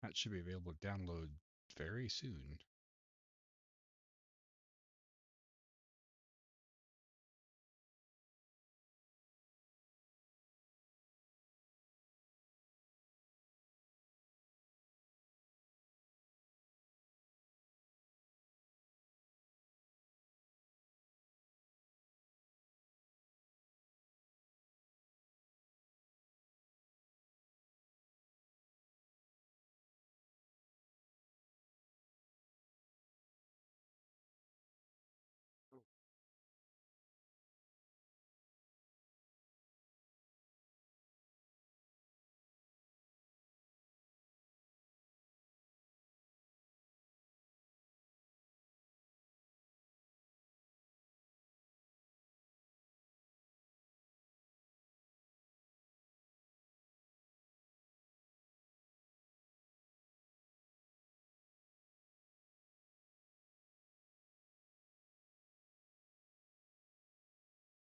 That should be available to download very soon.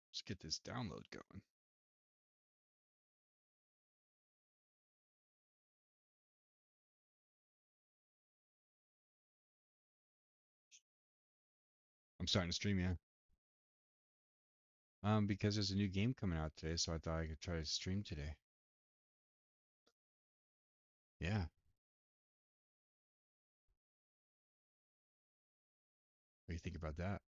Let's get this download going. I'm starting to stream, yeah. Because there's a new game coming out today, so I thought I could try to stream today. Yeah. What do you think about that?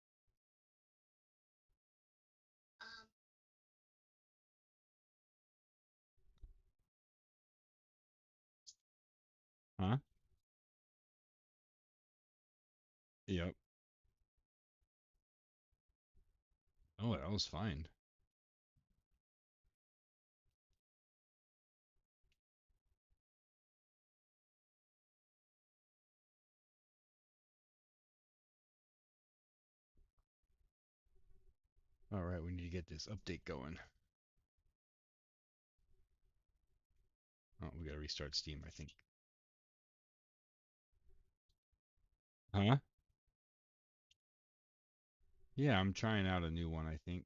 Huh? Yep. Oh, that was fine. All right, we need to get this update going. Oh, we gotta restart Steam, I think. Huh? Yeah, I'm trying out a new one, I think.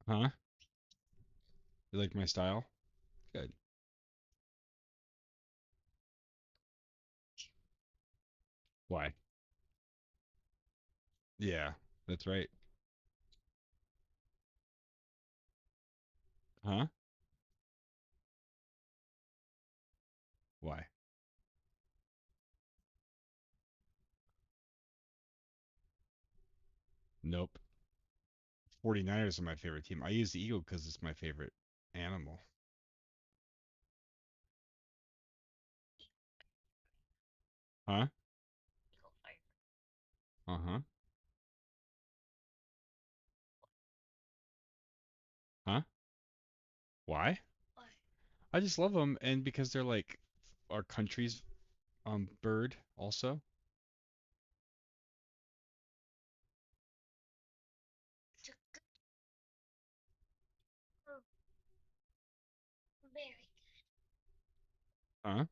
Huh? You like my style? Good. Why? Yeah, that's right. Huh? Why? Nope. 49ers are my favorite team. I use the eagle because it's my favorite animal. Huh? Uh-huh. Huh? Why? I just love them, and because they're like our country's bird also. Huh?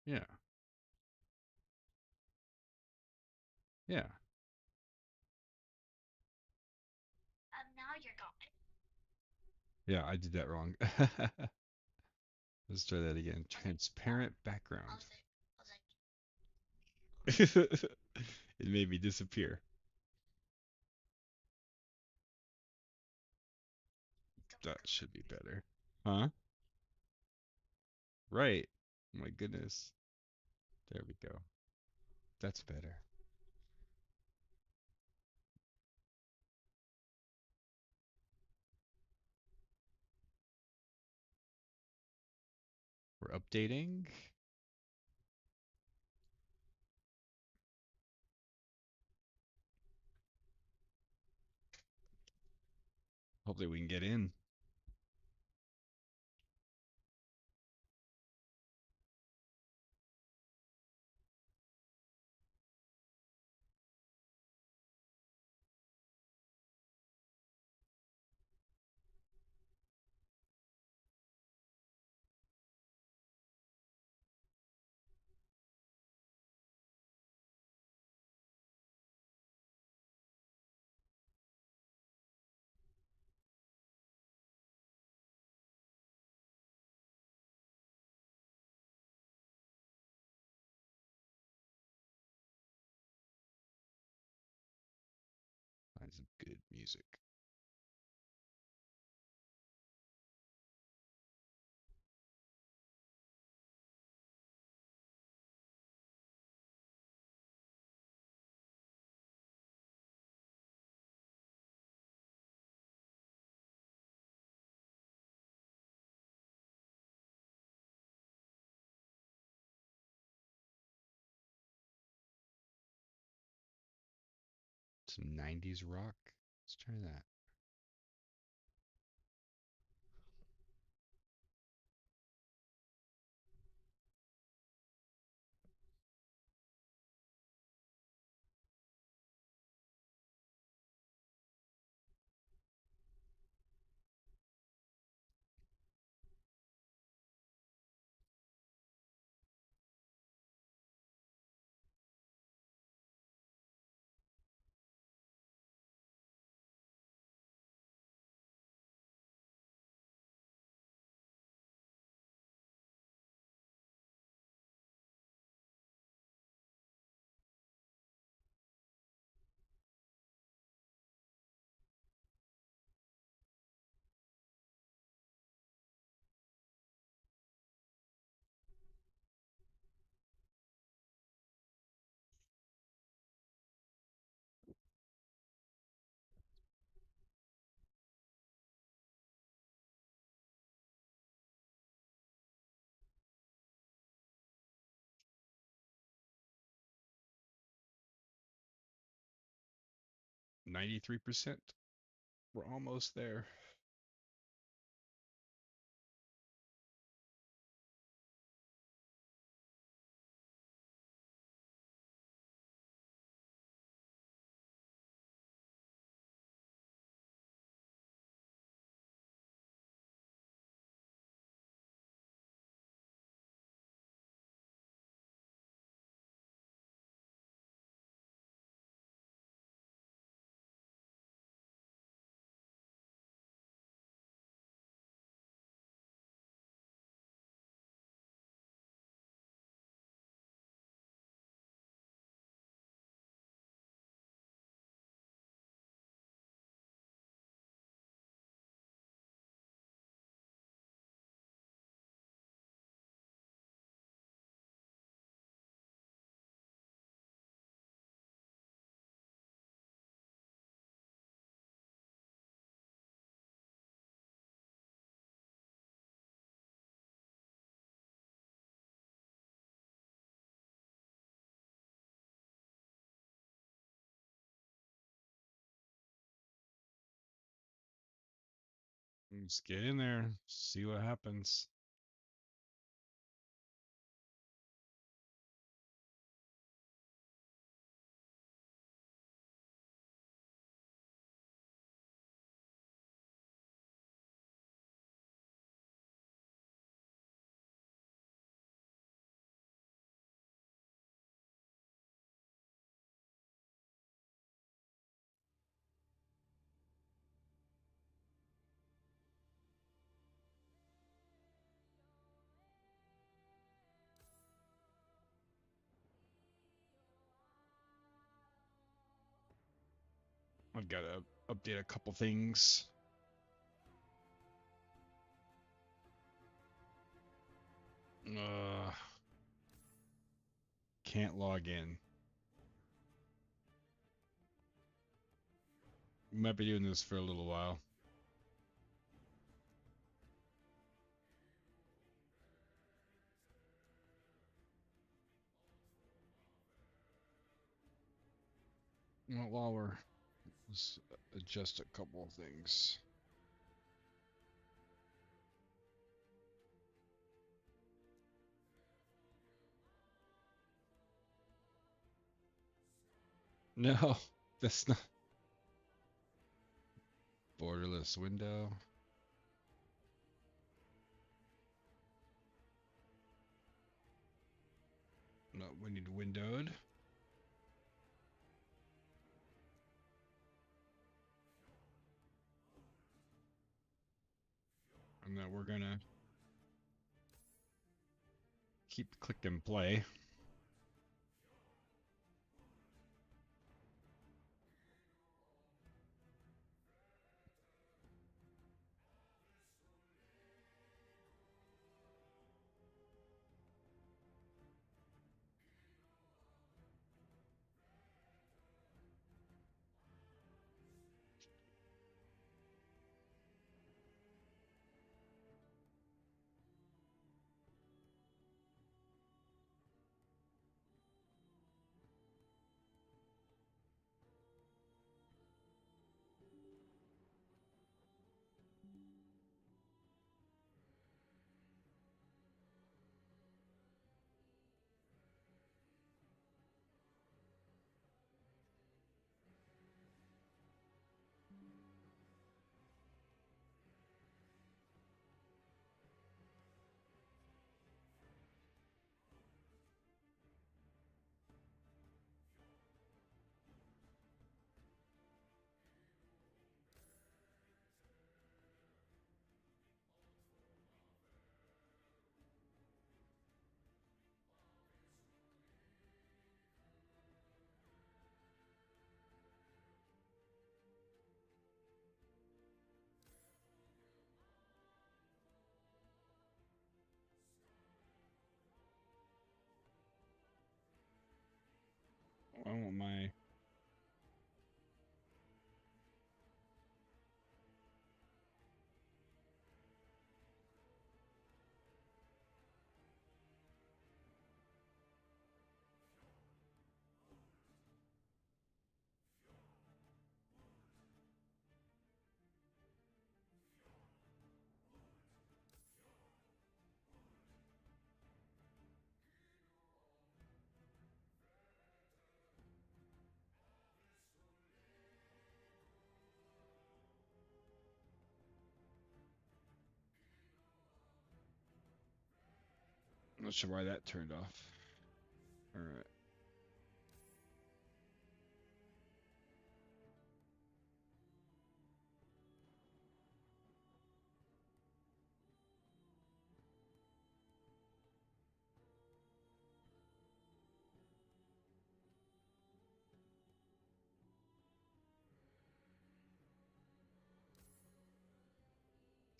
Yeah. Yeah. Yeah, I did that wrong. Let's try that again. Transparent background. It made me disappear. That should be better. Huh? Right. Oh my goodness. There we go. That's better. We're updating. Hopefully we can get in. find some good music. Some 90s rock. Let's try that. – 93%. We're almost there. Let's get in there. See what happens. I've got to update a couple things. Uh, can't log in. We might be doing this for a little while. Well, while let's adjust a couple of things. No, that's not borderless window. No, we need windowed. And then we're gonna keep click and play. I want my. I'm not sure why that turned off. All right.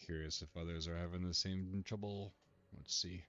Curious if others are having the same trouble. Let's see.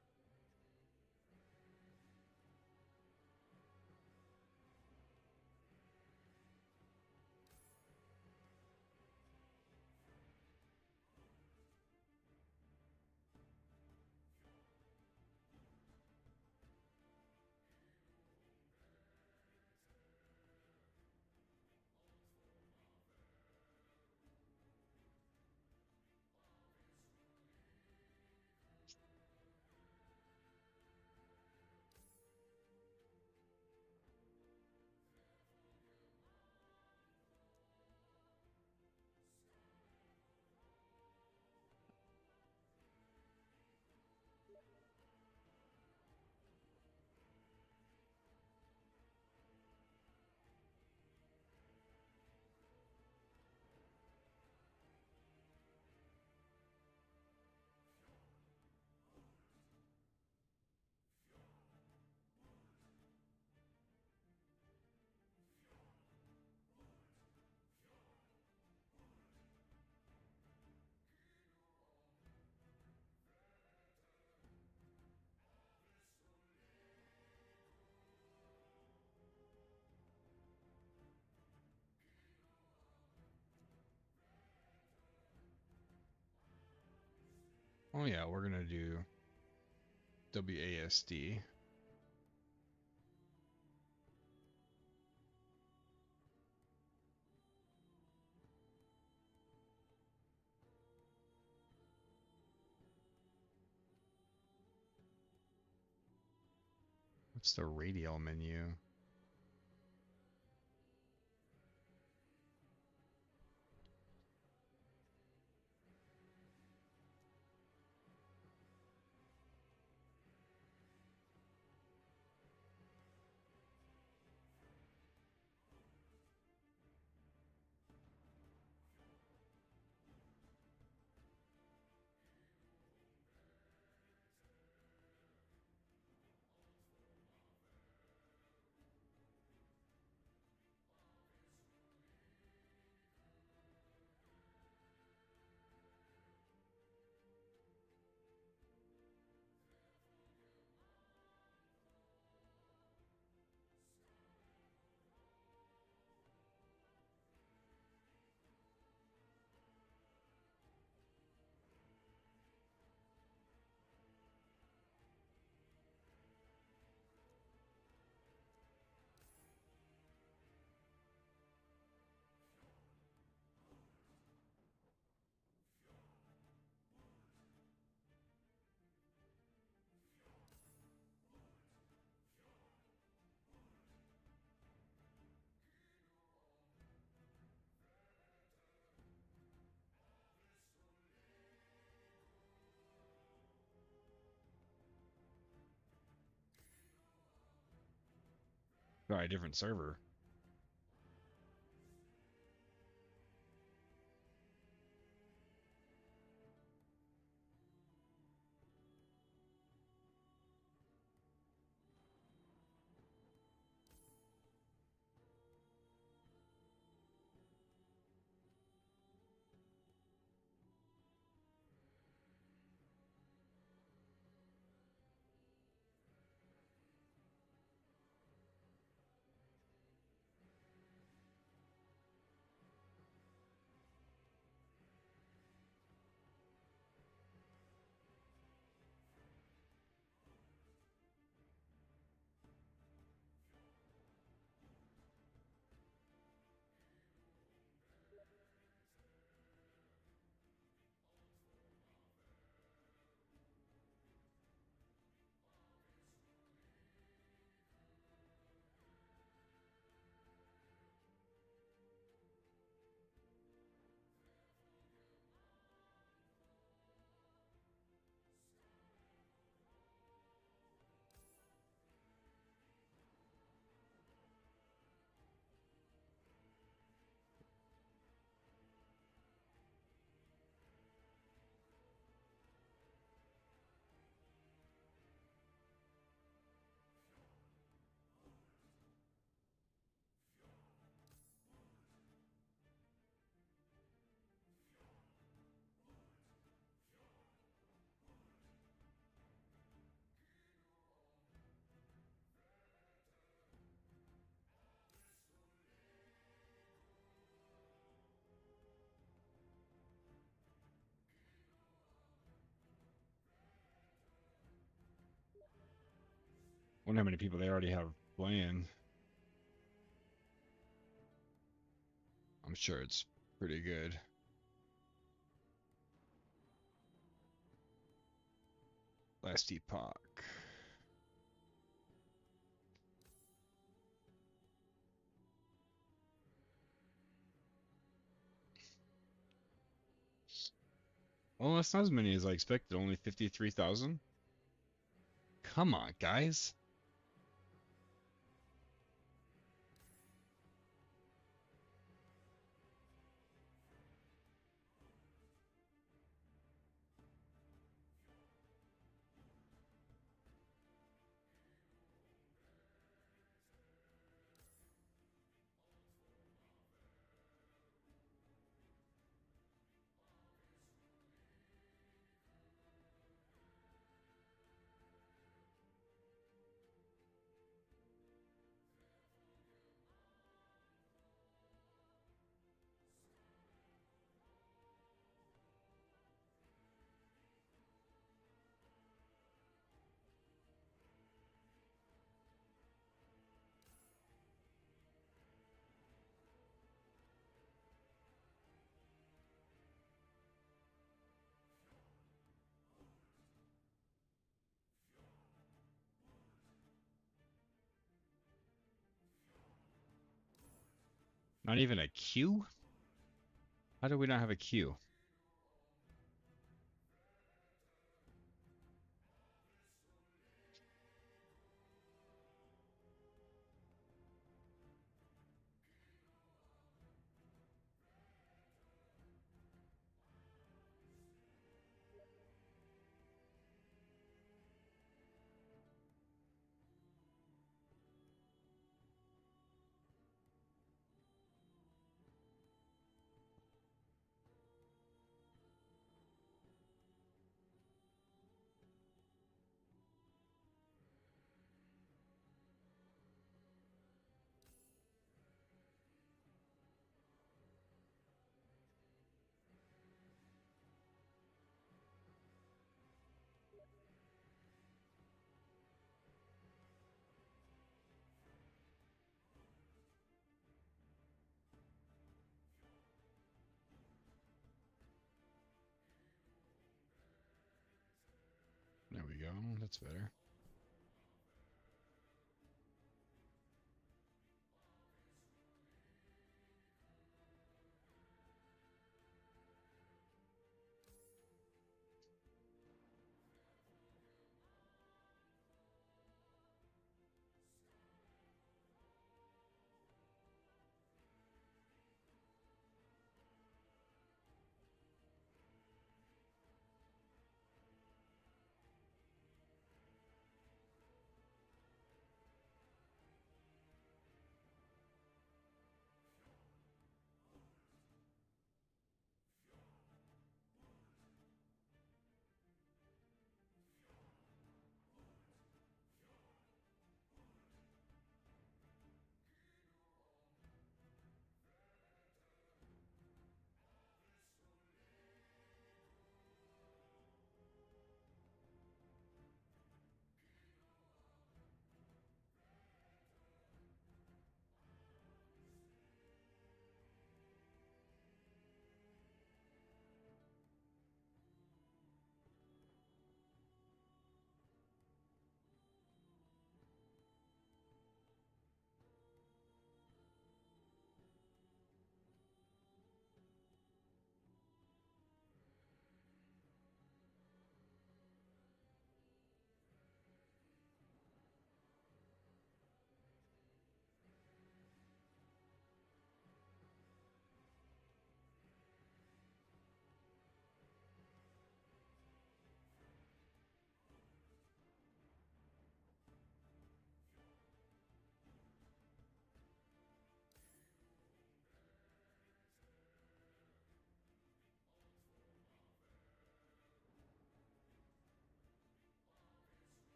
Oh yeah, we're gonna do WASD. What's the radial menu? Sorry, different server. Wonder how many people they already have playing. I'm sure it's pretty good. Last Epoch. Well, that's not as many as I expected. Only 53,000. Come on, guys. Not even a queue? How do we not have a queue? There we go. That's better.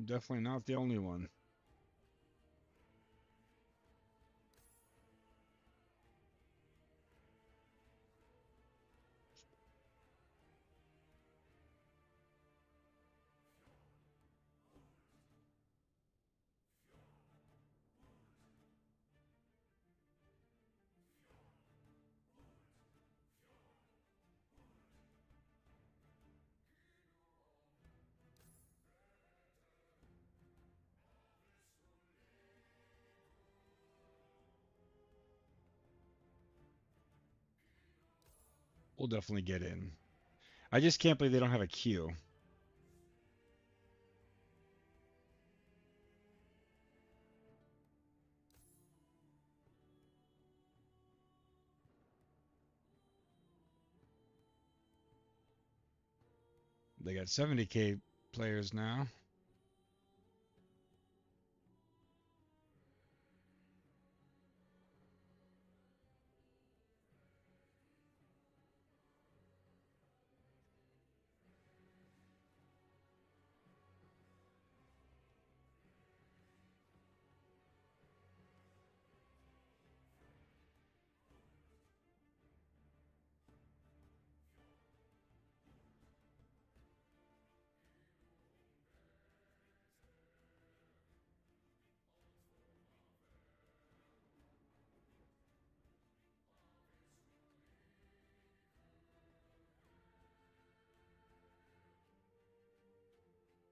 Definitely not the only one. We'll definitely get in. I just can't believe they don't have a queue. They got 70K players now.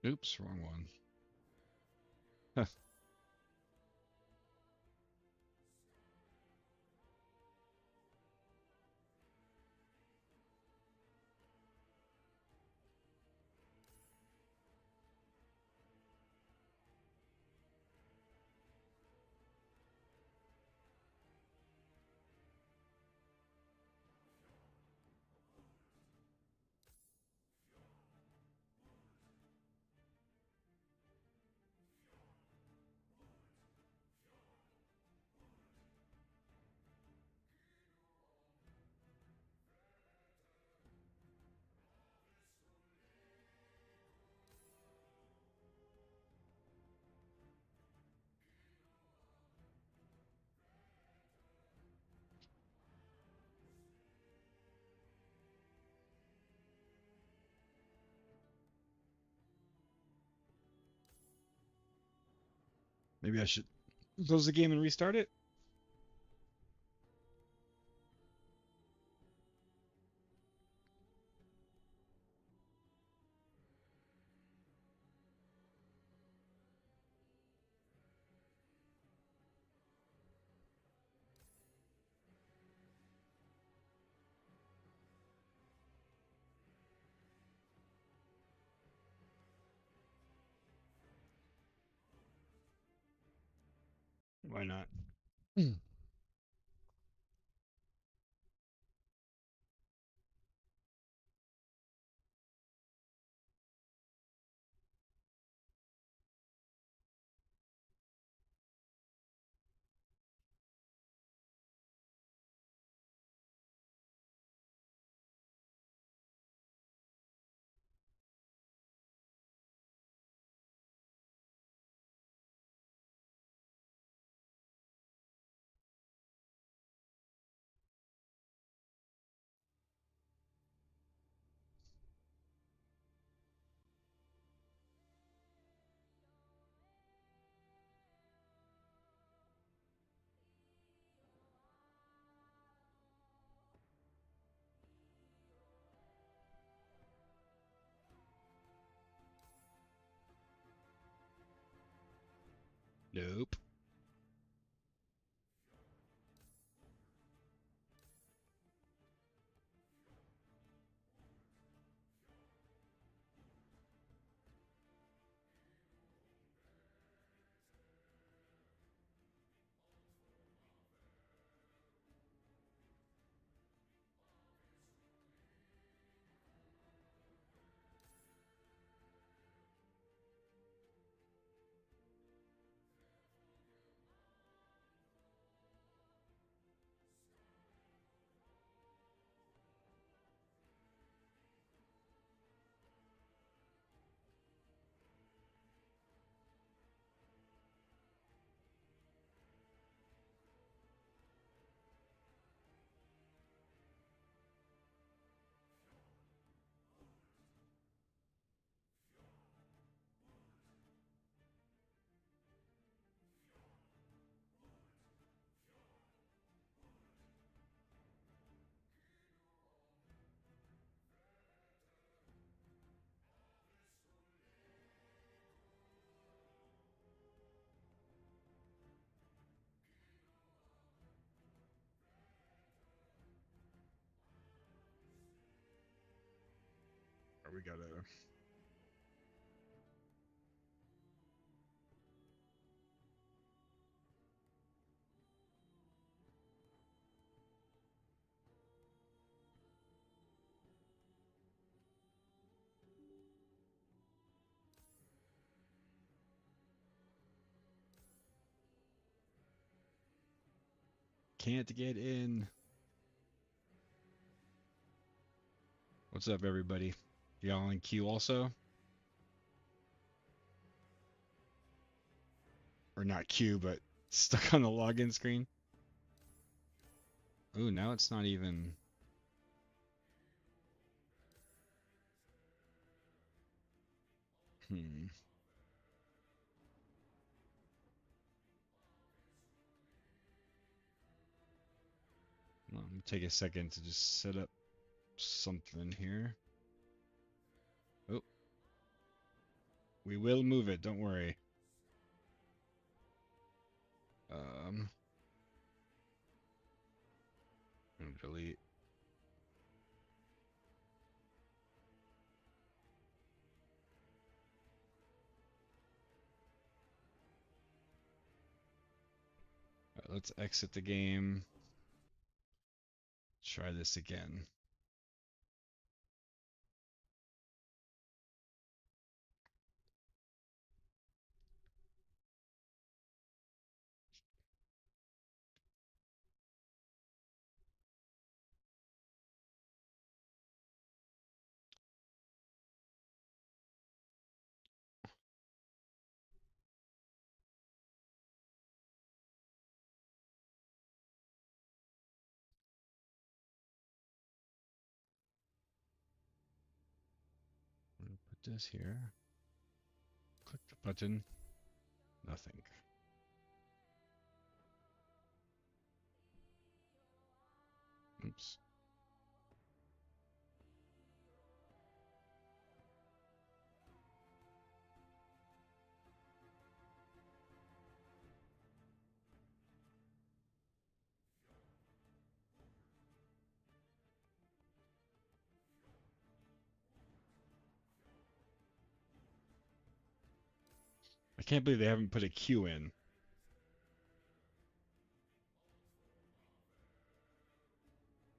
Oops, wrong one. Maybe I should close the game and restart it. Why not? Nope. We gotta. Can't get in. What's up, everybody? Y'all in queue also? Or not queue, but stuck on the login screen? Ooh, now it's not even. Hmm. Well, I'm gonna take a second to just set up something here. Oh, we will move it, don't worry. Um, delete. All right, let's exit the game. Try this again. I'm gonna put this here. Click the button. Nothing. Oops. I can't believe they haven't put a queue in.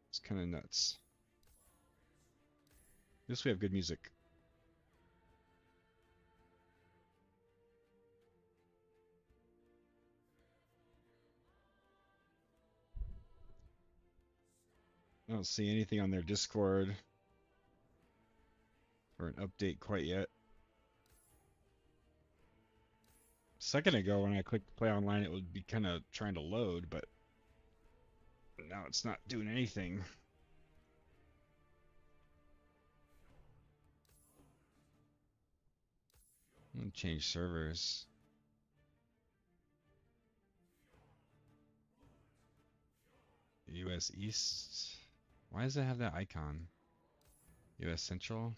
It's kind of nuts. At least we have good music. I don't see anything on their Discord or an update quite yet. A second ago, when I clicked play online, it would be kind of trying to load, but now it's not doing anything. I'm gonna change servers. US East. Why does it have that icon? US Central.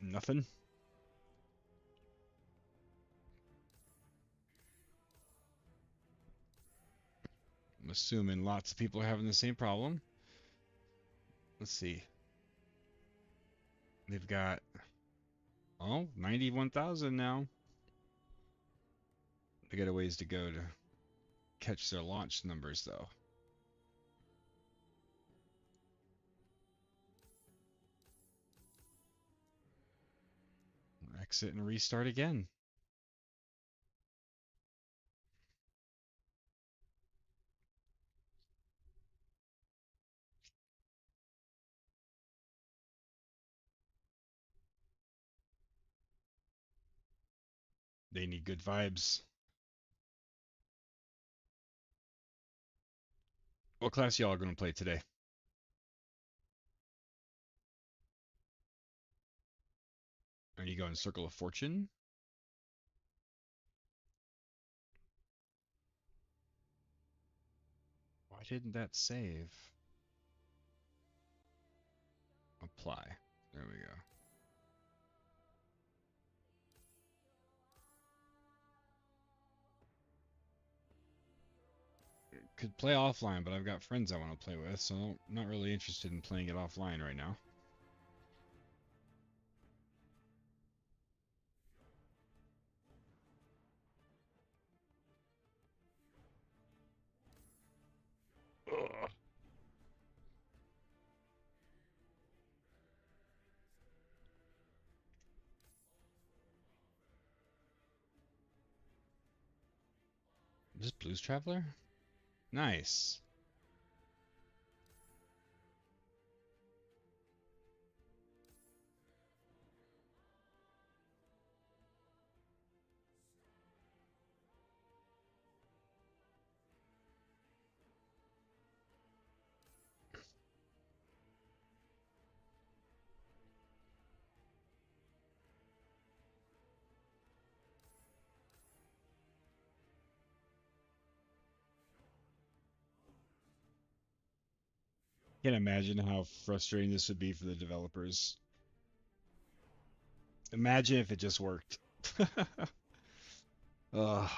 Nothing. I'm assuming lots of people are having the same problem. Let's see. They've got, 91,000 now. They got a ways to go to catch their launch numbers, though. Exit and restart again. They need good vibes. What class y'all going to play today? Are you going Circle of Fortune? Why didn't that save? Apply. There we go. Could play offline, but I've got friends I want to play with, so I'm not really interested in playing it offline right now. Ugh. Is this Blues Traveler? Nice. Can't imagine how frustrating this would be for the developers. Imagine if it just worked. Ugh.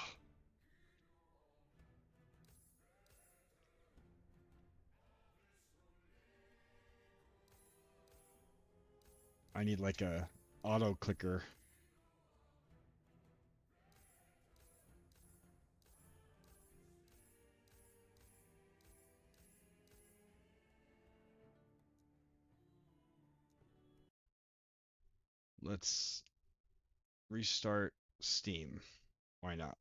I need like a auto clicker. Let's restart Steam. Why not?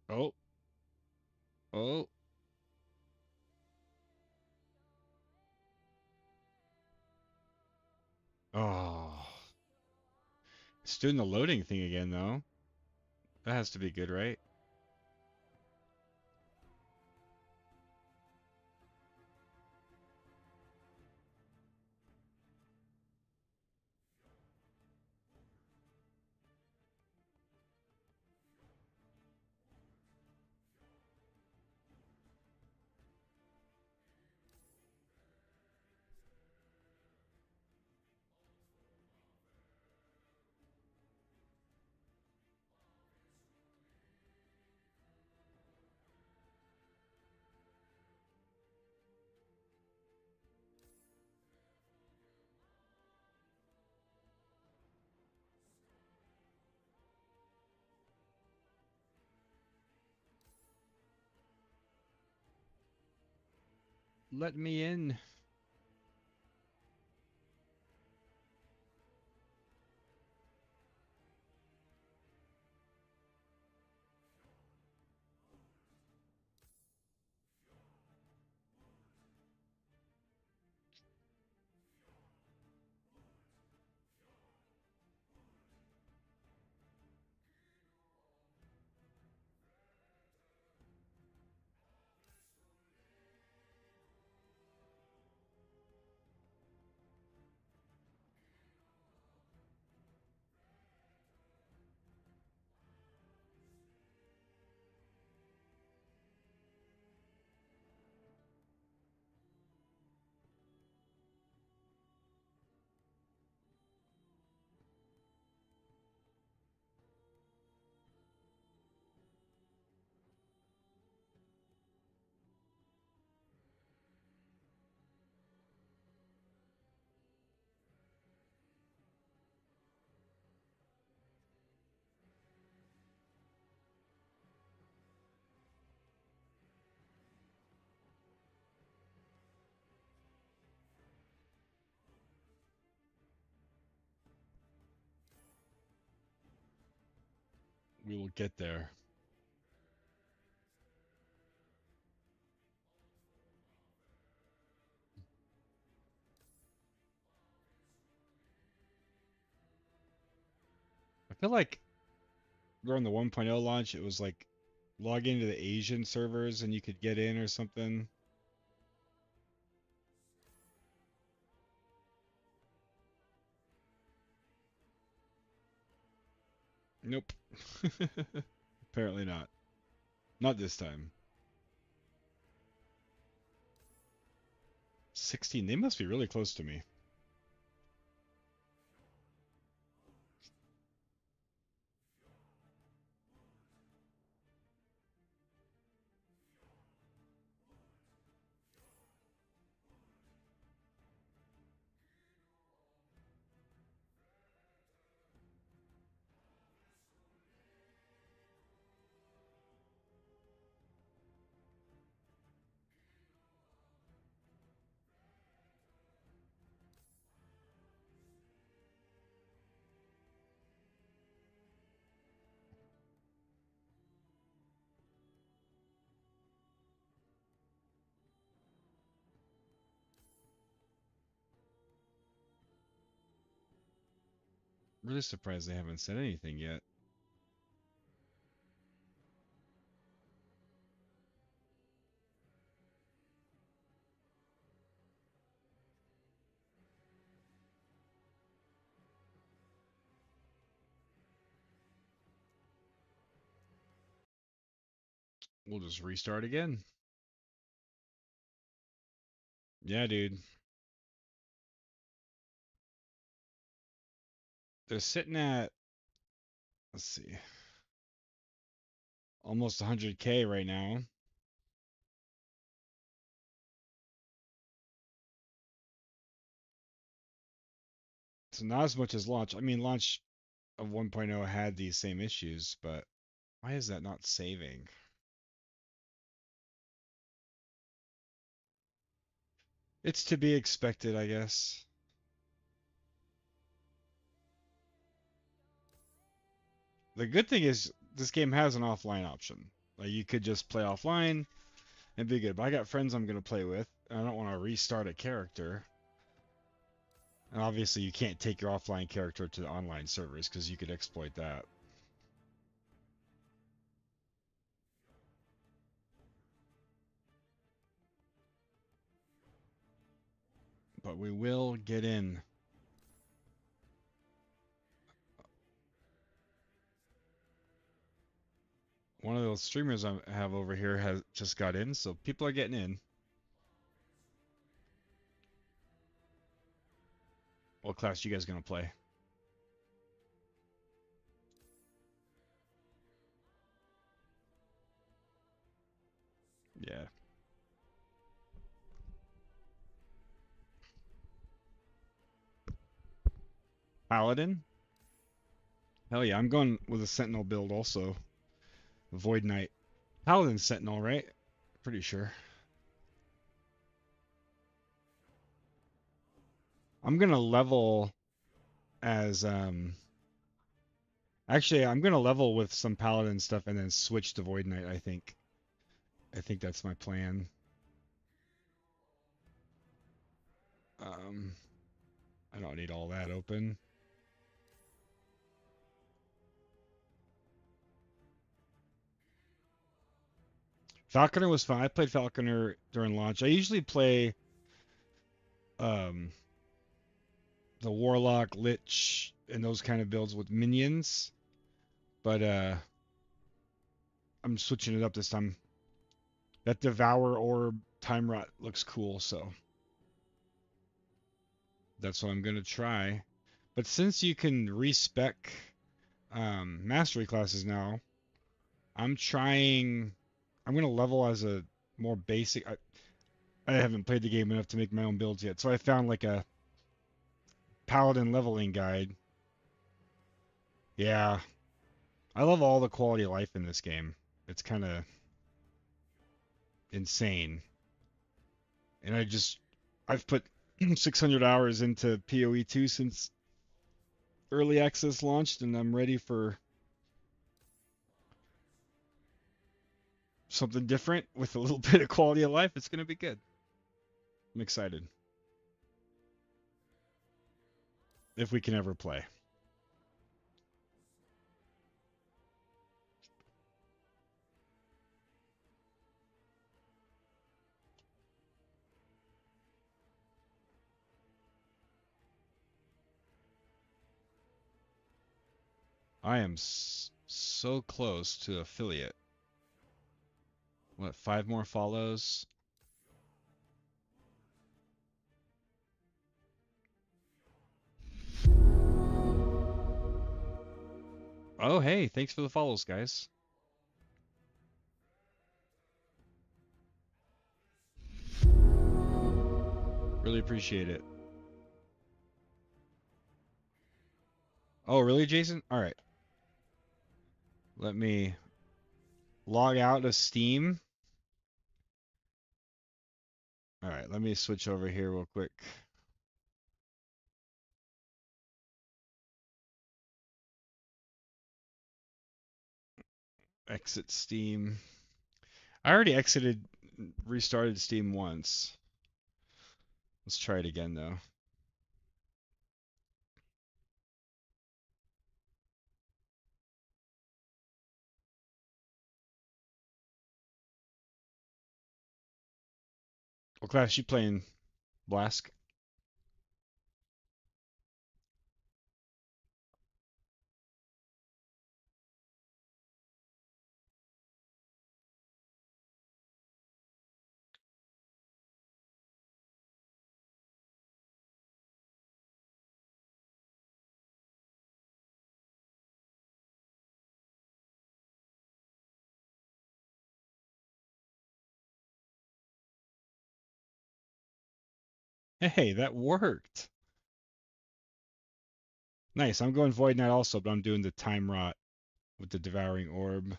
Oh, oh, oh. It's doing the loading thing again, though. That has to be good, right? Let me in. We will get there. I feel like during the 1.0 launch, it was like log into the Asian servers and you could get in or something. Nope. Apparently not. Not this time. 16. They must be really close to me. Really surprised they haven't said anything yet. We'll just restart again. Yeah, dude. They're sitting at, let's see, almost 100K right now. So not as much as launch. I mean, launch of 1.0 had these same issues, but why is that not saving? It's to be expected, I guess. The good thing is this game has an offline option. Like you could just play offline and be good. But I got friends I'm gonna play with, and I don't want to restart a character. And obviously you can't take your offline character to the online servers because you could exploit that. But we will get in. One of those streamers I have over here has just got in, so people are getting in. What class you guys gonna play? Yeah. Paladin? Hell yeah, I'm going with a Sentinel build also. Void Knight. Paladin Sentinel, right? Pretty sure. I'm gonna level as actually I'm gonna level with some Paladin stuff and then switch to Void Knight, I think. I think that's my plan. Um I don't need all that open. Falconer was fun. I played Falconer during launch. I usually play um the Warlock, Lich, and those kind of builds with minions. But I'm switching it up this time. That Devour Orb Time Rot looks cool, so that's what I'm gonna try. But since you can respec mastery classes now, I'm trying. I'm gonna level as a more basic. I haven't played the game enough to make my own builds yet, so I found like a paladin leveling guide. Yeah, I love all the quality of life in this game. It's kind of insane, and I've put 600 hours into PoE 2 since early access launched, and I'm ready for something different with a little bit of quality of life. It's gonna be good. I'm excited. If we can ever play. I am so close to affiliate. What, 5 more follows? Oh, hey, thanks for the follows, guys. Really appreciate it. Oh, really, Jason? All right. Let me log out of Steam. All right, let me switch over here real quick. Exit Steam. I already restarted Steam once. Let's try it again, though. What class you playing, Blask? Hey, that worked. Nice. I'm going Void Knight also, but I'm doing the Time Rot with the Devouring Orb.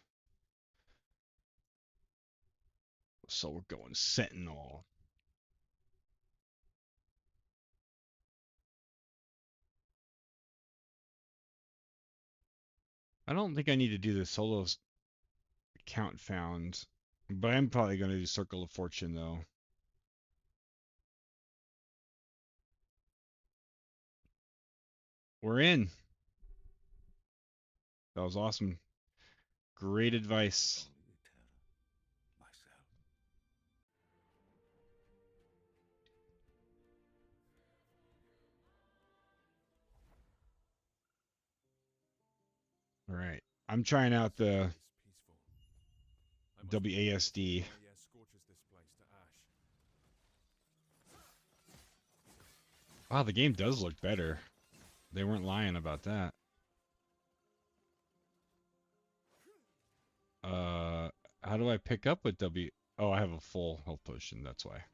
So we're going Sentinel. I don't think I need to do the solo count found, but I'm probably going to do Circle of Fortune, though. We're in. That was awesome. Great advice. All right. I'm trying out the WASD. Wow, the game does look better. They weren't lying about that. How do I pick up with W? Oh, I have a full health potion, that's why.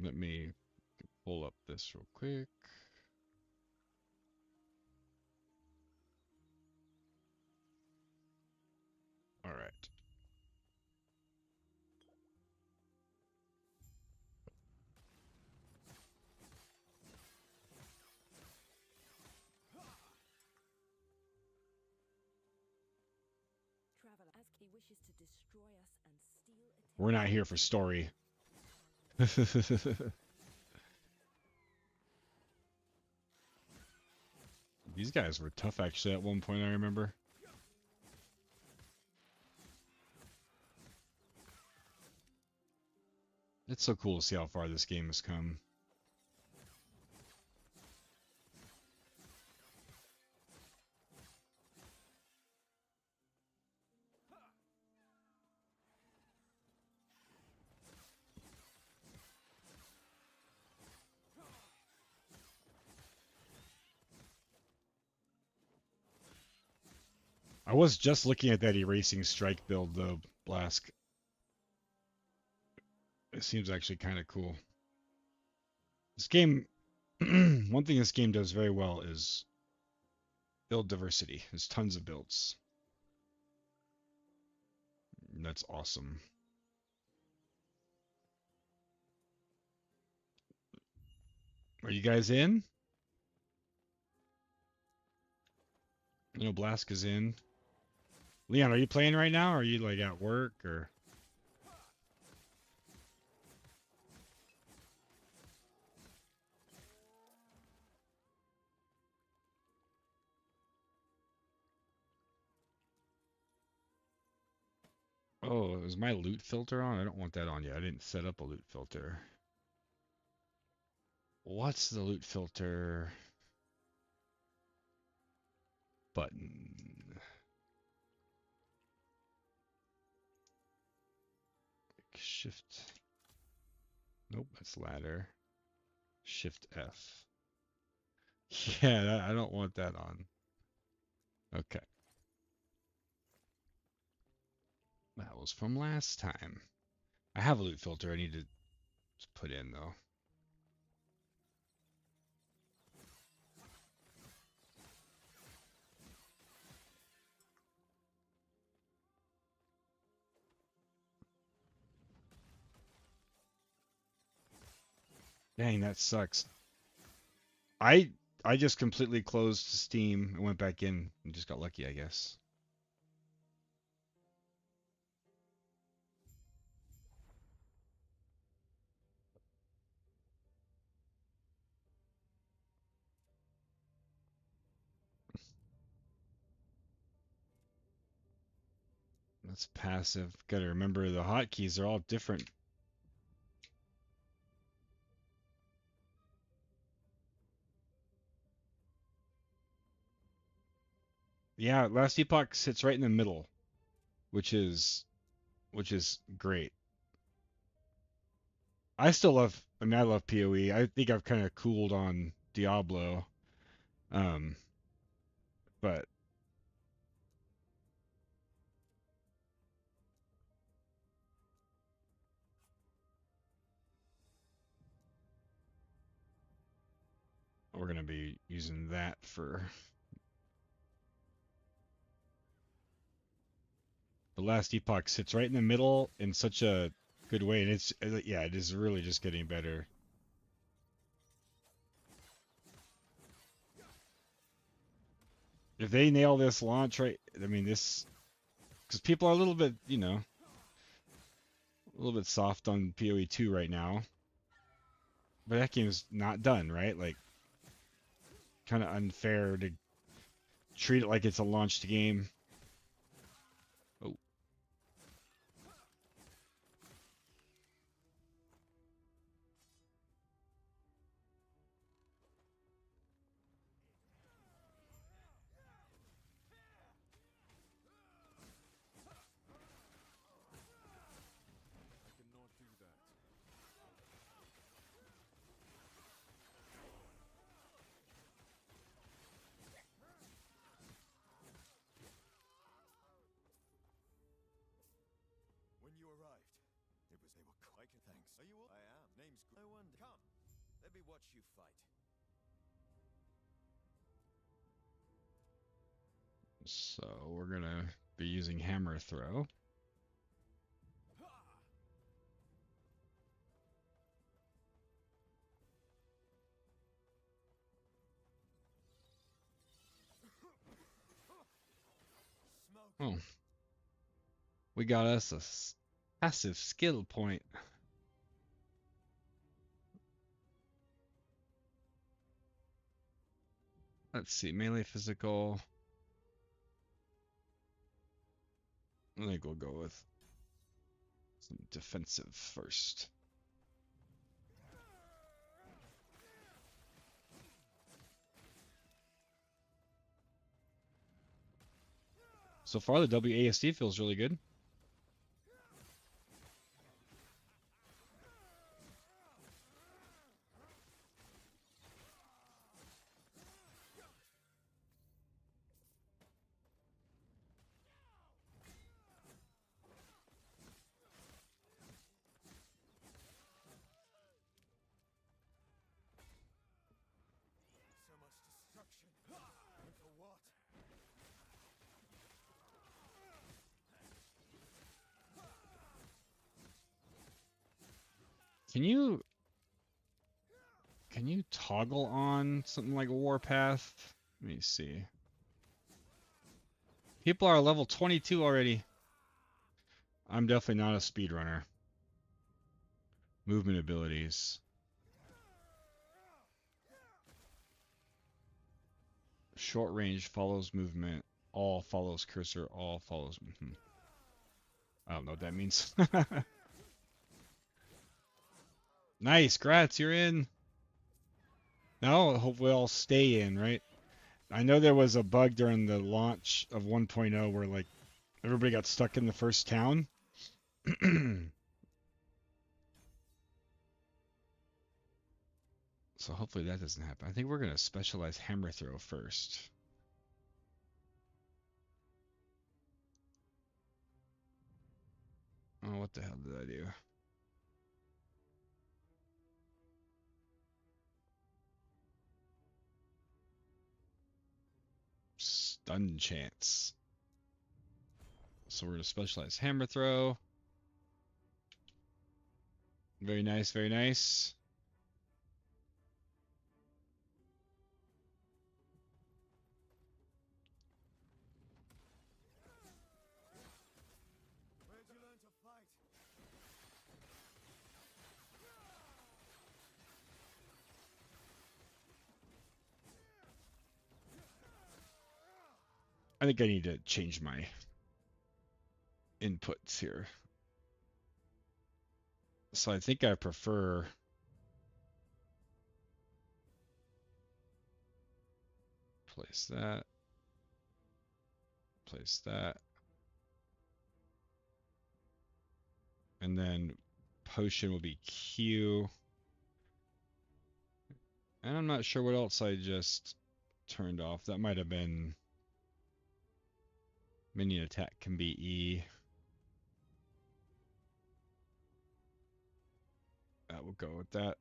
Let me pull up this real quick. All right. We're not here for story. These guys were tough actually at one point, I remember. It's so cool to see how far this game has come. I was just looking at that erasing strike build though, Blask. It seems actually kind of cool. This game, one thing this game does very well is build diversity. There's tons of builds. That's awesome. Are you guys in? I know Blaska's in. Leon, are you playing right now? Or are you like at work or? Oh, is my loot filter on? I don't want that on yet. I didn't set up a loot filter. What's the loot filter button? Shift. Nope, that's ladder. Shift F. Yeah, I don't want that on. Okay. That was from last time. I have a loot filter I need to put in though. Dang, that sucks. I I just completely closed Steam and went back in and just got lucky, I guess. That's passive. Gotta remember the hotkeys are all different. Yeah, last epoch sits right in the middle, which is great. I still love I mean I love PoE. I think I've kind of cooled on Diablo. Um but we're gonna be using that for the last epoch sits right in the middle in such a good way, and it's yeah, it is really just getting better. If they nail this launch right, I mean this, because people are a little bit, a little bit soft on PoE 2 right now, but that game's not done, right? Like, kind of unfair to treat it like it's a launched game. Oh, so we're gonna be using hammer throw. Oh, we got us a passive skill point. Let's see, melee physical. I think we'll go with some defensive first. So far, the WASD feels really good. Can Can you toggle on something like Warpath? Let me see. People are level 22 already. I'm definitely not a speedrunner. Movement abilities. Short range follows movement. All follows cursor. All follows. I don't know what that means. Nice, Gratz, you're in. Now, hopefully I'll stay in, right? I know there was a bug during the launch of 1.0 where like everybody got stuck in the first town. So hopefully that doesn't happen. I think we're going to specialize hammer throw first. Oh, what the hell did I do? Stun chance. So we're going to specialize hammer throw. Very nice, very nice. I think I need to change my inputs here. So I think I prefer place that, and then potion will be Q. And I'm not sure what else I just turned off. That might have been minion attack can be E. That will go with that.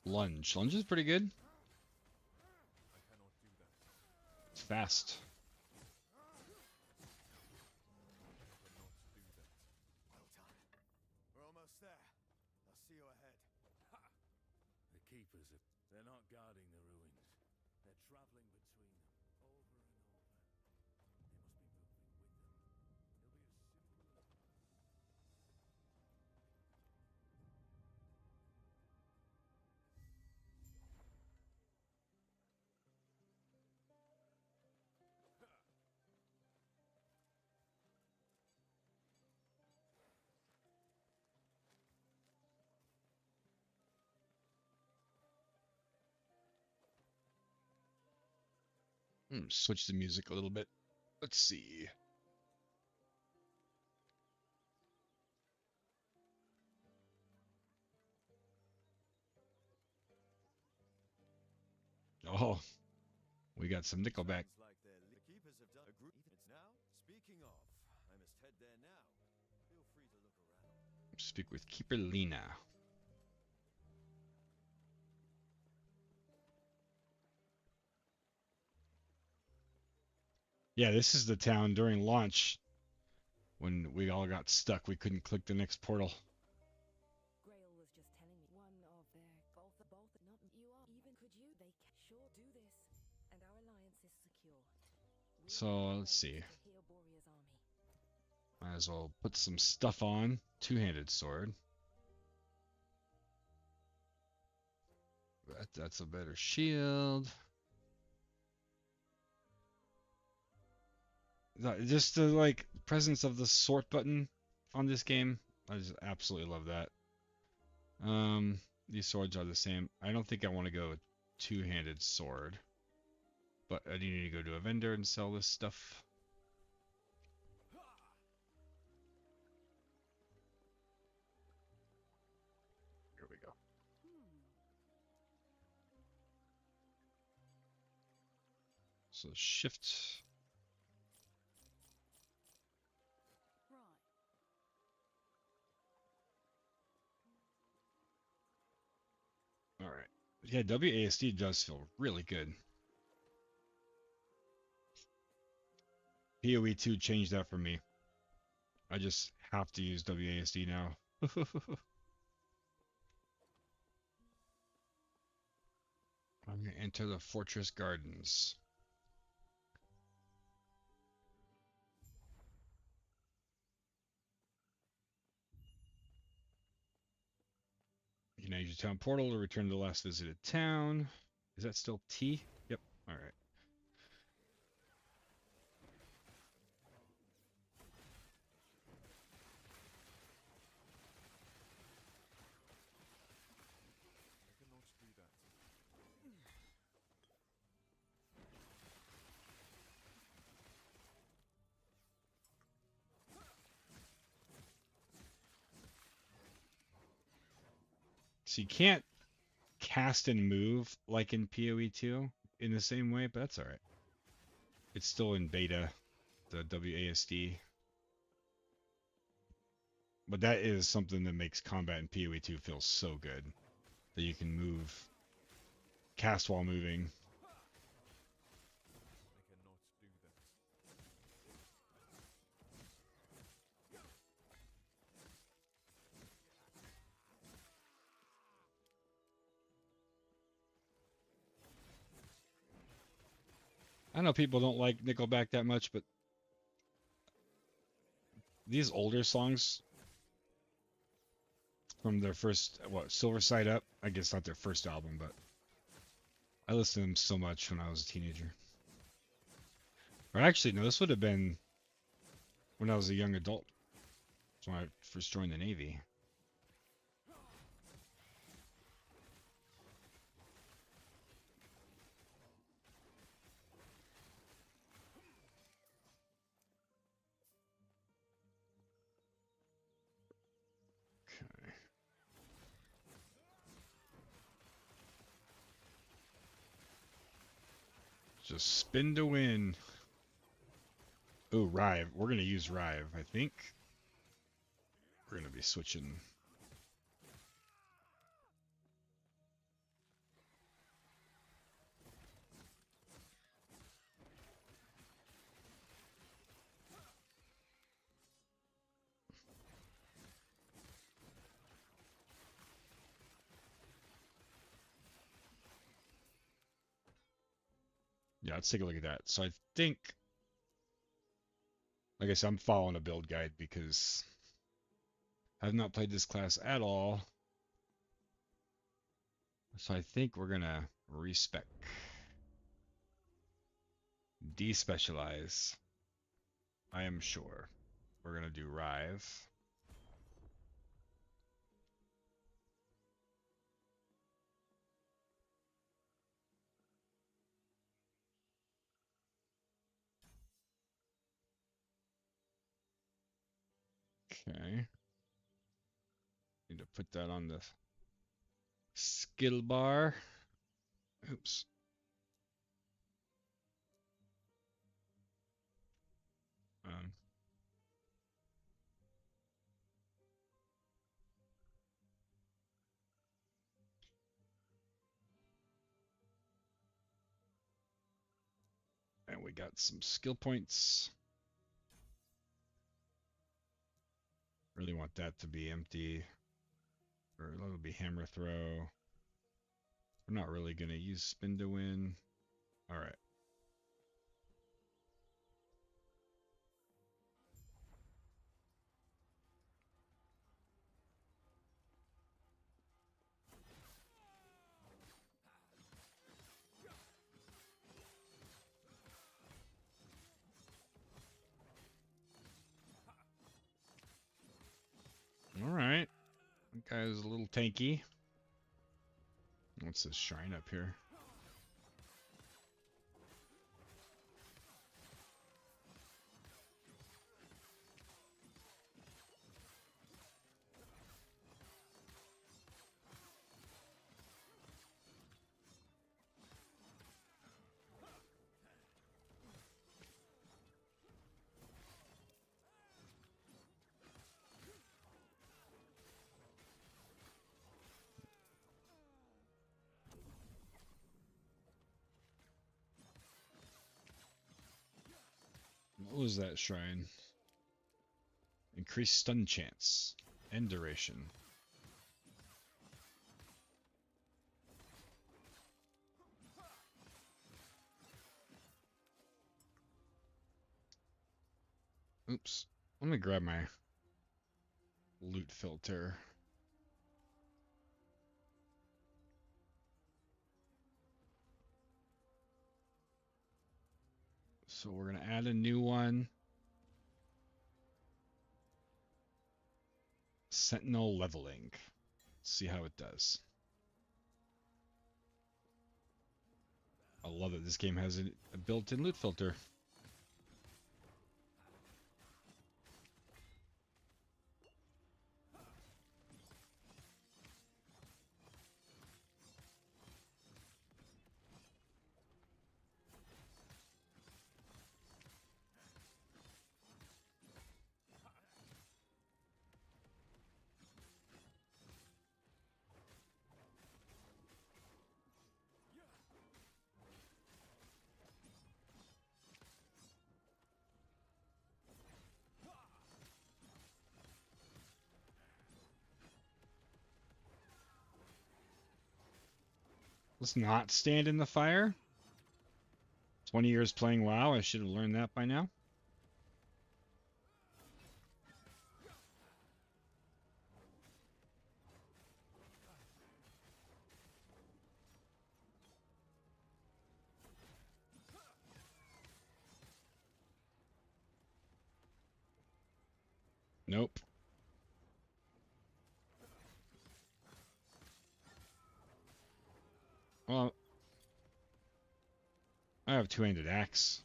Lunge. Lunge is pretty good. It's fast. We're almost there. I'll see you ahead. The keepers, they're not guarding the ruins. They're traveling between them, over and over. They must be moving with them. It'll be as simple as... Switch the music a little bit. Let's see. Oh, we got some Nickelback. Like the keepers have done a group. It's now. Speaking of, I must head there now. Feel free to look around. Speak with Keeper Lena. Yeah, this is the town during launch when we all got stuck. We couldn't click the next portal. Grail was just telling me one of their both not you are even could you they sure do this and our alliance is secure. So let's see. Might as well put some stuff on. Two-handed sword. That's a better shield. Just the like presence of the sort button on this game, I just absolutely love that. These swords are the same. I don't think I want to go with two-handed sword, but I do need to go to a vendor and sell this stuff. So shift. All right. Yeah, WASD does feel really good. PoE2 changed that for me. I just have to use WASD now. I'm gonna enter the Fortress Gardens. You can use your town portal to return to the last visited town. Is that still T? Yep. All right. I cannot do that. So you can't cast and move like in PoE2 in the same way, but that's all right. It's still in beta, the WASD. But that is something that makes combat in PoE2 feel so good. That you can move, cast while moving. I cannot do that. I know people don't like Nickelback that much, but these older songs from their first, Silver Side Up? I guess not their first album, but I listened to them so much when I was a teenager. Or actually, no, this would have been when I was a young adult. That's when I first joined the Navy. Okay. Just spin to win. Ooh, Rive. We're going to use Rive, I think. We're going to be switching. Yeah, let's take a look at that. So I think, like I said, I'm following a build guide because I've not played this class at all. So I think we're going to respec. Despecialize. I am sure. We're going to do Rive. Okay. Need to put that on the skill bar. Oops. Um, and we got some skill points. Really want that to be empty. Or that'll be hammer throw. We're not really going to use spin to win. All right. All right. That guy's a little tanky. What's this shrine up here? was that shrine? Increased stun chance and duration. Oops. Let me grab my loot filter. So we're going to add a new one. Sentinel leveling. See how it does. I love that this game has a built-in loot filter. Let's not stand in the fire. 20 years playing WoW, I should have learned that by now. Nope. Well, I have two-handed axe.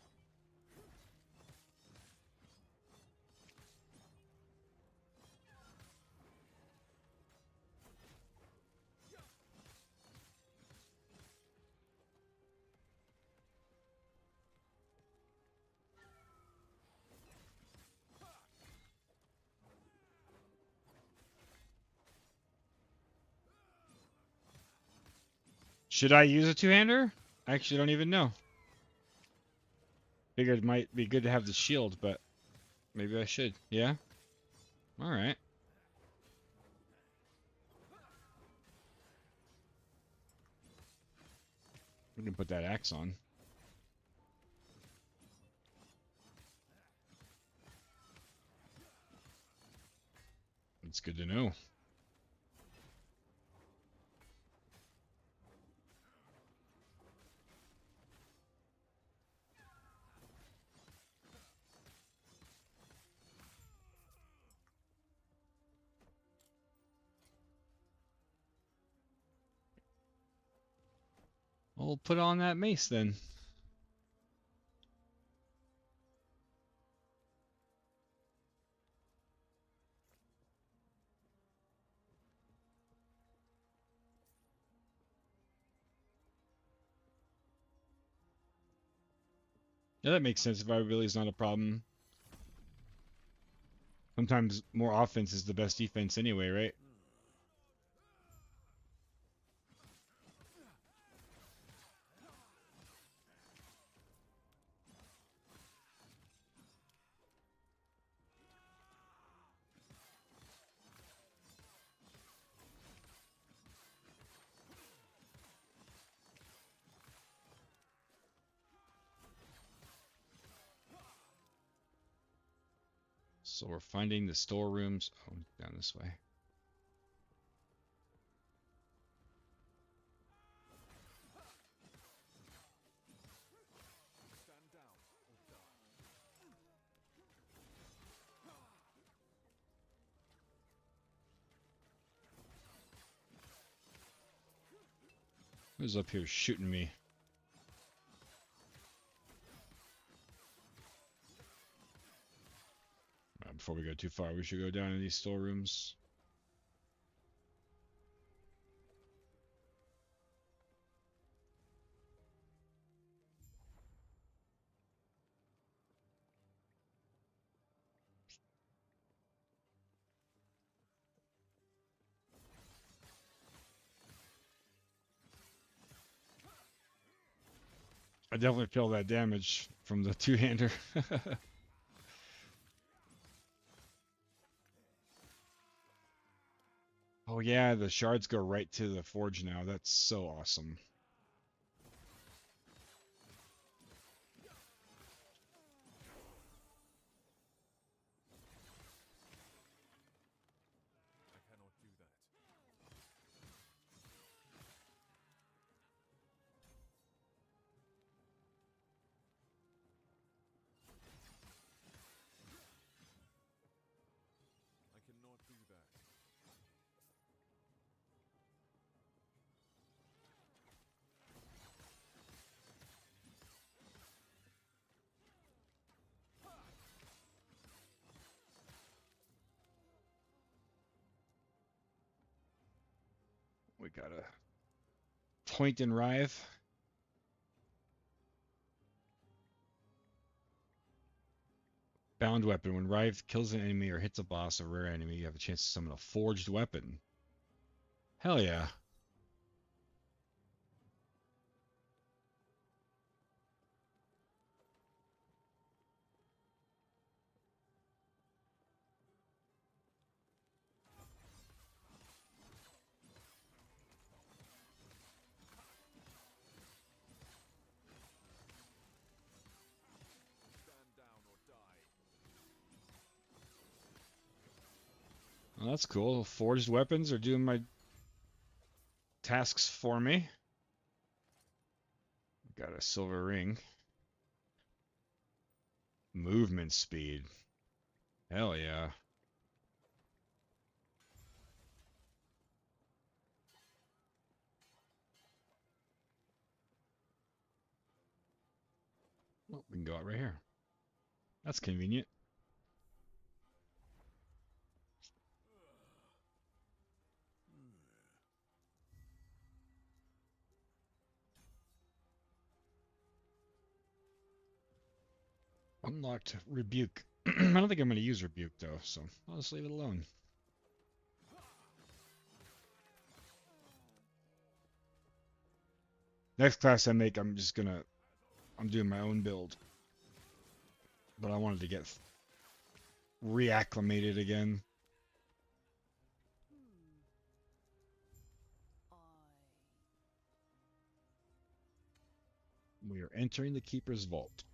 Should I use a two-hander? I actually don't even know. Figured it might be good to have the shield, but maybe I should. Yeah? Alright. We can put that axe on. It's good to know. We'll put on that mace then. Yeah, that makes sense. Survivability is not a problem. Sometimes more offense is the best defense anyway, right? So we're finding the storerooms. Oh, down this way. Stand down or die. Who's up here shooting me? Before we go too far, we should go down in these storerooms. I definitely feel that damage from the two-hander. Oh yeah, the shards go right to the forge now. That's so awesome. I cannot do that. I cannot do that. We got a point and Rive. Bound weapon. When Rive kills an enemy or hits a boss or rare enemy, you have a chance to summon a forged weapon. Hell yeah. Stand down or die. Well, that's cool. Forged weapons are doing my tasks for me. Got a silver ring. Movement speed. Hell yeah. Well, we can go out right here. That's convenient. Unlocked Rebuke. I don't think I'm going to use Rebuke though, so I'll just leave it alone. Next class I make, I'm doing my own build. But I wanted to get reacclimated again. We are entering the Keeper's Vault.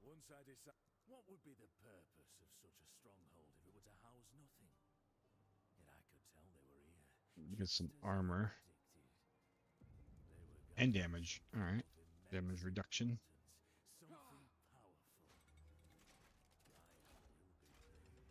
Once I decide, what would be the purpose of such a stronghold if it were to house nothing? Yet I could tell they were here. Get some just as I armor predicted. They were and guarding damage. a Alright. stronghold of Damage immense reduction. importance, something powerful. Ryan will be pleased.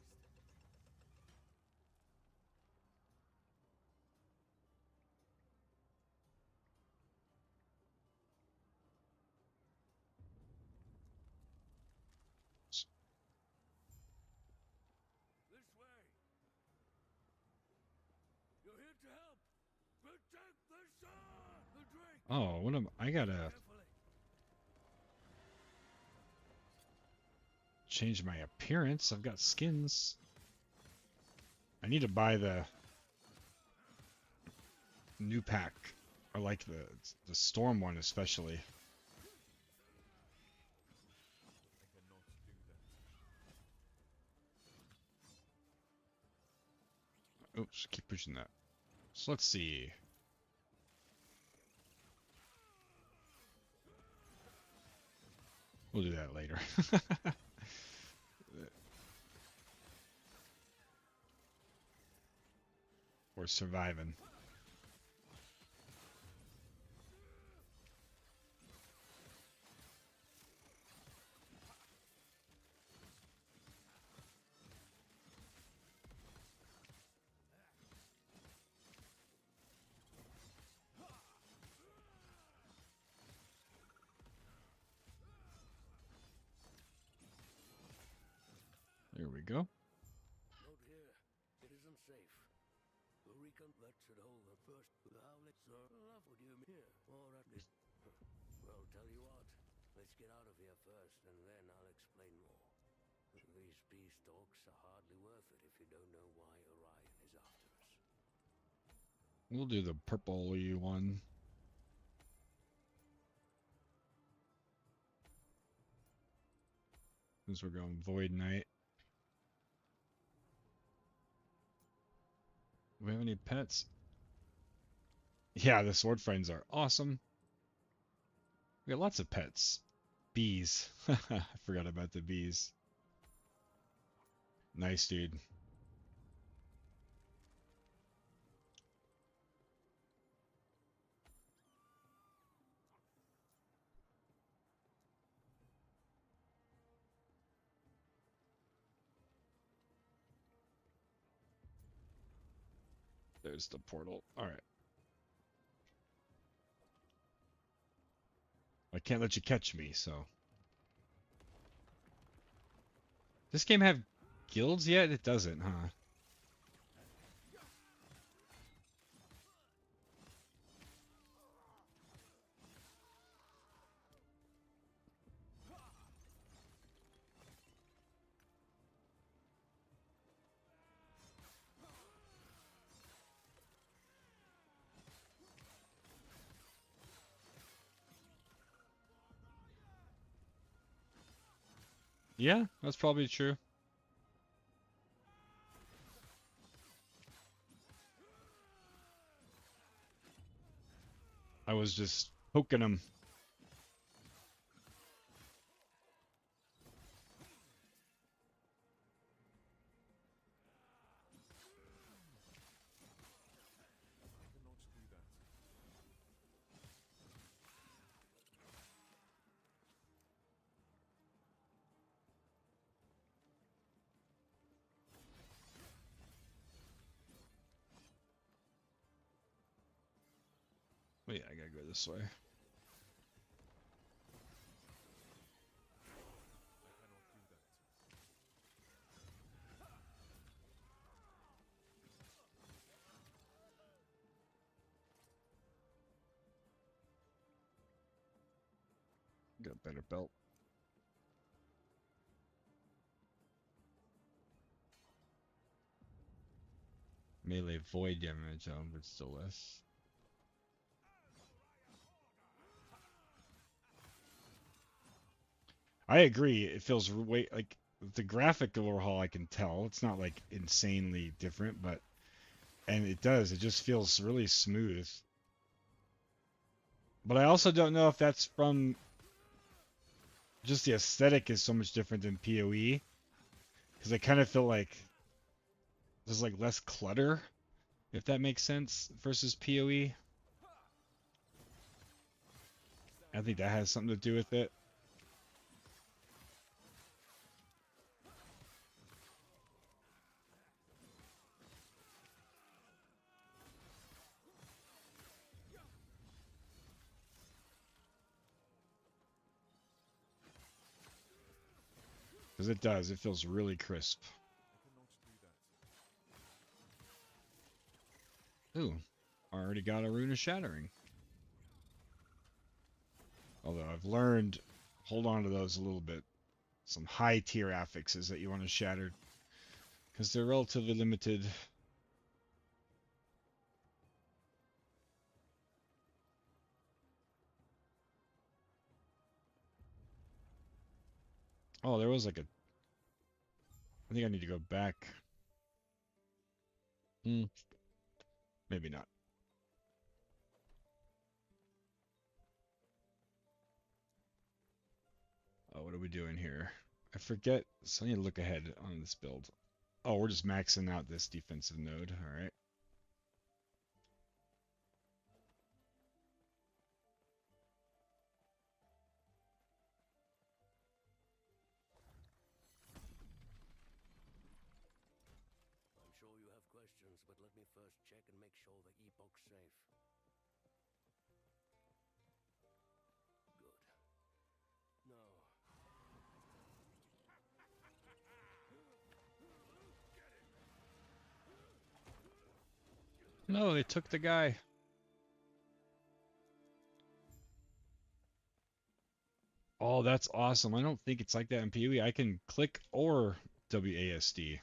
This way. You're here to help. Protect the sun. The drink. Oh, what am I gotta Carefully. change my appearance. I've got skins. I need to buy the new pack. I like the storm one especially. I cannot do that. Oops, keep pushing that. So let's see. We'll do that later. We're surviving. There we we go. Not here. It isn't safe. The recon that should hold the first. How let's love would you here? Or at least. Well, tell you what. Let's get out of here first, and then I'll explain more. These peace talks are hardly worth it if you don't know why Orion is after us. We'll do the purple-y one. Since we're going Void Knight. Do we have any pets? Yeah, the sword friends are awesome. We got lots of pets. Bees. I forgot about the bees. Nice, dude. There's the portal. All right. I can't let you catch me, so. This game have guilds yet? It doesn't, huh? Yeah, that's probably true. I was just poking him. Wait, I gotta go this way. Got a better belt. Melee void damage on, but still less. I agree. It feels way like the graphic overhaul. I can tell it's not like insanely different, but and it does. It just feels really smooth. But I also don't know if that's from just the aesthetic is so much different than PoE, because I kind of feel like there's like less clutter, if that makes sense, versus PoE. I think that has something to do with it. Because it does. It feels really crisp. Ooh, already got a Rune of Shattering. Although I've learned, hold on to those a little bit. Some high tier affixes that you want to shatter. Because they're relatively limited. Oh, there was like a... I think I need to go back. Maybe not. Oh, what are we doing here? I forget. So I need to look ahead on this build. Oh, we're just maxing out this defensive node. All right. I'm sure you have questions, but let me first check and make sure the Epoch's safe. Good. No. No, they took the guy. Oh, that's awesome. I don't think it's like that in PoE. I can click or WASD.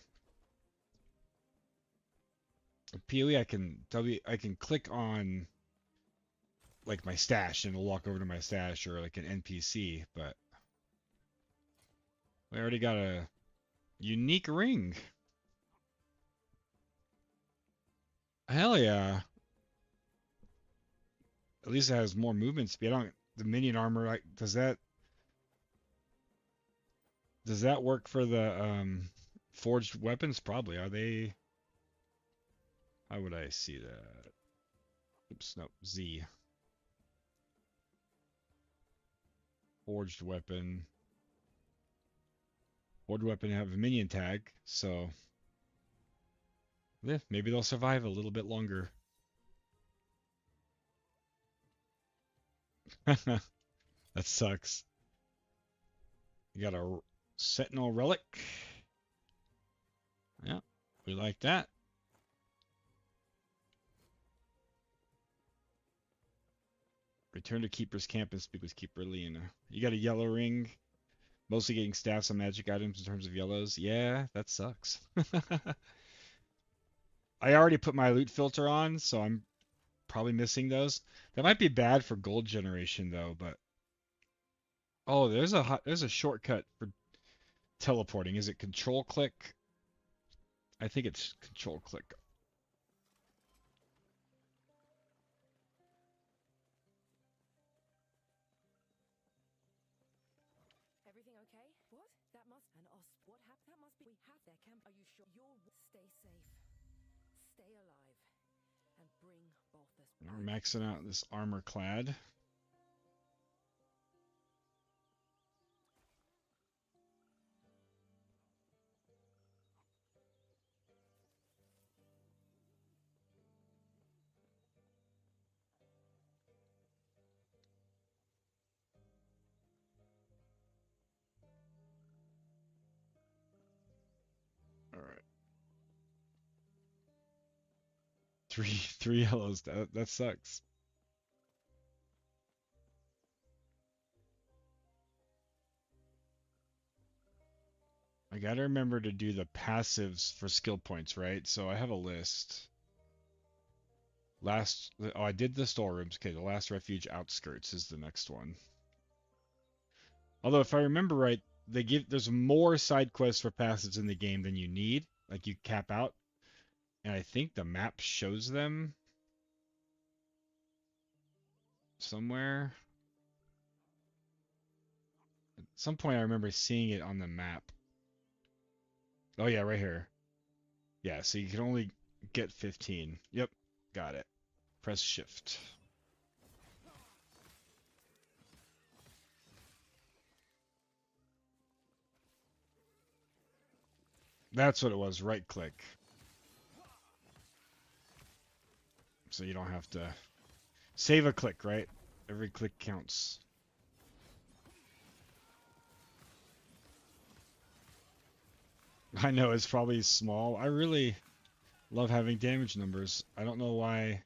In PoE, I can click on like my stash and it'll walk over to my stash or like an NPC, but we already got a unique ring. Hell yeah. At least it has more movement speed. I don't the minion armor like does that work for the forged weapons? Probably. Are they how would I see that? Oops, no, Z. Forged weapon. Forged weapon have a minion tag, so yeah, maybe they'll survive a little bit longer. That sucks. You got a Sentinel relic. Yeah, we like that. Return to Keeper's Camp and speak with Keeper Lena. You got a yellow ring. Mostly getting staffs on magic items in terms of yellows. Yeah, that sucks. I already put my loot filter on, so I'm probably missing those. That might be bad for gold generation though, but oh, there's a shortcut for teleporting. Is it control click? I think it's control click. Everything okay? What? That must and us. What happened? That must be. We have their camp. Are you sure? You'll stay safe, stay alive, and bring Balthus back. We're maxing out this armor clad. All right. Three yellows. That sucks. I gotta remember to do the passives for skill points, right? So I have a list. I did the storerooms. Okay, the last refuge outskirts is the next one. Although if I remember right, there's more side quests for passives in the game than you need. Like you cap out, and I think the map shows them somewhere. At some point I remember seeing it on the map. Oh yeah, right here. Yeah, so you can only get 15. Yep, got it. Press shift. That's what it was, right click. So you don't have to save a click, right? Every click counts. I know it's probably small. I really love having damage numbers. I don't know why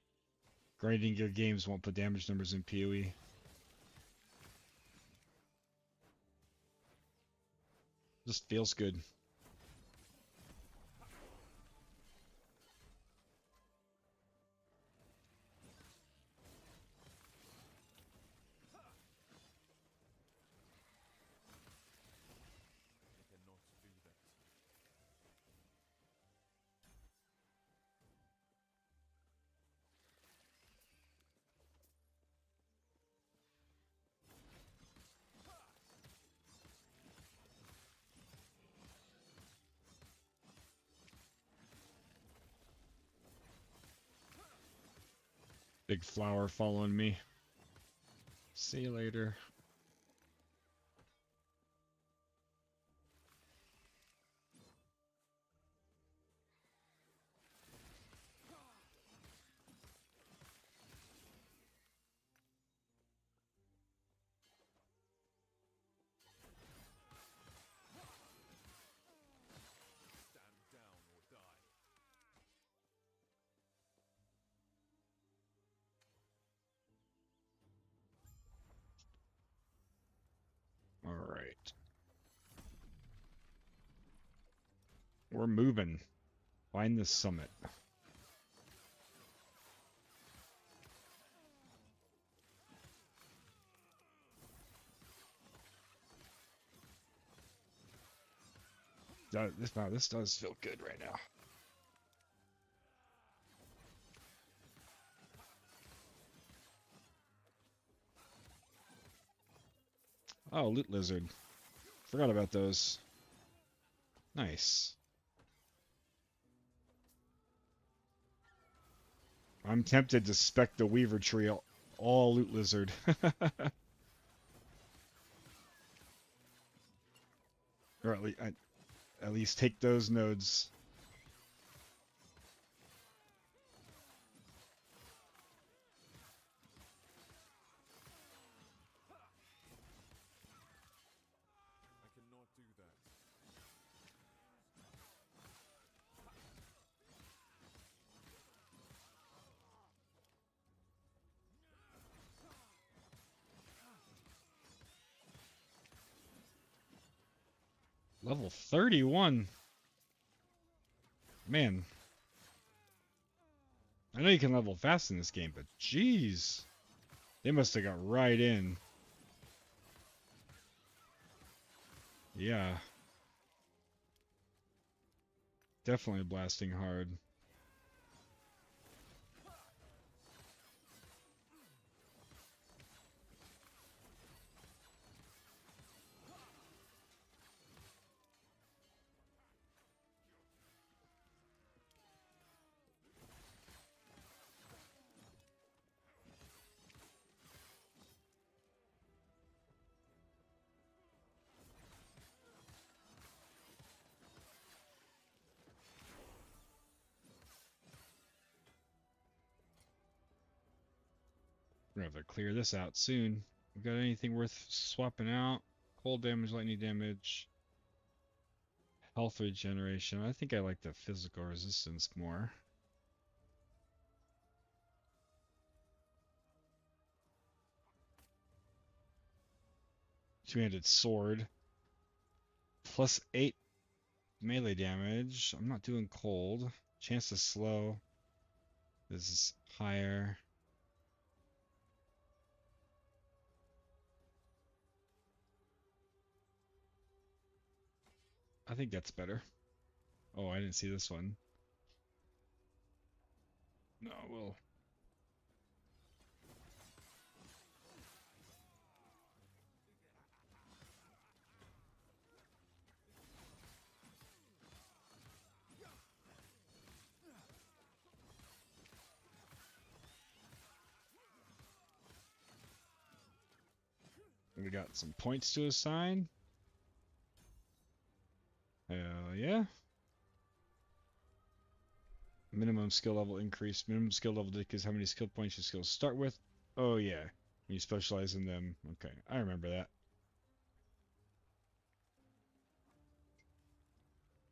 grinding gear games won't put damage numbers in PoE. Just feels good. Cannot do that. Big flower following me. See you later. Stand down or die. We're moving. Find the summit. This does feel good right now. Oh, loot lizard. Forgot about those. Nice. I'm tempted to spec the Weaver tree all loot lizard. Or at least take those nodes. I cannot do that. Level 31. Man. I know you can level fast in this game, but jeez. They must have got right in. Yeah. Definitely blasting hard. We're gonna have to clear this out soon. We got anything worth swapping out? Cold damage, lightning damage, health regeneration. I think I like the physical resistance more. Two-handed sword. +8 melee damage. I'm not doing cold. Chance to slow. This is higher. I think that's better. Oh, I didn't see this one. No, we'll... We got some points to assign. Hell yeah. Minimum skill level increase. Minimum skill level decrease how many skill points your skills start with. Oh yeah. When you specialize in them. Okay, I remember that.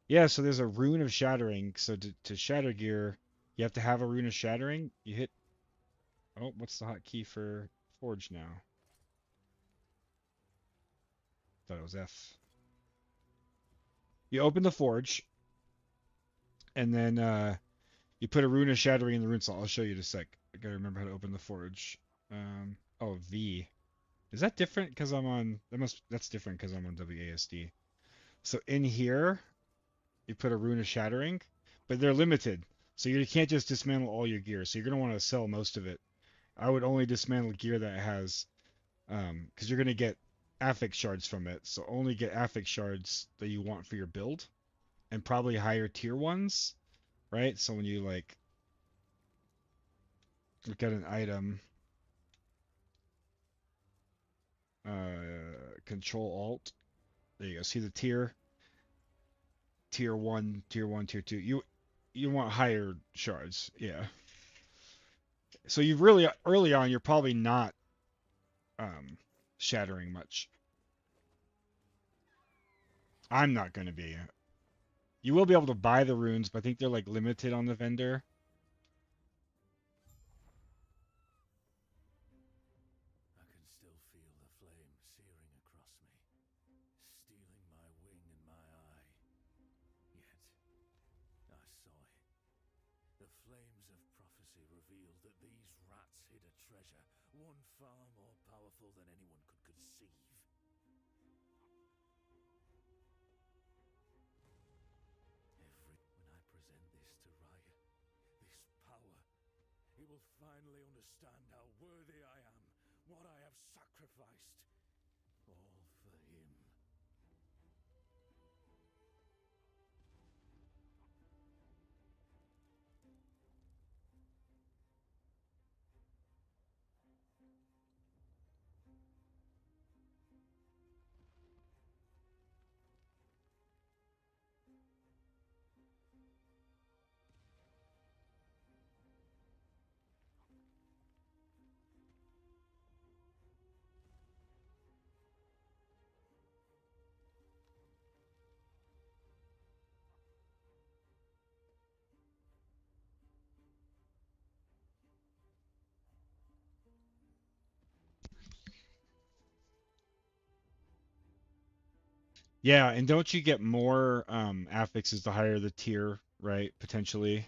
Yeah, so there's a rune of shattering. So to shatter gear, you have to have a rune of shattering. You hit... Oh, what's the hotkey for forge now? Thought it was F. You open the forge, and then you put a rune of shattering in the rune slot. I'll show you in a sec. I gotta remember how to open the forge. Oh, V. Is that different because I'm on... That's different because I'm on WASD. So in here, you put a rune of shattering, but they're limited. So you can't just dismantle all your gear. So you're going to want to sell most of it. I would only dismantle gear that has... because you're going to get affix shards from it. So only get affix shards that you want for your build. And probably higher tier ones, right? So when you like look at an item, Control Alt, there you go. See the tier 1, tier 1, tier 2. You want higher shards, yeah. So you really early on you're probably not shattering much. I'm not going to be. You will be able to buy the runes, but I think they're like limited on the vendor. I can still feel the flame searing across me, stealing my wing and my eye. Yet, autopsy revealed that these rats hid a treasure, one far more powerful than anyone could conceive. When I present this to Raya, this power, he will finally understand how worthy I am, what I have sacrificed, all for him. Yeah, and don't you get more affixes the higher the tier, right? Potentially.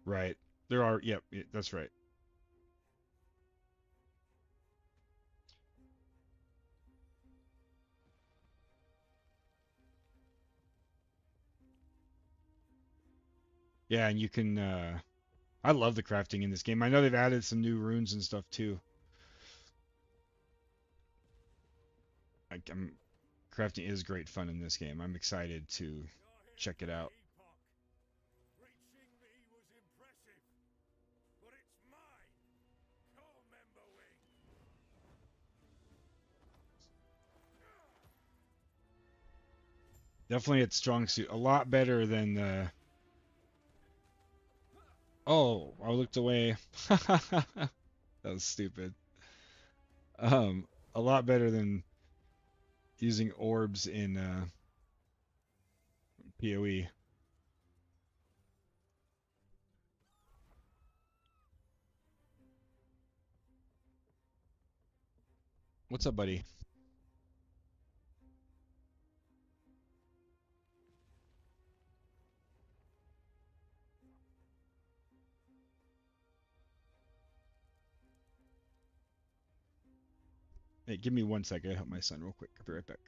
Right. There are, yep, that's right. Yeah, and you can I love the crafting in this game. I know they've added some new runes and stuff too. Crafting is great fun in this game. I'm excited to You're here check for it the out. Epoch. Reaching me was impressive, but it's mine. Co-member wing. Definitely its strong suit. A lot better than oh, I looked away. That was stupid. Um, a lot better than using orbs in PoE. What's up, buddy? Hey, give me 1 second. I help my son real quick. I'll be right back.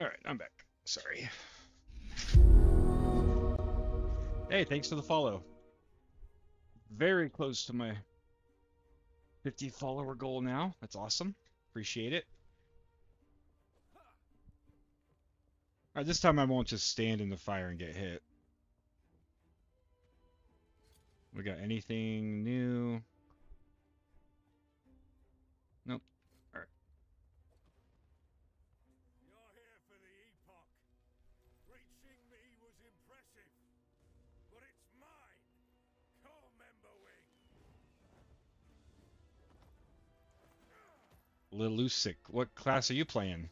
All right, I'm back. Sorry. Hey, thanks for the follow. Very close to my 50 follower goal now. That's awesome. Appreciate it. All right, this time I won't just stand in the fire and get hit. We got anything new? Nope. All right. You're here for the Epoch. Reaching me was impressive, but it's mine. Core member wing. Lilusic, what class are you playing?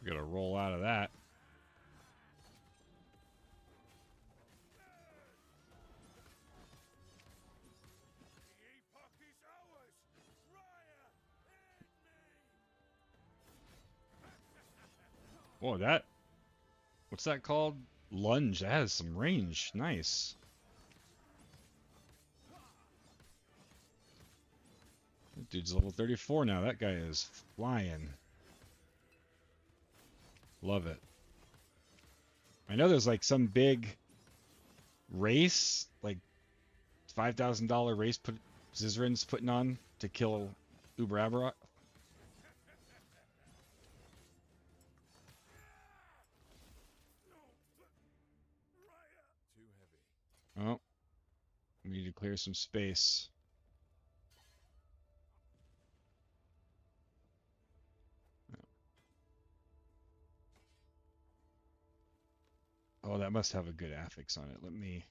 We gotta roll out of that. The Epoch is ours. Raya, hit me. Whoa, that. What's that called? Lunge. That has some range. Nice. That dude's level 34 now. That guy is flying. Love it. I know there's like some big race, like $5,000 race Zizrin's putting on to kill Uber Aberrot. Too heavy. Oh, we need to clear some space. Oh, that must have a good affix on it. Let me...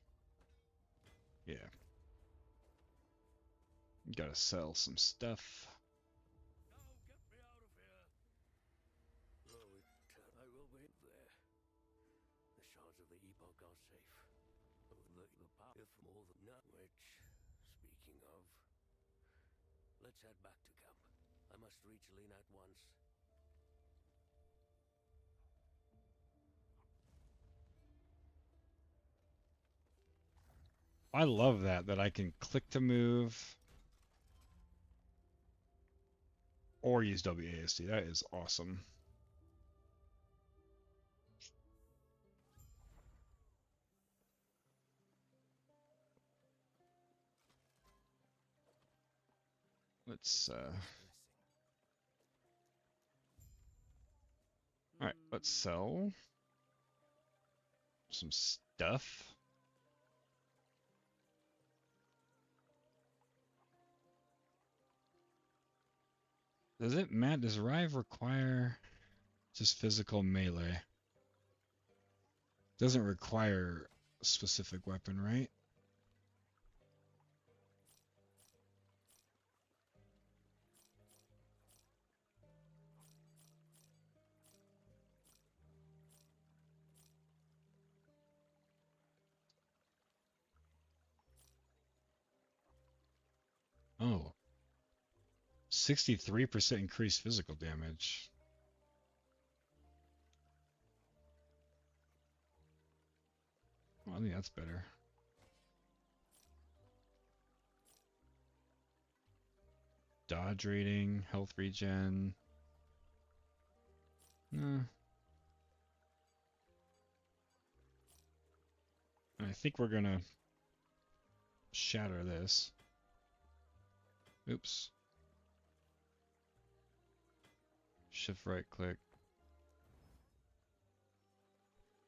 Yeah. Gotta sell some stuff. No, get me out of here. I will wait there. The shards of the Epoch are safe. The power for more than that. Which, speaking of, let's head back to camp. I must reach Lena at once. I love that I can click to move or use WASD. That is awesome. Let's all right, let's sell some stuff. Does Rive require just physical melee? Doesn't require a specific weapon, right? Oh. 63% increased physical damage. Well, I think that's better. Dodge rating, health regen. I think we're gonna shatter this. Oops. Shift right click.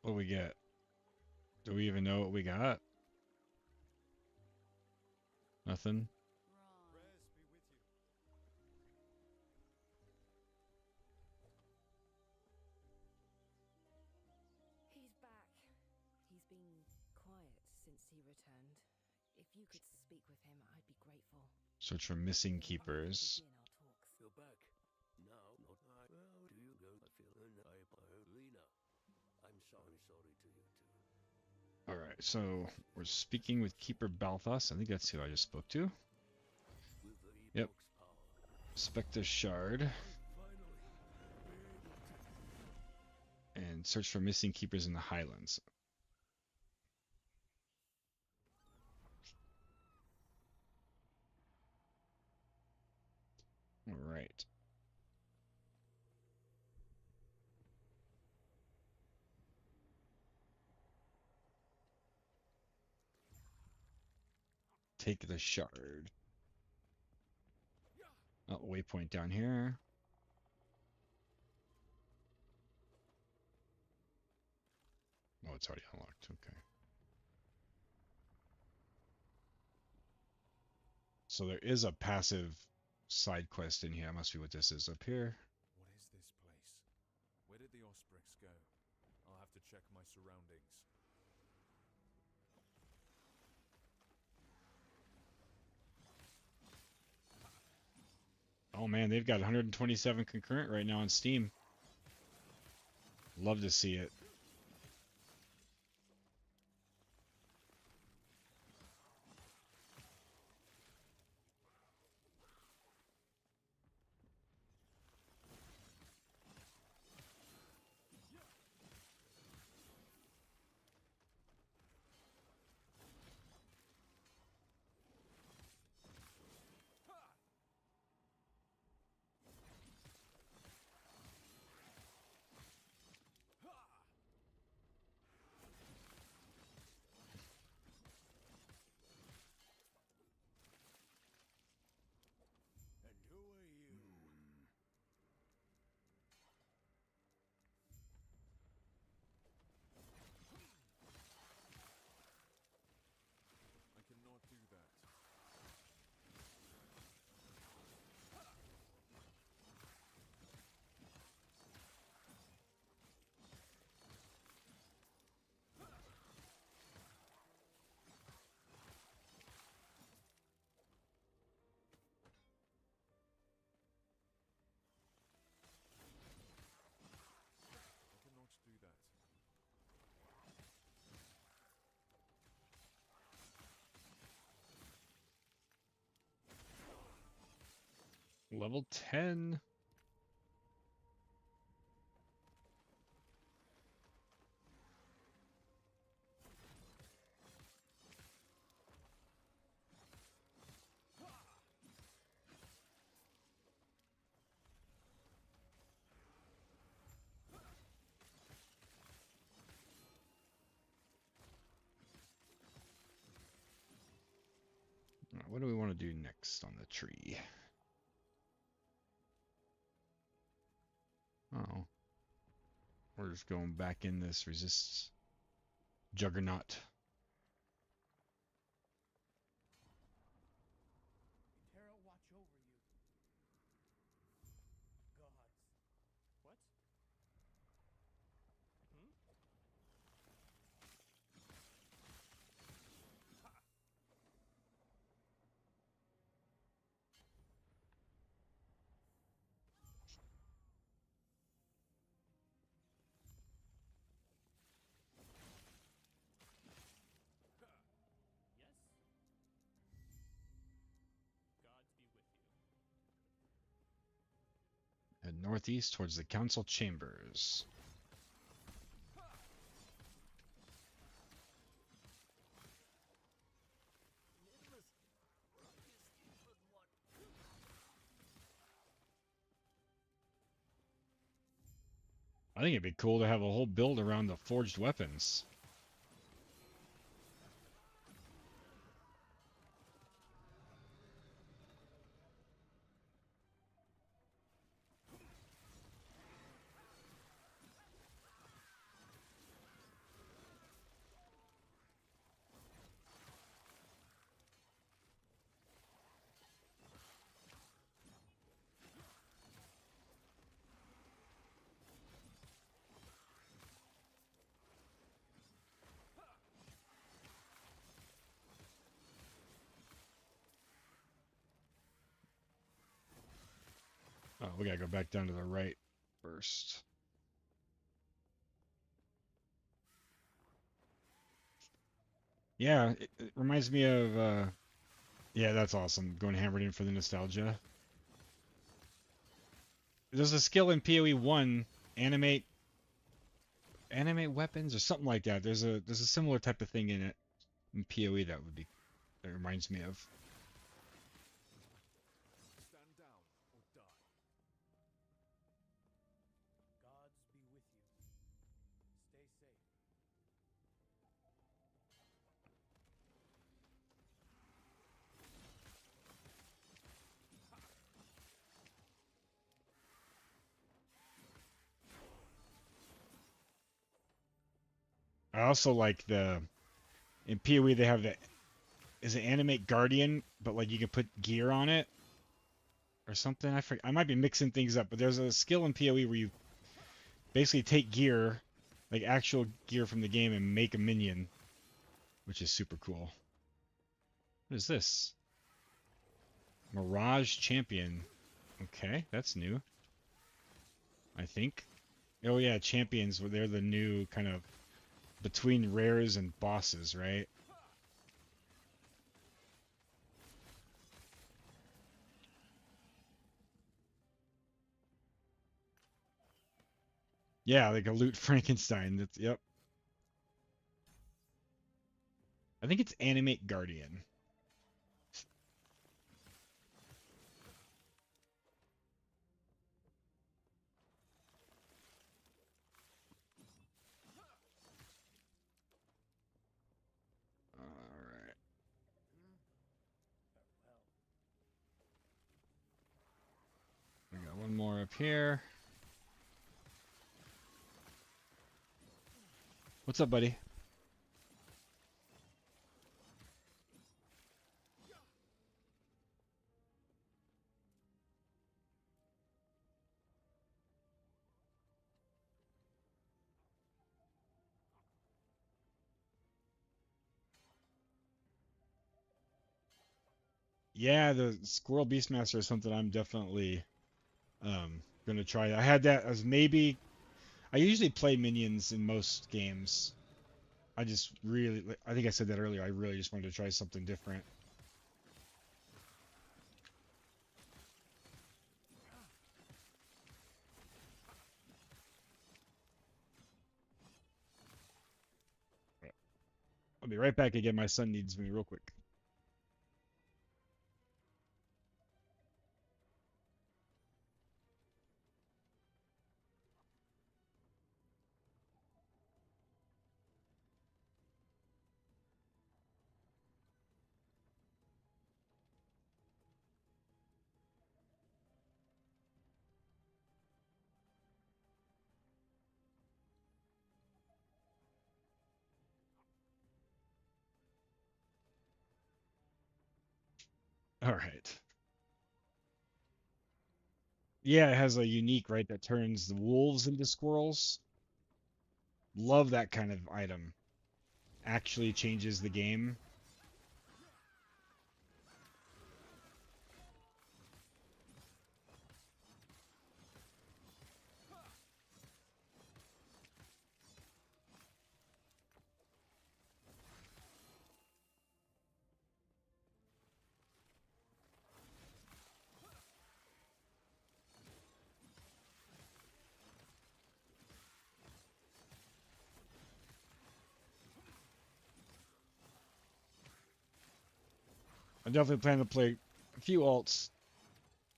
What do we get? Do we even know what we got? Nothing? Prayers be with you. He's back. He's been quiet since he returned. If you could speak with him, I'd be grateful. Search for missing We'll keepers. begin our talks. You're back. No, not I. Well, do you go? I feel Lena. I'm sorry to you too. Alright, so we're speaking with Keeper Balthus. I think that's who I just spoke to. With the Yep. Epoch's power, Spectre Shard. And search for missing keepers in the Highlands. Alright. Take the shard. Oh, waypoint down here. Oh, it's already unlocked. Okay. So there is a passive side quest in here. That must be what this is up here. What is this place? Where did the Osprix go? I'll have to check my surroundings. Oh man, they've got 127 concurrent right now on Steam. Love to see it. And who are you? I cannot do that. I cannot do that. Level 10. What do we want to do next on the tree? Oh. We're just going back in this resist juggernaut. Terra watch over you. Gods. What? Hmm? Yes? Gods be with you. Head northeast towards the council chambers. I think it'd be cool to have a whole build around the forged weapons. Oh, we gotta go back down to the right first. Yeah, it reminds me of, yeah, that's awesome. Going hammered in for the nostalgia. there's a skill in PoE 1, animate weapons or something like that. There's a similar type of thing in it in PoE that reminds me of. Stand down or die. Gods be with you. Stay safe. I also like in PoE they have the is it animate guardian, but like you can put gear on it or something. I forget. I might be mixing things up, but there's a skill in PoE where you basically take gear, like actual gear from the game, and make a minion, which is super cool. What is this? Mirage Champion. Okay, that's new. I think. Oh yeah, champions. They're the new kind of between rares and bosses, right? Yeah, like a loot Frankenstein. That's yep. I think it's animate guardian. All right. We got one more up here. What's up, buddy? Yeah, the Squirrel Beastmaster is something I'm definitely gonna try. I had that as maybe. I usually play minions in most games. I just really, I think I said that earlier. I really just wanted to try something different. I'll be right back again. My son needs me real quick. All right. Yeah, it has a unique, right, that turns the wolves into squirrels. Love that kind of item. Actually changes the game. I definitely plan to play a few alts.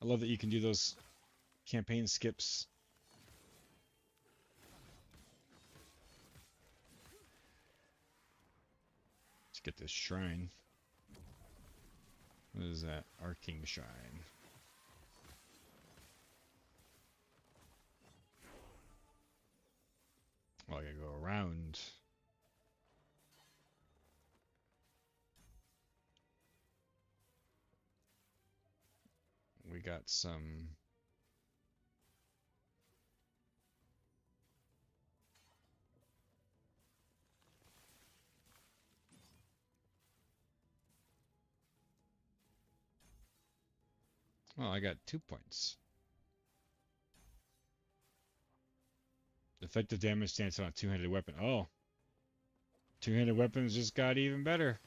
I love that you can do those campaign skips. Let's get this shrine. What is that? Arcing Shrine. Oh, I gotta go around. We got some. Oh, I got 2 points. Effective damage stance on a two-handed weapon. Oh. Two-handed weapons just got even better.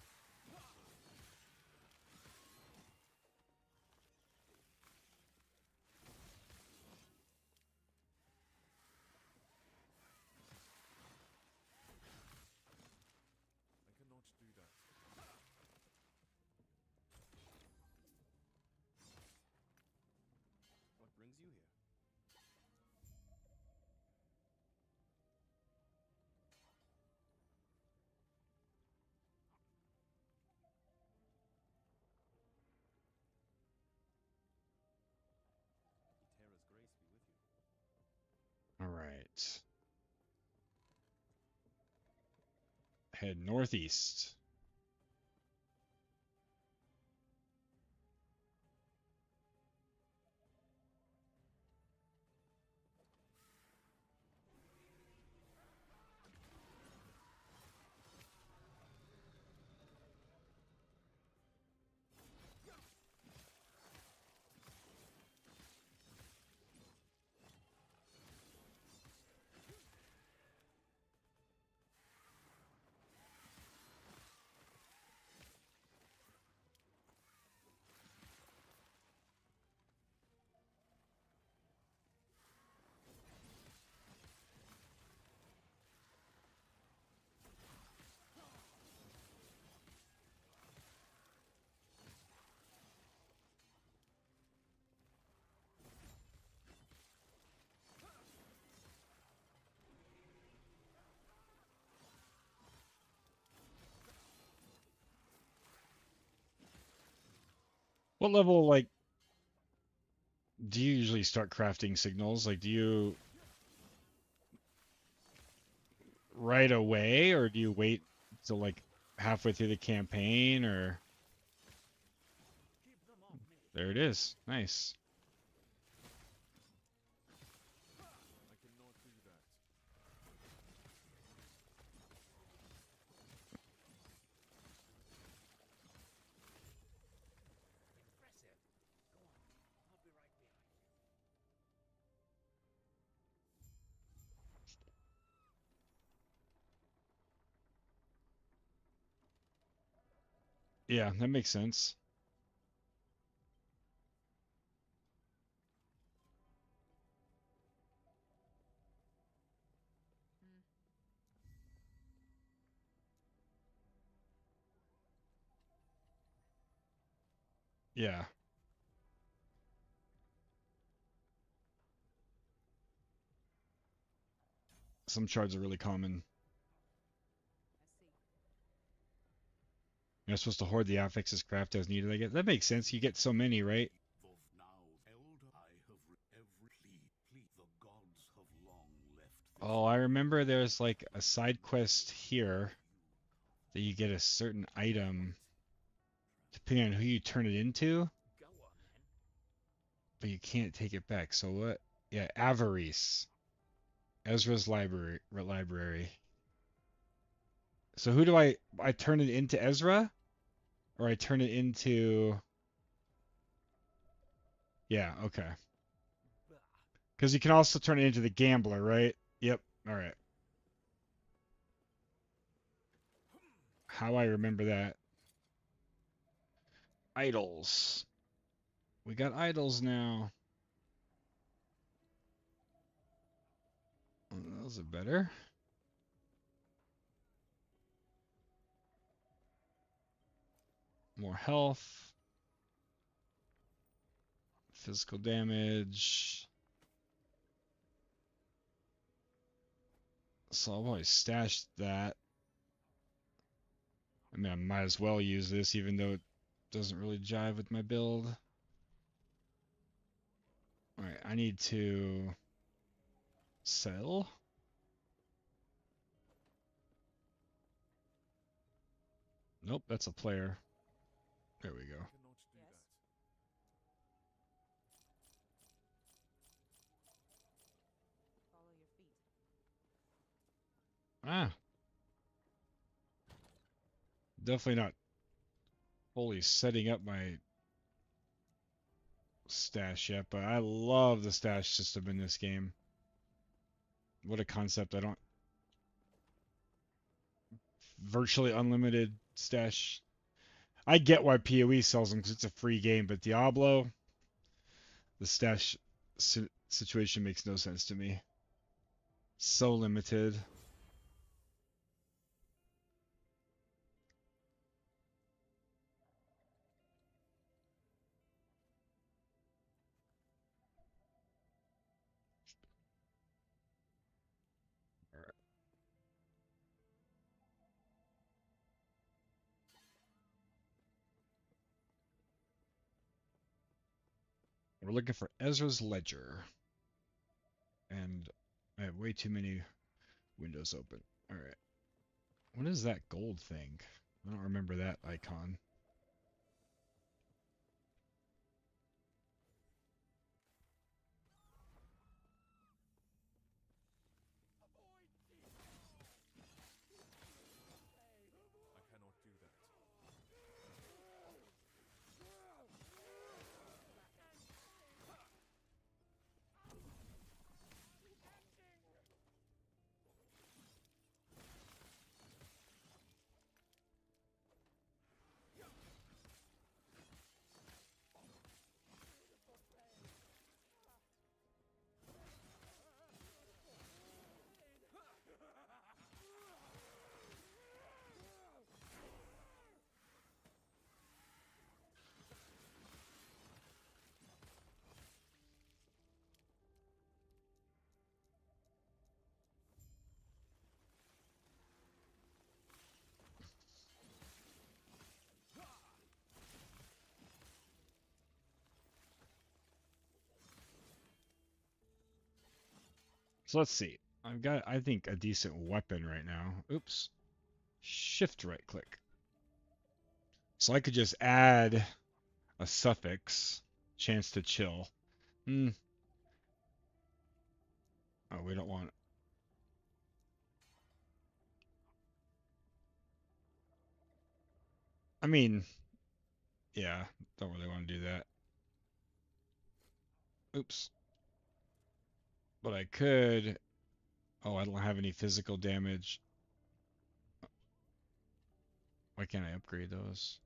you here? Terra's grace be with you. All right. Head northeast. What level, like, do you usually start crafting signals? Like, do you right away, or do you wait till like halfway through the campaign, or Keep them off me. there it is. Nice. I cannot do that. Impressive. Go on. I'll be right behind you. Yeah, that makes sense. Yeah. Some shards are really common. You're supposed to hoard the affixes craft as needed, I guess. That makes sense. You get so many, right? For now, Elder, I have every plea. The gods have long left this Oh, I remember there's like a side quest here that you get a certain item depending on who you turn it into, Go on then. but you can't take it back. So what? Yeah, Avarice. Ezra's library. So who do I turn it into Ezra? Or I turn it into yeah, okay. Bah. Because you can also turn it into the gambler, right? Yep. All right. How I remember that. Idols. We got idols now. Oh, those are better. More health. Physical damage. So I'll always stash that. I mean, I might as well use this even though it doesn't really jive with my build. Alright, I need to sell. Nope, that's a player. There we go. I cannot do that. Ah, definitely not fully setting up my stash yet, but I love the stash system in this game. What a concept. I don't virtually unlimited stash. I get why PoE sells them because it's a free game, but Diablo, the stash situation makes no sense to me. So limited. We're looking for Ezra's ledger. And I have way too many windows open. Alright. What is that gold thing? I don't remember that icon. I cannot do that. So let's see. I've got, I think, a decent weapon right now. Oops. Shift right click. So I could just add a suffix, chance to chill. Hmm. Oh, we don't want. I mean, yeah, don't really want to do that. Oops. But I could. Oh, I don't have any physical damage. Why can't I upgrade those?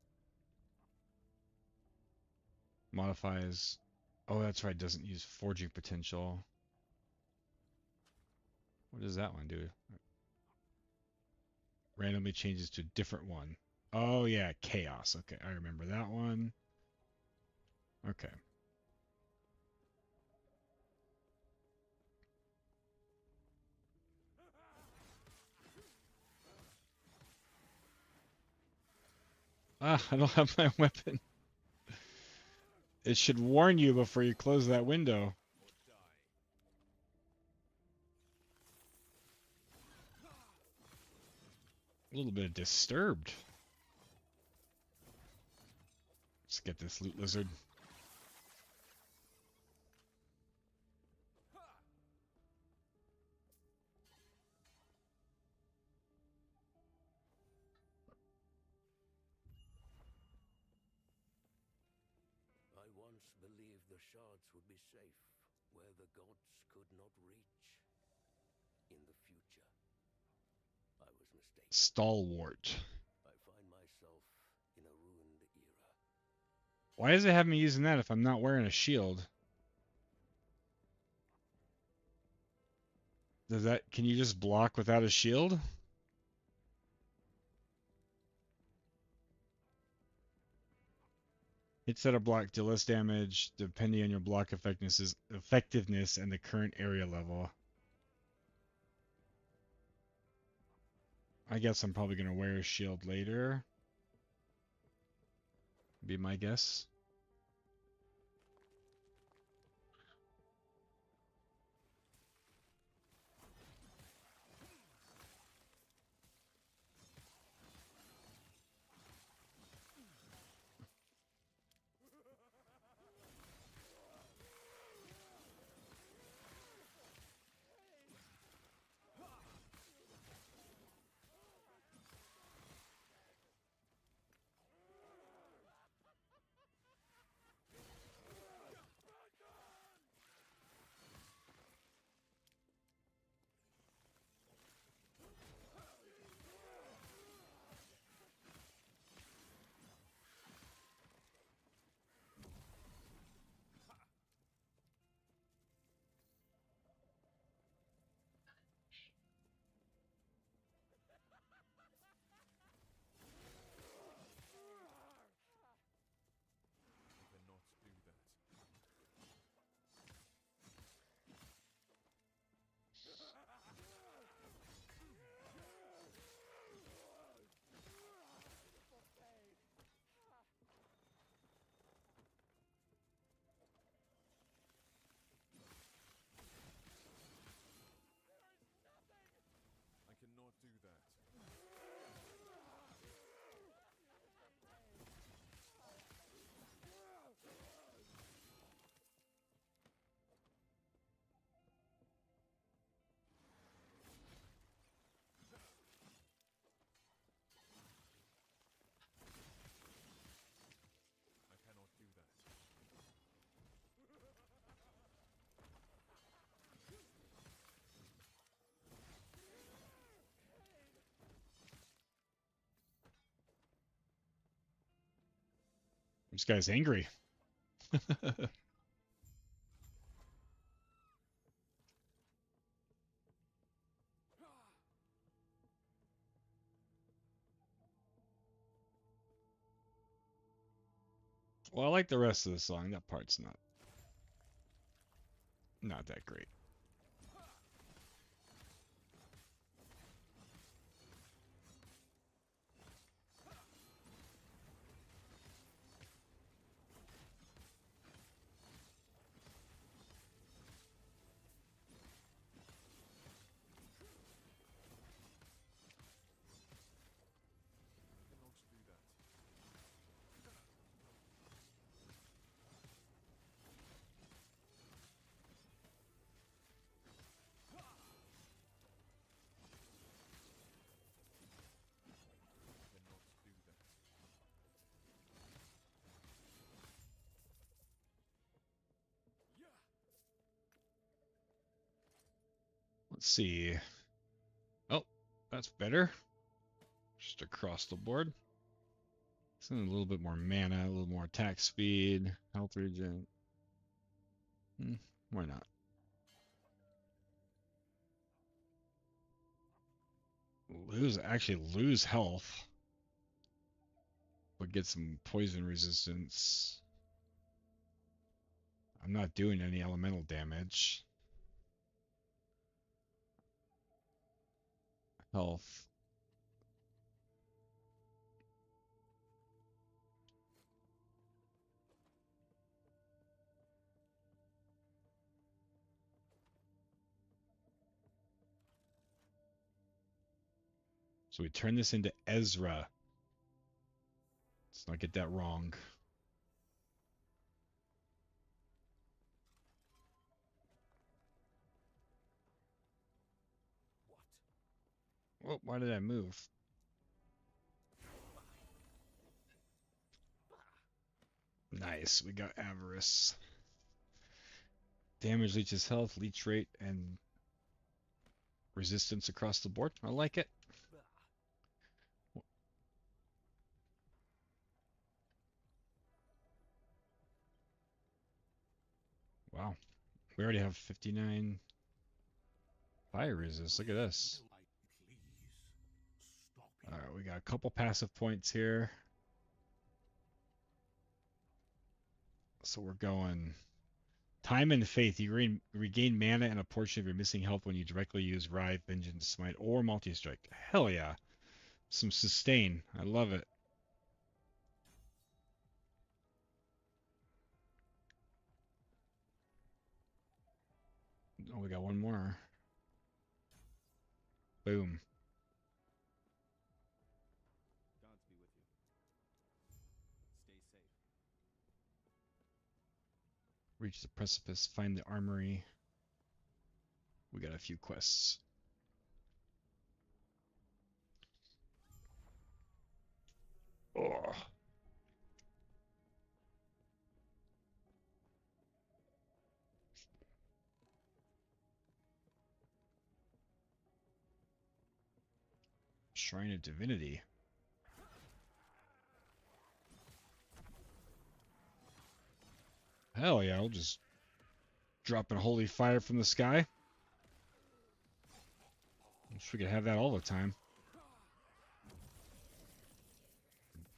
Modifies. Oh, that's right. Doesn't use forging potential. What does that one do? Randomly changes to a different one. Oh, yeah, chaos. Okay, I remember that one. Okay. Ah, I don't have my weapon. It should warn you before you close that window. Or die. A little bit disturbed. Let's get this loot lizard. I once believed the shards would be safe, where the gods could not reach. In the future, I was mistaken. Stalwart. I find myself in a ruined era. Why does it have me using that if I'm not wearing a shield? Does that, can you just block without a shield? Hits that are blocked deal less damage depending on your block effectiveness and the current area level. I guess I'm probably gonna wear a shield later. Be my guess. This guy's angry. Well, I like the rest of the song. That part's not that great. Cannot do that. Cannot do that. Let's see. Oh, that's better. Just across the board. Something a little bit more mana, a little more attack speed, health regen. Why not? Lose health, but get some poison resistance. I'm not doing any elemental damage. Health. So we turn this into Ezra. Let's not get that wrong. What? Oh, why did I move? Nice, we got Avarice. Damage leeches health, leech rate, and resistance across the board. I like it. Wow. We already have 59 fire resist. Look at this. Alright, we got a couple passive points here. So we're going Time and Faith. You regain mana and a portion of your missing health when you directly use Rive, Vengeance, Smite, or Multi-Strike. Hell yeah. Some sustain. I love it. Oh, we got one more. Boom. Gods be with you. Stay safe. Reach the precipice. Find the armory. We got a few quests. Oh. Shrine of Divinity. Hell yeah, I'll just dropping holy fire from the sky. Wish we could have that all the time.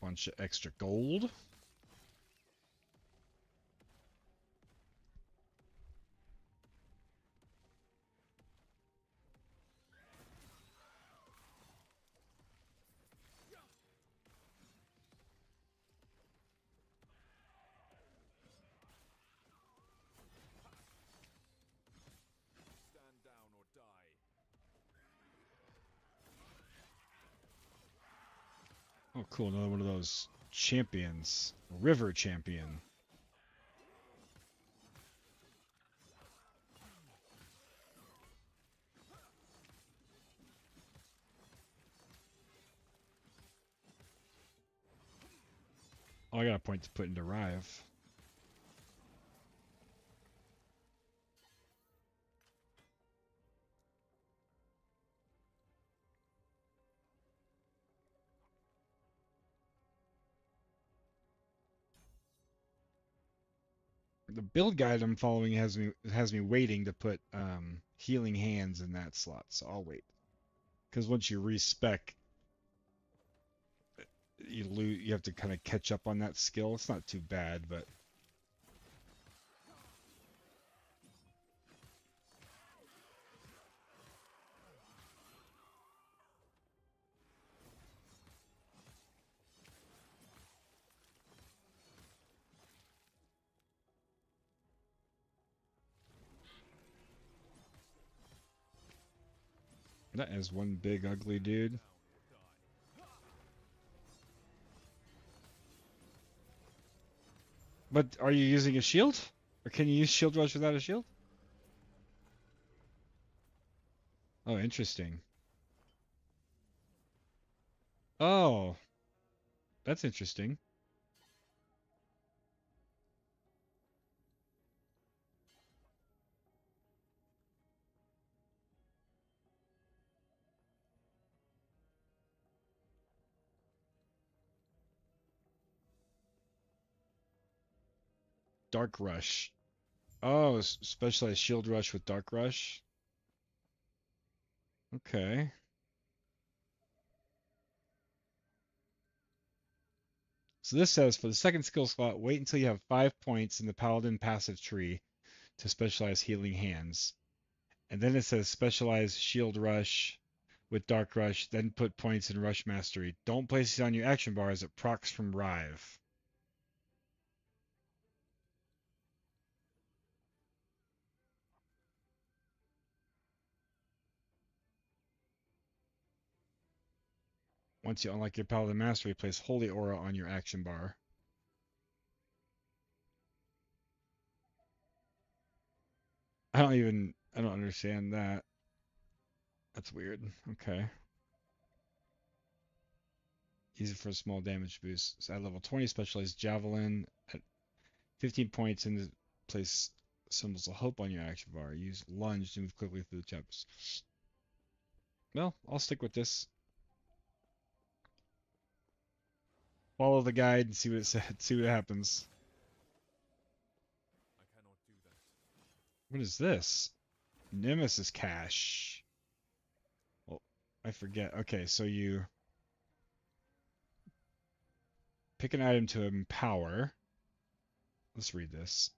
Bunch of extra gold. Stand down or die. Oh, cool. Another one of those champions. River champion. Oh, I got a point to put into Rive. The build guide I'm following has me waiting to put healing hands in that slot, so I'll wait. Because once you respec, you have to kind of catch up on that skill. It's not too bad, but that is one big ugly dude. But are you using a shield? Or can you use shield rush without a shield? Oh, interesting. Oh, that's interesting. Dark rush. Oh, specialized shield rush with dark rush. Okay. So this says for the second skill slot, wait until you have 5 points in the paladin passive tree to specialize healing hands. And then it says specialize shield rush with dark rush, then put points in rush mastery. Don't place it on your action bar as it procs from Rive. Once you unlock your paladin mastery, place holy aura on your action bar. I don't understand that. That's weird. Okay. Use it for a small damage boost. So at level 20, specialized javelin at 15 points in the place symbols of hope on your action bar. Use lunge to move quickly through the chapters. Well, I'll stick with this. Follow the guide and see what it said. See what happens. I cannot do that. What is this? Nemesis cache. Well, I forget. Okay, so you pick an item to empower. Let's read this.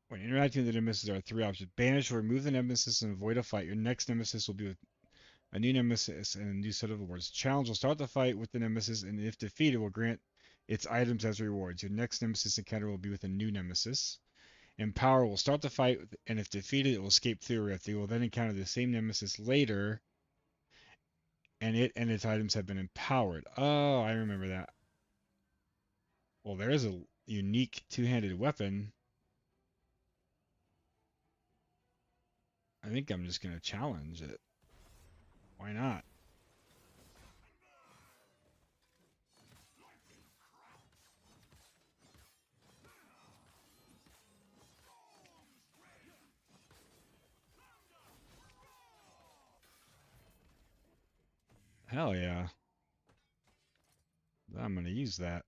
When interacting with the nemesis, there are three options. Banish or remove the nemesis and avoid a fight. Your next nemesis will be with a new nemesis and a new set of rewards. Challenge will start the fight with the nemesis, and if defeated, will grant its items as rewards. Your next nemesis encounter will be with a new nemesis. Empower will start the fight, and if defeated, it will escape through a rift. You will then encounter the same nemesis later, and it and its items have been empowered. Oh, I remember that. Well, there is a unique two-handed weapon. I think I'm just going to challenge it. Why not? Hell yeah. I'm going to use that.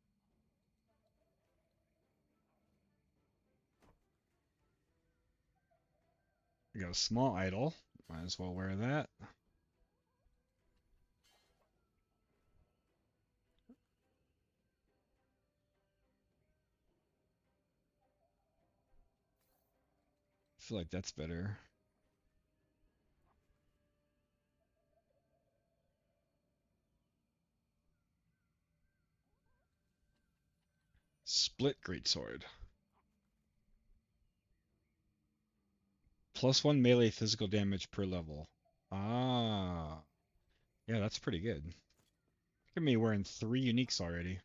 We got a small idol. Might as well wear that. I feel like that's better. Split greatsword. +1 melee physical damage per level. Ah. Yeah, that's pretty good. Look at me wearing 3 uniques already.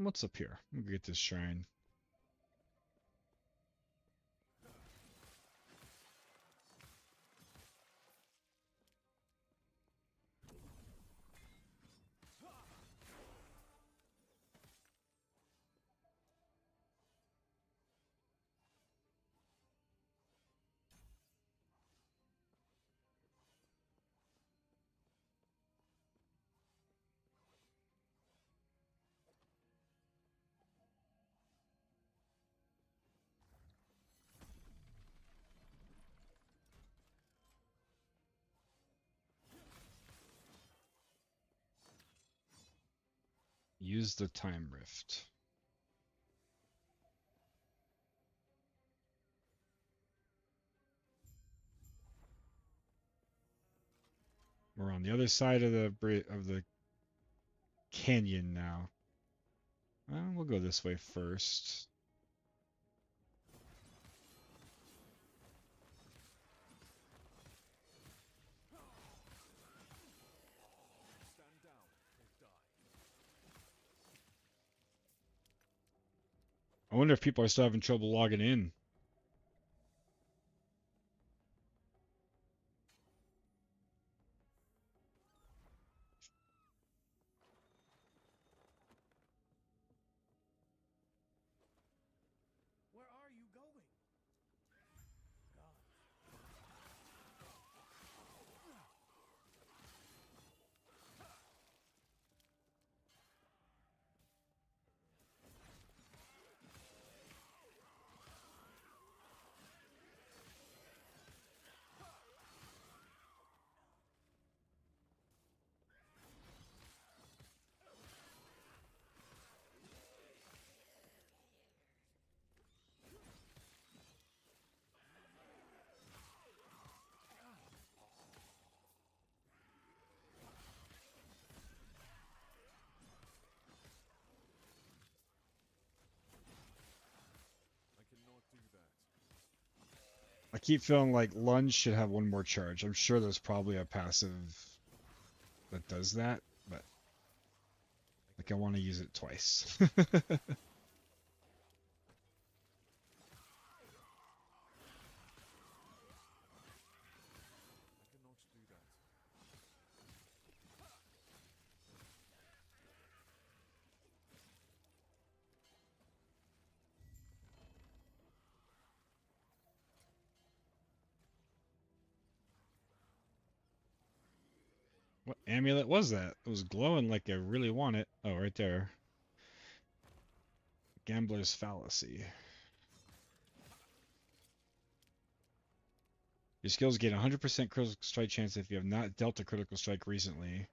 What's up here? Let me get this shrine. Use the time rift. We're on the other side of the canyon now. Well, we'll go this way first. Stand down or die. I wonder if people are still having trouble logging in. Where are you going? God. I cannot do that. I keep feeling like lunge should have one more charge. I'm sure there's probably a passive that does that, but like I want to use it twice. I cannot do that. What amulet was that? It was glowing like I really want it. Oh, right there. Gambler's fallacy. Your skills gain 100% critical strike chance if you have not dealt a critical strike recently.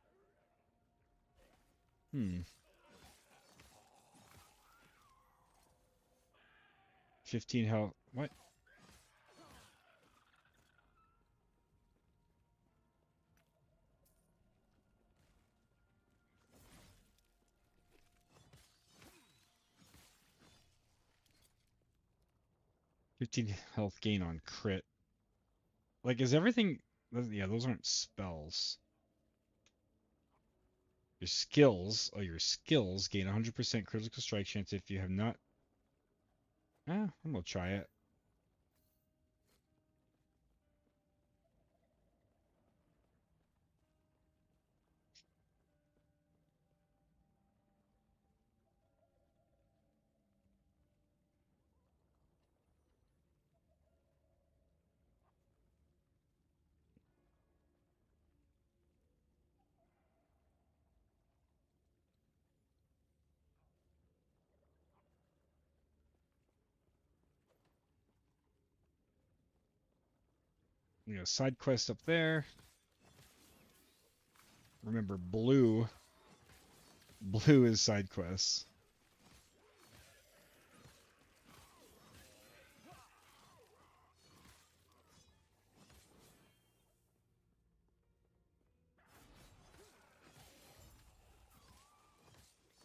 15 health. What? $15 health gain on crit. Like, is everything... Yeah, those aren't spells. Your skills... Oh, your skills gain 100% critical strike chance if you have not... I'm gonna try it. You know, side quest up there. Remember, blue. Blue is side quests.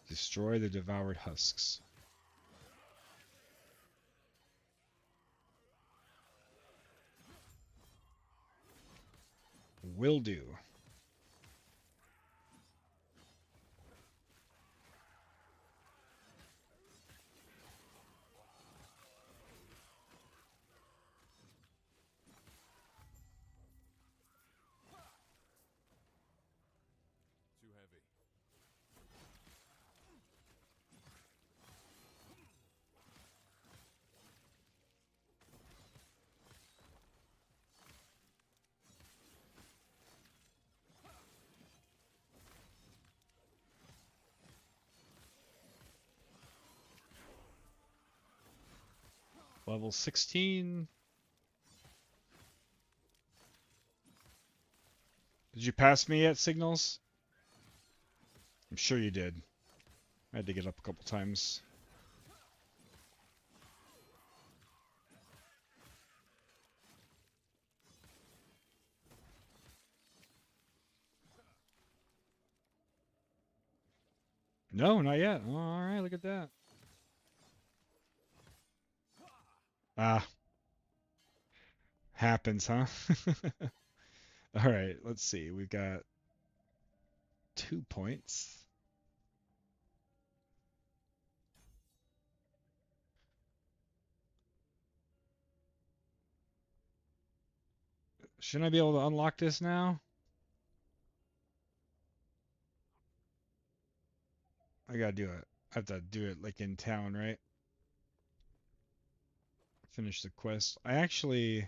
Destroy the devoured husks. Will do. Too heavy. Level 16. Did you pass me yet, Signals? I'm sure you did. I had to get up a couple times. No, not yet. Oh, all right, look at that. Ah, happens, huh? All right, let's see. We've got 2 points. Shouldn't I be able to unlock this now? I gotta do it. I have to do it like in town, right? Finish the quest. I actually Too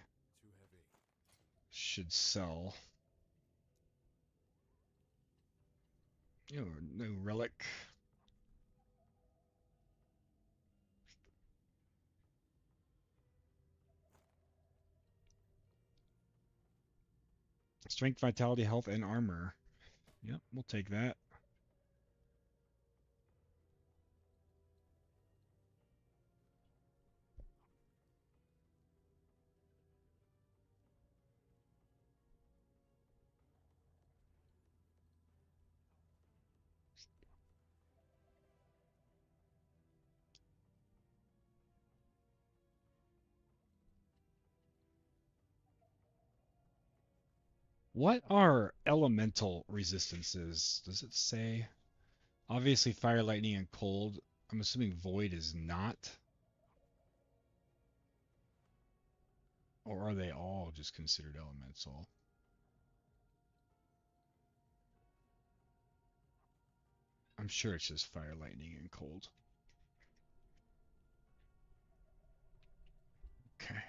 heavy. should sell. No relic. Strength, vitality, health, and armor. Yep, we'll take that. What are elemental resistances? Does it say? Obviously, fire, lightning, and cold. I'm assuming void is not. Or are they all just considered elemental? I'm sure it's just fire, lightning, and cold. Okay.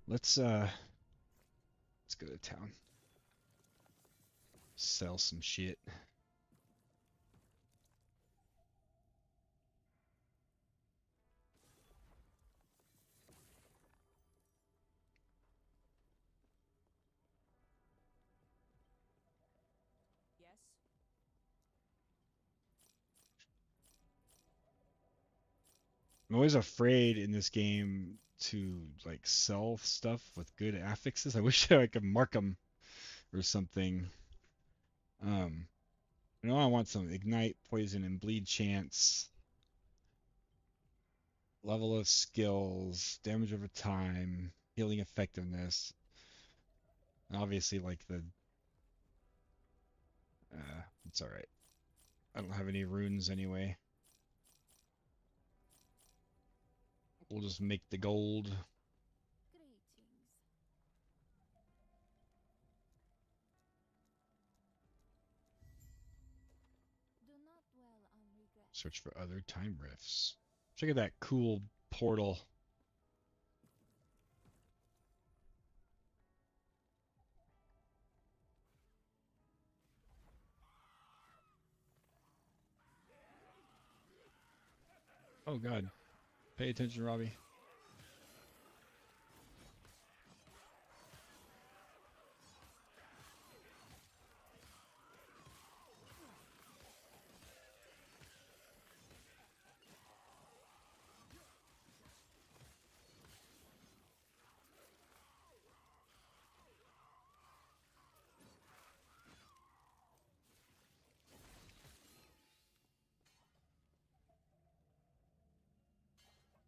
Let's go to town. Sell some shit. Yes. I'm always afraid in this game to like sell stuff with good affixes. I wish I could mark them or something. I know I want some ignite, poison, and bleed chance. Level of skills, damage over time, healing effectiveness. And obviously, like it's all right. I don't have any runes anyway. We'll just make the gold. Greetings. Do not dwell on regret. Search for other time rifts. Check out that cool portal. Oh God. Pay attention, Robbie.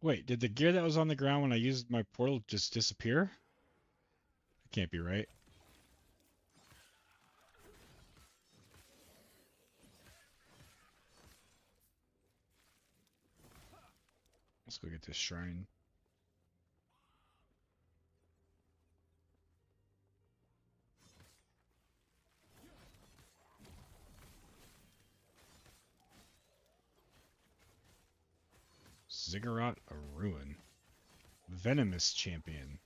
Wait, did the gear that was on the ground when I used my portal just disappear? It can't be right. Let's go get this shrine. Ziggurat, a ruin. Venomous champion.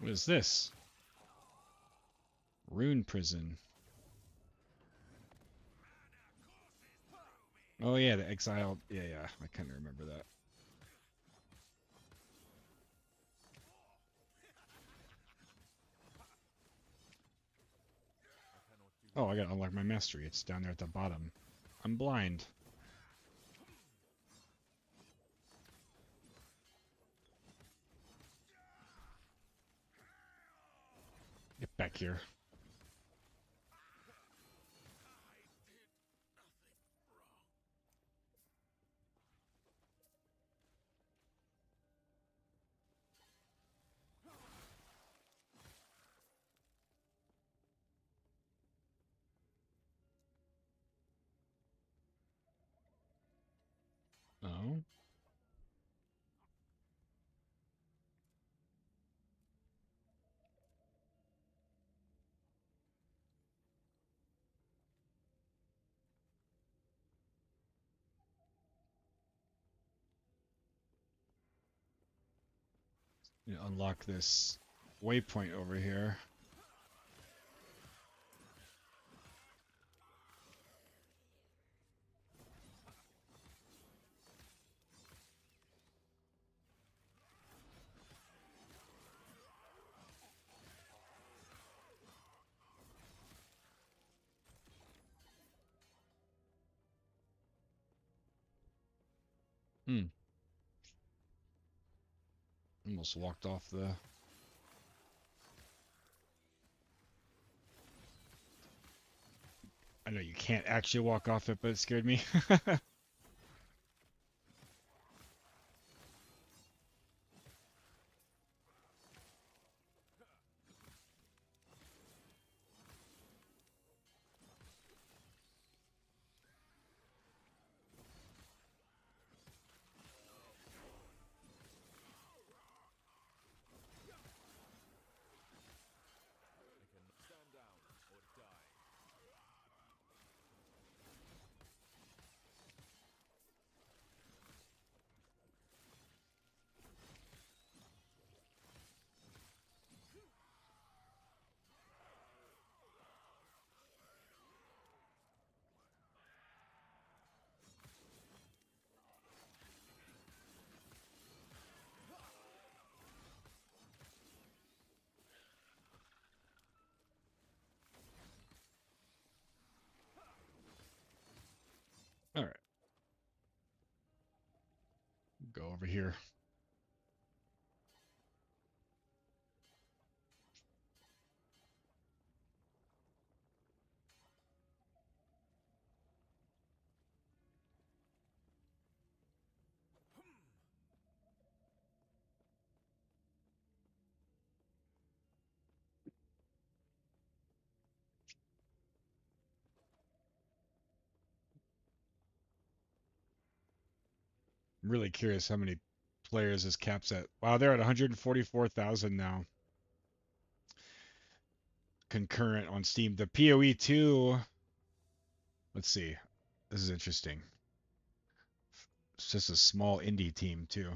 What is this? Rune prison. Oh yeah, the exiled. Yeah, I kind of remember that. Oh, I gotta unlock my mastery. It's down there at the bottom. I'm blind. Get back here. Oh. Unlock this waypoint over here. Hmm. Almost walked off the... I know you can't actually walk off it, but it scared me. Stand down or die. Alright. Go over here. I'm really curious how many players this caps at. Wow, they're at 144,000 now. Concurrent on Steam. The PoE 2, let's see. This is interesting. It's just a small indie team too.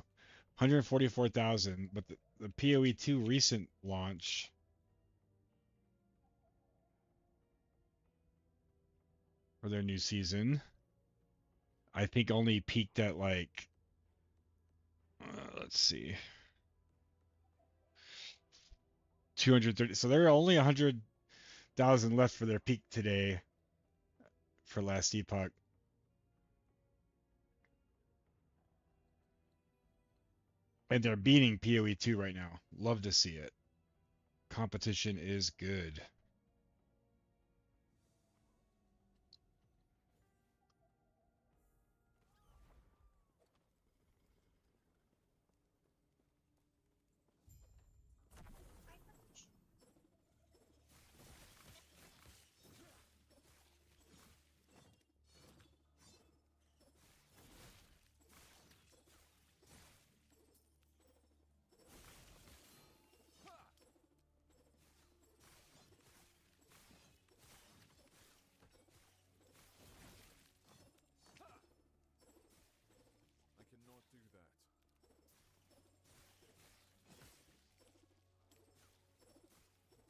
144,000, but the PoE 2 recent launch for their new season, I think only peaked at like, let's see, 230. So there are only 100,000 left for their peak today for last Epoch. And they're beating PoE 2 right now. Love to see it. Competition is good.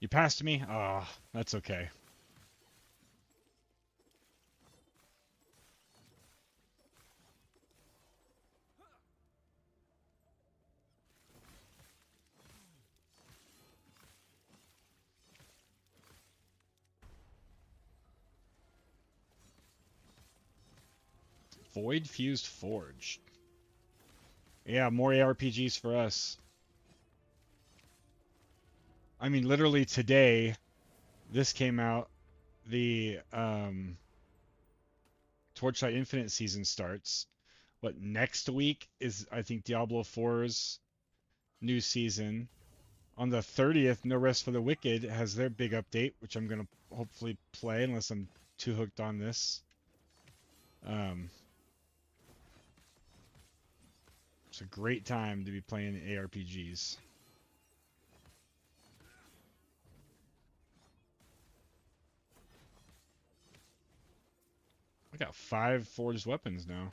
You passed me? Ah, that's okay. Void Fused Forge. Yeah, more ARPGs for us. I mean, literally today, this came out. The Torchlight Infinite season starts. What, next week is, I think, Diablo 4's new season. On the 30th, No Rest for the Wicked has their big update, which I'm going to hopefully play unless I'm too hooked on this. It's a great time to be playing ARPGs. I got 5 forged weapons now.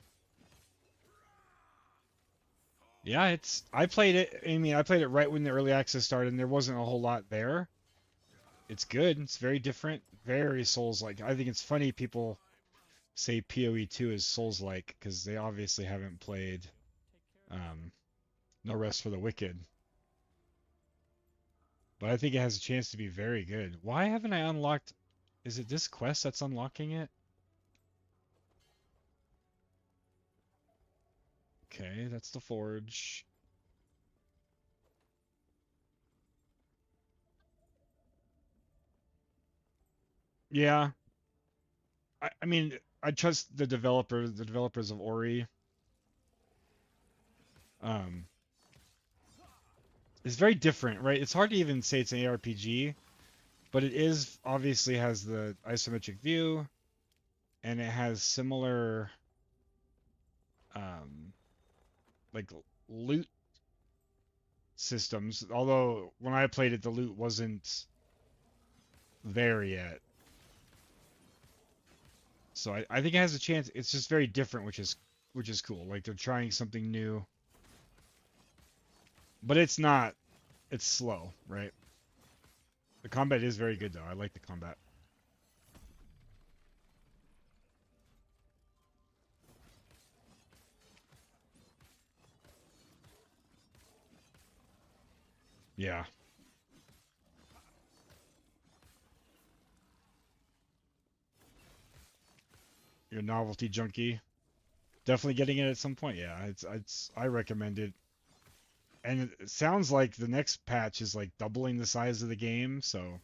Yeah, I played it. I mean, I played it right when the early access started, and there wasn't a whole lot there. It's good. It's very different, very Souls-like. I think it's funny people say PoE 2 is Souls-like because they obviously haven't played No Rest for the Wicked. But I think it has a chance to be very good. Why haven't I unlocked? Is it this quest that's unlocking it? Okay, that's the forge. Yeah, I mean, I trust the developers of Ori. Um, it's very different, right? It's hard to even say it's an ARPG, but it is obviously has the isometric view, and it has similar, um, like loot systems. Although when I played it, the loot wasn't there yet. So I think it has a chance. It's just very different, which is cool. Like they're trying something new, but it's not. It's slow, right? The combat is very good though. I like the combat. Yeah. You're a novelty junkie. Definitely getting it at some point. Yeah, it's I recommend it. And it sounds like the next patch is like doubling the size of the game, so we'll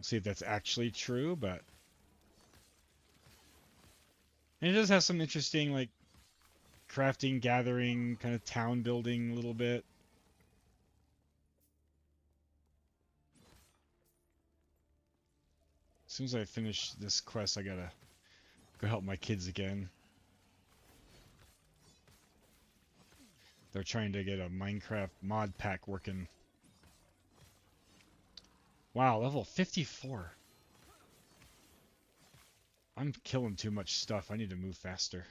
see if that's actually true, but and it does have some interesting like crafting, gathering, kind of town building a little bit. As soon as I finish this quest, I gotta go help my kids again. They're trying to get a Minecraft mod pack working. Wow, level 54. I'm killing too much stuff. I need to move faster.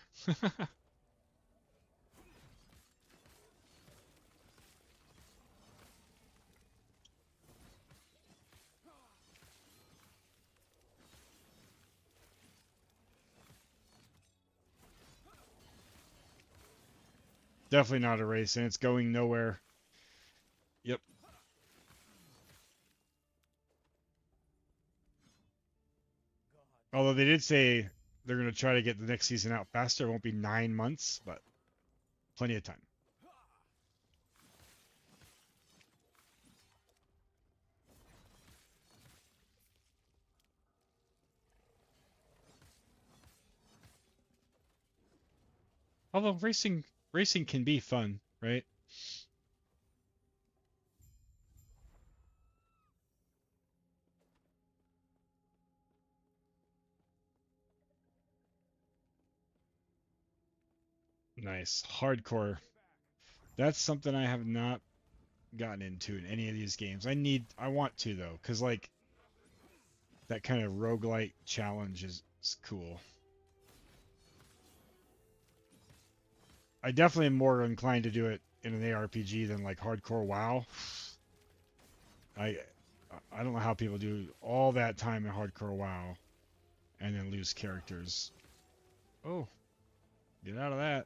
Definitely not a race, and it's going nowhere. Yep. Although they did say they're going to try to get the next season out faster. It won't be 9 months, but plenty of time. Although racing can be fun, right? Nice. Hardcore. That's something I have not gotten into in any of these games. I want to though, because like that kind of roguelite challenge is cool. I definitely am more inclined to do it in an ARPG than like hardcore WoW. I I don't know how people do all that time in hardcore WoW and then lose characters. Oh, get out of that.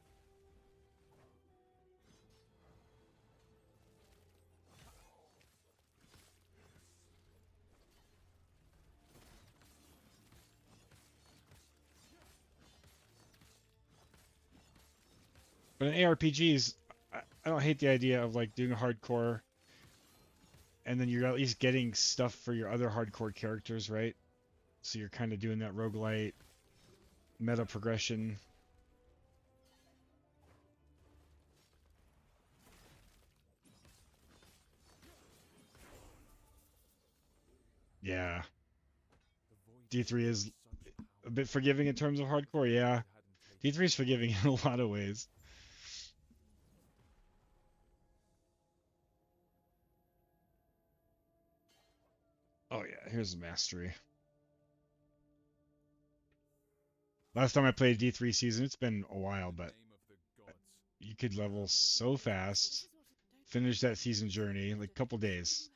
But in ARPGs, I don't hate the idea of like doing a hardcore and then you're at least getting stuff for your other hardcore characters, right? So you're kind of doing that roguelite meta progression. Yeah. D3 is a bit forgiving in terms of hardcore, yeah. D3 is forgiving in a lot of ways. Oh yeah, here's the mastery. Last time I played D3 season, it's been a while, but you could level so fast. Finish that season journey in like a couple days.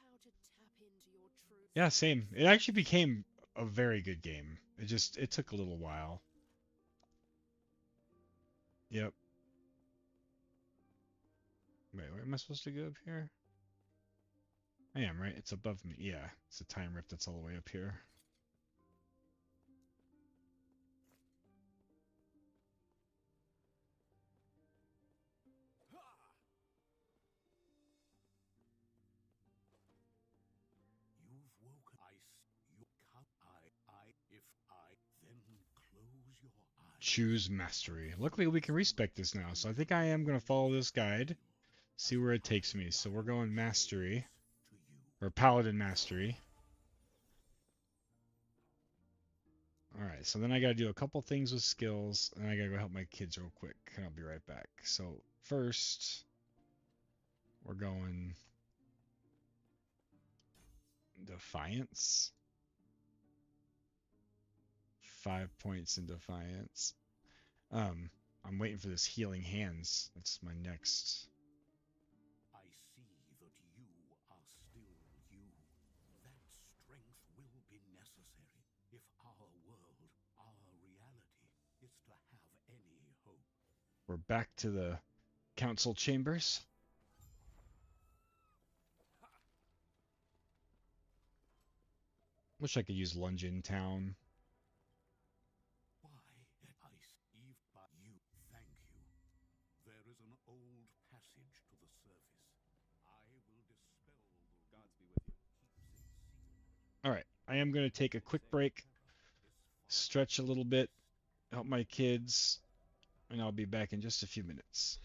Yeah, same. It actually became a very good game. It took a little while. Yep. Wait, where am I supposed to go up here? I am, right? It's above me. Yeah, it's a time rift that's all the way up here. You've woken. You cut. If I, then close your eyes. Choose mastery. Luckily, we can respec this now, so I think I am going to follow this guide, see where it takes me. So we're going mastery, or paladin mastery. Alright, so then I gotta do a couple things with skills, and I gotta go help my kids real quick, and I'll be right back. So, first, we're going Defiance. 5 points in Defiance. I'm waiting for this Healing Hands. That's my next. I see that you are still you. That strength will be necessary if our world, our reality, is to have any hope. We're back to the council chambers. Wish I could use Lunge in Town. Why, Eve, but you, thank you. There is an old passage to the surface. I will dispel the gods be with you. Alright, I am going to take a quick break, stretch a little bit, help my kids, and I'll be back in just a few minutes.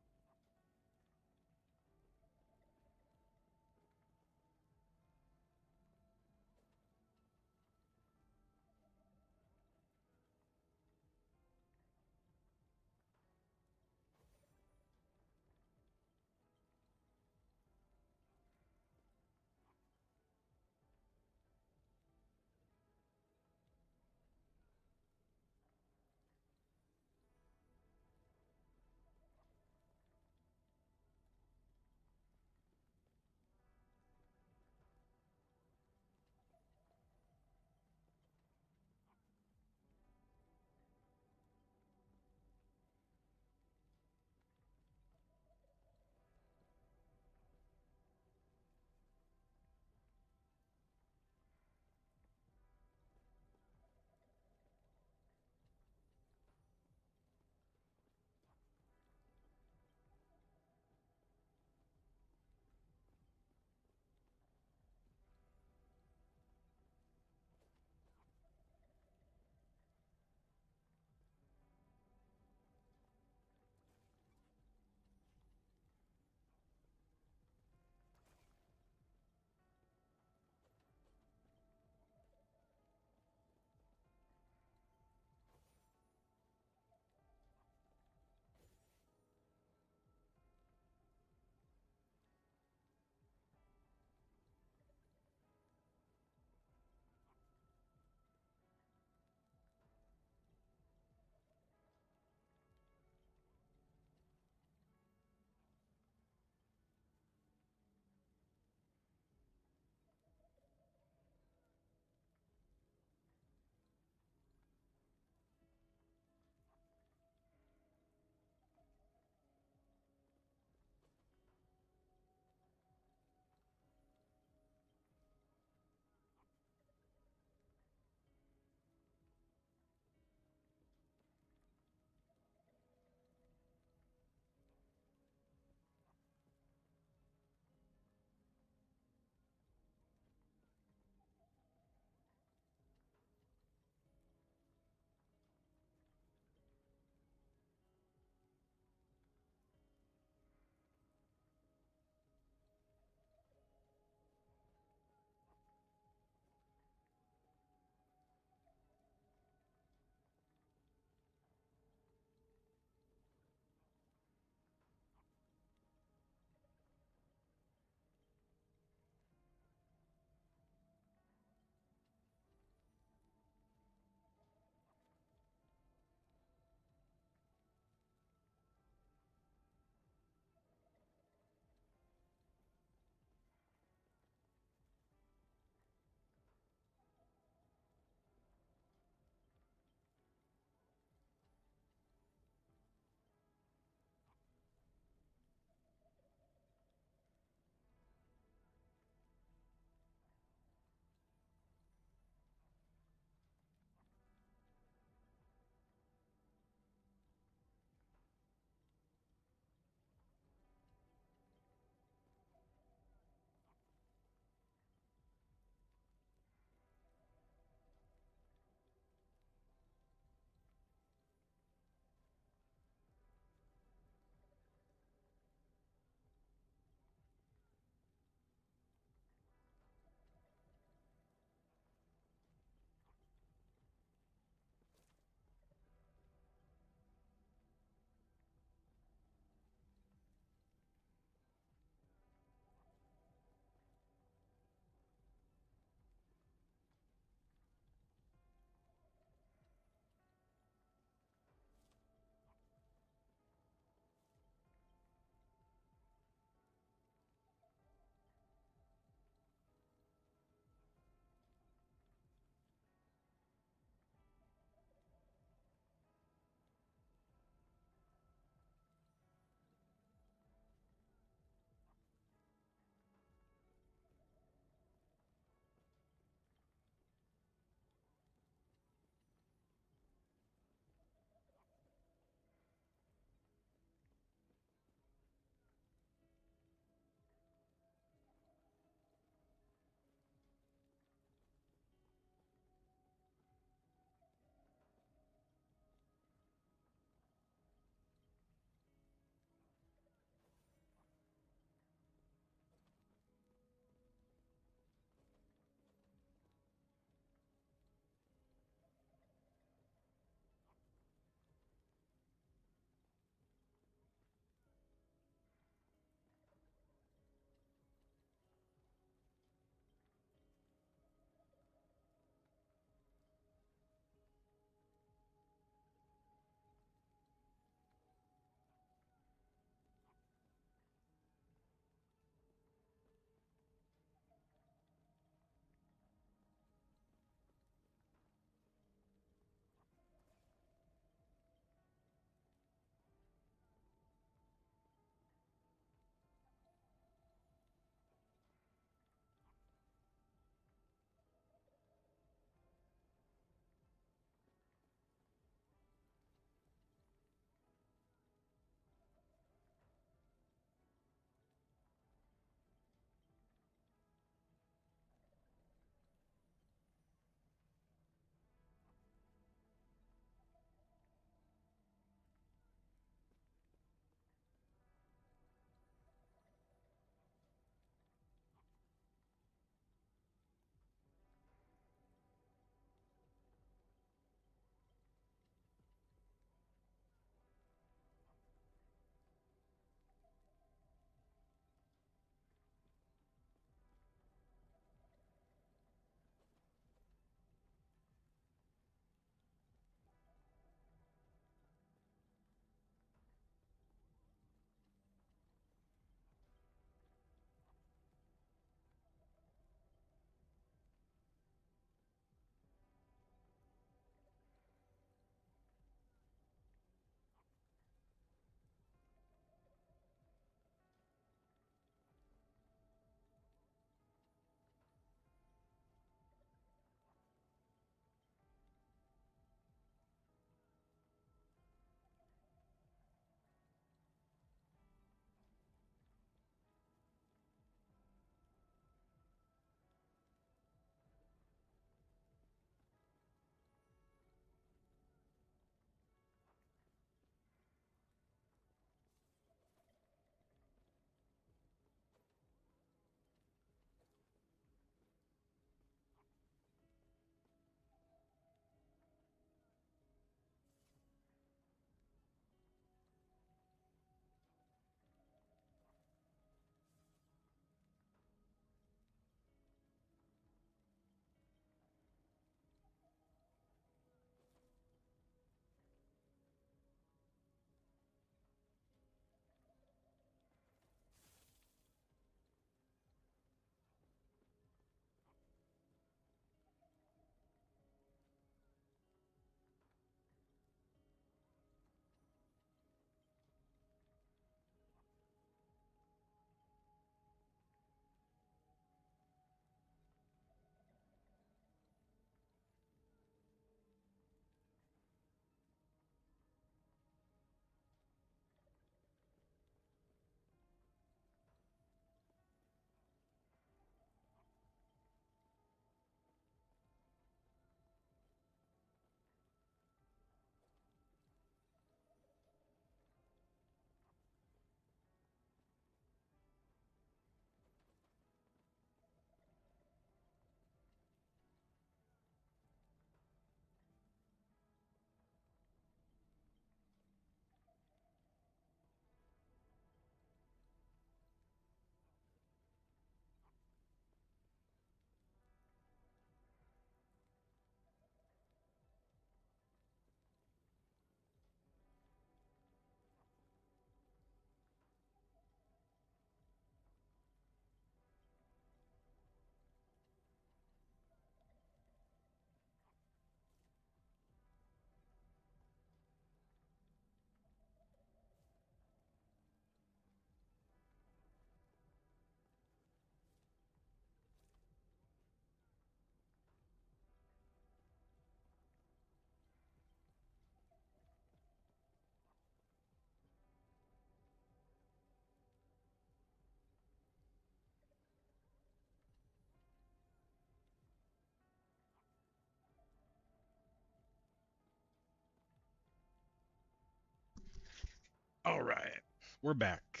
We're back.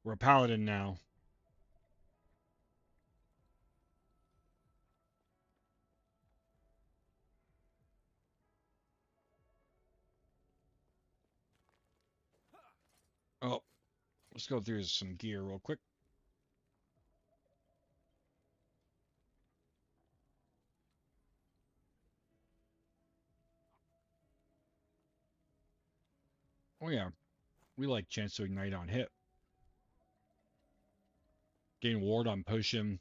We're a paladin now. Oh, let's go through some gear real quick. Oh yeah, we like chance to ignite on hit. Gain ward on potion.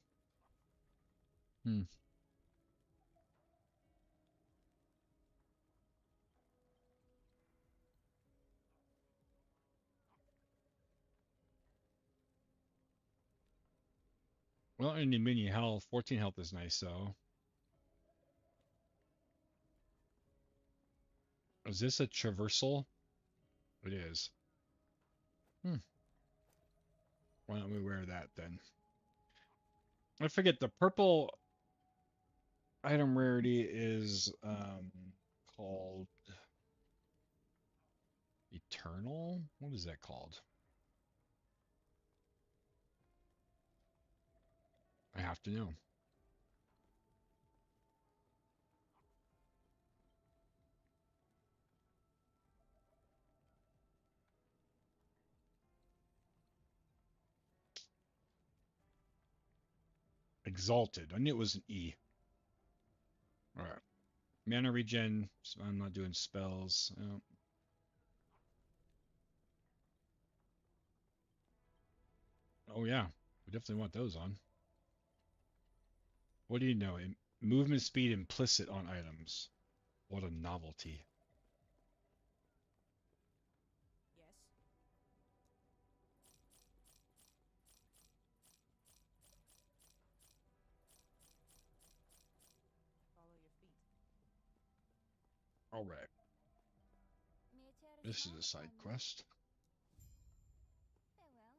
Well, and the mini health, 14 health is nice though. Is this a traversal? It is. Why don't we wear that then? I forget the purple item rarity is called Eternal? What is that called? I have to know. Exalted. I knew it was an E. Alright. Mana regen. So I'm not doing spells. Oh yeah. We definitely want those on. What do you know? Movement speed implicit on items. What a novelty. Yes. Follow your feet. Alright. This is a side quest. Farewell.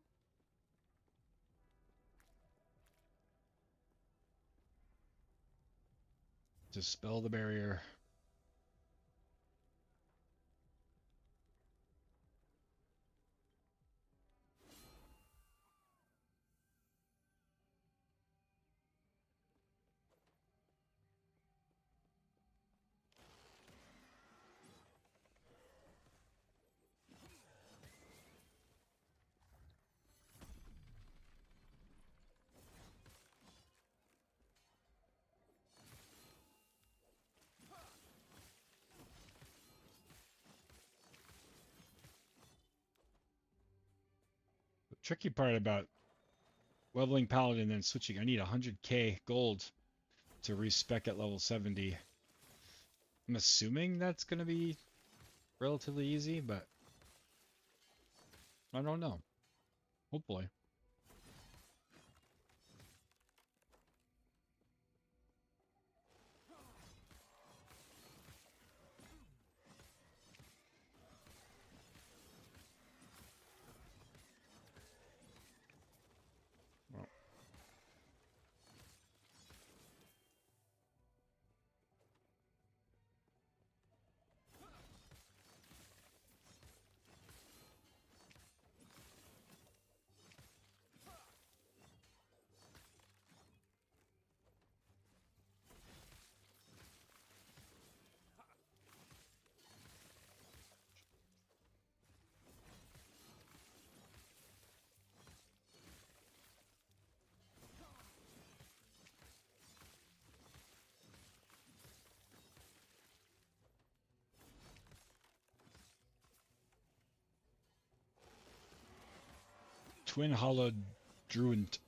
Dispel the barrier. The tricky part about leveling paladin and then switching, I need 100k gold to respec at level 70. I'm assuming that's going to be relatively easy, but I don't know. Hopefully. Well, Twin Hollow Druid.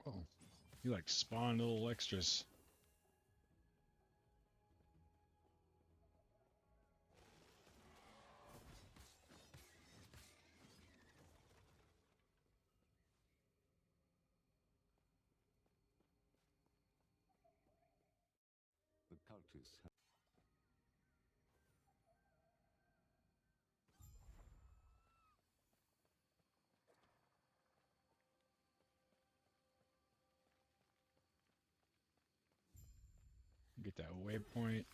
Oh. You like spawn little extras. The cultists have Get that waypoint.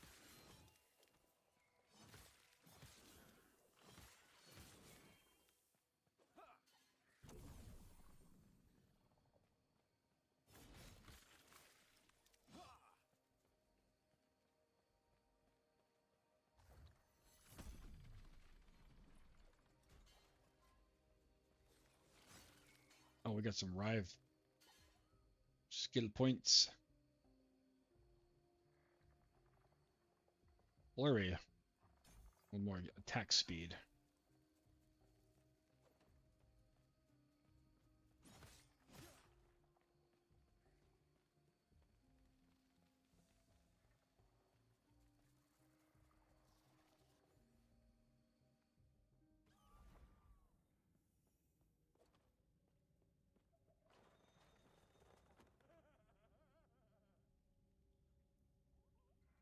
Oh, we got some Rive skill points. Flurry. One more attack speed.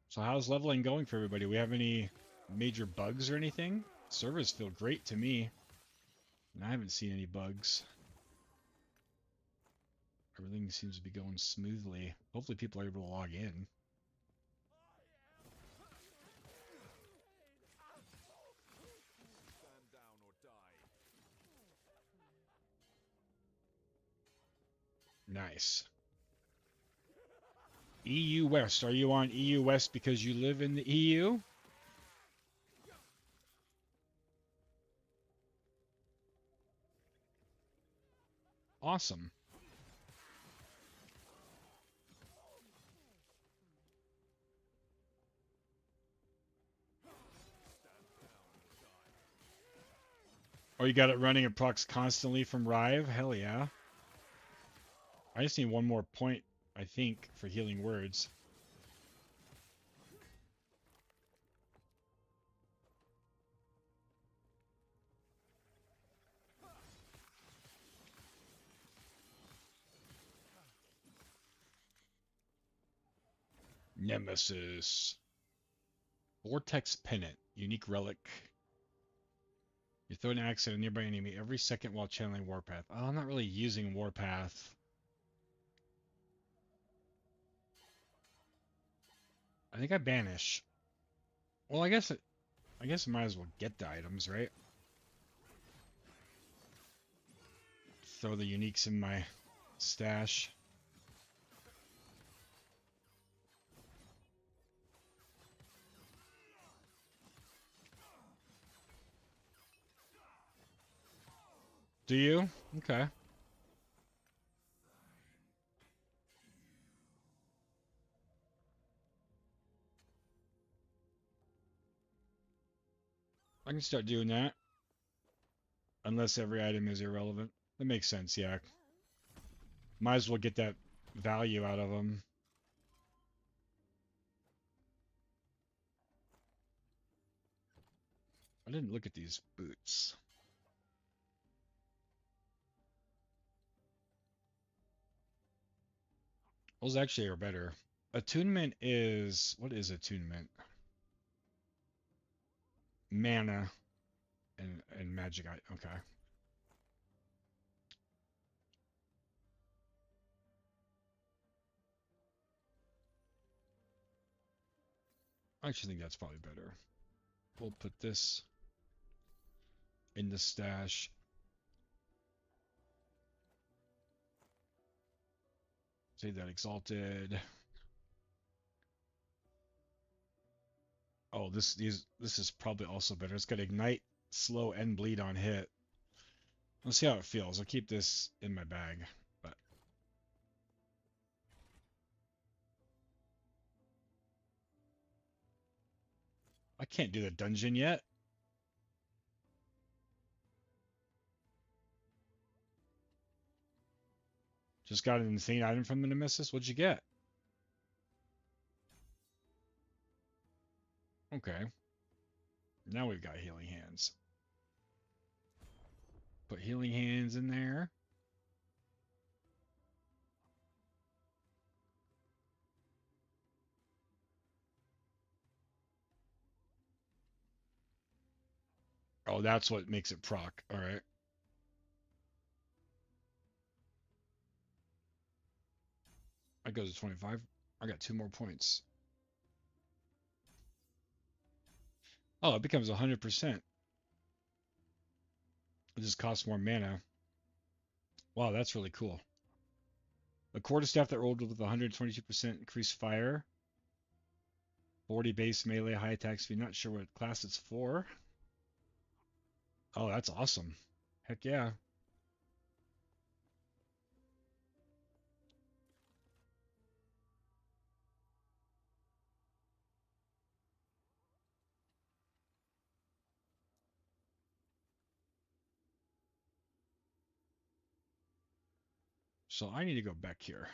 So how's leveling going for everybody? We have any major bugs or anything? Servers feel great to me. And I haven't seen any bugs. Everything seems to be going smoothly. Hopefully people are able to log in. Stand down or die. Nice. EU West. Are you on EU West because you live in the EU? Awesome. Oh, you got it running at procs constantly from Rive? Hell yeah. I just need one more point, I think, for healing words. Nemesis. Vortex Pennant. Unique relic. You throw an axe at a nearby enemy every second while channeling Warpath. Oh, I'm not really using Warpath. I think I banish. Well, I guess I might as well get the items, right? Throw the uniques in my stash. Do you? Okay. I can start doing that. Unless every item is irrelevant. That makes sense, yeah. Might as well get that value out of them. I didn't look at these boots. Those actually are better. Attunement is... What is attunement? Mana and magic. Okay. I actually think that's probably better. We'll put this in the stash. Save that exalted. Oh, this is probably also better. It's got ignite, slow, and bleed on hit. Let's see how it feels. I'll keep this in my bag, but I can't do the dungeon yet. Just got an insane item from the Nemesis. What'd you get? Okay. Now we've got healing hands. Put healing hands in there. Oh, that's what makes it proc. All right. That goes to 25. I got 2 more points. Oh, it becomes 100%. It just costs more mana. Wow, that's really cool. A quarterstaff that rolled with 122% increased fire. 40 base melee, high attack speed. Not sure what class it's for. Oh, that's awesome. Heck yeah. So I need to go back here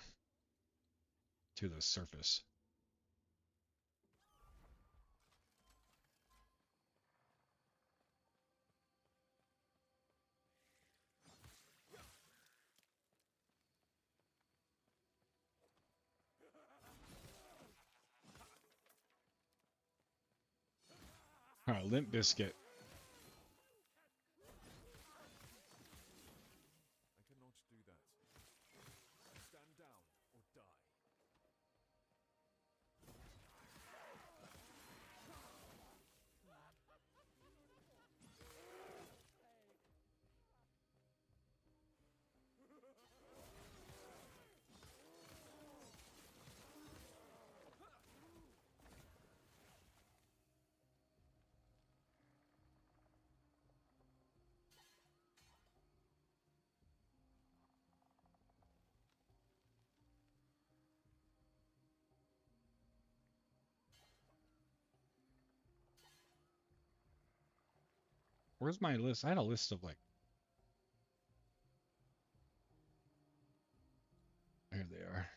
to the surface. All right, Limp Biscuit. I cannot do that. Stand down or die. Where's my list? I had a list of like. Here they are.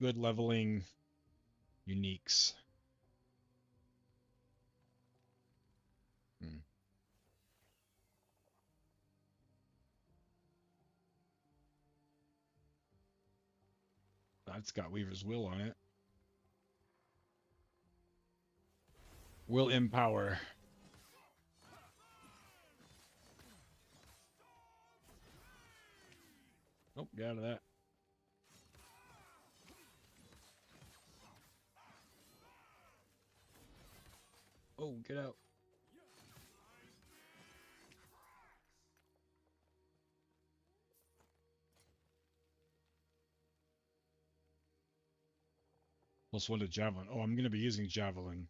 Good leveling uniques. Hmm. That's got Weaver's Will on it. Will empower. Nope, get out of that. Oh, get out. +1 to Javelin. Oh, I'm going to be using Javelin.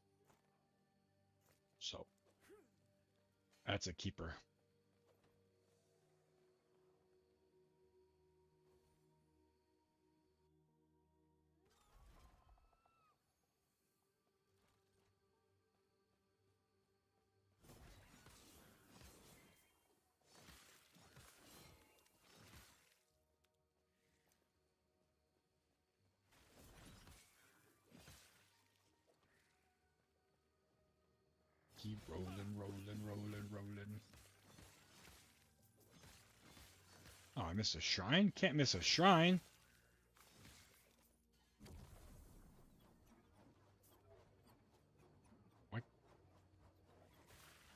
So, that's a keeper. Keep rolling, rolling, rolling, rolling. Oh, I missed a shrine? Can't miss a shrine. What?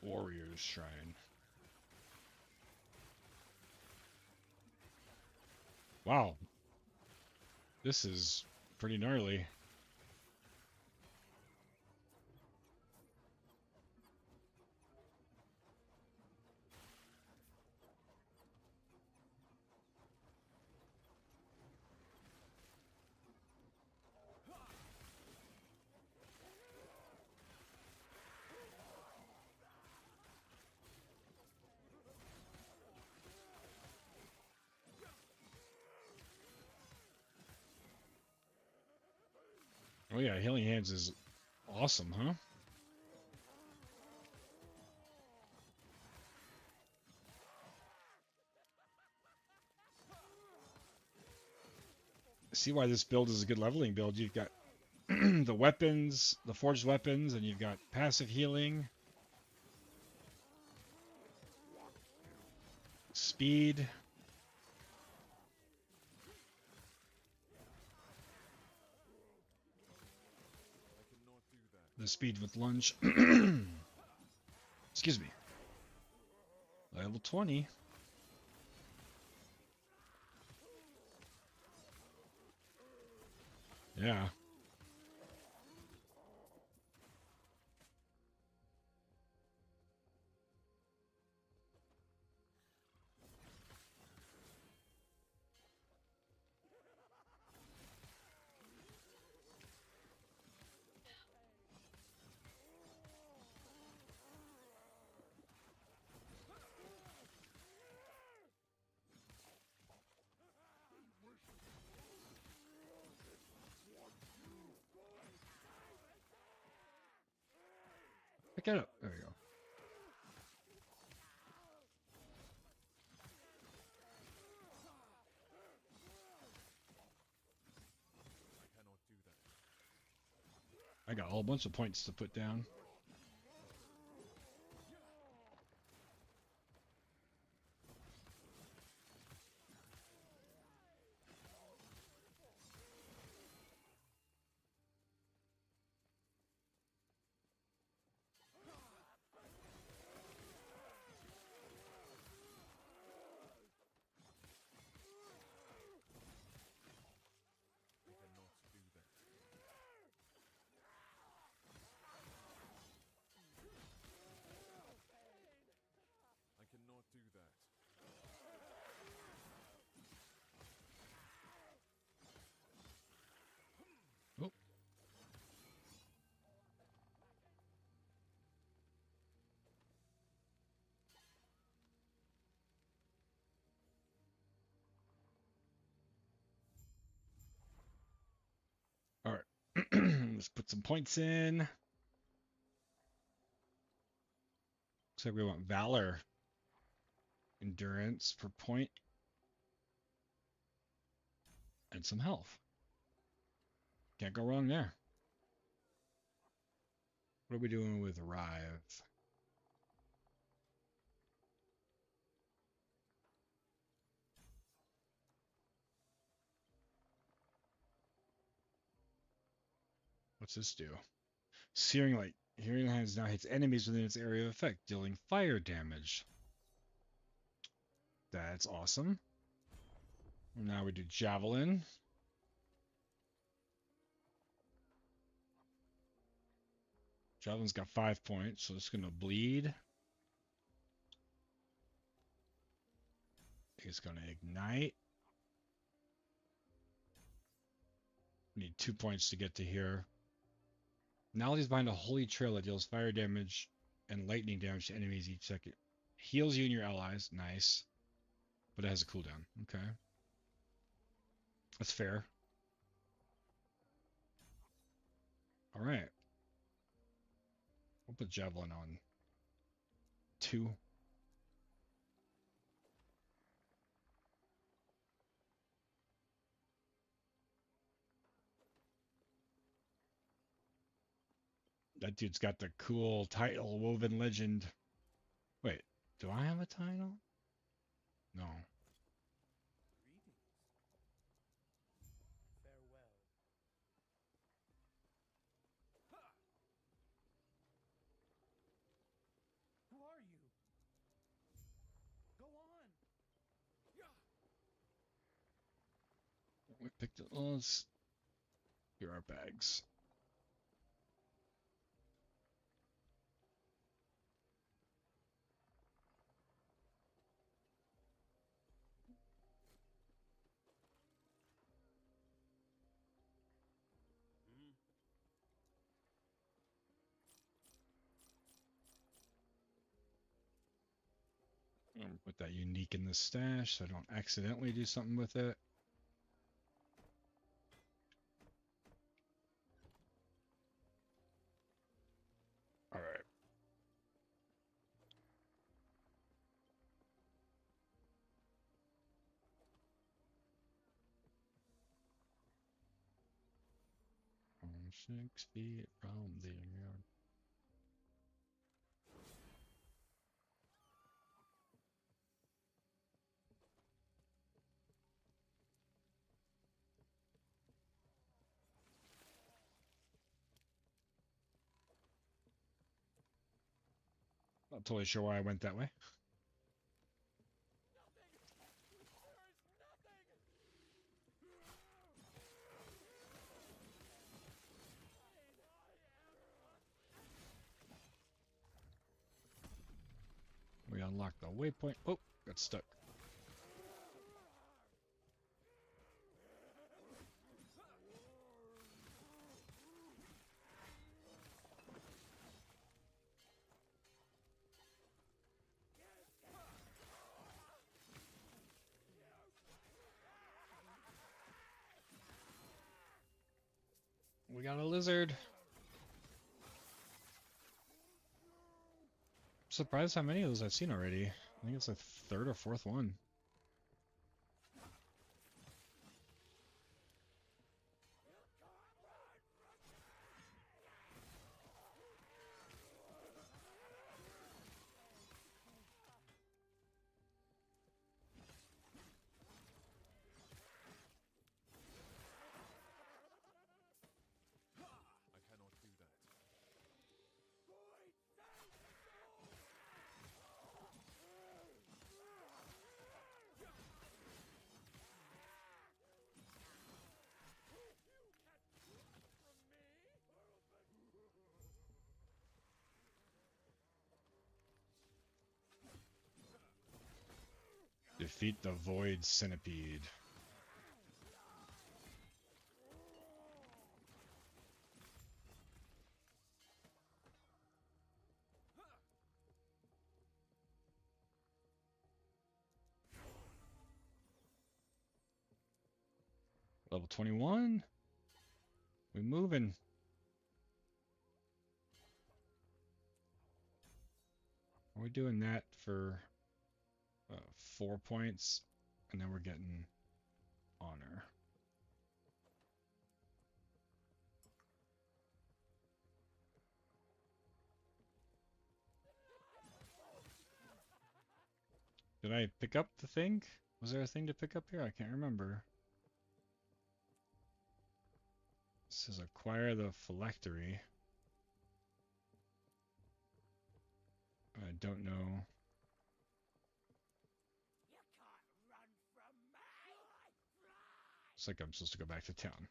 Warrior's Shrine. Wow. This is pretty gnarly. Oh yeah, Healing Hands is awesome, huh? see why this build is a good leveling build. You've got the weapons, the forged weapons, and you've got passive healing, speed. The speed with lunge. Excuse me. Level 20. Yeah. Pick it up. There we go. I got a whole bunch of points to put down. I cannot do that. Oh. All right. Let's put some points in. Looks like we want Valor. Endurance per point. And some health. Can't go wrong there. What are we doing with Arrive? What's this do? Searing Light. Hearing Hands now hits enemies within its area of effect, dealing fire damage. That's awesome. Now we do Javelin. Javelin's got 5 points, so it's going to bleed. It's going to ignite. Need 2 points to get to here. Now he's behind a holy trail that deals fire damage and lightning damage to enemies each second. Heals you and your allies. Nice. But it has a cooldown. Okay. That's fair. Alright. We'll put Javelin on 2. That dude's got the cool title, Woven Legend. Wait, do I have a title? No. Farewell. Who are you? Go on. We picked it. Let's. Here are our bags. Put that unique in the stash so I don't accidentally do something with it. All right. 6 feet from the ground. Not totally sure why I went that way. We unlocked the waypoint. Oh, got stuck. We got a lizard. Surprised how many of those I've seen already. I think it's the third or fourth one. I cannot do that. Defeat the Void Centipede. Level 21. We moving. Are we doing that for 4 points? And then we're getting honor. Did I pick up the thing? Was there a thing to pick up here? I can't remember. This says acquire the phylactery. I don't know. It's like I'm supposed to go back to town.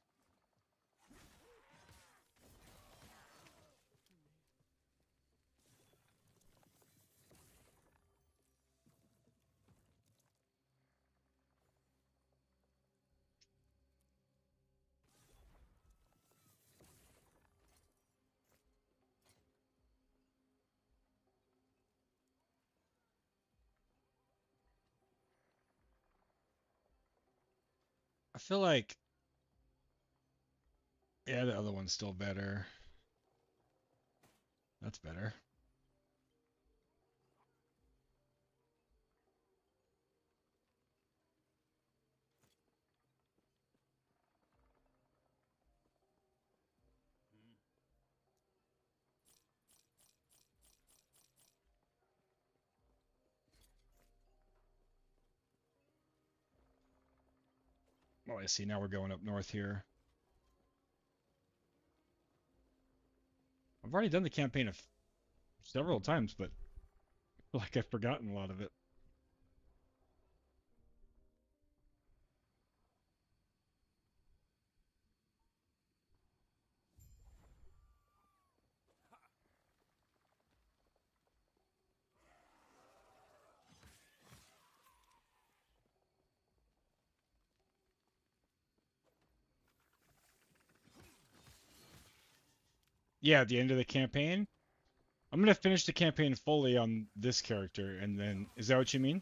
I feel like, yeah, the other one's still better. That's better. Oh, I see. Now we're going up north here. I've already done the campaign several times, but I feel like I've forgotten a lot of it. Yeah, at the end of the campaign. I'm gonna finish the campaign fully on this character, and then is that what you mean?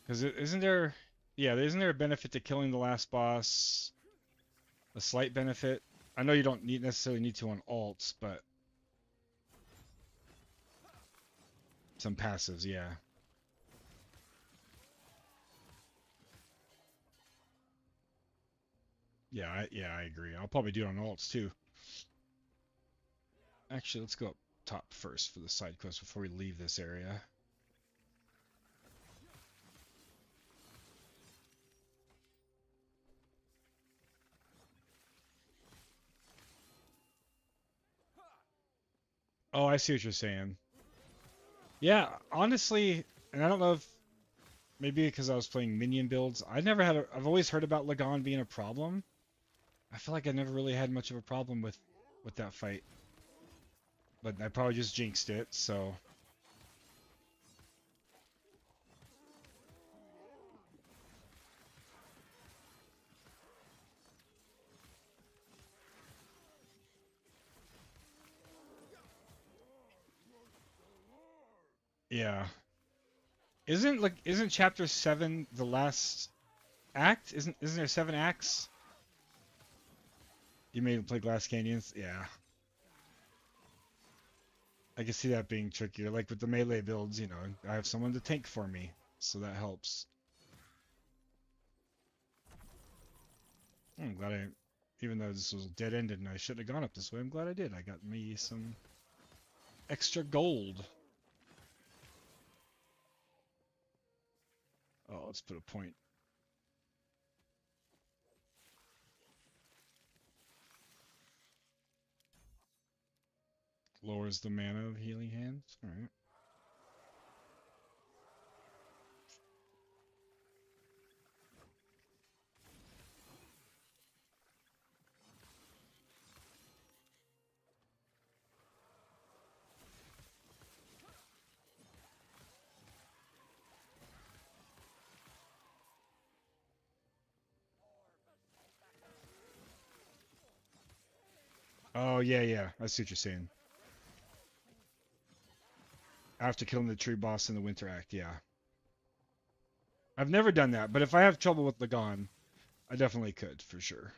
Because isn't there, yeah, isn't there a benefit to killing the last boss? A slight benefit. I know you don't necessarily need to on alts, but some passives, yeah. Yeah, I agree. I'll probably do it on alts too. Actually, let's go up top first for the side quest before we leave this area. Oh, I see what you're saying. Yeah, honestly, and I don't know if maybe because I was playing minion builds, I've always heard about Lagan being a problem. I feel like I never really had much of a problem with that fight, but I probably just jinxed it. So yeah, isn't chapter 7 the last act? Isn't there 7 acts? You made him play Glass Canyons? Yeah. I can see that being trickier. Like with the melee builds, I have someone to tank for me, so that helps. I'm glad even though this was dead-ended and I shouldn't have gone up this way, I'm glad I did. I got me some extra gold. Oh, let's put a point. Lowers the mana of healing hands. All right. Oh, yeah. I see what you're saying. After killing the tree boss in the Winter Act, yeah. I've never done that, but if I have trouble with Lagan, I definitely could, for sure.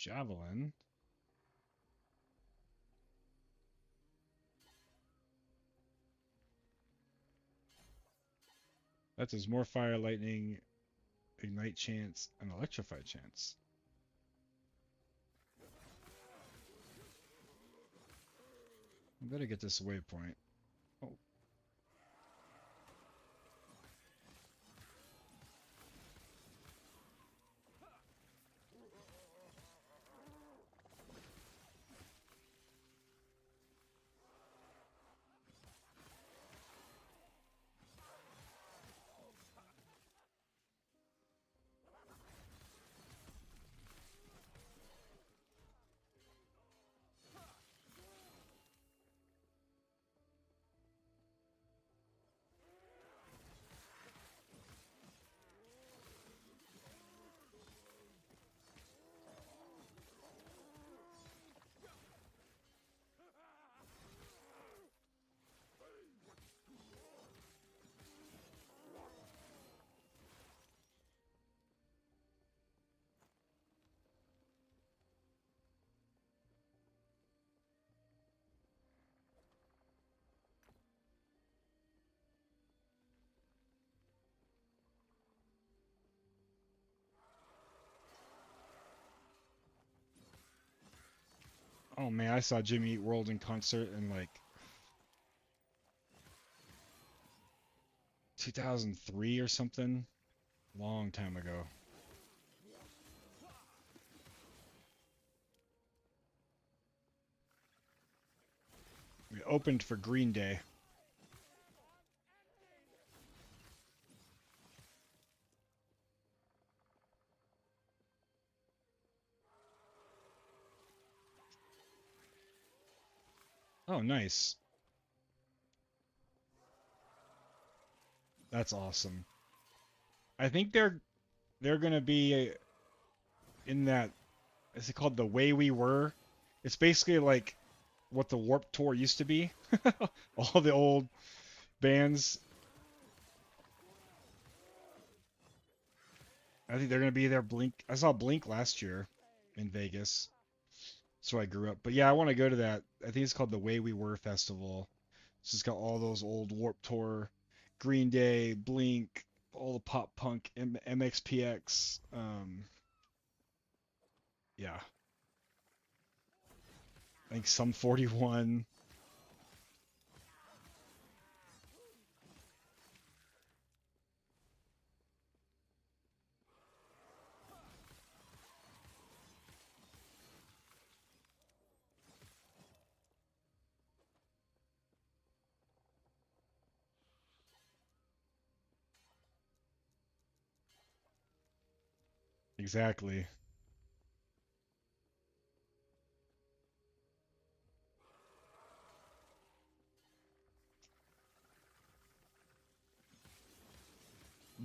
Javelin. That does more fire, lightning, ignite chance, and electrify chance. I better get this waypoint. Oh, oh man, I saw Jimmy Eat World in concert in like 2003 or something. Long time ago. We opened for Green Day. Oh, nice. That's awesome. I think they're they're gonna be in that. Is it called the Way We Were? It's basically like what the Warp Tour used to be. All the old bands. I think they're gonna be there. Blink. I saw Blink last year in Vegas. That's where I grew up. But yeah, I want to go to that. I think it's called the Way We Were Festival. It's just got all those old Warp Tour, Green Day, Blink, all the pop punk, MXPX. Yeah, I think some 41. Exactly.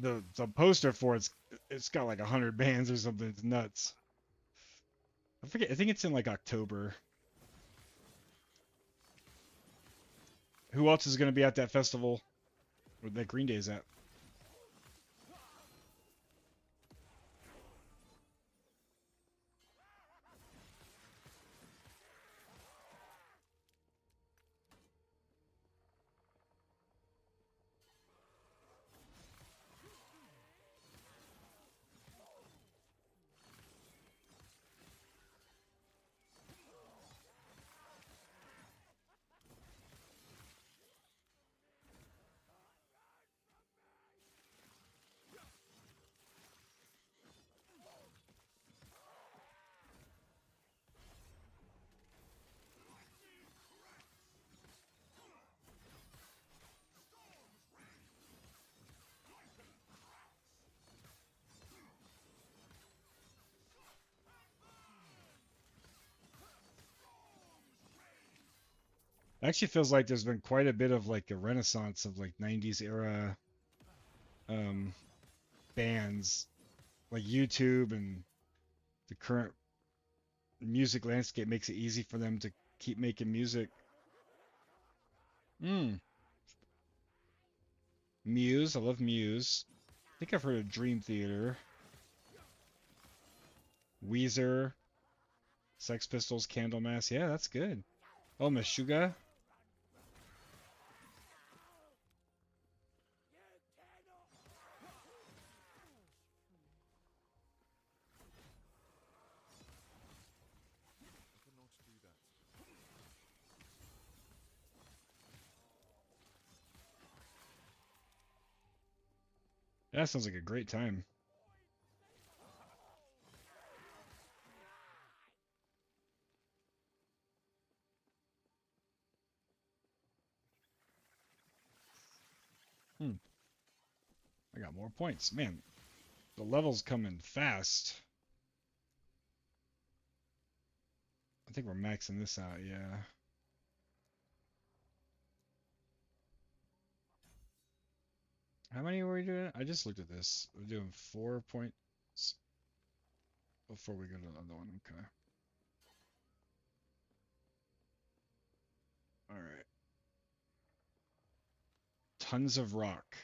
The poster for it's got like 100 bands or something. It's nuts. I forget. I think it's in like October. Who else is gonna be at that festival? Where that Green Day's at? It actually feels like there's been quite a bit of like a renaissance of like 90s era um bands, like YouTube and the current music landscape makes it easy for them to keep making music. Hmm. Muse, I love Muse. I think I've heard of Dream Theater. Weezer, Sex Pistols, Candlemass. Yeah, that's good. Oh, Meshuggah. I cannot do that. That sounds like a great time. Hmm. I got more points. Man, the level's coming fast. I think we're maxing this out, yeah. How many were we doing? I just looked at this. We're doing 4 points before we go to the other one. Okay. All right. Tons of rock.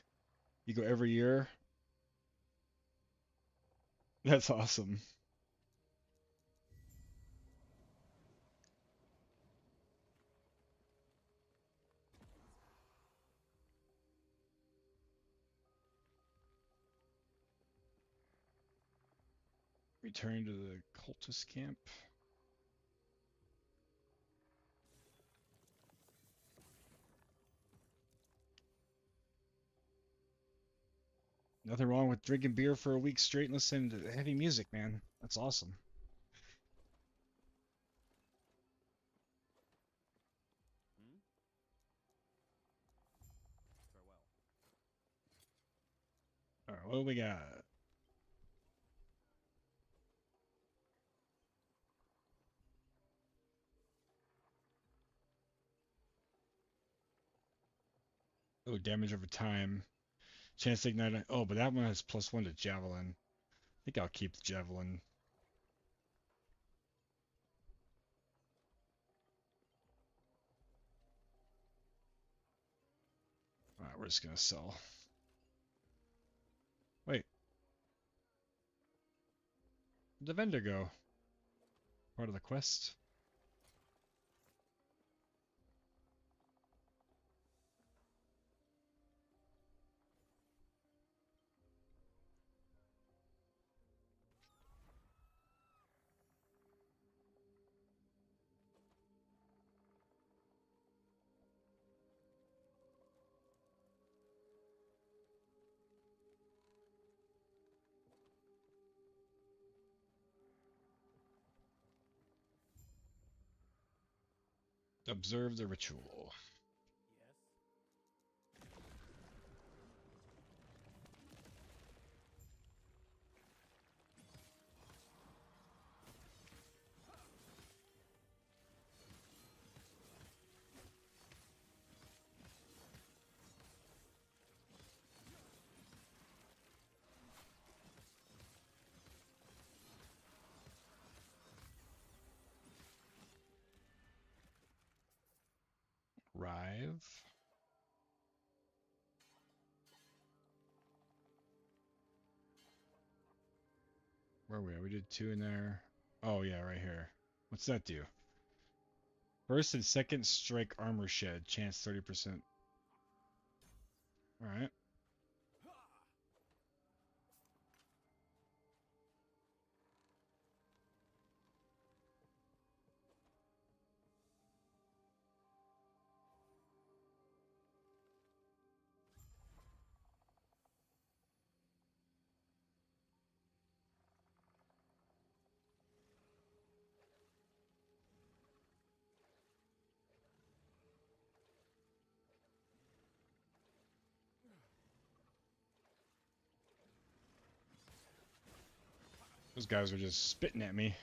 You go every year? That's awesome. Return to the cultist camp. Nothing wrong with drinking beer for a week straight and listening to heavy music, man. That's awesome. Hmm? Farewell. All right, what do we got? Oh, damage over time. Chance to ignite. Oh, but that one has +1 to javelin. think I'll keep the javelin. Alright, we're just gonna sell. Wait. Where'd the vendor go? Part of the quest? Observe the ritual. Yes? Rive. Where are we at? We did 2 in there. Oh yeah, right here. What's that do? First and second strike armor shed. Chance 30%. Alright. Those guys were just spitting at me.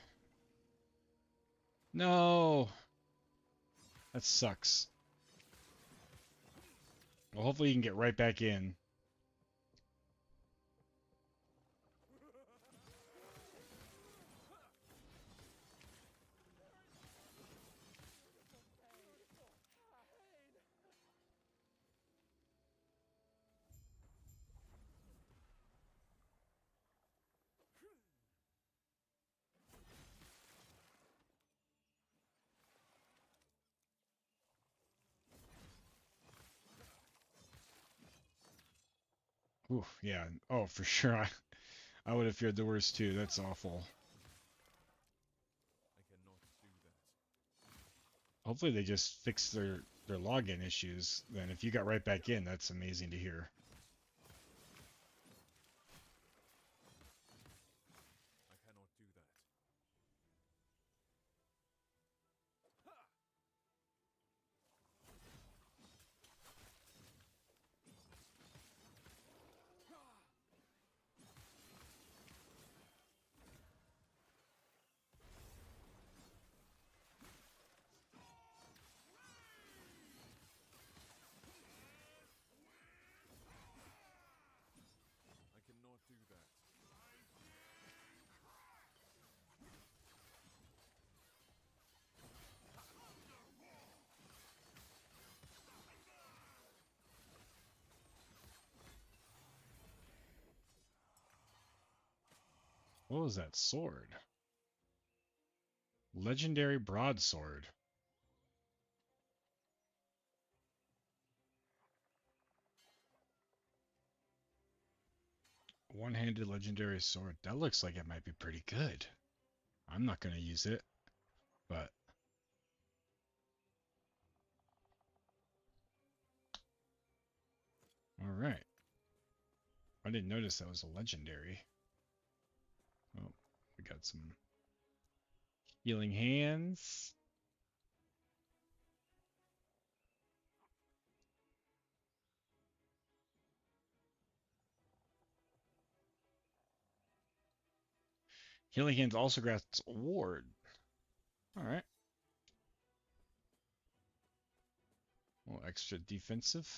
No! That sucks. Well, hopefully you can get right back in. Oof, yeah. Oh, for sure. I would have feared the worst too. That's awful. I cannot do that. Hopefully they just fix their login issues. Then if you got right back in, that's amazing to hear. I cannot do that. I cannot do that. What was that sword? Legendary broadsword. One-handed legendary sword. That looks like it might be pretty good. I'm not going to use it, but all right. I didn't notice that was a legendary. Oh, we got some healing hands. Healing hands also grants a ward. All right. A little extra defensive.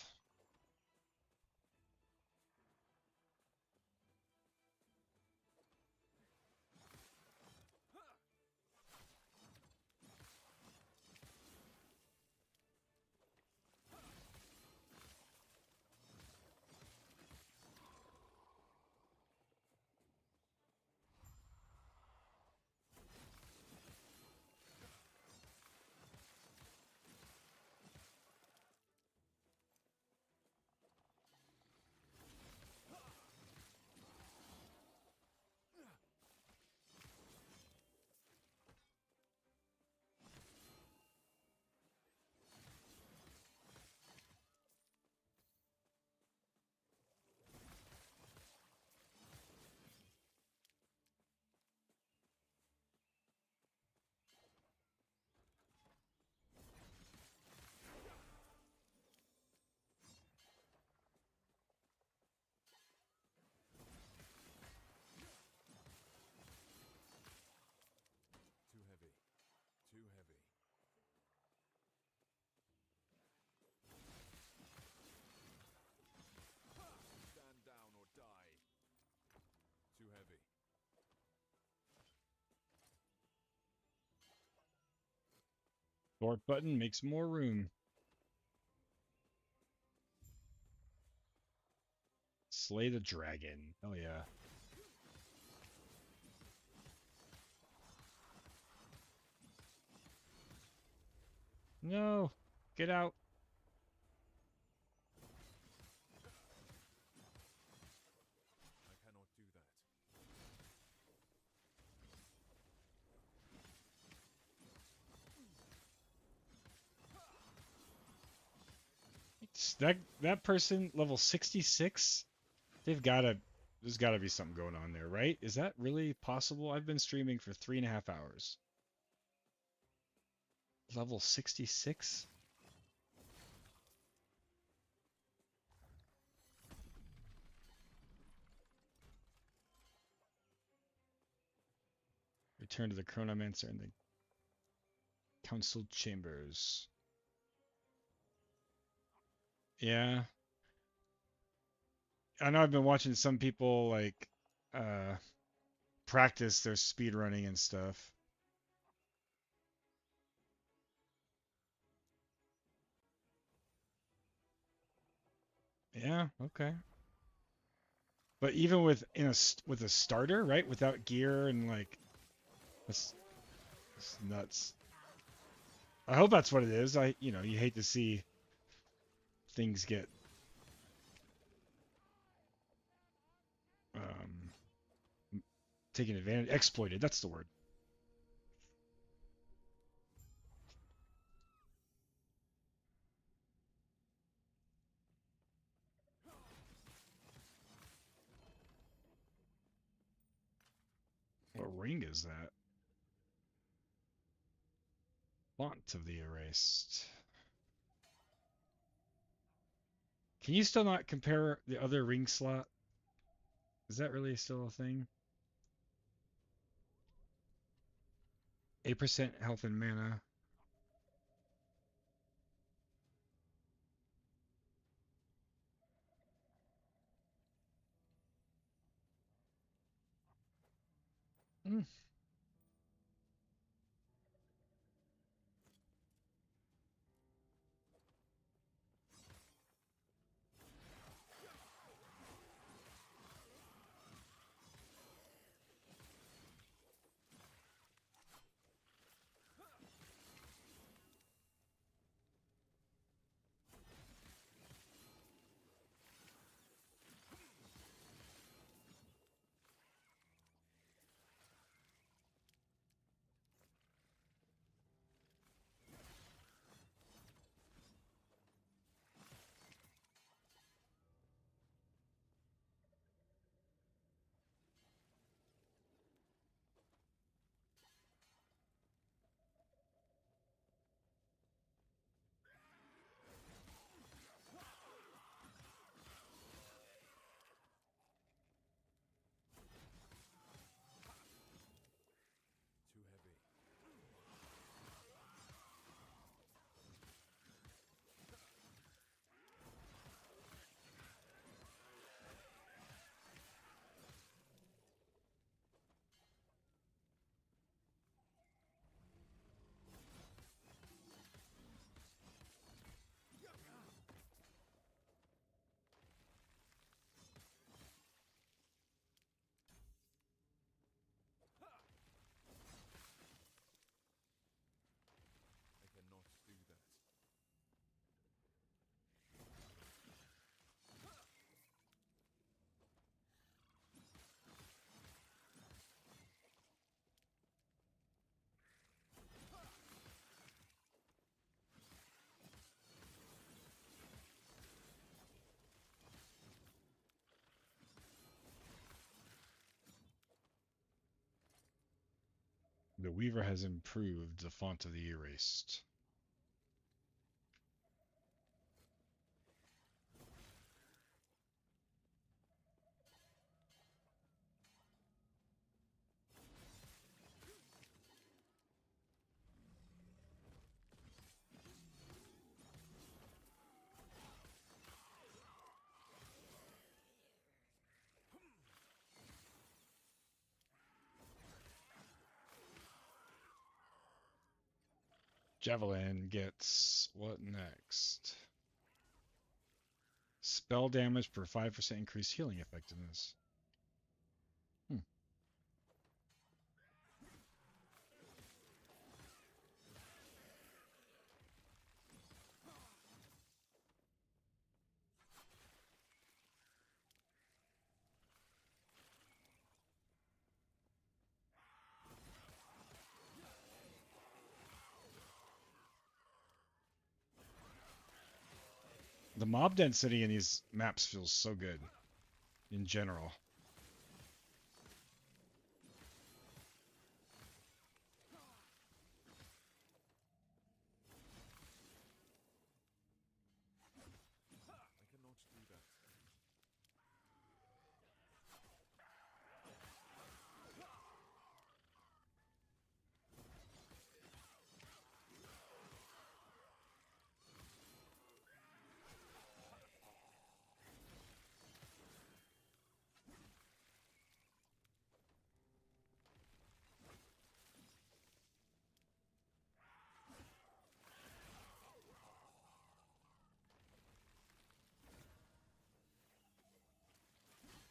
Short button makes more room. Slay the dragon. Oh yeah. No! Get out! I cannot do that. That person, level 66? There's gotta be something going on there, right? Is that really possible? I've been streaming for 3.5 hours. Level 66? Return to the Chronomancer and the Council Chambers. Yeah. I know I've been watching some people like uh practice their speed running and stuff. Yeah, okay. But even with a starter, right? Without gear and like that's nuts. I hope that's what it is. You hate to see things get um taken advantage, exploited. That's the word. What ring is that? Font of the erased. Can you still not compare the other ring slot? Is that really still a thing? 8% health and mana. Mm. Too heavy. I cannot do that. The Weaver has improved the font of the erased. Javelin gets what next? Spell damage per 5% increased healing effectiveness. The mob density in these maps feels so good in general. I cannot do that.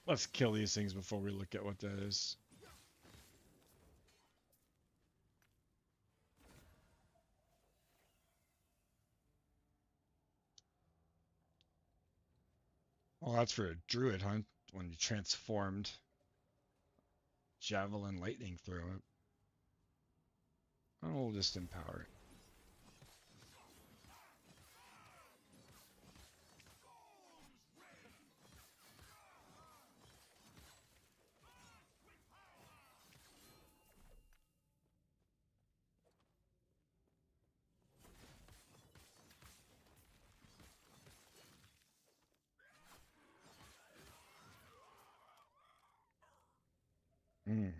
Let's kill these things before we look at what that is. Well, that's for a druid, huh? When you transformed javelin lightning through it. Oh, we'll just empower it. Mm.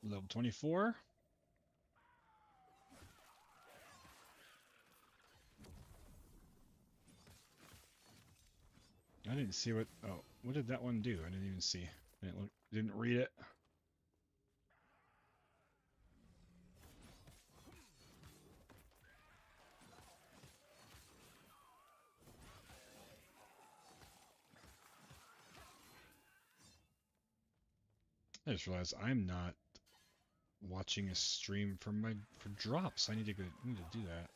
Level 24. I didn't see what. Oh, what did that one do? I didn't even see. Didn't look. Didn't read it. I just realized I'm not watching a stream for drops. I need to do that. I cannot do that.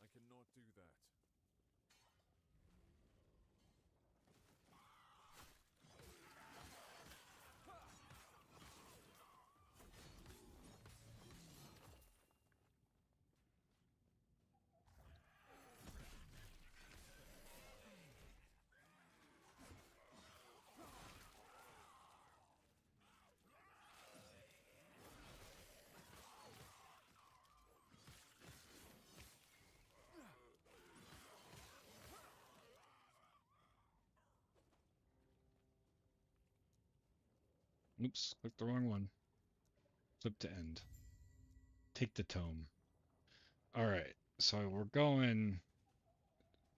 I cannot do that. Oops, clicked the wrong one. Flip to end. Take the tome. All right, so we're going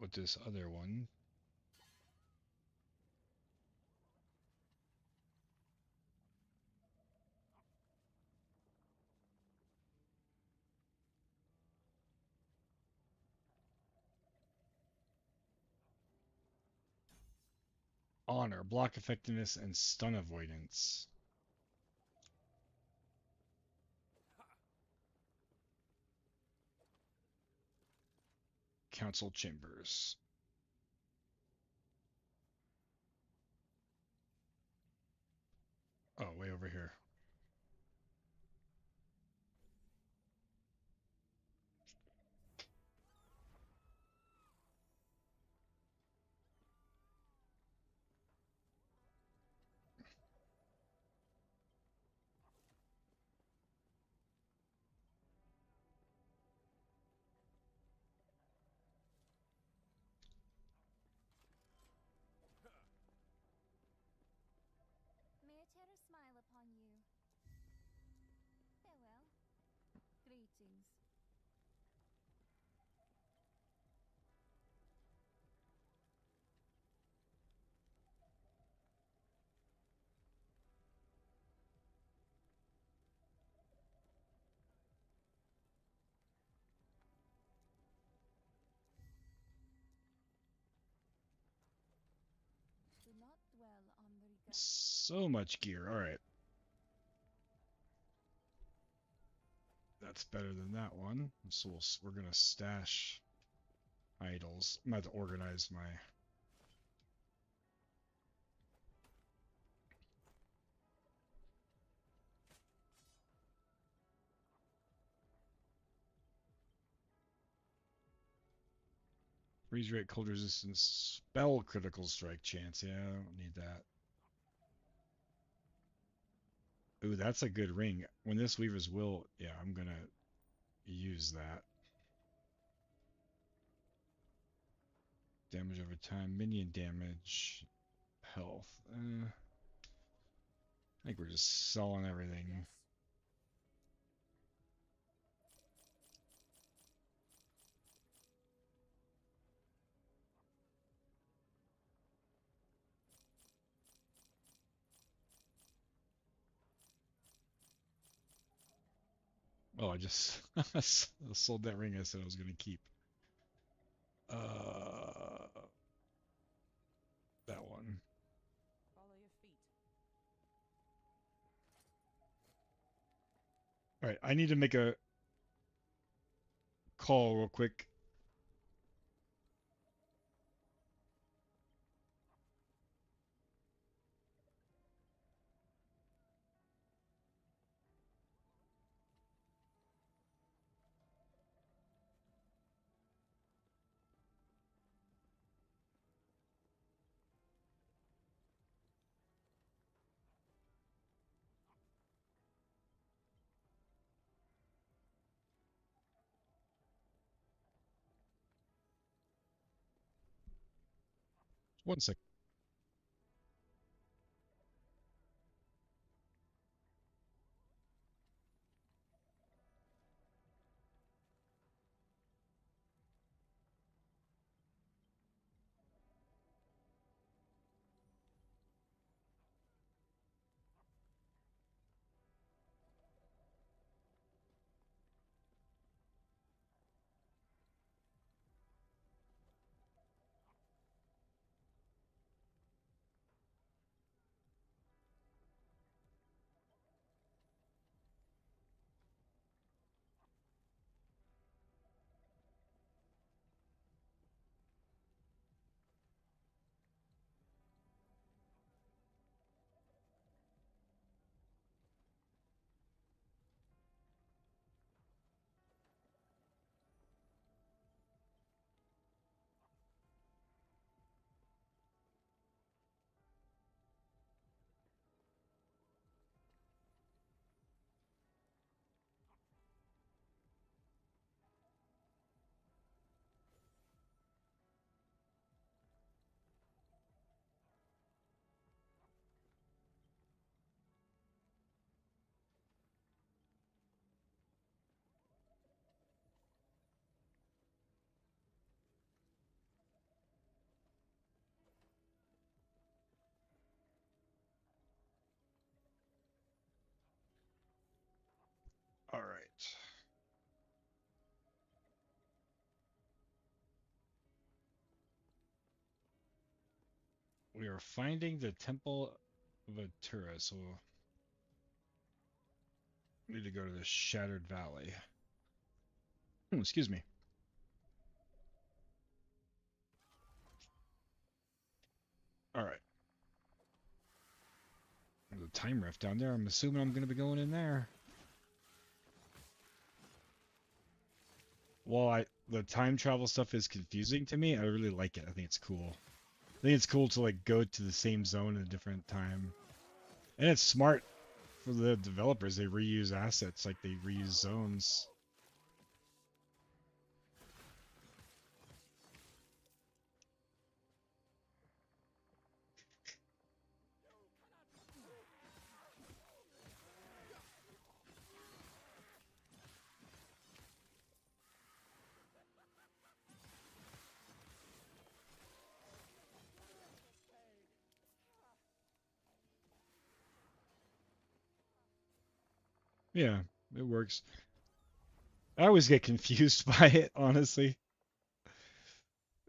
with this other one. Honor, block effectiveness, and stun avoidance. Council chambers. Oh, way over here. May a terror smile upon you. Farewell. Greetings. Do not dwell on the regret. So much gear. All right. That's better than that one. So we're going to stash idols. I'm about to organize my... Freeze rate, cold resistance, spell critical strike chance. Yeah, I don't need that. Ooh, that's a good ring. When this Weaver's Will, yeah, I'm gonna use that. Damage over time, minion damage, health. I think we're just selling everything. Yes. Oh, I just sold that ring I said I was gonna keep. Uh, that one. Follow your feet. All right, I need to make a call real quick. One sec. We are finding the Temple of Atura, so we need to go to the Shattered Valley. Excuse me. All right. There's a time rift down there. I'm assuming I'm going to be going in there. While the time travel stuff is confusing to me, I really like it. I think it's cool. I think it's cool to like go to the same zone at a different time. And it's smart for the developers. They reuse assets, like they reuse zones. Yeah, it works. I always get confused by it, honestly.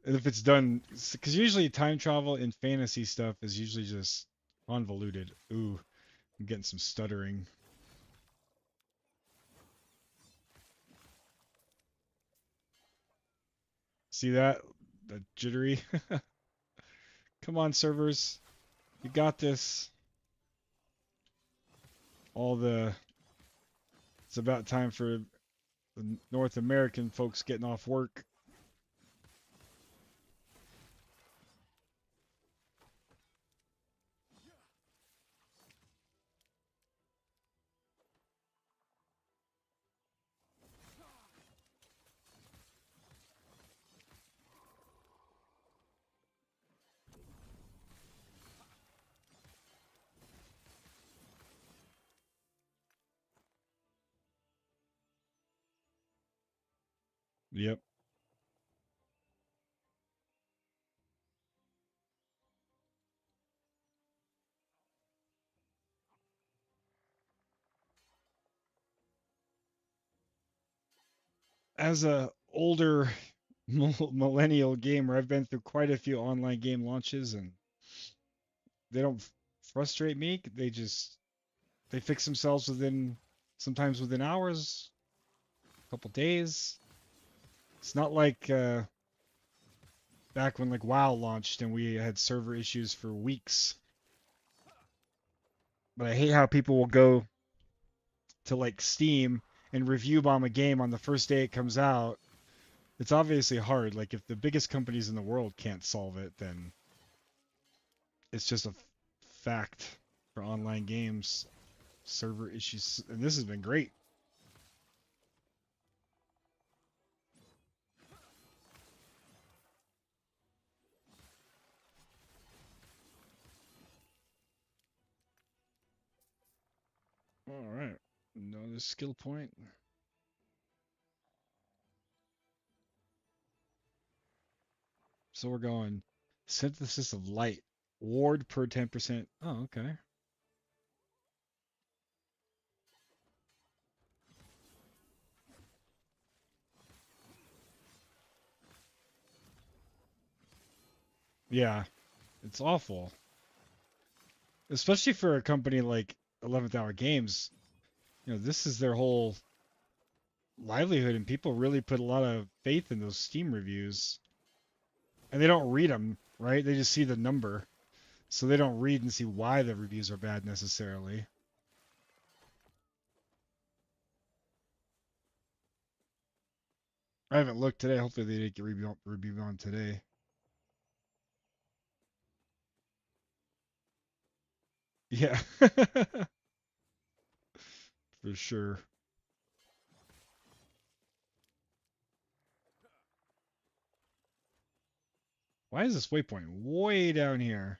And if it's done, because usually time travel in fantasy stuff is usually just convoluted. Ooh, I'm getting some stuttering. See that? The jittery. Come on, servers. You got this. All the. It's about time for the North American folks getting off work. Yep. As a older millennial gamer, I've been through quite a few online game launches, and they don't frustrate me. They fix themselves within sometimes within hours, a couple days. It's not like back when like WoW launched and we had server issues for weeks. But I hate how people will go to like Steam and review bomb a game on the first day it comes out. It's obviously hard. Like if the biggest companies in the world can't solve it, then it's just a fact for online games. Server issues, and this has been great. All right, another skill point. So we're going synthesis of light, ward per 10%. Oh, okay. Yeah, it's awful, especially for a company like 11th Hour Games. You know, this is their whole livelihood, and people really put a lot of faith in those Steam reviews, and they don't read them, right? They just see the number, so they don't read and see why the reviews are bad necessarily. I haven't looked today. Hopefully they didn't get review on today. Yeah, for sure. Why is this waypoint way down here?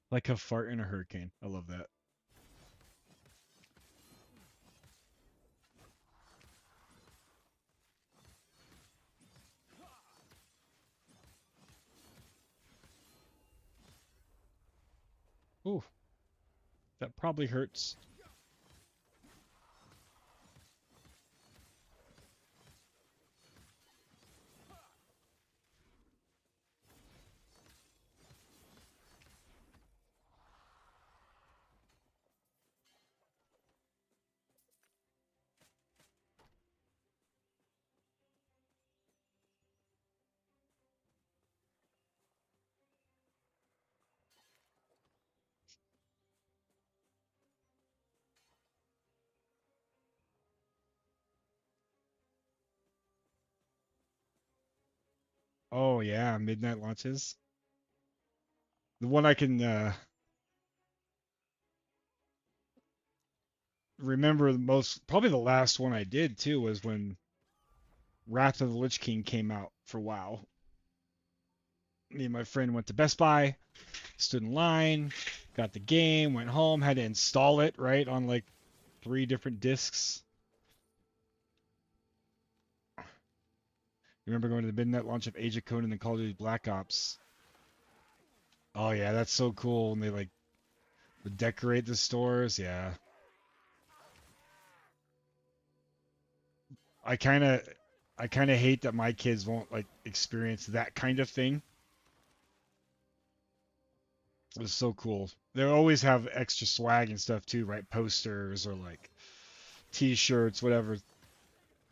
Like a fart in a hurricane. I love that. Ooh, that probably hurts. Oh yeah, midnight launches. The one I can remember the most, probably the last one I did too, was when Wrath of the Lich King came out for WoW. Me and my friend went to Best Buy, stood in line, got the game, went home, had to install it, right, on like 3 different discs. Remember going to the midnight launch of Age of Conan and Call of Duty Black Ops. Oh yeah, that's so cool when they like would decorate the stores. Yeah. I kind of I kind of hate that my kids won't like experience that kind of thing. It was so cool. They always have extra swag and stuff too, right? Posters or like t-shirts, whatever,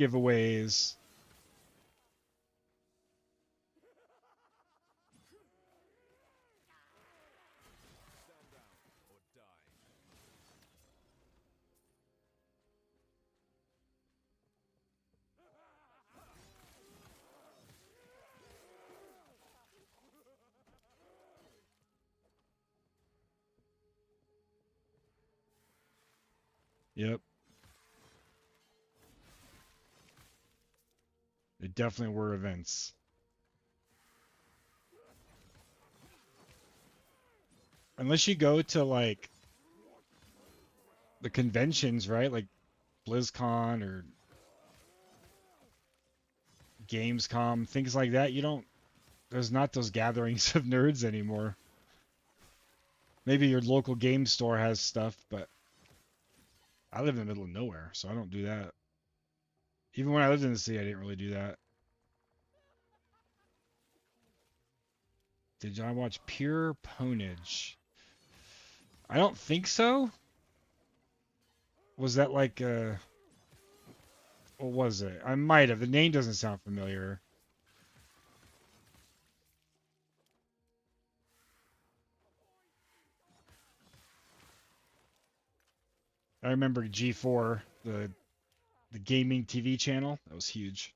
giveaways. Stand down or die. Yep. They definitely were events. Unless you go to like the conventions, right? Like BlizzCon or Gamescom, things like that, you don't there's not those gatherings of nerds anymore. Maybe your local game store has stuff, but I live in the middle of nowhere, so I don't do that. Even when I lived in the city, I didn't really do that. Did I watch Pure Ponage? I don't think so. Was that like what was it? I might have. The name doesn't sound familiar. I remember G4, the gaming TV channel. That was huge.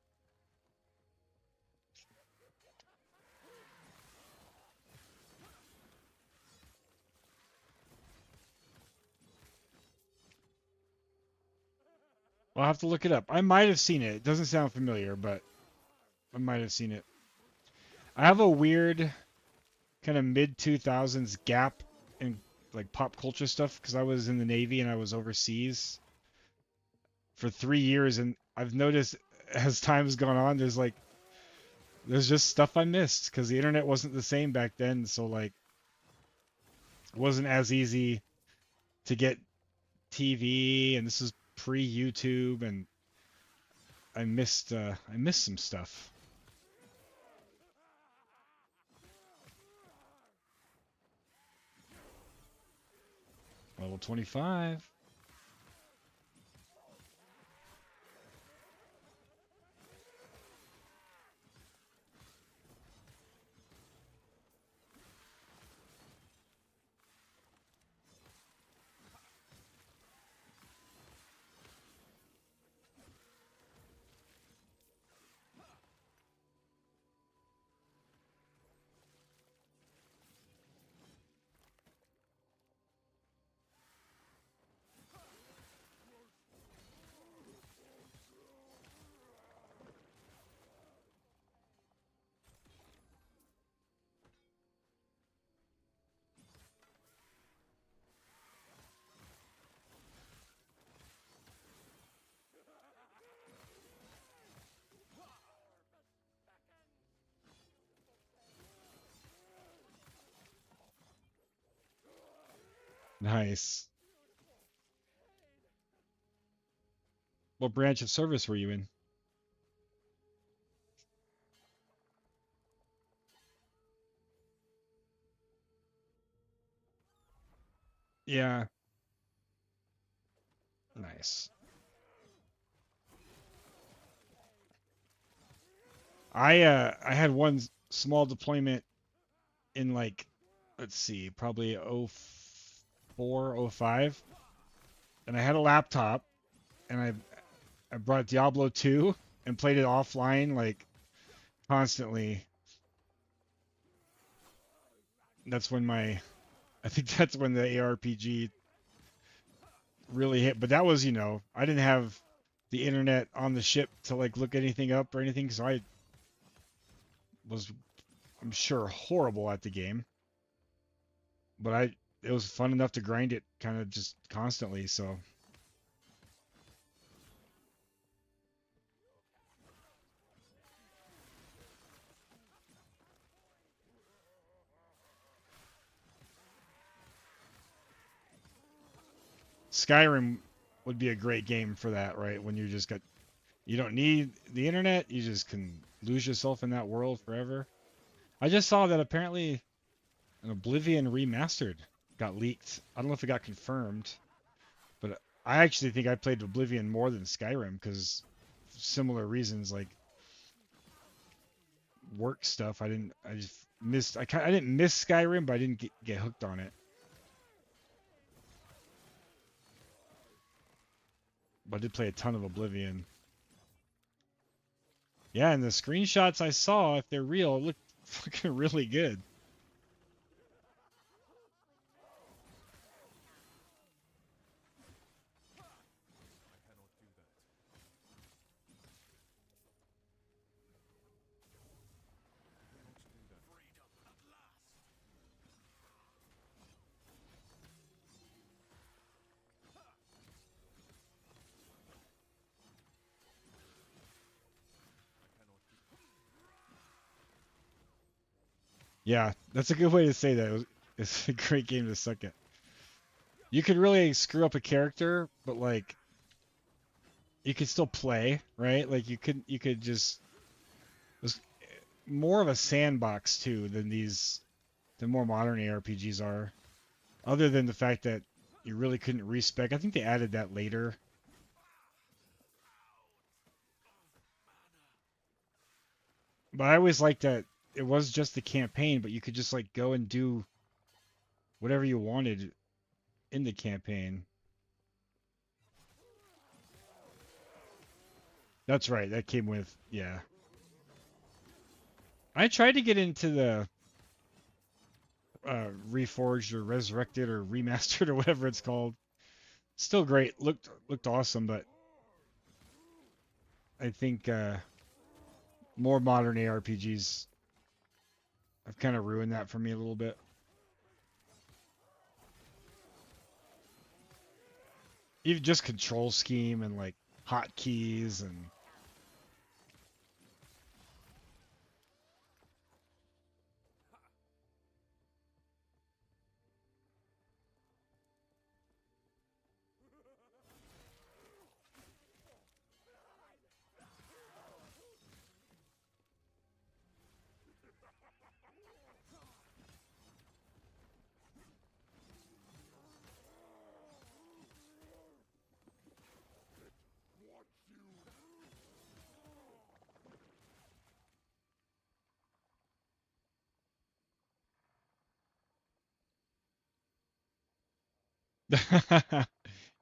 I'll have to look it up. I might have seen it. It doesn't sound familiar, but I might have seen it. I have a weird kind of mid 2000s gap in like pop culture stuff because I was in the Navy and I was overseas for 3 years, and I've noticed as time has gone on, there's just stuff I missed because the internet wasn't the same back then. So like, it wasn't as easy to get TV, and this is pre-YouTube, and I missed some stuff. Level 25. Nice. What branch of service were you in? Yeah. Nice. I had one small deployment in like, let's see, probably oh 04, oh 05, and I had a laptop, and I brought Diablo 2 and played it offline like constantly. That's when I think that's when the ARPG really hit. But that was, I didn't have the internet on the ship to like look anything up or anything, so I was, I'm sure, horrible at the game. But it was fun enough to grind it kind of just constantly, so. Skyrim would be a great game for that, right? When you don't need the internet, you just can lose yourself in that world forever. I just saw that apparently an Oblivion remastered got leaked. I don't know if it got confirmed, but I actually think I played Oblivion more than Skyrim because similar reasons, like work stuff. I just missed. I didn't miss Skyrim, but I didn't get hooked on it. But I did play a ton of Oblivion. Yeah, and the screenshots I saw, if they're real, look fucking really good. Yeah, that's a good way to say that. It's a great game to suck at. You could really screw up a character, but like you could still play, right? Like you could just it was more of a sandbox too than more modern ARPGs are. Other than the fact that you really couldn't respec. I think they added that later. But I always liked that it was just the campaign, but you could just like go and do whatever you wanted in the campaign. That's right. That came with, yeah. I tried to get into the reforged or resurrected or remastered or whatever it's called. Still great. Looked awesome, but I think more modern ARPGs have kind of ruined that for me a little bit. Even just control scheme and like hotkeys and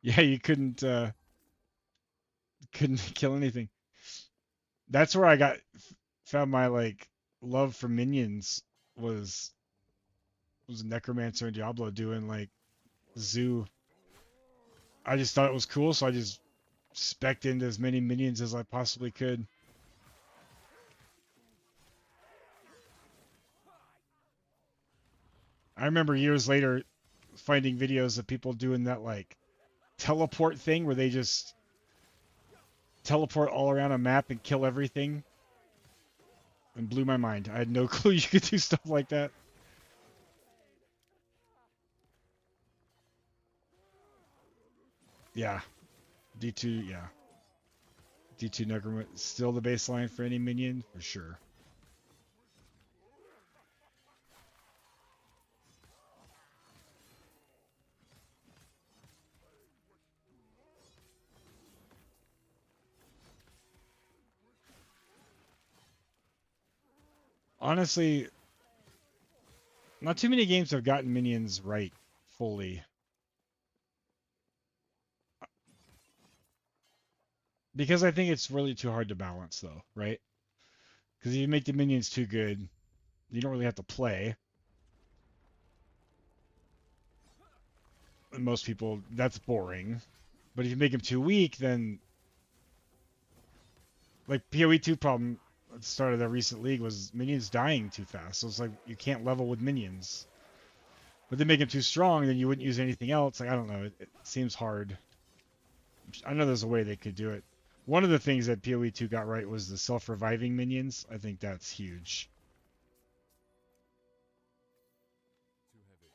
yeah, you couldn't kill anything. That's where I found my like love for minions was Necromancer and Diablo doing like zoo. I just thought it was cool, so I just spec'd into as many minions as I possibly could. I remember years later finding videos of people doing that like teleport thing where they just teleport all around a map and kill everything. And blew my mind. I had no clue you could do stuff like that. Yeah, D2, yeah. D2 Necromant still the baseline for any minion, for sure. Honestly, not too many games have gotten minions right fully. Because I think it's really too hard to balance, though, right? Because if you make the minions too good, you don't really have to play. And most people, that's boring. But if you make them too weak, then like PoE2 problem at the start of the recent league was minions dying too fast. So it's like you can't level with minions. But they make them too strong, then you wouldn't use anything else. Like I don't know, it seems hard. I know there's a way they could do it. One of the things that PoE2 got right was the self-reviving minions. I think that's huge. Too heavy.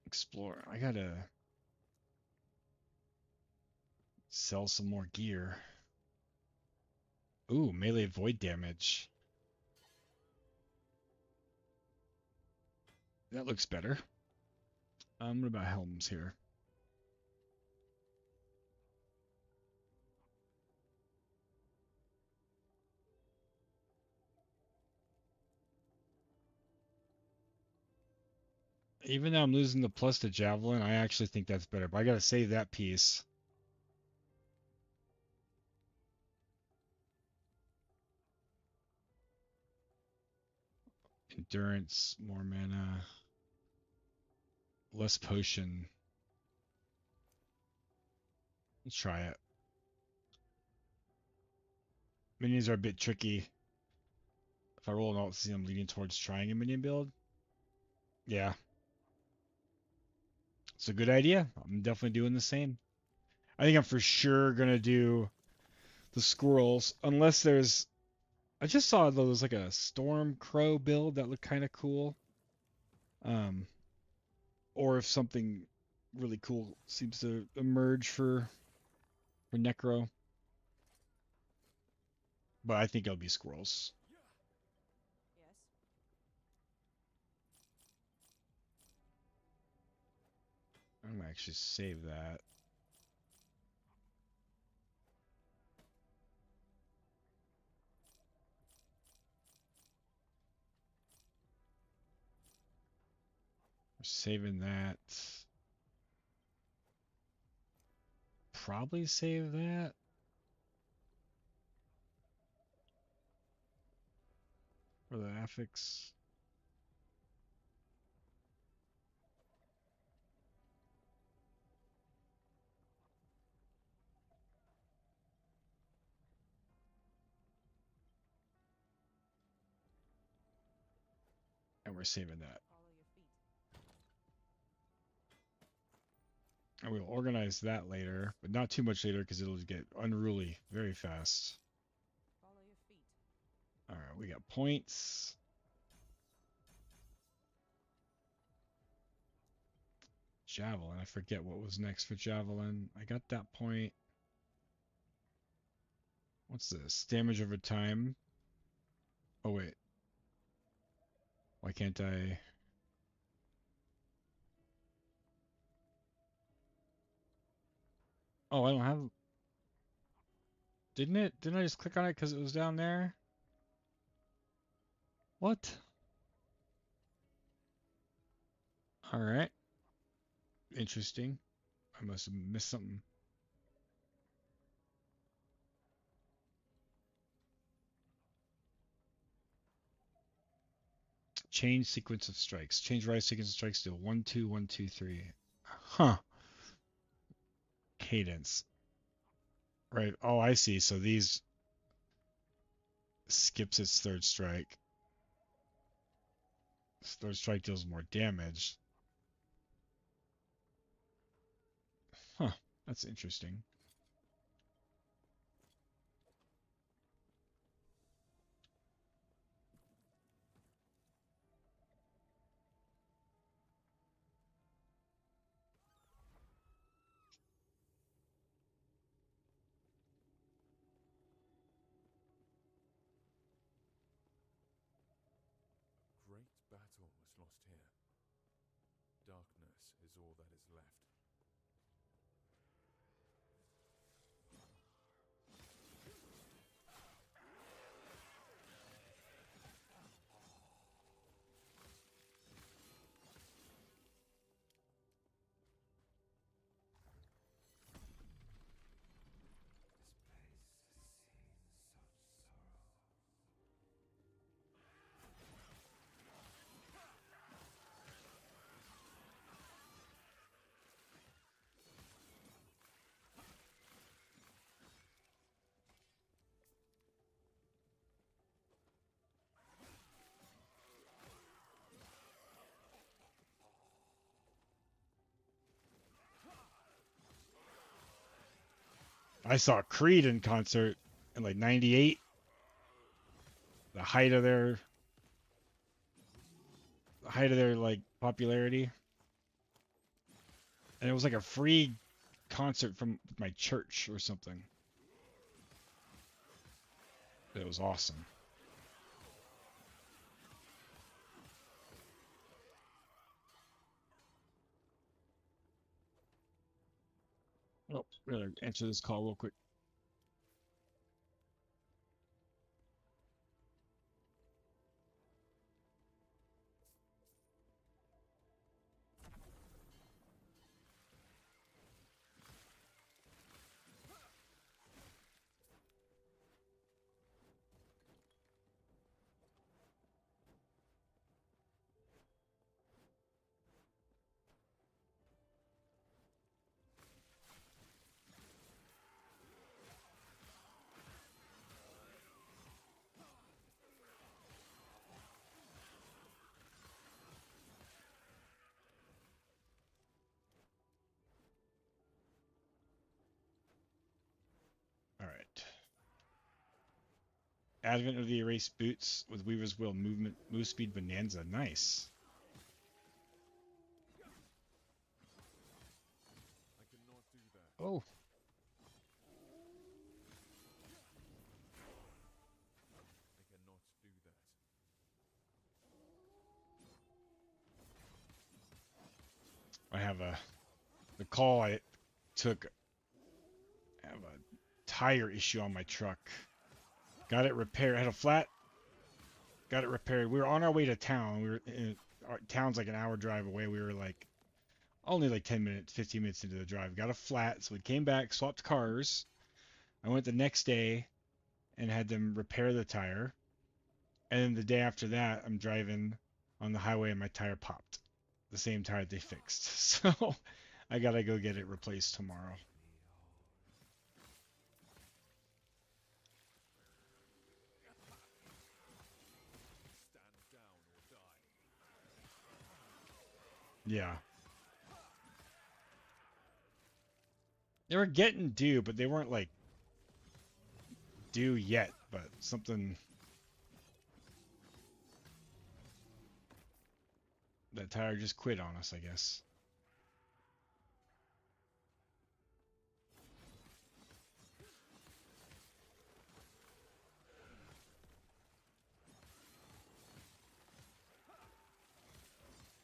Explore. I gotta sell some more gear. Ooh, melee void damage. That looks better. What about helms here? Even though I'm losing the plus to javelin, I actually think that's better. But I gotta save that piece. Endurance, more mana, less potion. Let's try it. Minions are a bit tricky. If I roll an alt, see I'm leaning towards trying a minion build. Yeah, it's a good idea. I'm definitely doing the same. I think I'm for sure gonna do the squirrels, unless there's. I just saw though there's like a storm crow build that looked kind of cool. Um, or if something really cool seems to emerge for Necro. But I think it'll be squirrels. Yes. I'm gonna actually save that. We're saving that. Probably save that. For the affix. And we're saving that. Follow your feet. And we'll organize that later, but not too much later because it'll get unruly very fast. Follow your feet. Alright, we got points. Javelin. I forget what was next for Javelin. I got that point. What's this? Damage over time. Oh, wait. Why can't I? Oh, I don't have. Didn't it? Didn't I just click on it because it was down there? What? Alright. Interesting. I must have missed something. Change sequence of strikes. Change rise sequence of strikes to 1 2 1 2 3. Huh. Cadence. Right. Oh, I see. So these skips its third strike. Third strike deals more damage. Huh. That's interesting. what's lost here. Darkness is all that is left. I saw Creed in concert in like '98. The height of their like popularity, and it was like a free concert from my church or something. It was awesome. Oh, better answer this call real quick. All right. Advent of the erased boots with Weaver's Will movement, move speed bonanza. Nice. I cannot do that. Oh, I cannot do that. I have the call I took. I have a tire issue on my truck. Got it repaired. I had a flat. Got it repaired. We were on our way to town. Our town's like an hour drive away. We were like only like 10 minutes, 15 minutes into the drive. Got a flat, so we came back, swapped cars. I went the next day and had them repair the tire. And then the day after that, I'm driving on the highway and my tire popped. The same tire they fixed. So I gotta go get it replaced tomorrow. Stand down or die. Yeah. They were getting due, but they weren't like due yet. But something, that tire just quit on us, I guess.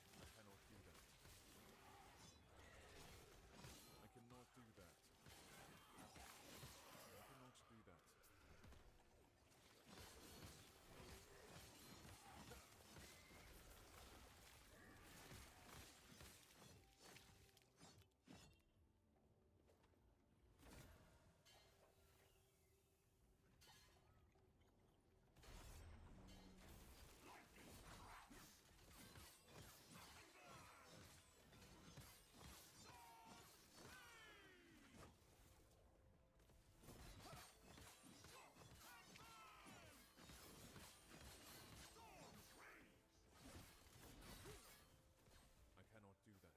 I cannot do that. I cannot do that. I cannot do that. I cannot do that.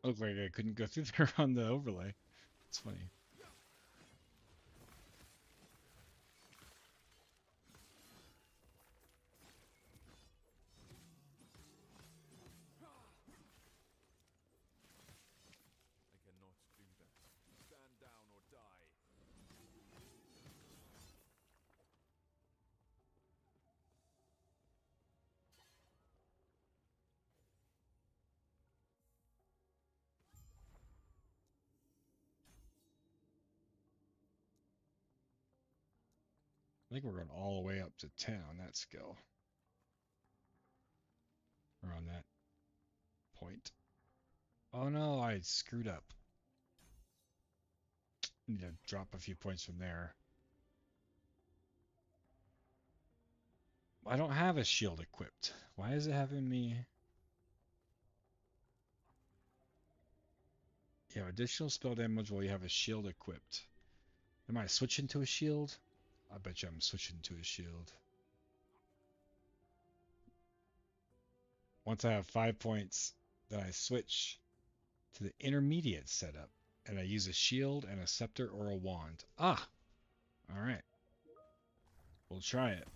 Looked like I couldn't go through there on the overlay. It's funny. I think we're going all the way up to 10 on that skill. Or on that point. Oh no, I screwed up. Need to drop a few points from there. I don't have a shield equipped. Why is it having me... You have additional spell damage while you have a shield equipped. Am I switching to a shield? I bet you I'm switching to a shield. Once I have 5 points, then I switch to the intermediate setup. And I use a shield and a scepter or a wand. Ah! Alright. We'll try it.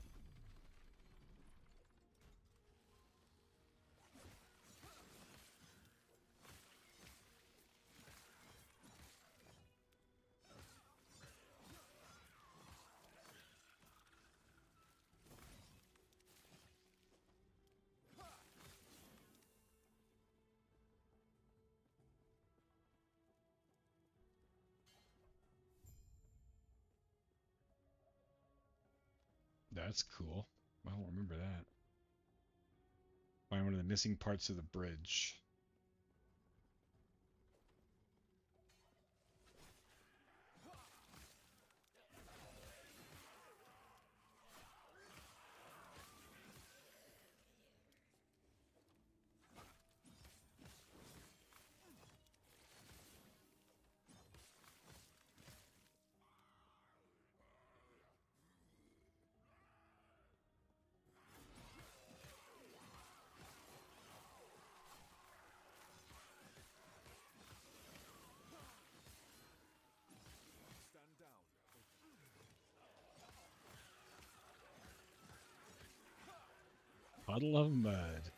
That's cool. I don't remember that. Find one of the missing parts of the bridge. Stand down. Puddle of mud.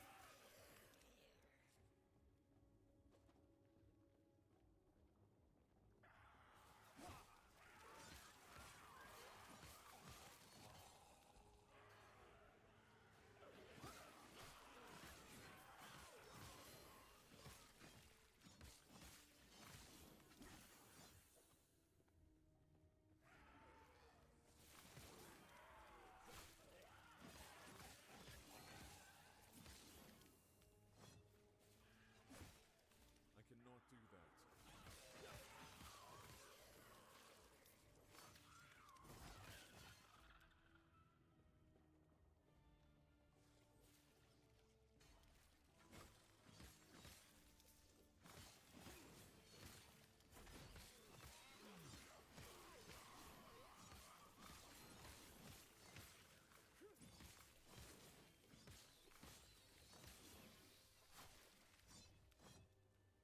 I cannot do that.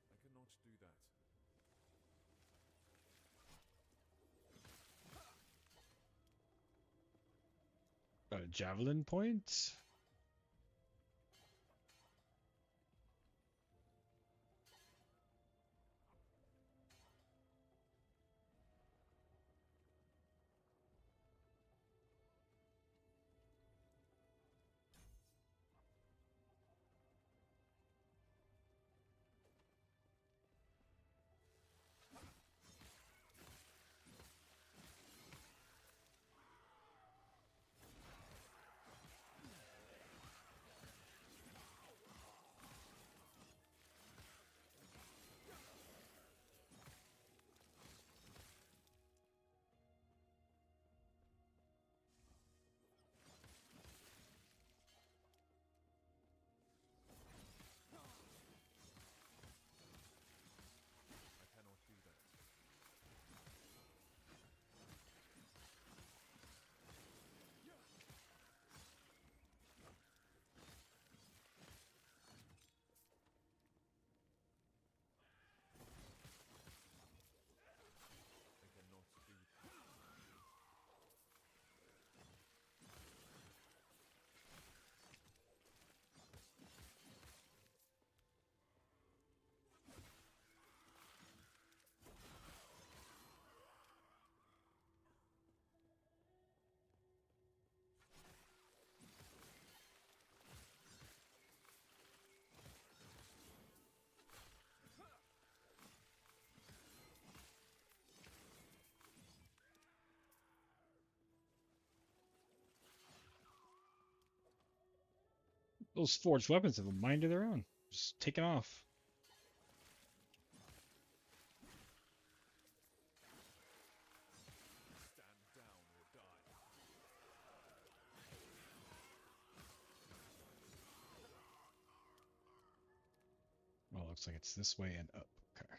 I cannot do that. Got a javelin point? Those forged weapons have a mind of their own. Just taking off. Stand down or die. Well, looks like it's this way and up. Okay.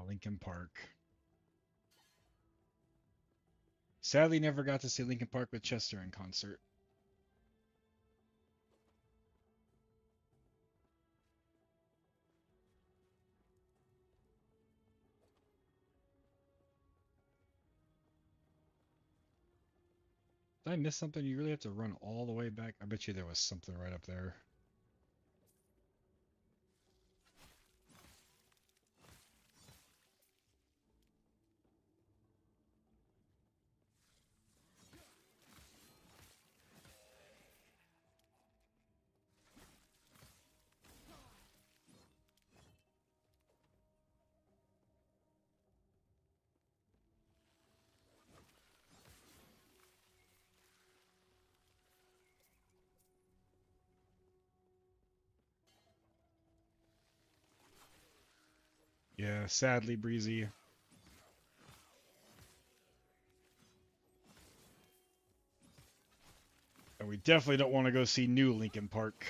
Lincoln Park. Sadly, never got to see Lincoln Park with Chester in concert. Did I miss something? You really have to run all the way back? I bet you there was something right up there. Yeah, sadly, Breezy. And we definitely don't want to go see new Lincoln Park.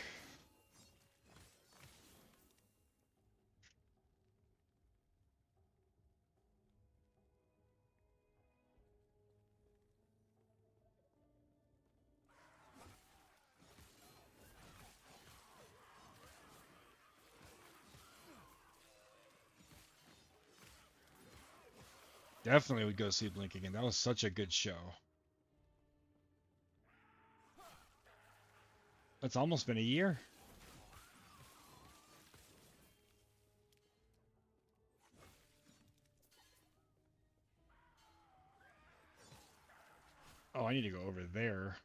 Definitely would go see Blink again. That was such a good show. It's almost been a year. Oh, I need to go over there.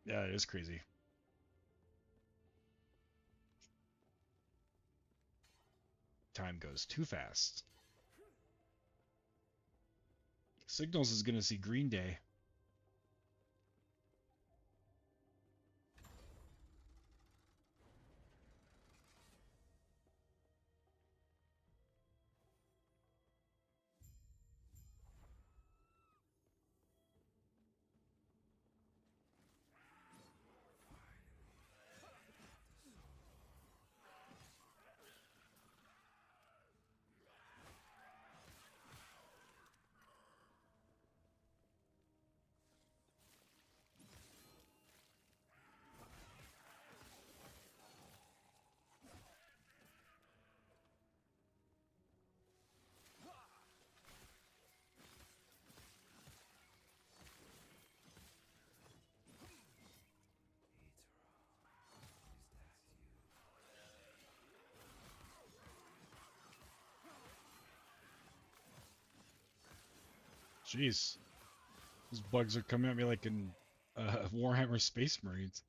Yeah, it is crazy. Time goes too fast. Signals is going to see Green Day. Jeez. Those bugs are coming at me like in Warhammer Space Marines.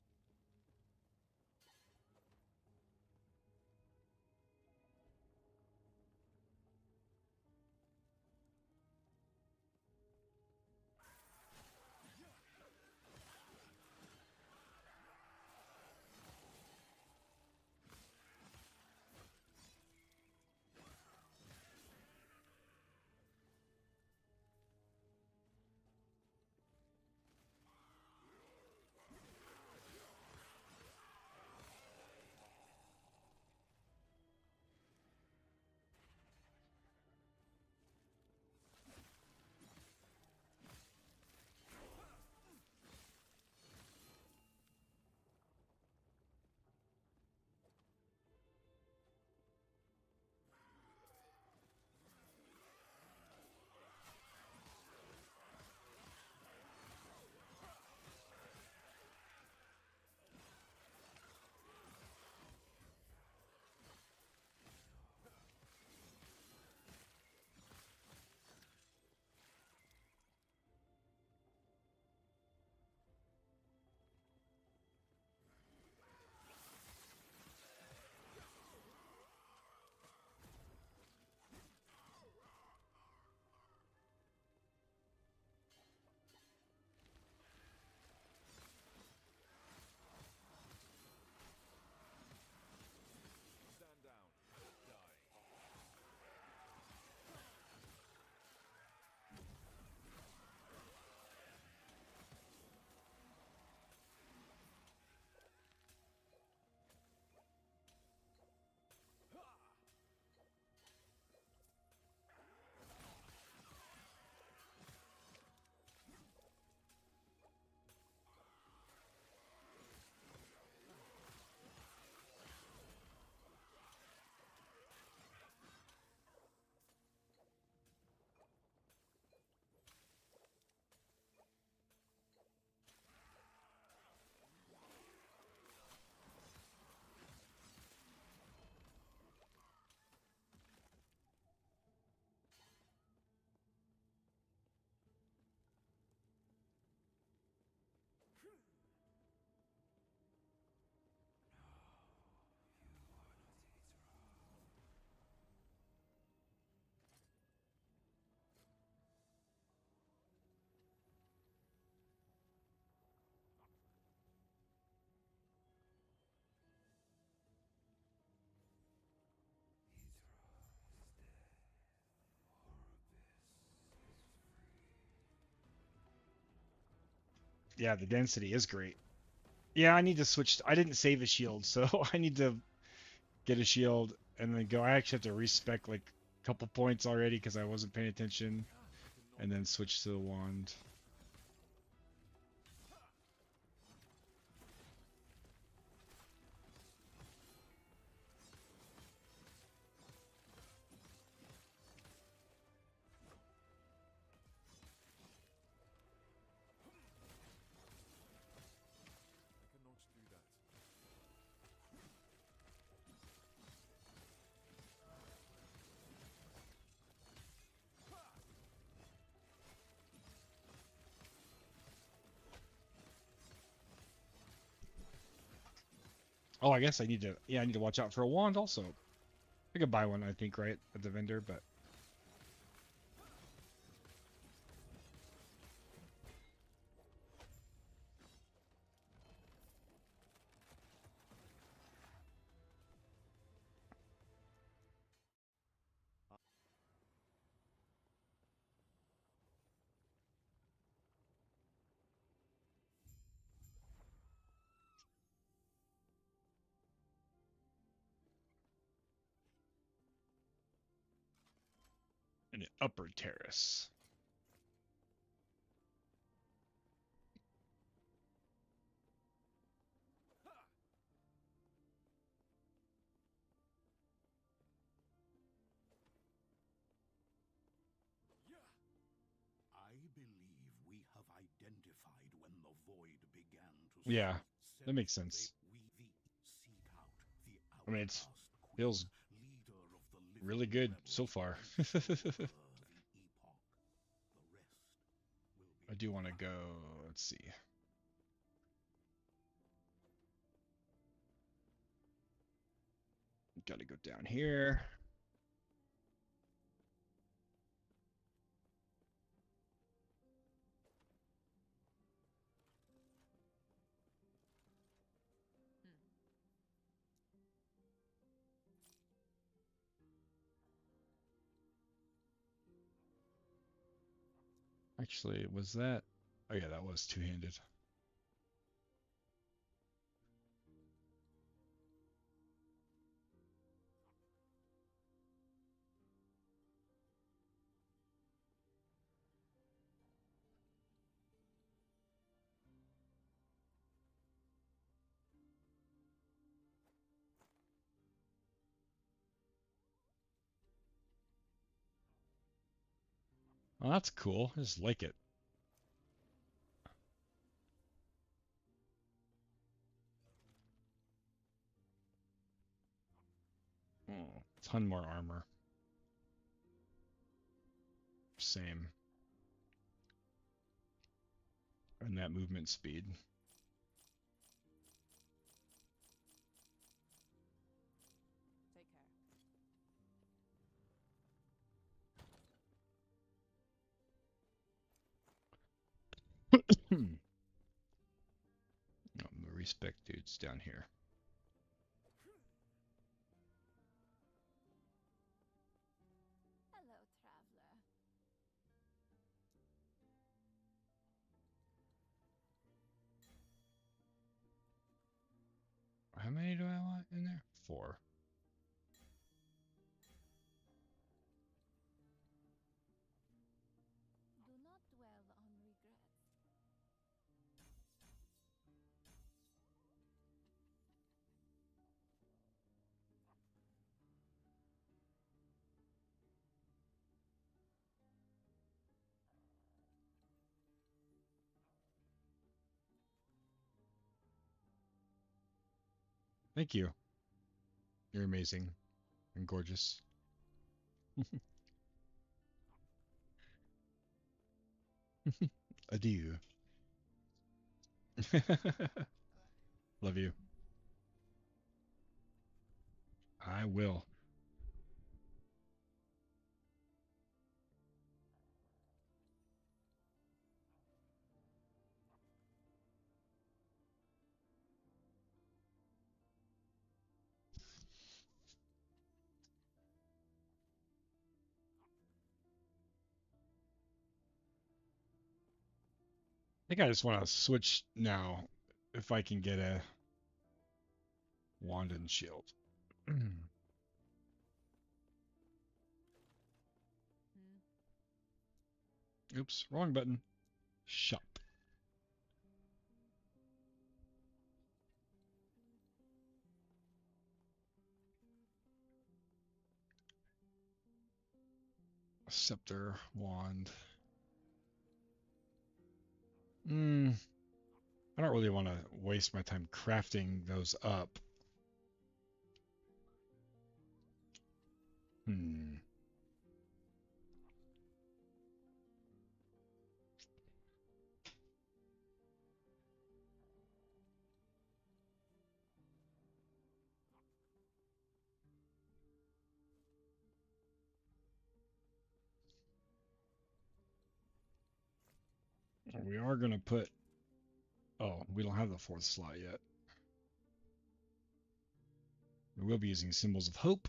Yeah, the density is great. Yeah, I need to switch. I didn't save a shield, so I need to get a shield and then go. I actually have to respec like a couple points already because I wasn't paying attention, and then switch to the wand. I cannot do that. Oh, I guess I need to. Yeah, I need to watch out for a wand also. I could buy one, I think, right at the vendor, but an upper terrace. I believe we have identified when the void began to Yeah, spread. that makes sense. Seek out the I mean, it outcast queen, feels leader of the living really good rebels, so far. and deliver the epoch. The rest will I be do want to go. Let's see. Got to go down here. Actually, was that? Oh yeah, that was two-handed. Oh, that's cool. I just like it. Oh, ton more armor. Same. And that movement speed. Take care. Hmm. Oh, the respec dude's down here. Hello, traveler. How many do I want in there? 4. Do not dwell on regrets. Thank you. You're amazing and gorgeous. Adieu. Love you. I will. think I just want to switch now if I can get a wand and shield. Oops, wrong button. Shop. Scepter, wand. I don't really want to waste my time crafting those up. Hmm. We are going to put... Oh, we don't have the fourth slot yet. We will be using symbols of hope.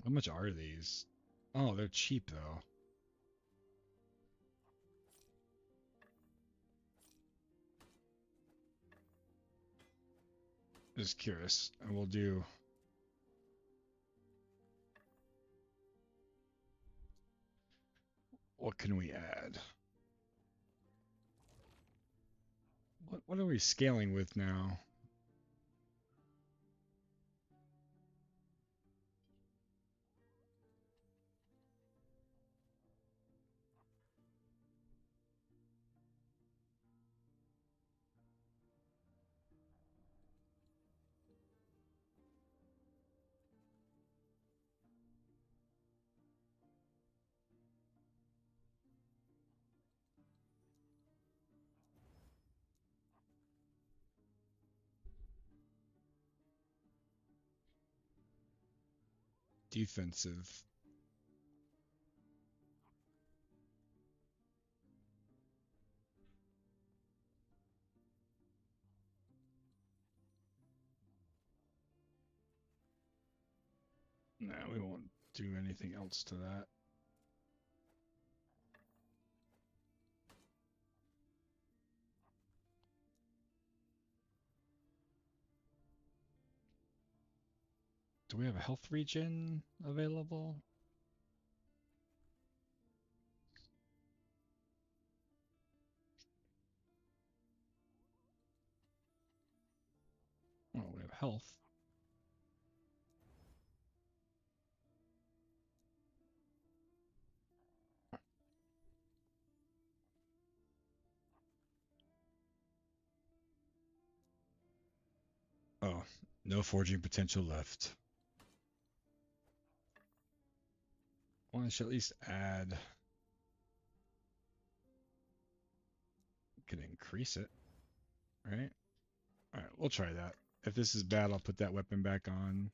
How much are these? Oh, they're cheap though. Just curious. And we'll do... What can we add? What are we scaling with now? Defensive. No, we won't do anything else to that. Do we have a health regen available? Oh, we have health. Oh, no forging potential left. Well, I should at least add... Can increase it, right? Alright, we'll try that. If this is bad, I'll put that weapon back on.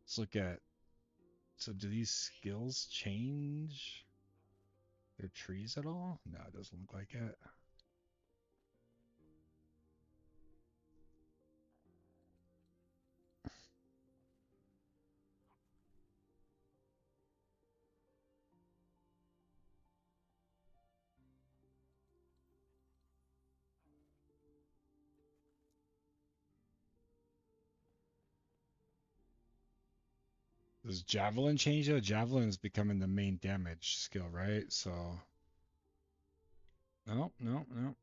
Let's look at... So do these skills change their trees at all? No, it doesn't look like it. Does Javelin change though? Javelin is becoming the main damage skill, right? So... No, no, no.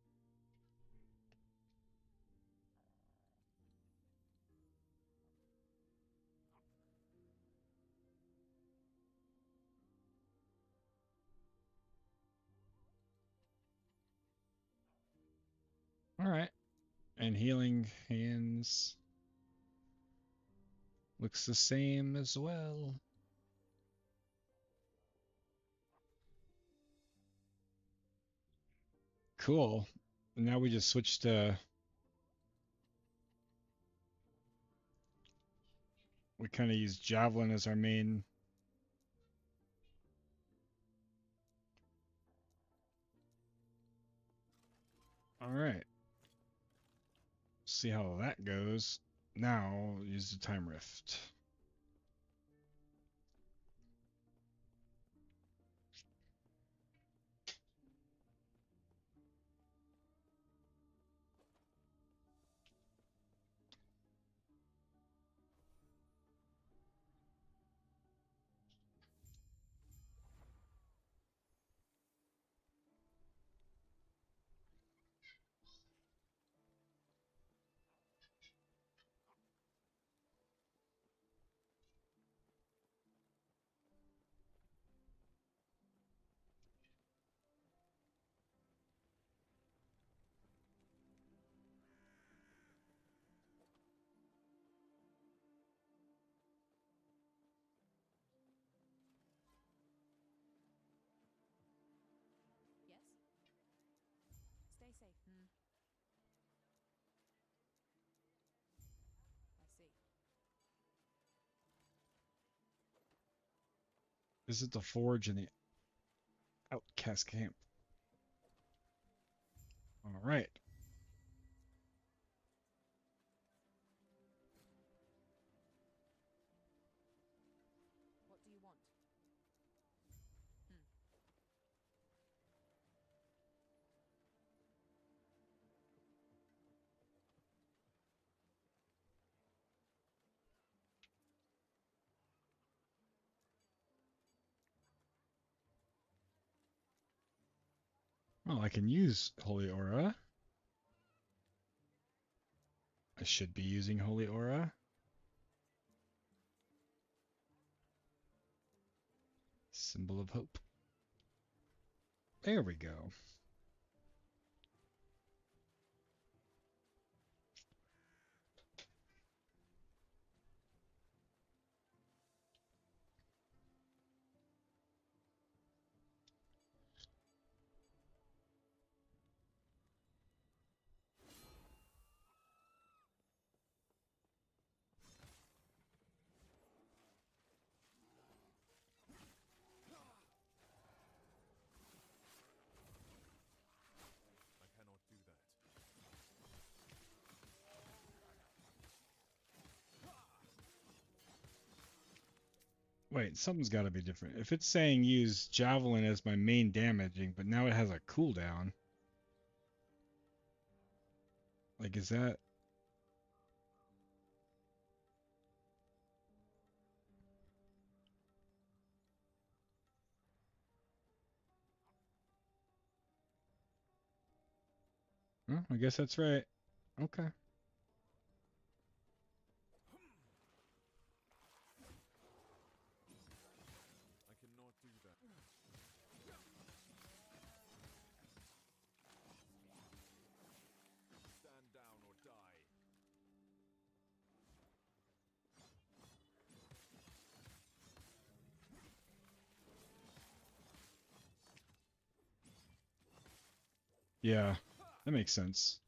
Alright. And healing hands looks the same as well. Cool. Now we just switch to... We kind of use Javelin as our main... Alright. See how that goes. Now use the time rift. Yes? Stay safe. I see. Visit the forge in the outcast camp. All right. What do you want? Well, I can use Holy Aura. I should be using Holy Aura. Symbol of hope. There we go. I cannot do that. Wait, something's got to be different. If it's saying use Javelin as my main damaging, but now it has a cooldown. Like, is that... Well, I guess that's right. Okay. I cannot do that. Stand down or die. Yeah, that makes sense.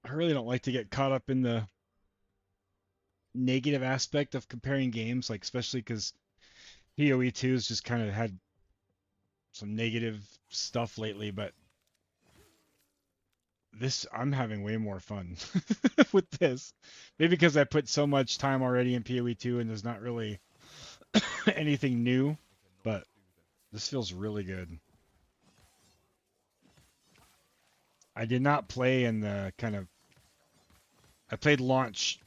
I really don't like to get caught up in the negative aspect of comparing games, like especially because PoE 2 has just kind of had some negative stuff lately, but this I'm having way more fun with this. Maybe because I put so much time already in PoE 2 and there's not really anything new, but this feels really good. I did not play in the kind of I played launch,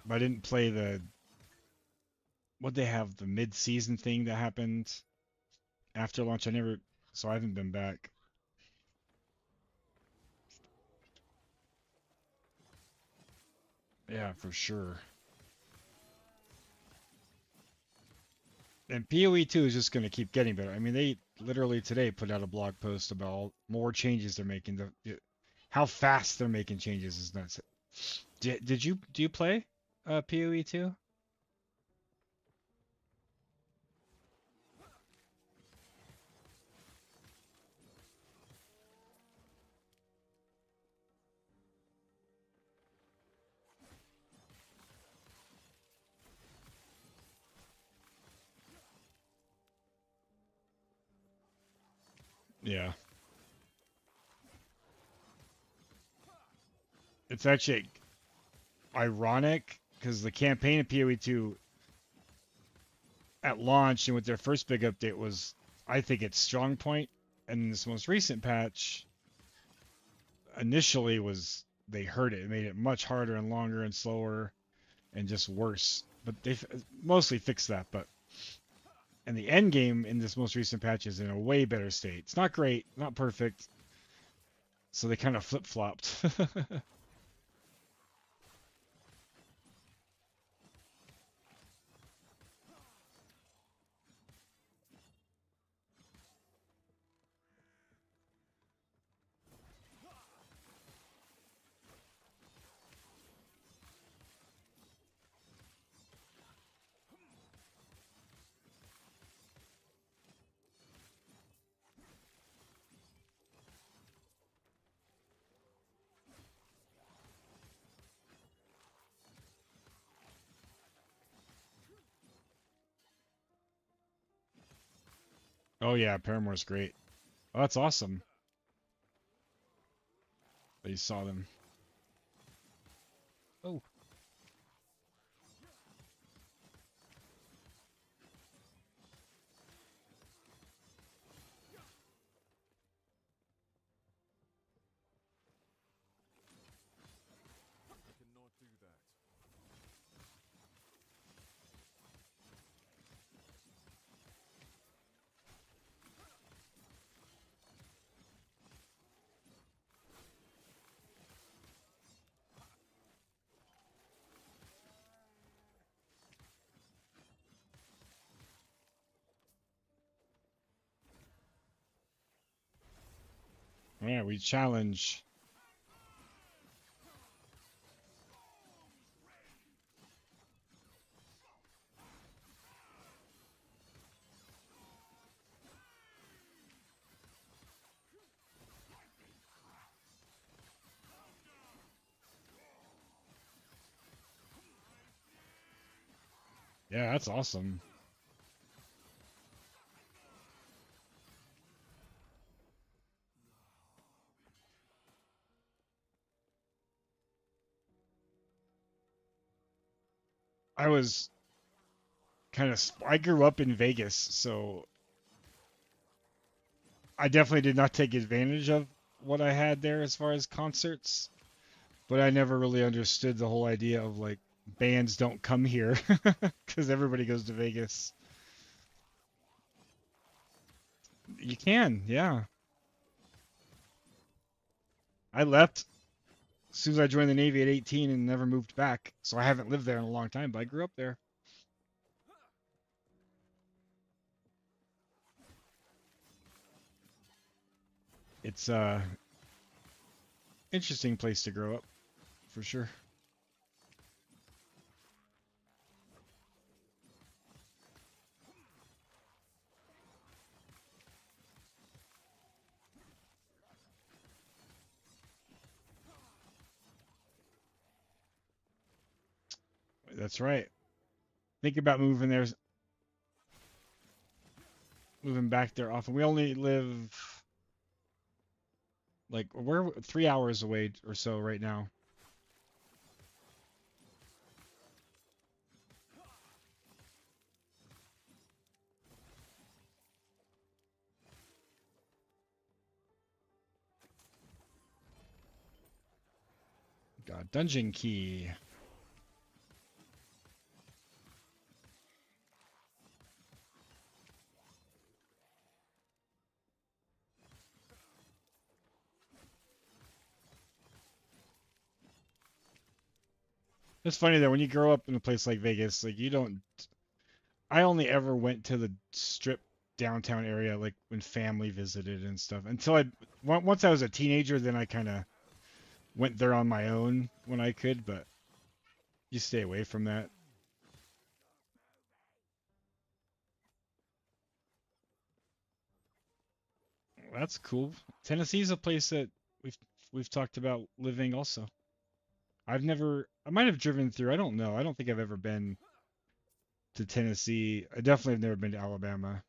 but I didn't play the what they have the mid-season thing that happened after launch. So I haven't been back. Yeah, for sure. And PoE 2 is just going to keep getting better. I mean, they literally today put out a blog post about all more changes they're making. How fast they're making changes is nuts. Do you play PoE 2? Yeah. It's actually ironic because the campaign of PoE 2 at launch and with their first big update was, I think, its strong point, and this most recent patch initially was they hurt it. It made it much harder and longer and slower and just worse. But they mostly fixed that. But and the end game in this most recent patch is in a way better state. It's not great, not perfect. So they kind of flip flopped. Oh yeah, Paramore's great. Oh, that's awesome that you saw them. Oh. Cannot do that. Yeah, we challenge. Yeah, that's awesome. I was I grew up in Vegas, so I definitely did not take advantage of what I had there as far as concerts, but I never really understood the whole idea of like bands don't come here because everybody goes to Vegas. You can, yeah. I left as soon as I joined the Navy at 18 and never moved back, so I haven't lived there in a long time, but I grew up there. It's a interesting place to grow up, for sure. That's right. Think about moving back there often. We only live like we're 3 hours away or so right now. Got dungeon key. It's funny that when you grow up in a place like Vegas, like you don't. I only ever went to the strip downtown area like when family visited and stuff. Until once I was a teenager, then I kind of went there on my own when I could, but you stay away from that. That's cool. Tennessee's a place that we've we've talked about living also. I might have driven through. I don't know. I don't think I've ever been to Tennessee. I definitely have never been to Alabama.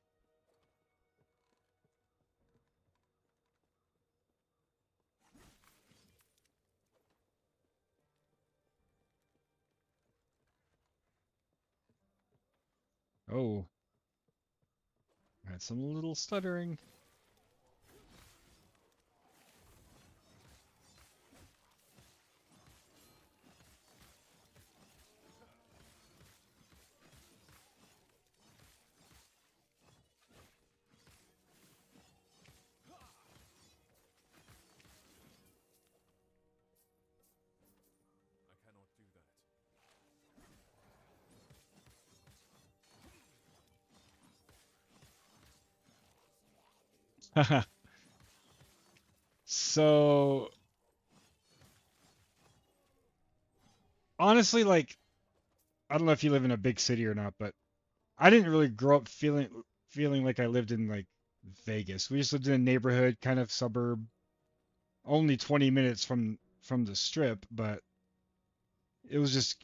Oh, had some little stuttering. I cannot do that. So honestly, like I don't know if you live in a big city or not, but I didn't really grow up feeling like I lived in like Vegas. We just lived in a neighborhood, kind of suburb, only 20 minutes from the strip, but it was just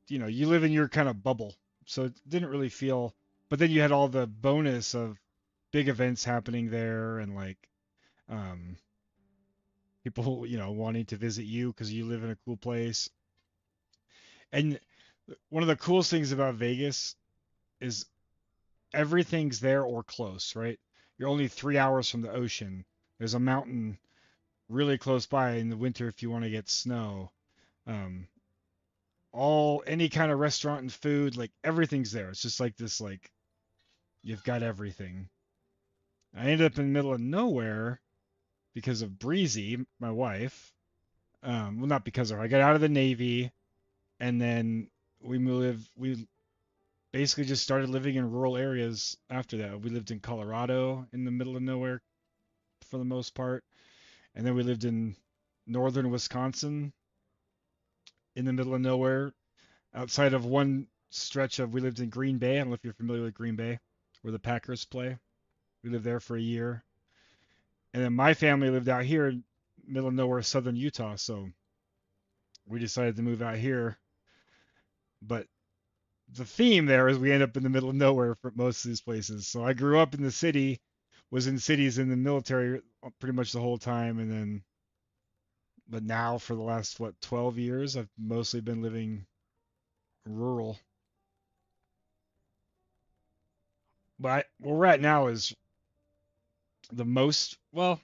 you live in your kind of bubble. So it didn't really feel, but then you had all the bonus of big events happening there and like um people, wanting to visit you because you live in a cool place. And one of the coolest things about Vegas is everything's there or close, right? You're only 3 hours from the ocean. There's a mountain really close by in the winter if you want to get snow. Um, all any kind of restaurant and food, like everything's there. It's just like this, like you've got everything. I ended up in the middle of nowhere because of Breezy, my wife. Well, not because of her. I got out of the Navy, and then we basically just started living in rural areas after that. We lived in Colorado in the middle of nowhere for the most part. And then we lived in northern Wisconsin in the middle of nowhere. Outside of one stretch of, we lived in Green Bay. I don't know if you're familiar with Green Bay, where the Packers play. We lived there for a year. And then my family lived out here in middle of nowhere, southern Utah. So we decided to move out here. But the theme there is we end up in the middle of nowhere for most of these places. So I grew up in the city, was in cities in the military pretty much the whole time, and then but now for the last 12 years I've mostly been living rural. But where we're at now is the most, well,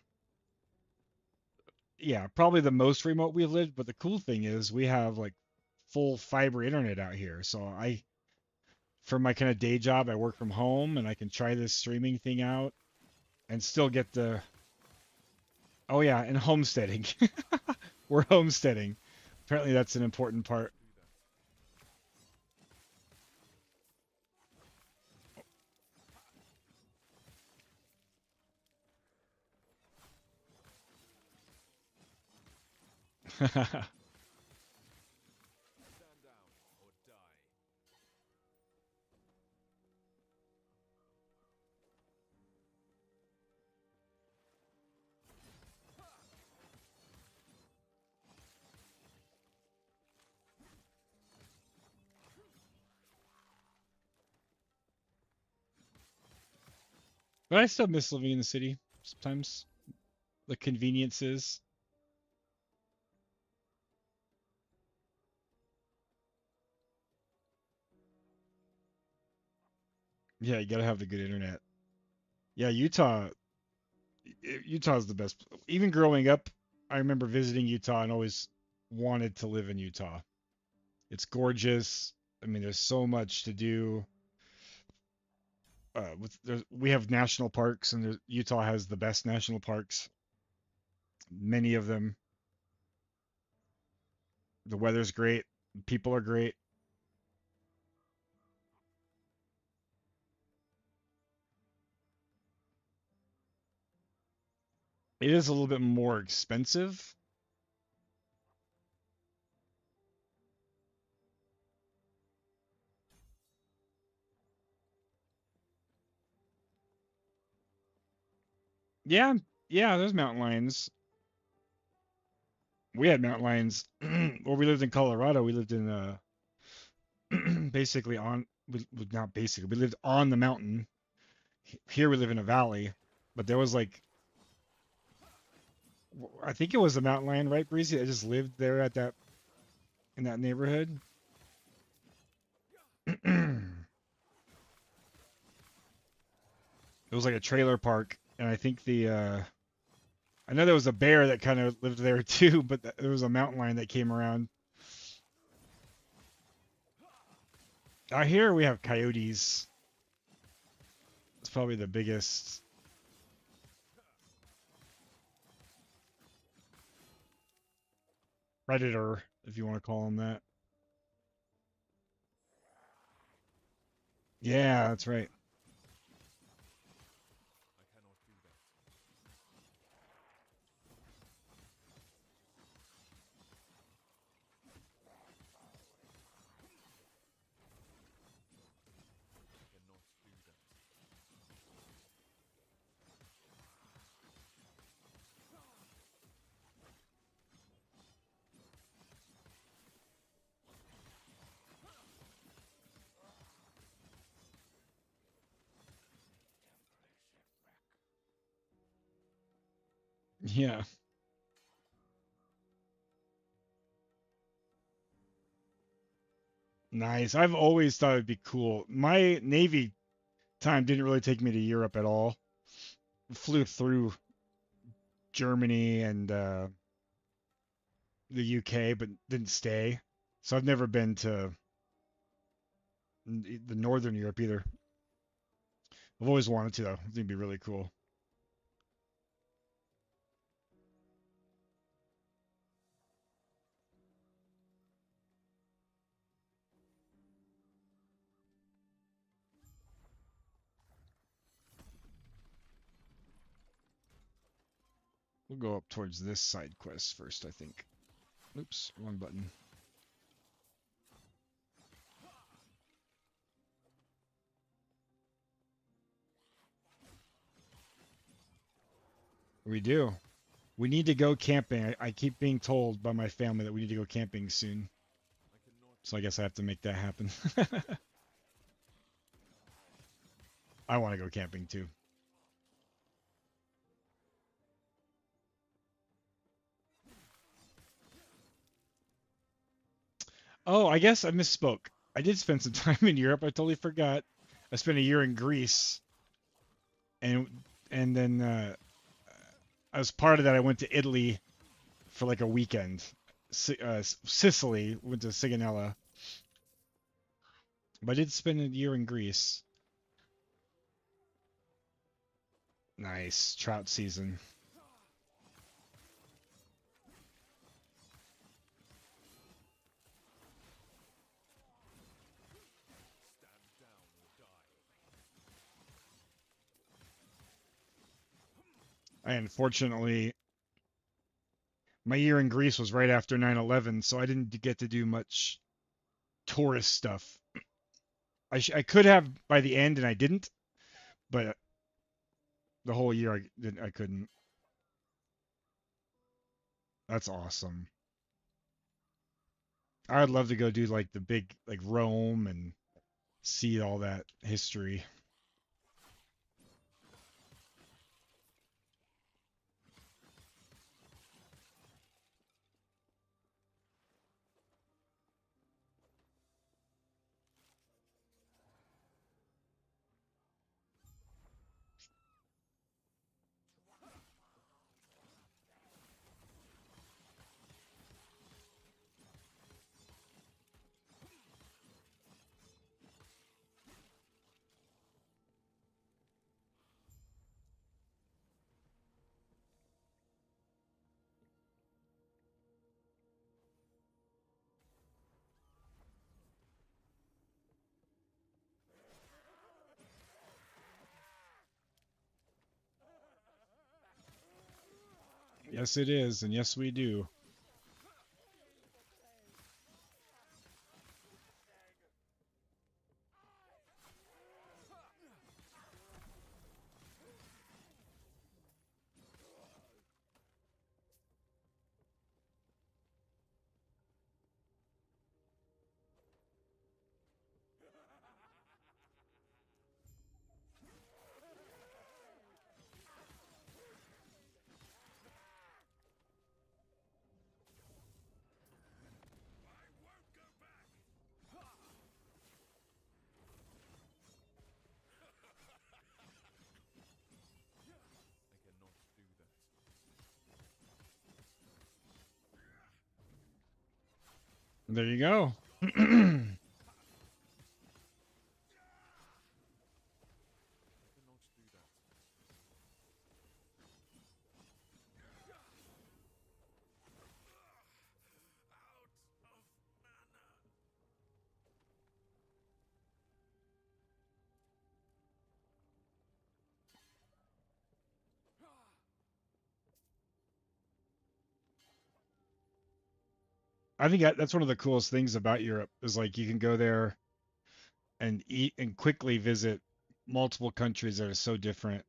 yeah, probably the most remote we've lived. But the cool thing is we have like full fiber internet out here. So for my kind of day job, I work from home and I can try this streaming thing out and still get oh yeah, and homesteading. We're homesteading. Apparently that's an important part. Stand down or die. But I still miss living in the city sometimes. The conveniences. Yeah, you gotta have the good internet. Yeah, Utah's the best. Even growing up, I remember visiting Utah and always wanted to live in Utah. It's gorgeous. I mean, there's so much to do. We have national parks, and Utah has the best national parks. Many of them. The weather's great. People are great. It is a little bit more expensive. Yeah, yeah, there's mountain lions. We had mountain lions where we lived in Colorado. We lived in basically on not basically we lived on the mountain. Here we live in a valley, but there was like I think it was the mountain lion, right, Breezy? I just lived there at that in that neighborhood. It was like a trailer park, and I think the I know there was a bear that kind of lived there too, but there was a mountain lion that came around. Out here we have coyotes. It's probably the biggest. Predator, if you want to call them that. Yeah, that's right. I cannot do that. Cannot do that. Yeah. Nice. I've always thought it'd be cool. My Navy time didn't really take me to Europe at all. Flew through Germany and the UK, but didn't stay. So I've never been to the Northern Europe either. I've always wanted to though. I think it'd be really cool. We'll go up towards this side quest first, I think. Oops, wrong button. We do. We need to go camping. I keep being told by my family that we need to go camping soon. I cannot. So I guess I have to make that happen. I want to go camping too. Oh, I guess I misspoke. I did spend some time in Europe. I totally forgot. I spent a year in Greece, and then as part of that, I went to Italy for like a weekend. Sicily, went to Sigonella, but I did spend a year in Greece. Nice trout season. Stand down or die. I unfortunately, my year in Greece was right after 9/11, so I didn't get to do much tourist stuff. I could have by the end, and I didn't. But the whole year I couldn't. That's awesome. I'd love to go do like the big like Rome and see all that history. Yes, it is, and yes, we do. I cannot do that. There you go. I cannot do that. I think that's one of the coolest things about Europe is like you can go there and eat and quickly visit multiple countries that are so different.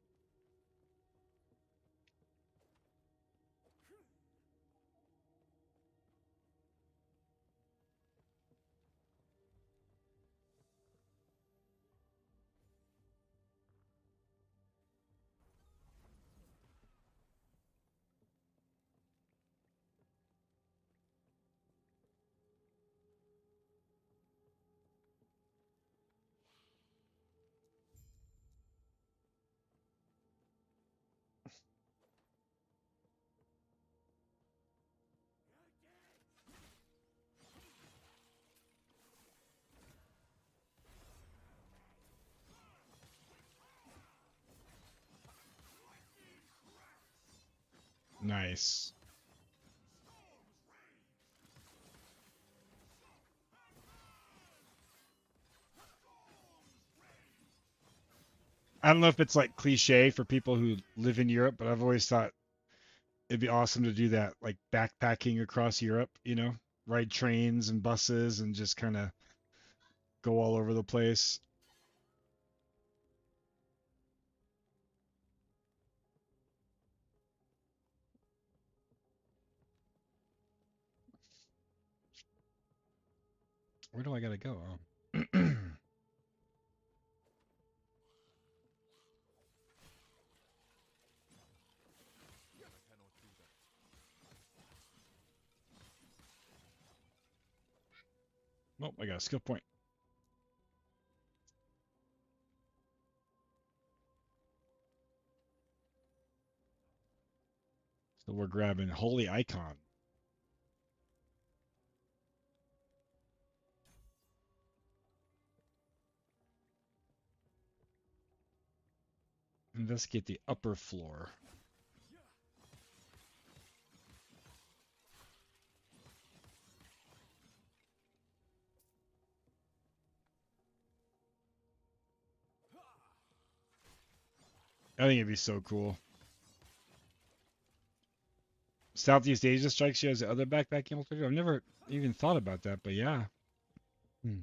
Nice. I don't know if it's like cliche for people who live in Europe, but I've always thought it'd be awesome to do that, like backpacking across Europe, ride trains and buses and just kind of go all over the place. Where do I gotta go? Oh. I cannot do that. Oh, I got a skill point. So we're grabbing Holy Icon. Investigate the upper floor. I think it'd be so cool. Southeast Asia strikes you as the other backpacking alternative. I've never even thought about that, but yeah. Hmm.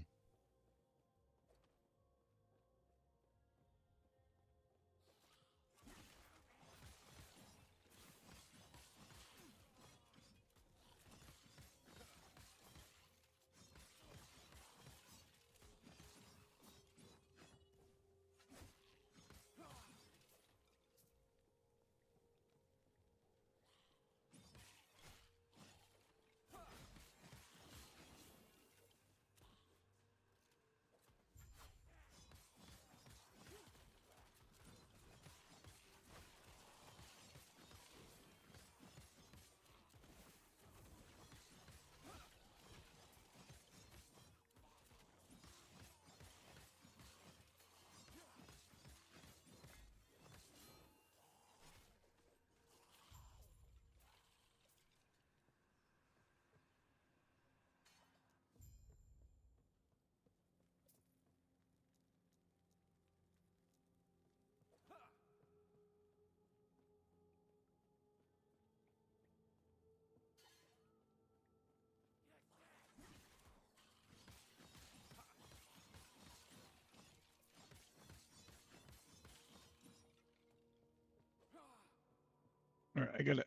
I gotta.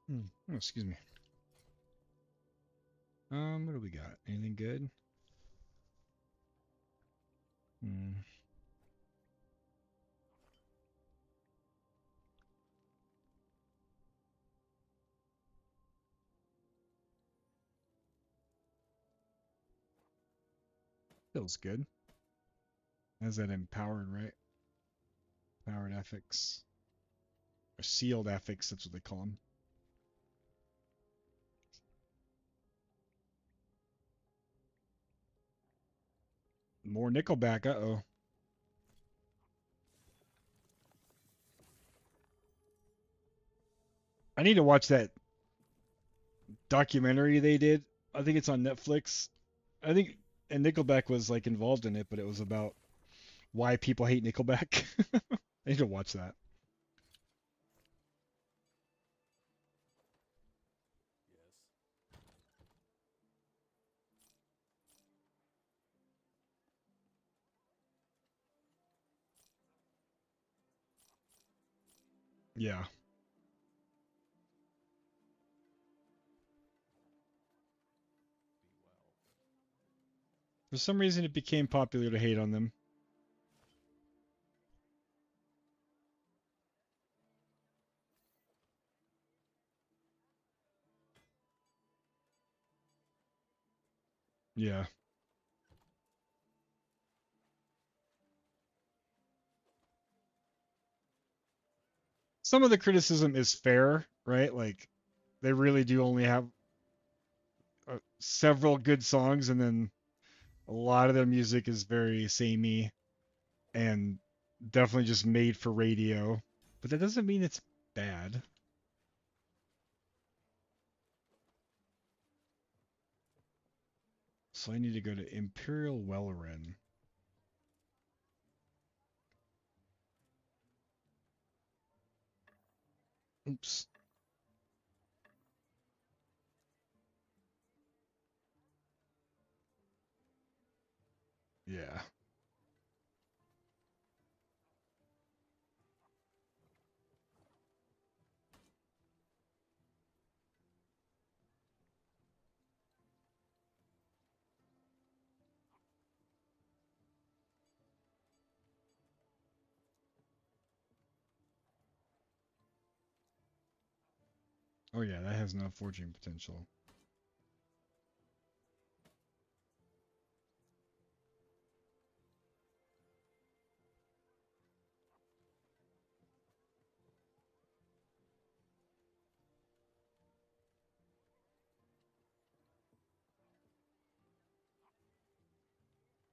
Oh, excuse me. What do we got? Anything good? Hmm. Feels good. Has that empowered, right? Powered ethics. Or sealed ethics, that's what they call them. More Nickelback, uh-oh. I need to watch that documentary they did. I think it's on Netflix. I think and Nickelback was like involved in it, but it was about why people hate Nickelback. I need to watch that. Yes. Yeah. Be well. For some reason it became popular to hate on them. Yeah. Some of the criticism is fair, right? Like they really do only have several good songs, and then a lot of their music is very samey and definitely just made for radio. But that doesn't mean it's bad. So I need to go to Imperial Wellerin. Oops. Yeah. Oh yeah, that has no forging potential.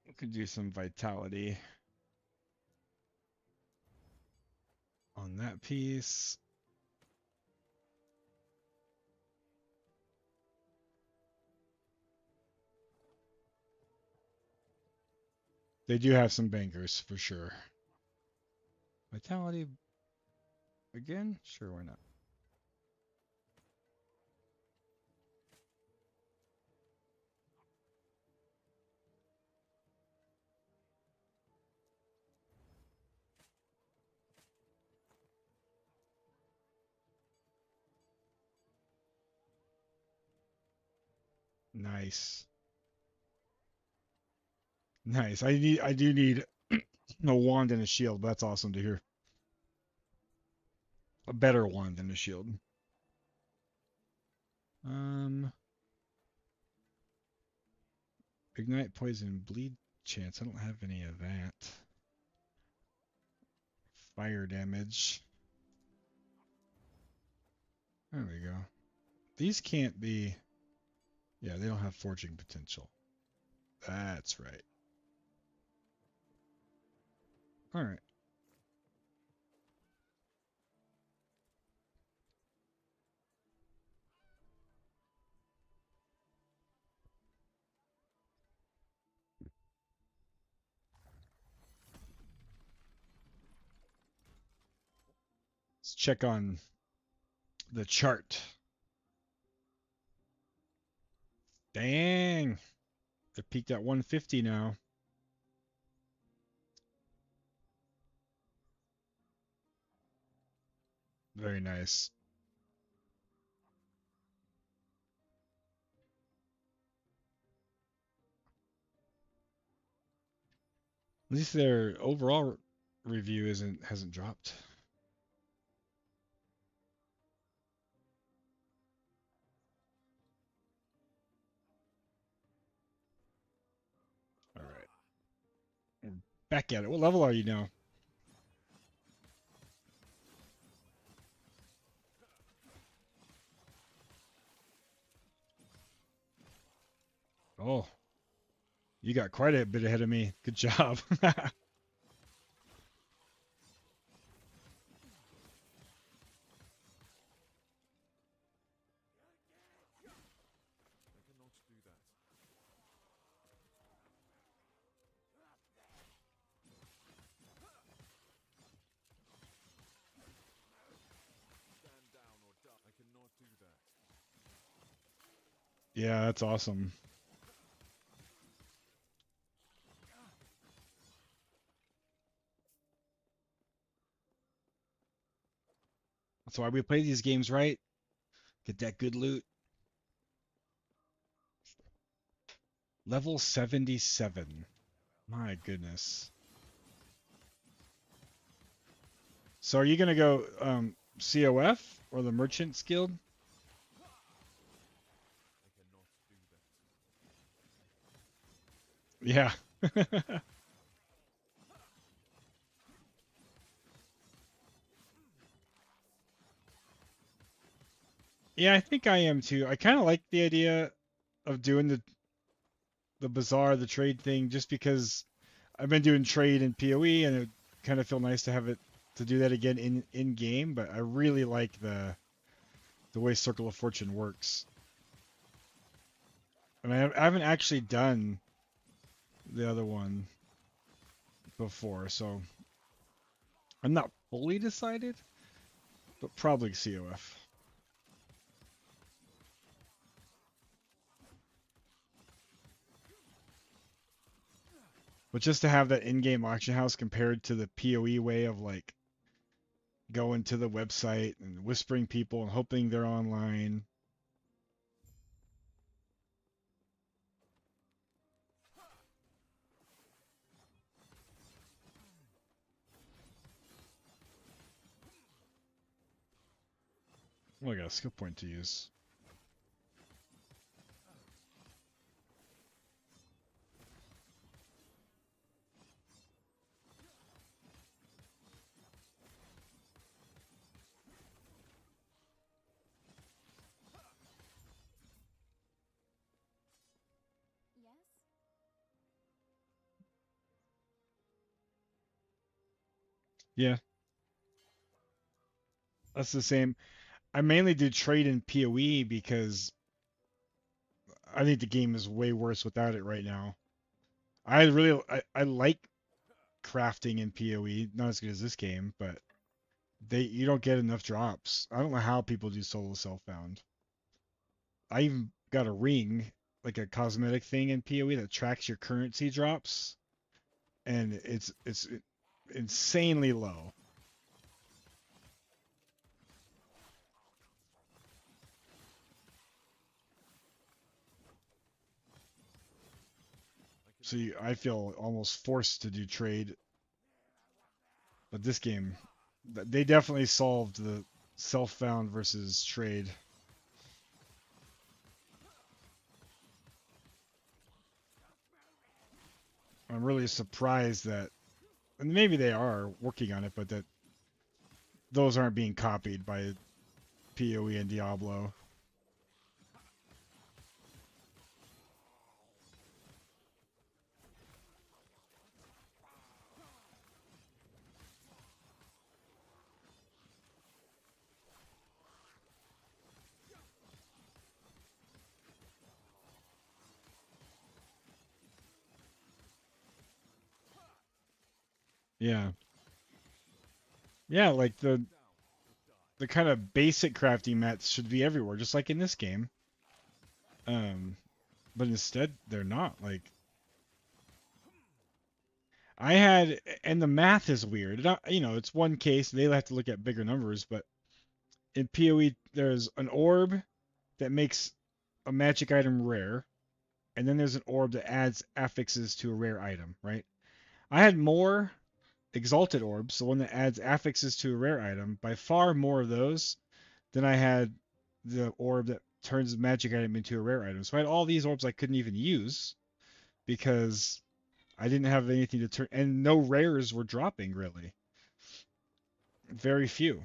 We could do some vitality on that piece. They do have some bangers for sure. Vitality again? Sure, why not? Nice. Nice. I do need a wand and a shield, but that's awesome to hear. A better wand than a shield. Um Ignite poison bleed chance. I don't have any of that. Fire damage. There we go. These can't be. Yeah, they don't have forging potential. That's right. All right. Let's check on the chart. Dang. They're peaked at 150 now. Very nice. At least their overall review hasn't dropped. All right. We're back at it. What level are you now? Oh, you got quite a bit ahead of me. Good job. I cannot do that. Stand down or die. I cannot do that. Yeah, that's awesome. That's why we play these games, right? Get that good loot. Level 77. My goodness. So are you gonna go COF or the Merchants Guild? I cannot do that. Yeah. Yeah, I think I am too. I kind of like the idea of doing the bazaar, the trade thing, just because I've been doing trade in PoE, and it kind of feel nice to have it to do that again in game. But I really like the way Circle of Fortune works. And I haven't actually done the other one before, so I'm not fully decided, but probably COF. But just to have that in-game auction house compared to the PoE way of like going to the website and whispering people and hoping they're online. Oh, I got a skill point to use. Yes? Yeah, that's the same. I mainly do trade in PoE because I think the game is way worse without it right now. I like crafting in PoE, not as good as this game, but you don't get enough drops. I don't know how people do solo self-found. I even got a ring, like a cosmetic thing in PoE that tracks your currency drops, and it's insanely low. I So cannot. I feel almost forced to do trade. But this game, they definitely solved the self-found versus trade. I'm really surprised that, and maybe they are working on it, but that those aren't being copied by PoE and Diablo. Yeah. Yeah, like the kind of basic crafting mats should be everywhere, just like in this game. Um, but instead they're not. Like I had, and the math is weird. It's one case. They have to look at bigger numbers, but in PoE there's an orb that makes a magic item rare, and then there's an orb that adds affixes to a rare item, right? I had more Exalted Orbs, the one that adds affixes to a rare item, by far more of those than I had the orb that turns a magic item into a rare item. So I had all these orbs I couldn't even use because I didn't have anything to turn, and no rares were dropping really. Very few.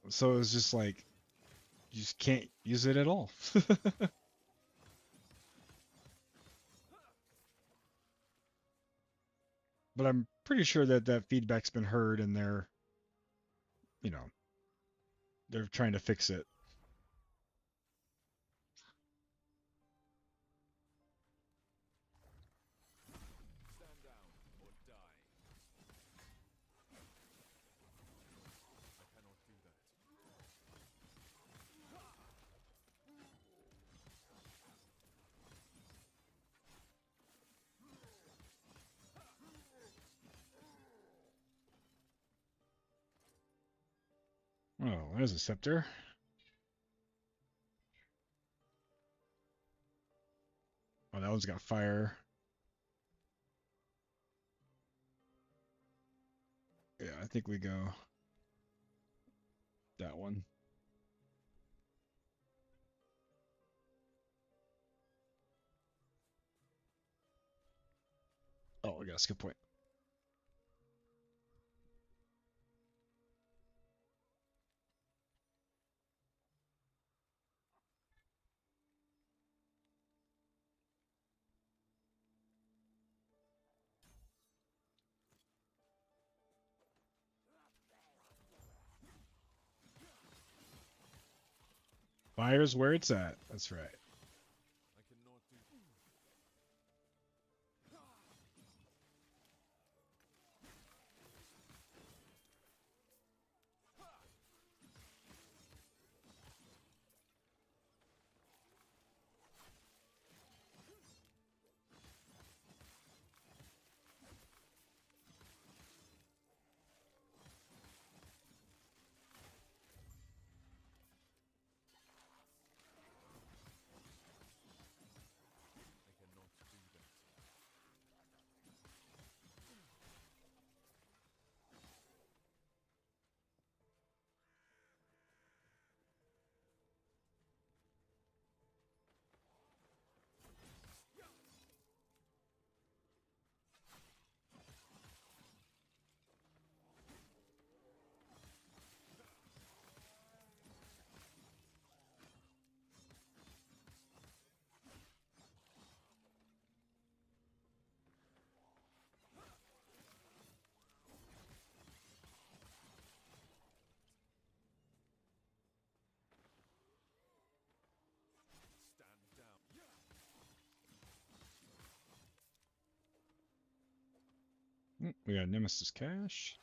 So it was just like, you just can't use it at all. But I'm pretty sure that that feedback's been heard and you know, they're trying to fix it. Stand down or die. I cannot do that. Oh, there's a scepter. Oh, that one's got fire. Yeah, I think we go that one. Oh, we got a skip point. Fire's where it's at. That's right. I cannot do. I cannot do that. Stand down. We got Nemesis Cache.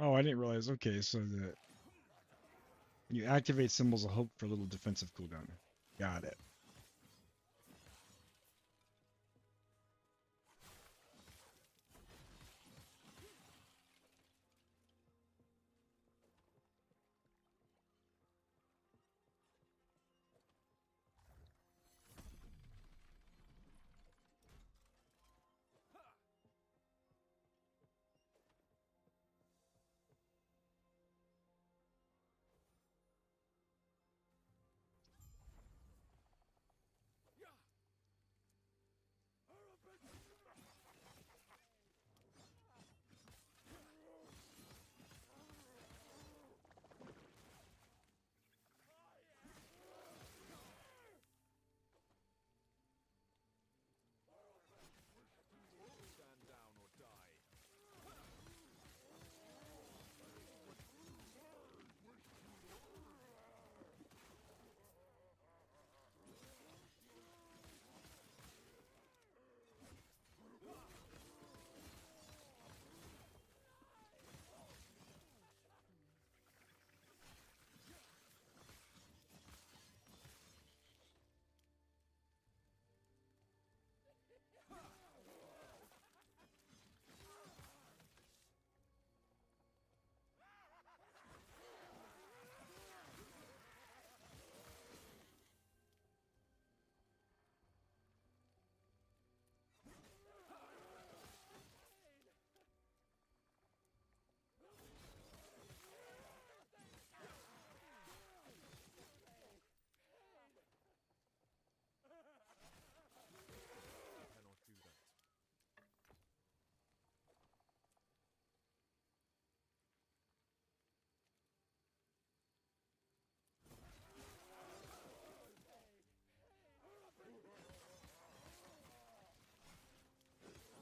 Oh, I didn't realize. Okay, so that you activate symbols of hope for a little defensive cooldown. Got it. Stand down or die. Cannot do that.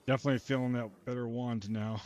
Definitely feeling that better wand now.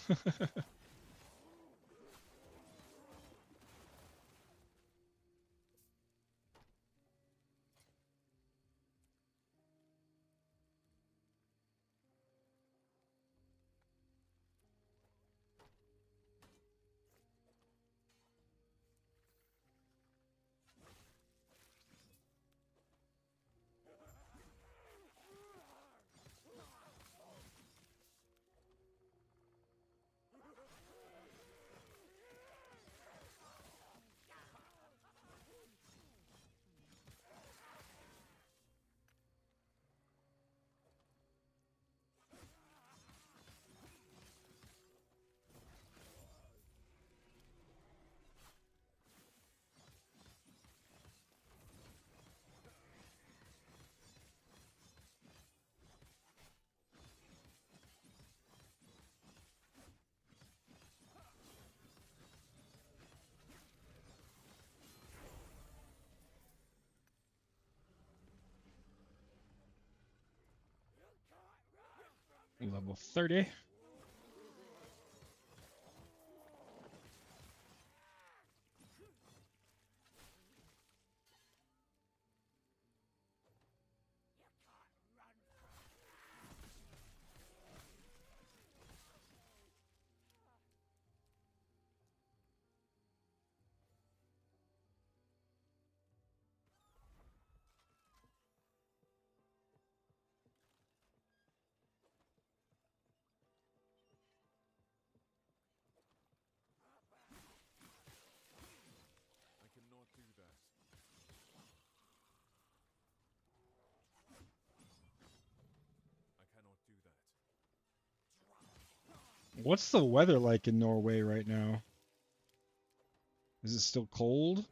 Level 30. I cannot do that. I cannot do that. What's the weather like in Norway right now? Is it still cold?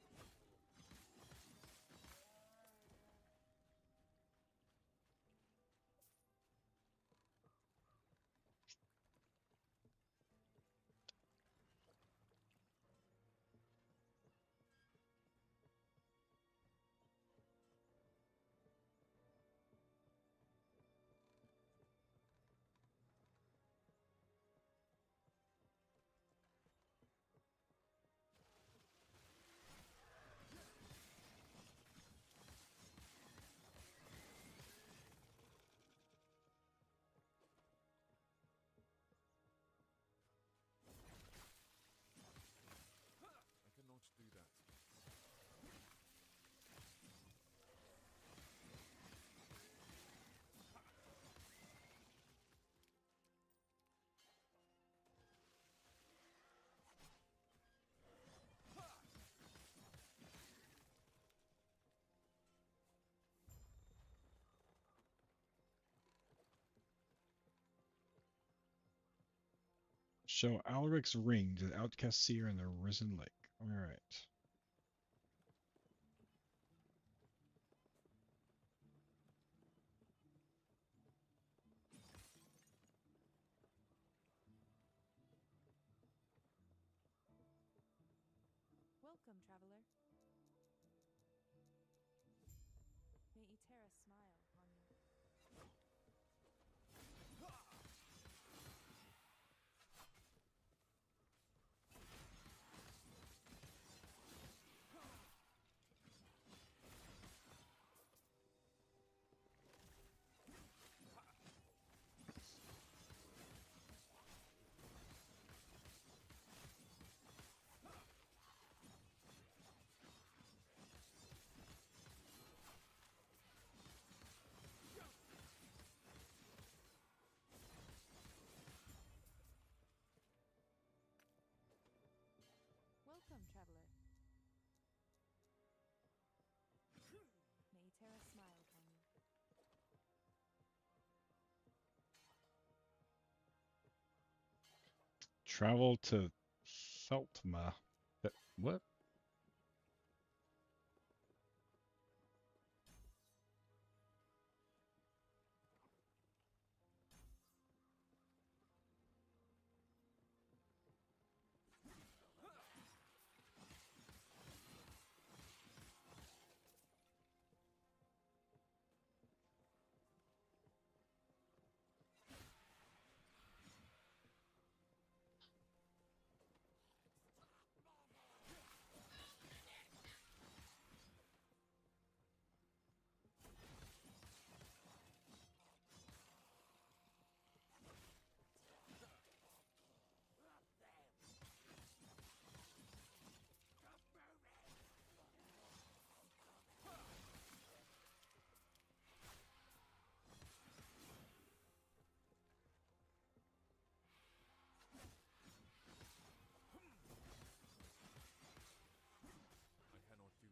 Show Alric's ring to the outcast seer in the risen lake. Alright. Welcome, traveler. May Eterra smile upon you. Welcome, traveler. May Eterra smile upon you. Travel to Feltma. What? I cannot do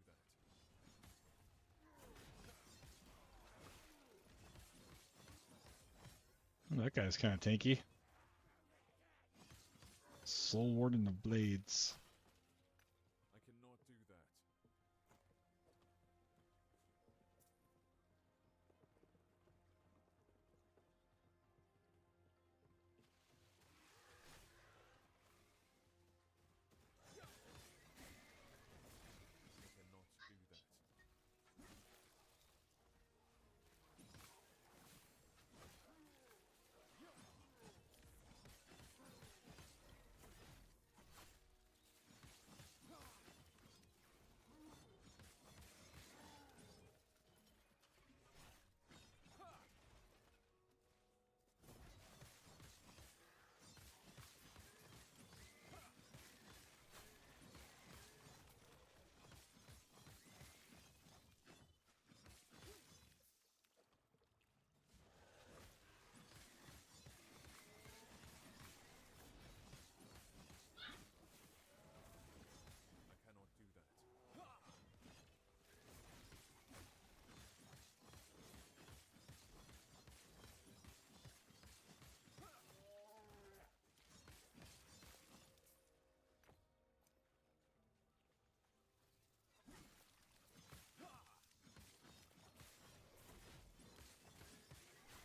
that. That guy's kind of tanky. Soul Warden of Blades. I cannot do that. I cannot do that. I cannot do that.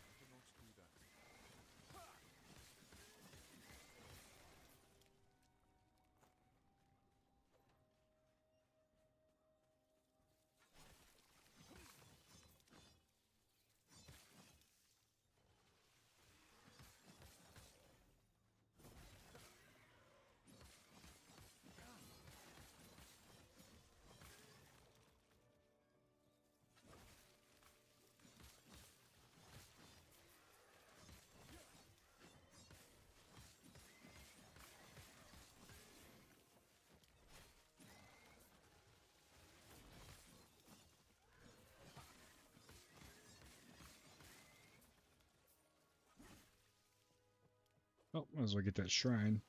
I cannot do that. Oh, might as well get that shrine.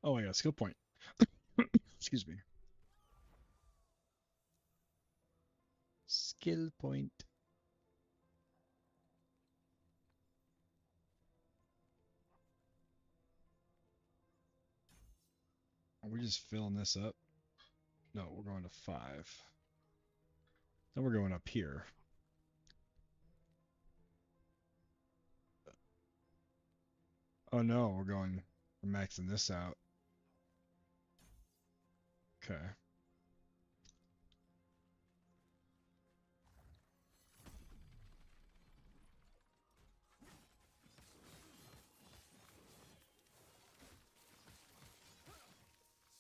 Oh, I got a skill point. Excuse me. Skill point. Are we just filling this up? No, we're going to 5. Then we're going up here. Oh no, we're maxing this out. Okay.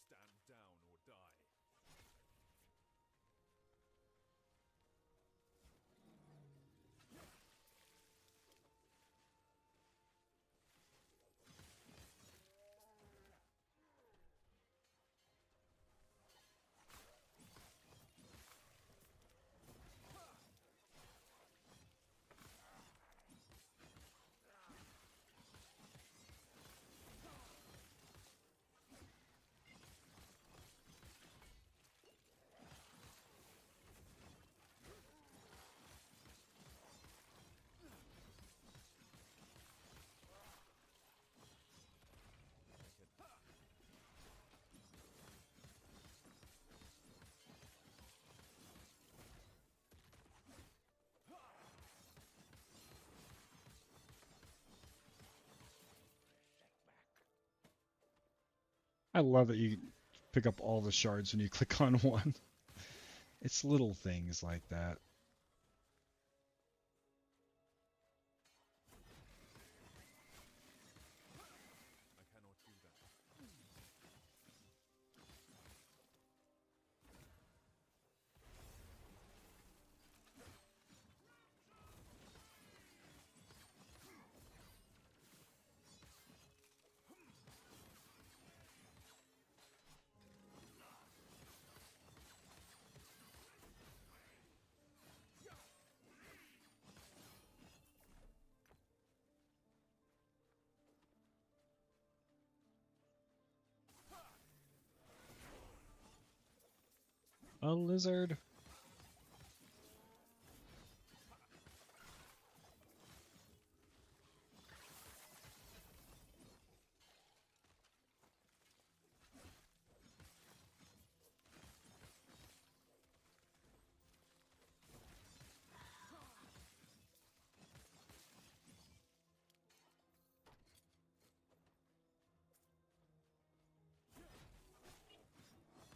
Stand down or die. I love that you pick up all the shards when you click on one. It's little things like that. I cannot do that. A lizard.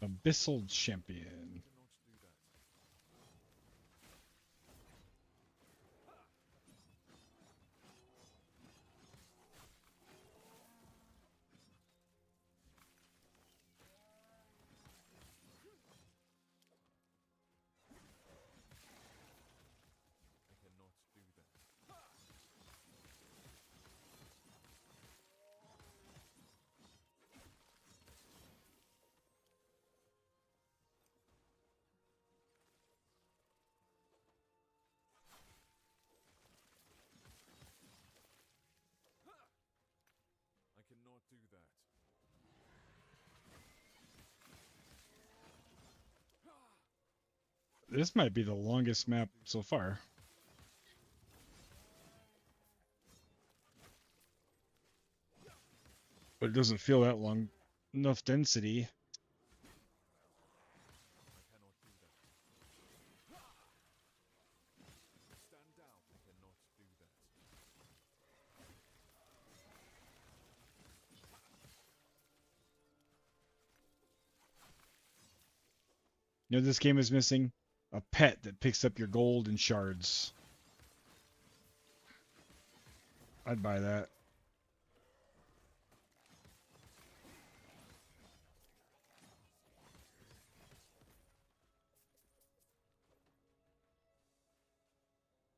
Abyssal champion. Cannot do that. I cannot do that. I cannot do that. This might be the longest map so far. But it doesn't feel that long. Enough density. I cannot do that. Stand down. I cannot do that. You know, this game is missing a pet that picks up your gold and shards. I'd buy that.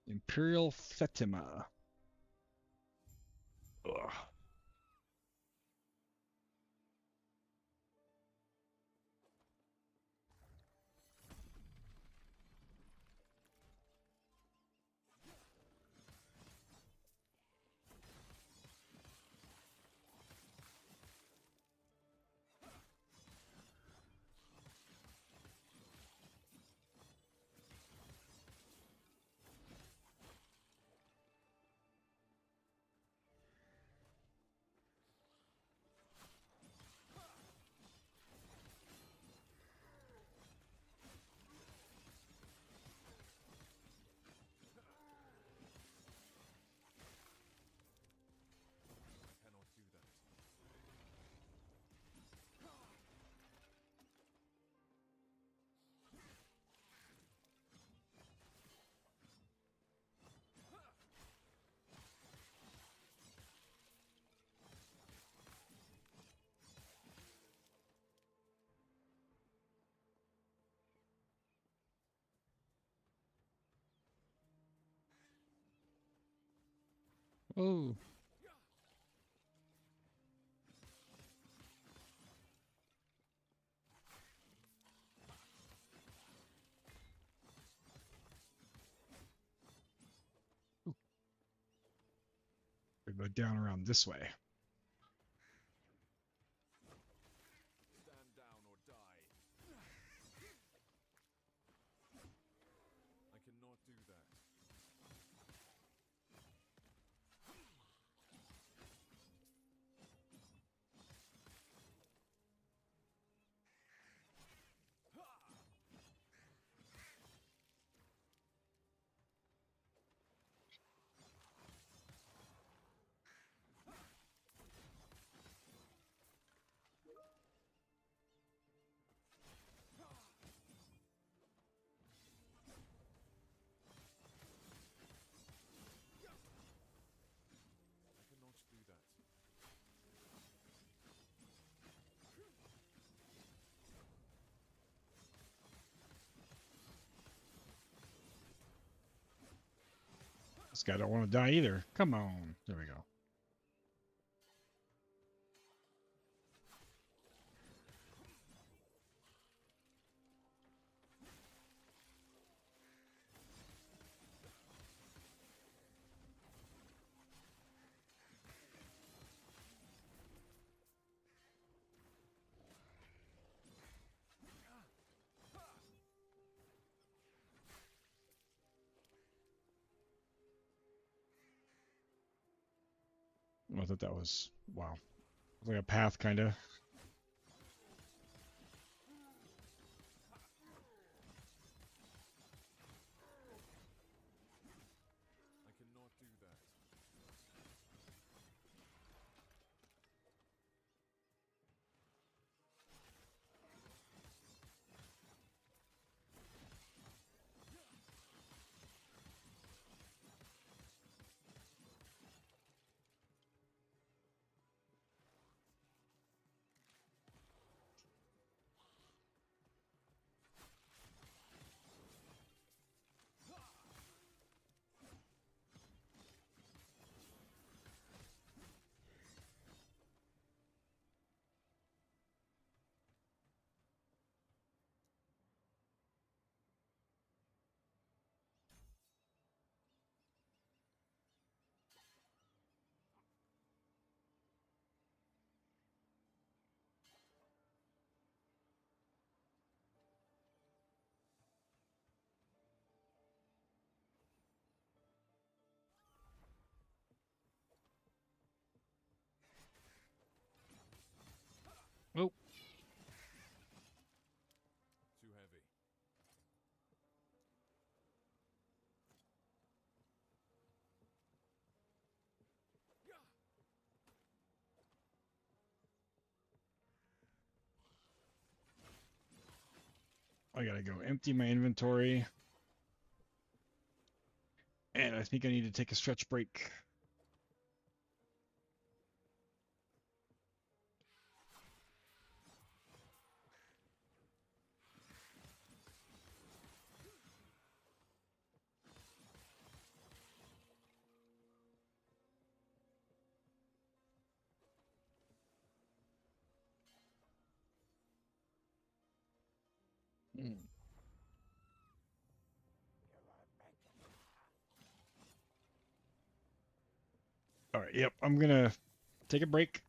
Imperial Fatima. Ugh. Oh. We go down around this way. Stand down or die. I cannot do that. I cannot do that. This guy don't want to die either. Come on. There we go. I thought that was, wow. Like a path, kind of. I cannot do that. Oh, Too heavy. I gotta go empty my inventory. And I think I need to take a stretch break. Mm. All right, yep, I'm gonna take a break.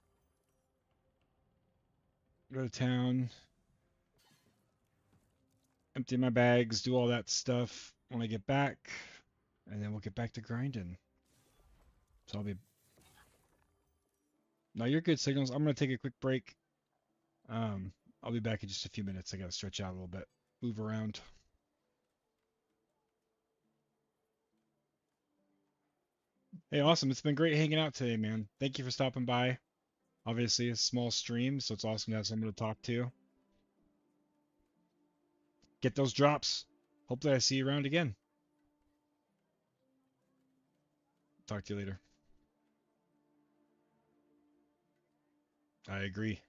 Go to town. Empty my bags, do all that stuff when I get back. And then we'll get back to grinding. So I'll be... No, you're good, Signals. I'm gonna take a quick break. I'll be back in just a few minutes. I gotta stretch out a little bit, move around. Hey, awesome. It's been great hanging out today, man. Thank you for stopping by. Obviously, a small stream, so it's awesome to have someone to talk to. Get those drops. Hopefully, I see you around again. Talk to you later. I agree.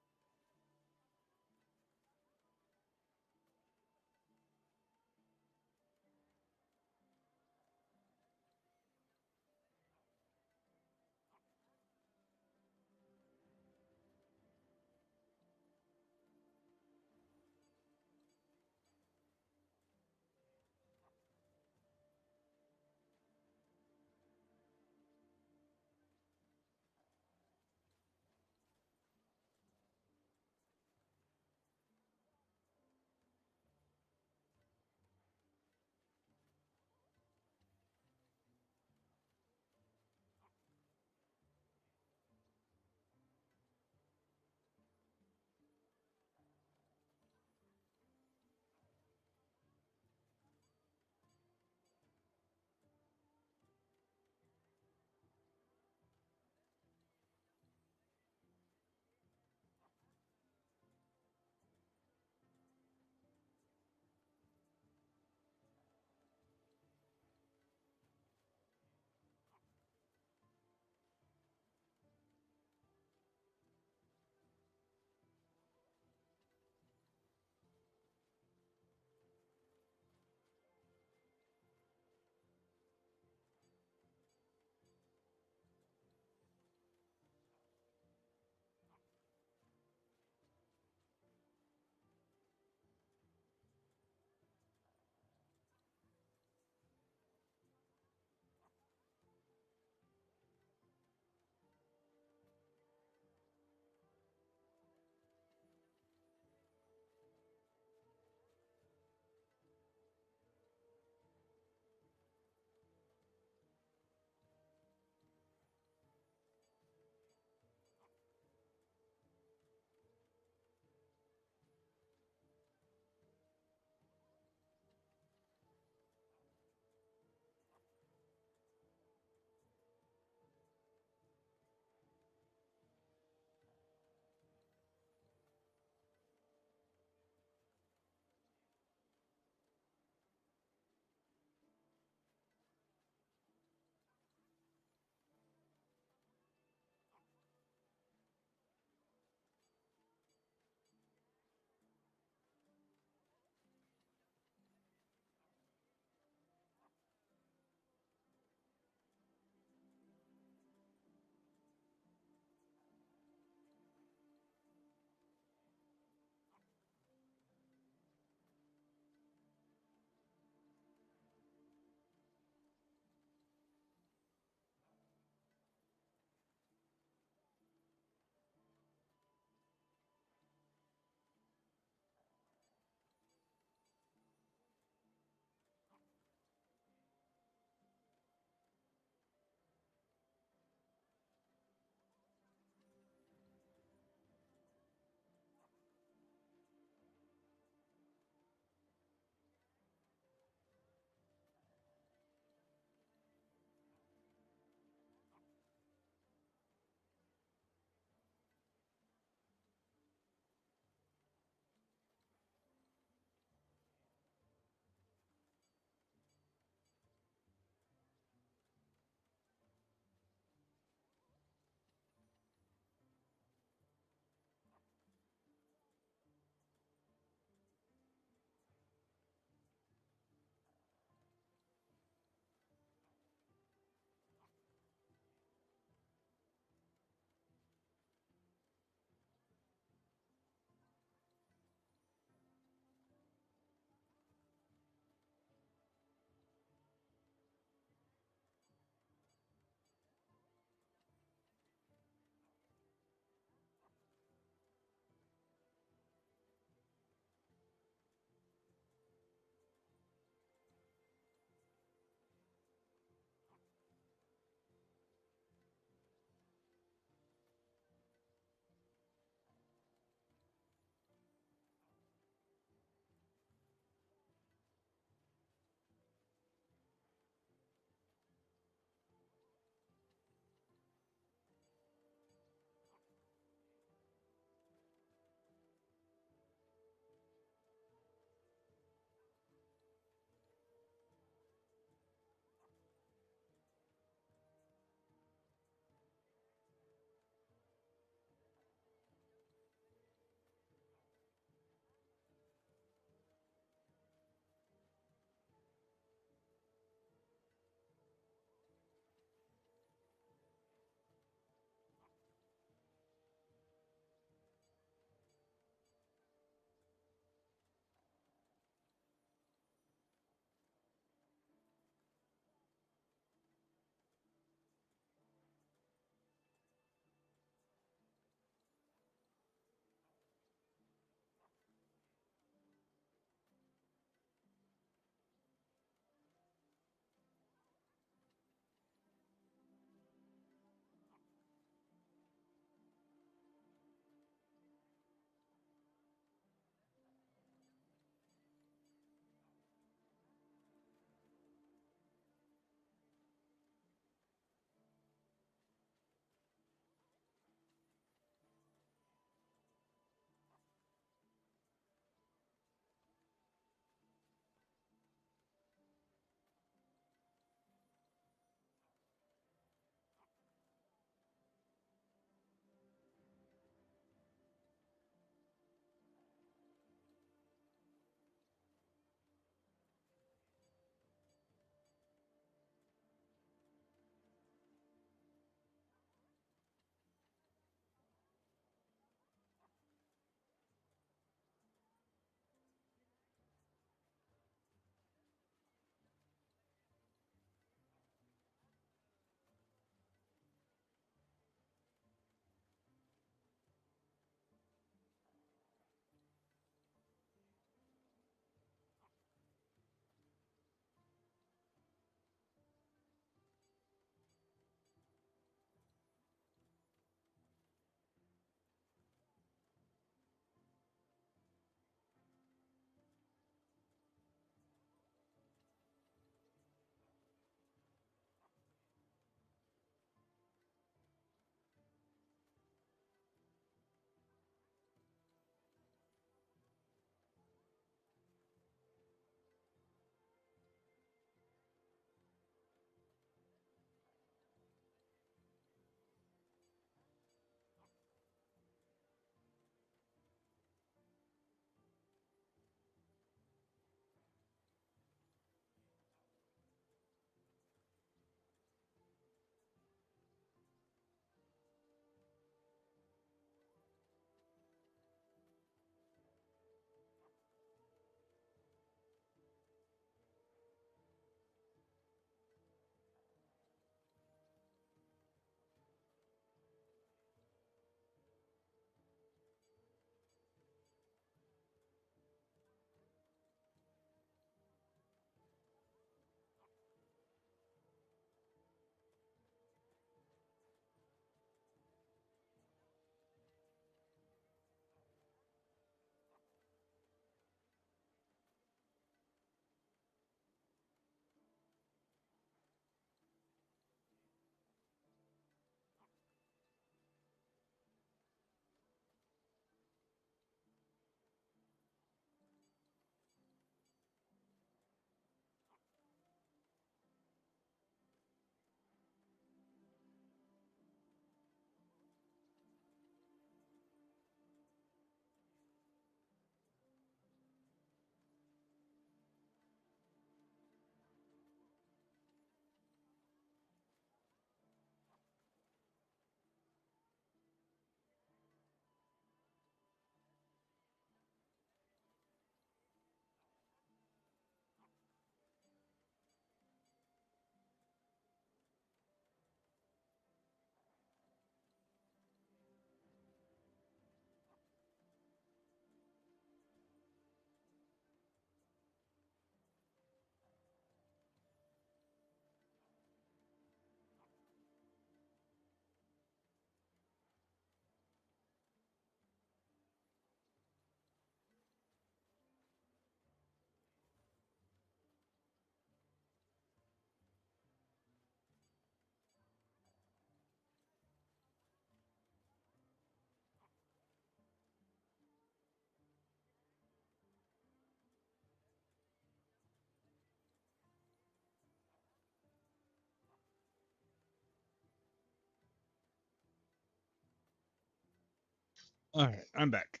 All right, I'm back.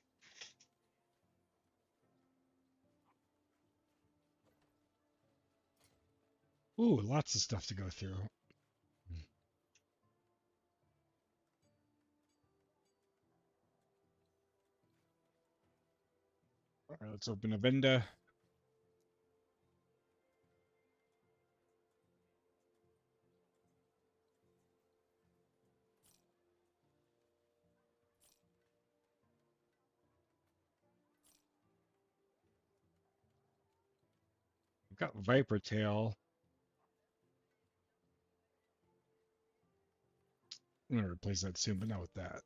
Ooh, lots of stuff to go through. All right, let's open a vendor. We've got Viper Tail. I'm gonna replace that soon, but not with that.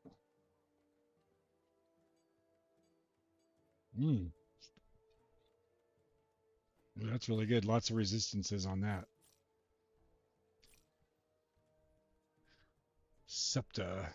Hmm, that's really good. Lots of resistances on that. Septa.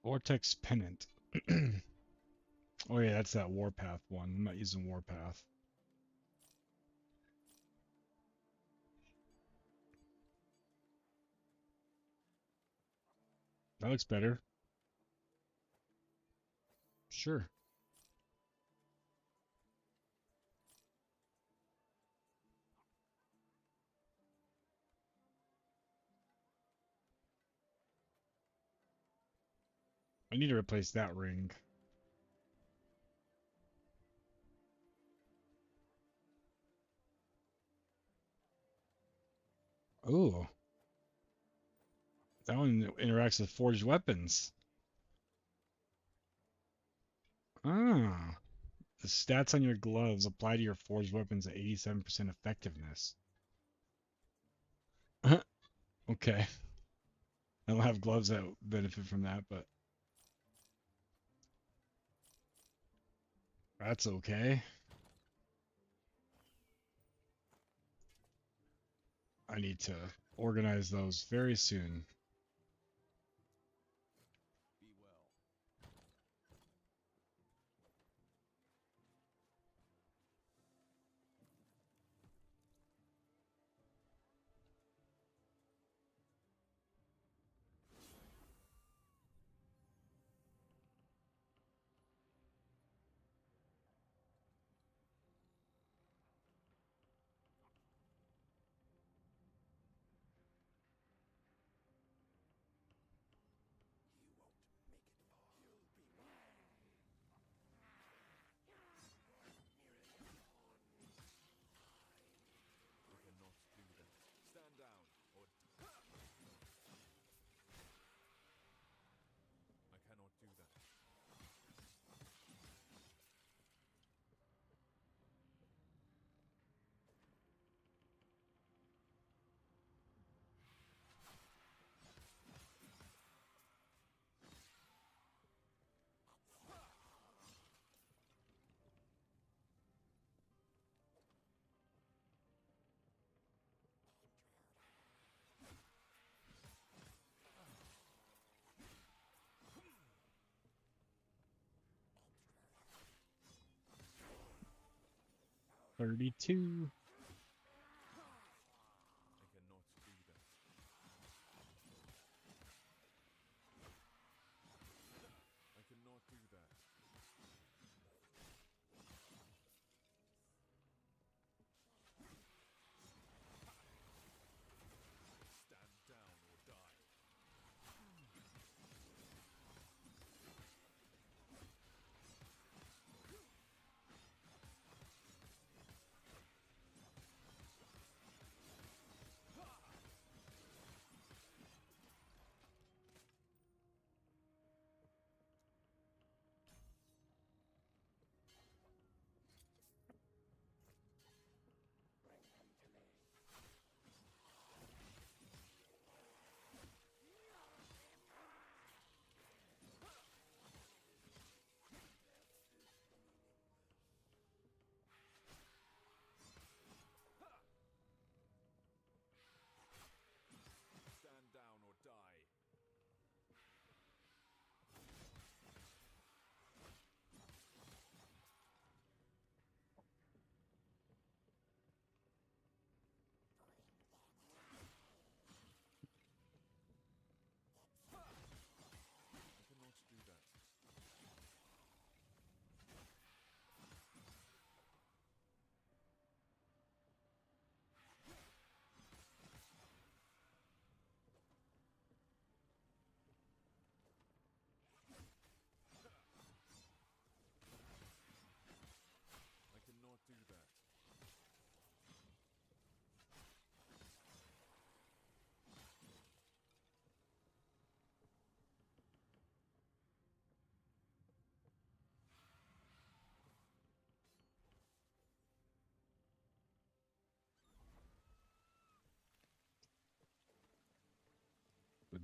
Vortex Pennant. Oh yeah, that's that Warpath one. I'm not using Warpath. That looks better. Sure. I need to replace that ring. Oh, that one interacts with forged weapons. Ah, the stats on your gloves apply to your forged weapons at 87% effectiveness. Okay. I don't have gloves that benefit from that, but that's okay. I need to organize those very soon. Be well. 32.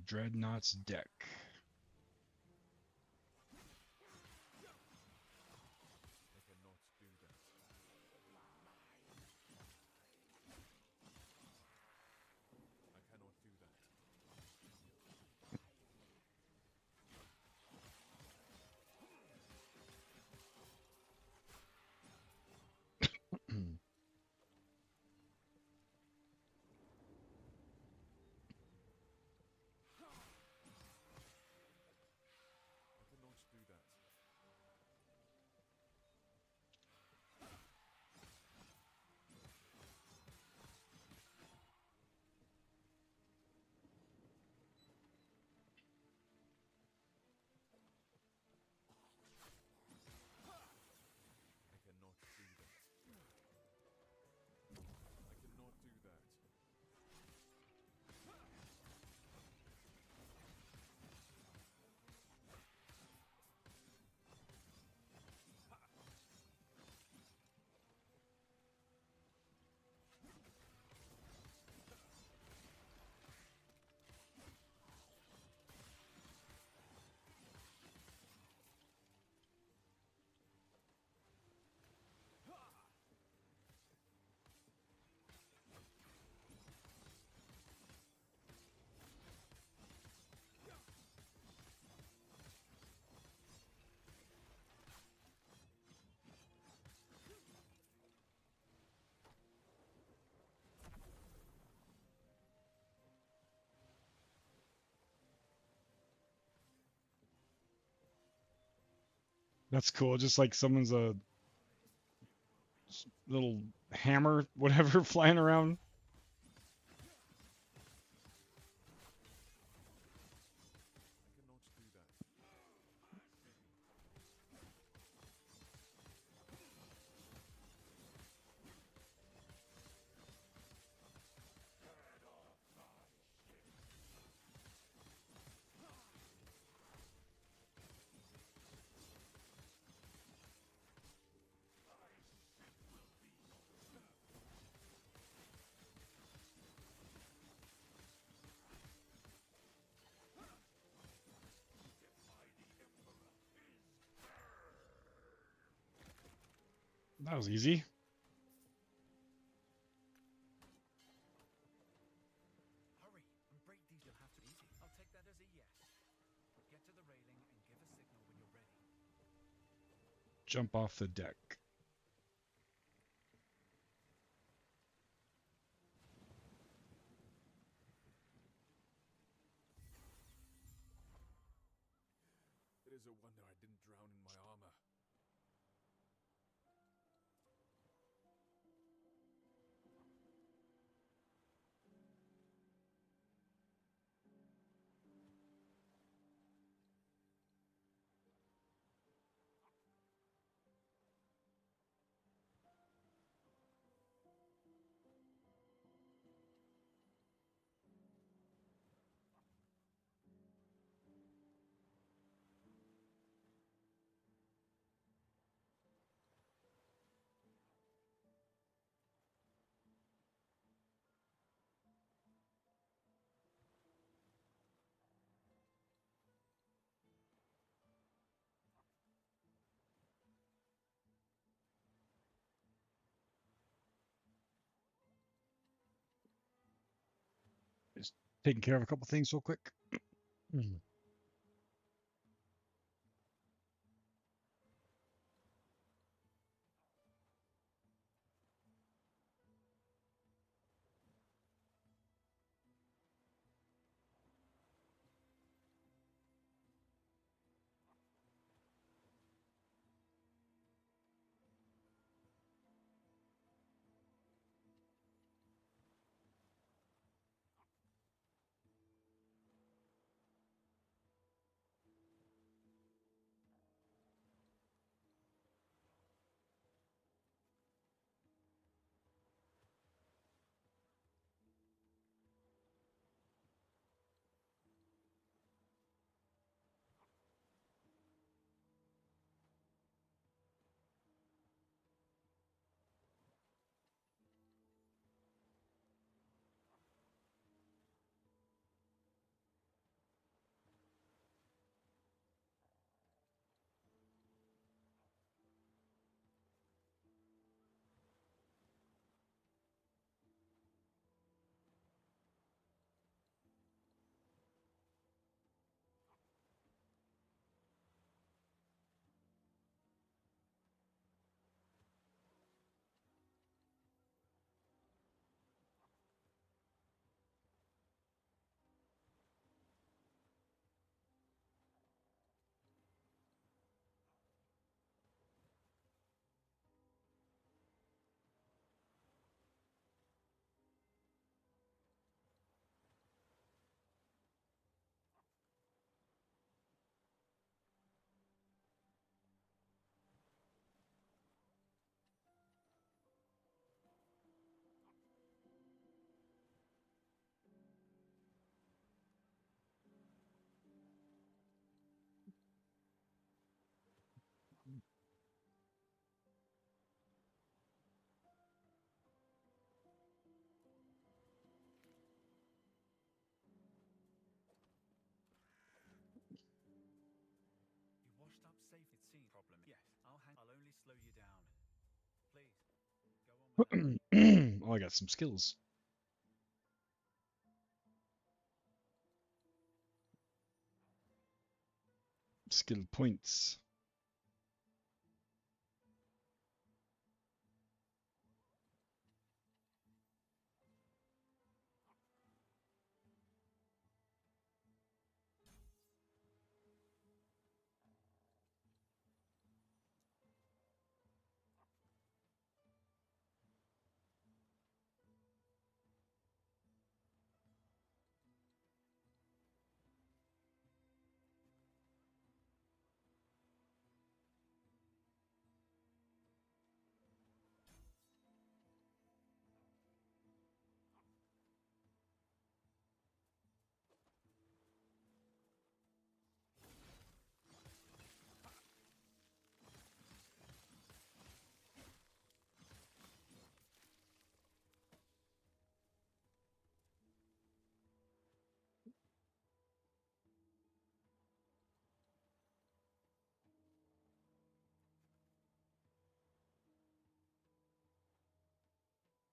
Dreadnought's deck. I cannot do that. I cannot do that. I cannot do that. I cannot do that. I cannot do that. That's cool. Just like someone's a little hammer, whatever, flying around. I cannot do that. That was easy. Hurry and break these. You'll have to easy. I'll take that as a yes. Get to the railing and give a signal when you're ready. Jump off the deck. It is a wonder I didn't drown in my armor. Just taking care of a couple things real quick. slow you down. Please, go on. Oh, I got some skills. Skill points.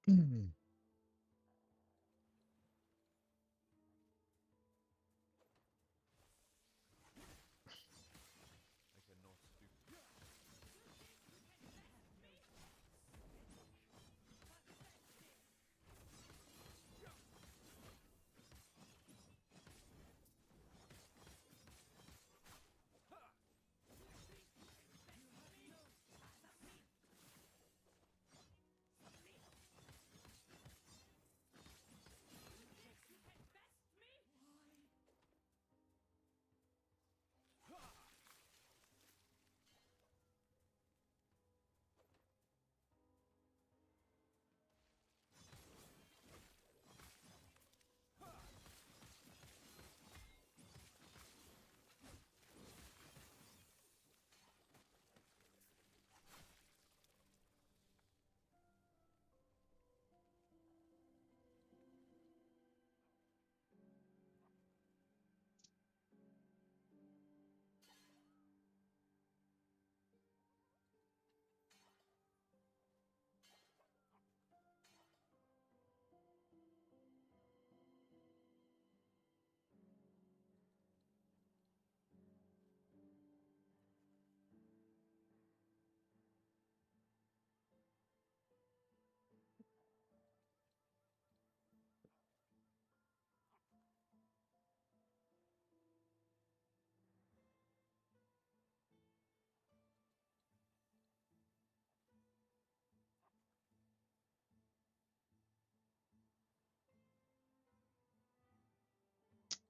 I cannot do.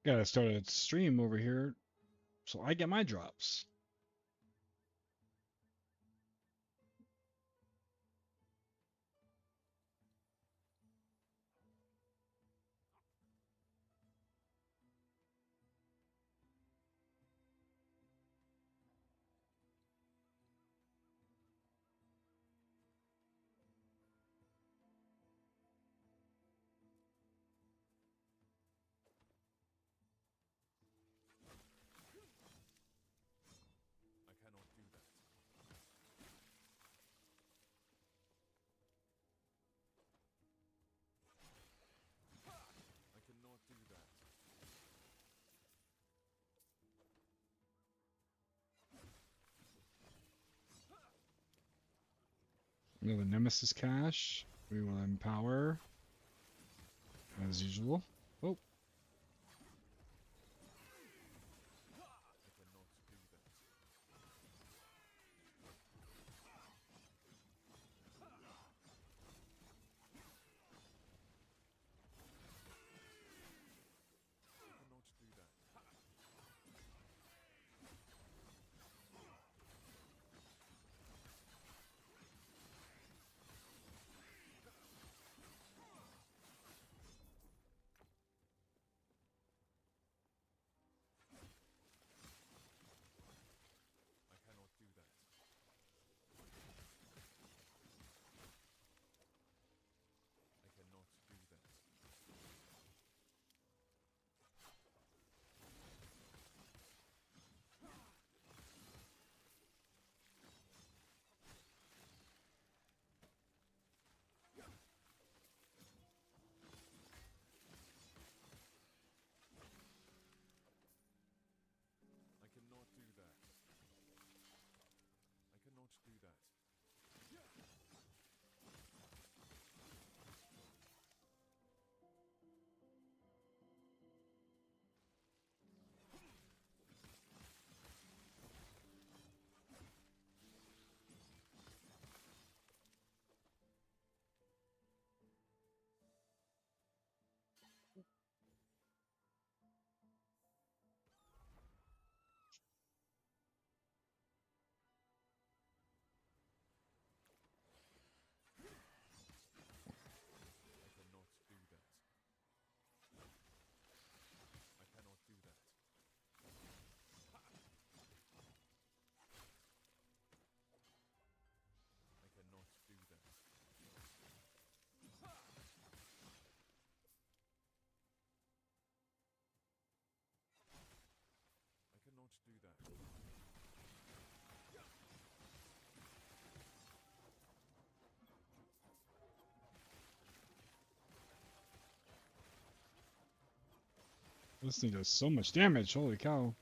Gotta start a stream over here so I get my drops. I cannot do that. I cannot do that. Another Nemesis cache. We will empower as usual. Oh, I cannot do that. I cannot do that. This thing does so much damage. Holy cow.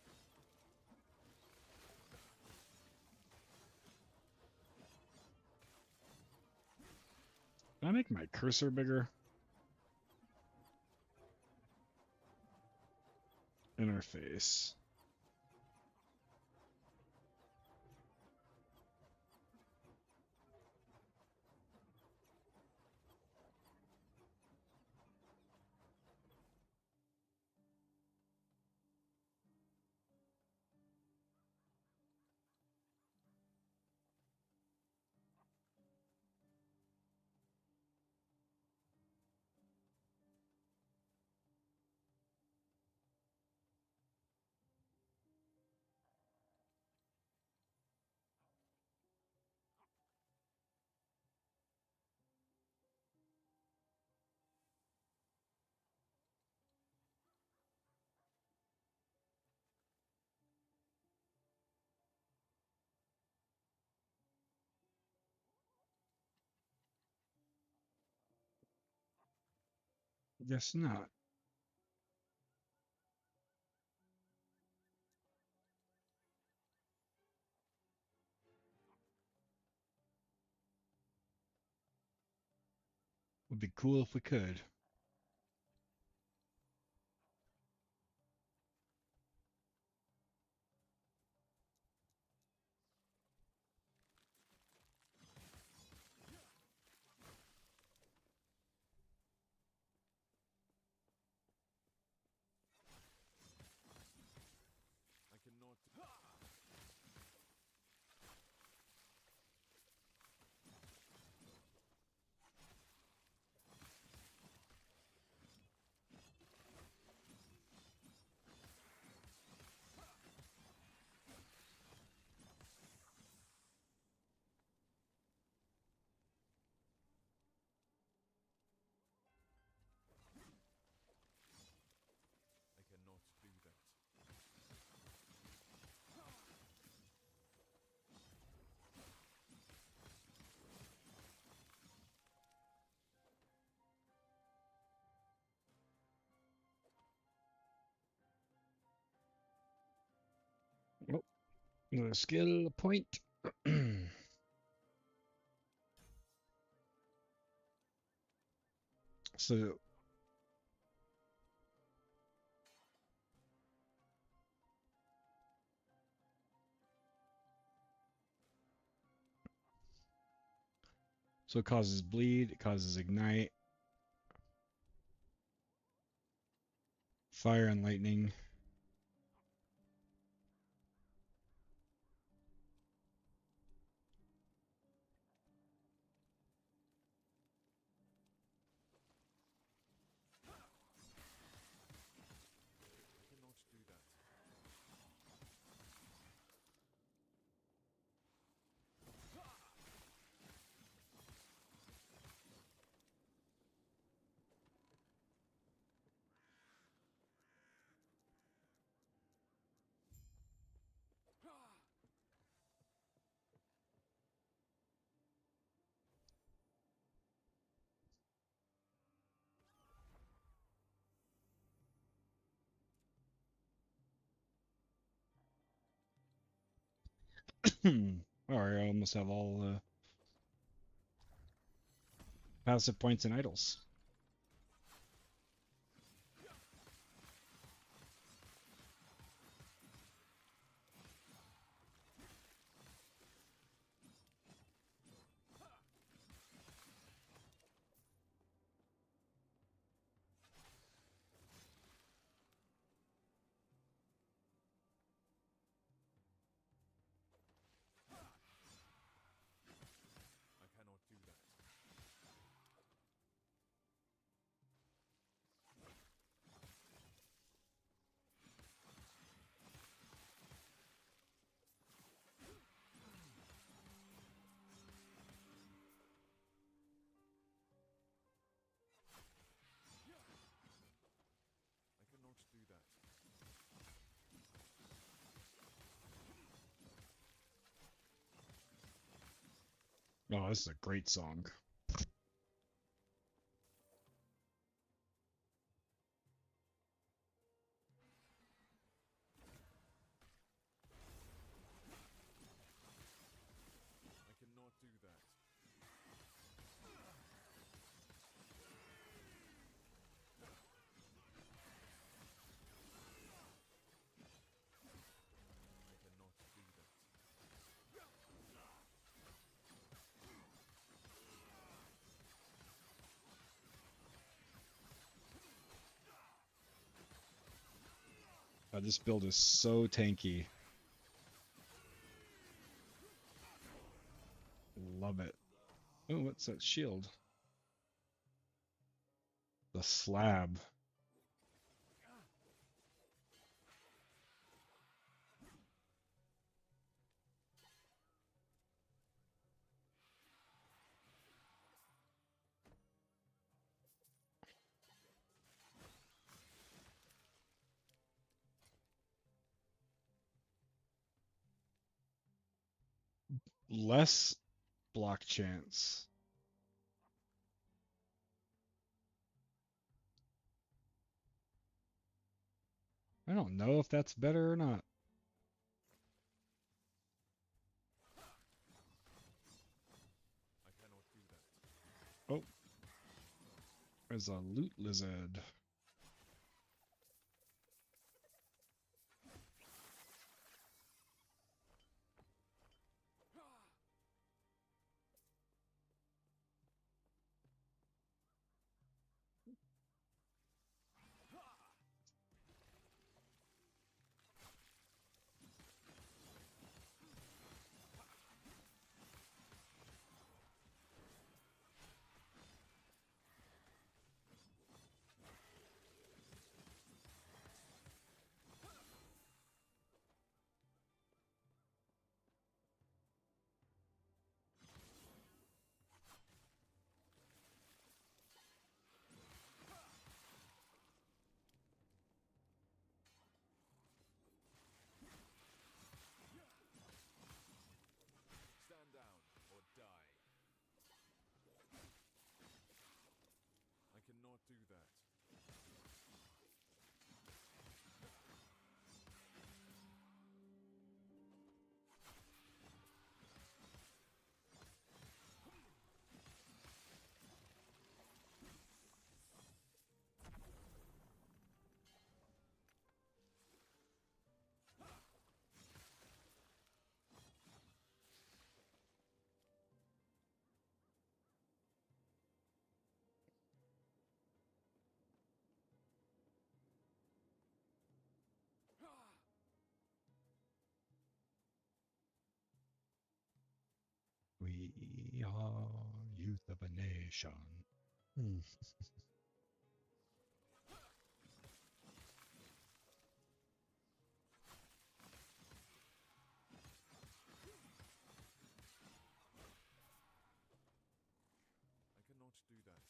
Can I make my cursor bigger? Interface. Guess not. Would be cool if we could. I cannot. I cannot do that. Oh, another skill point. So it causes bleed, it causes ignite, fire and lightning. I cannot do that. Alright, I almost have all passive points and idols. I cannot do that. I cannot do that. Oh, this is a great song. This build is so tanky. Love it. Oh, what's that shield? The slab. Less block chance. I don't know if that's better or not. I cannot do that. Oh, there's a loot lizard. Stand down or die. I cannot do that. We are youth of a nation. Hmm. I cannot do that.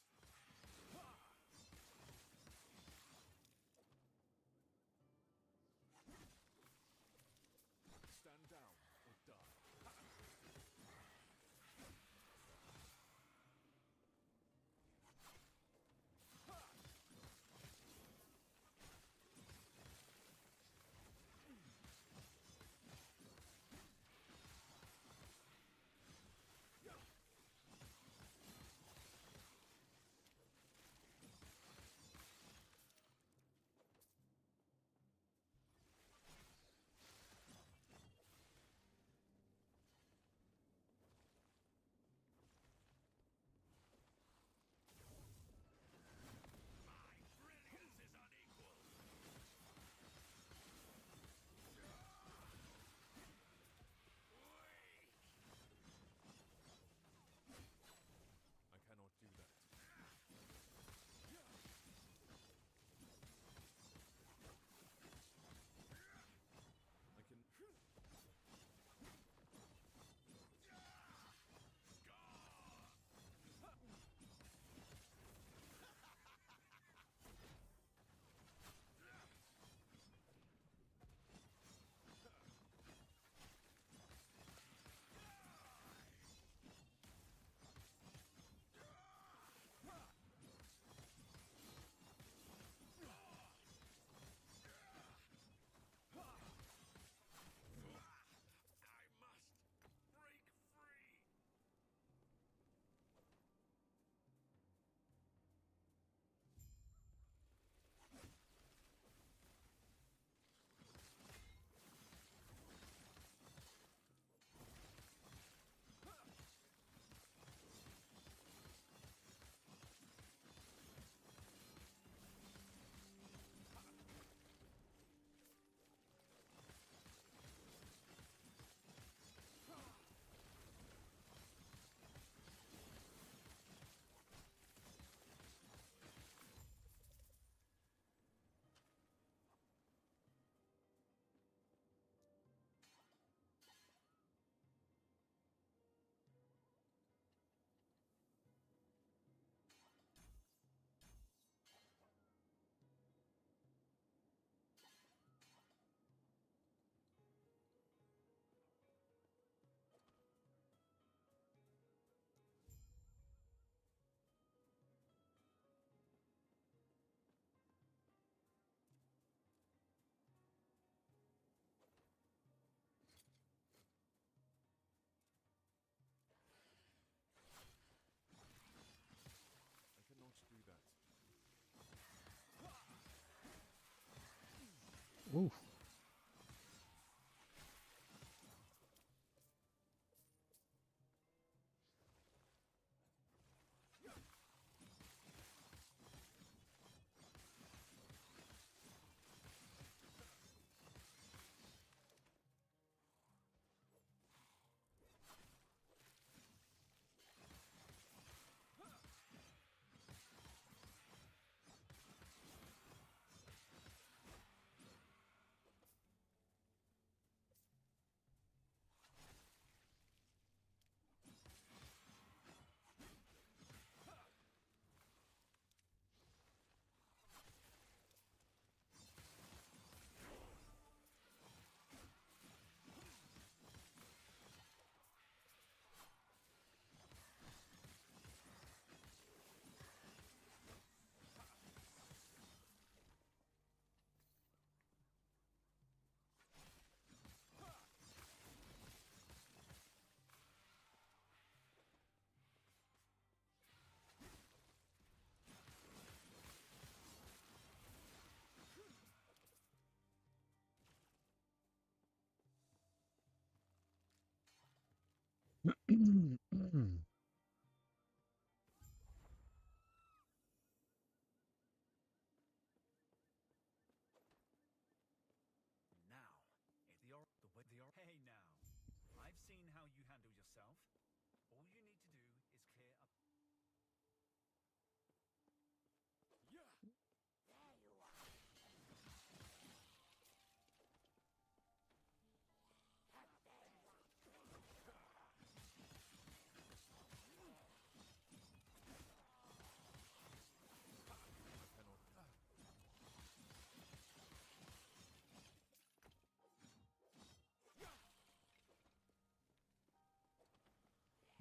Stand down or die.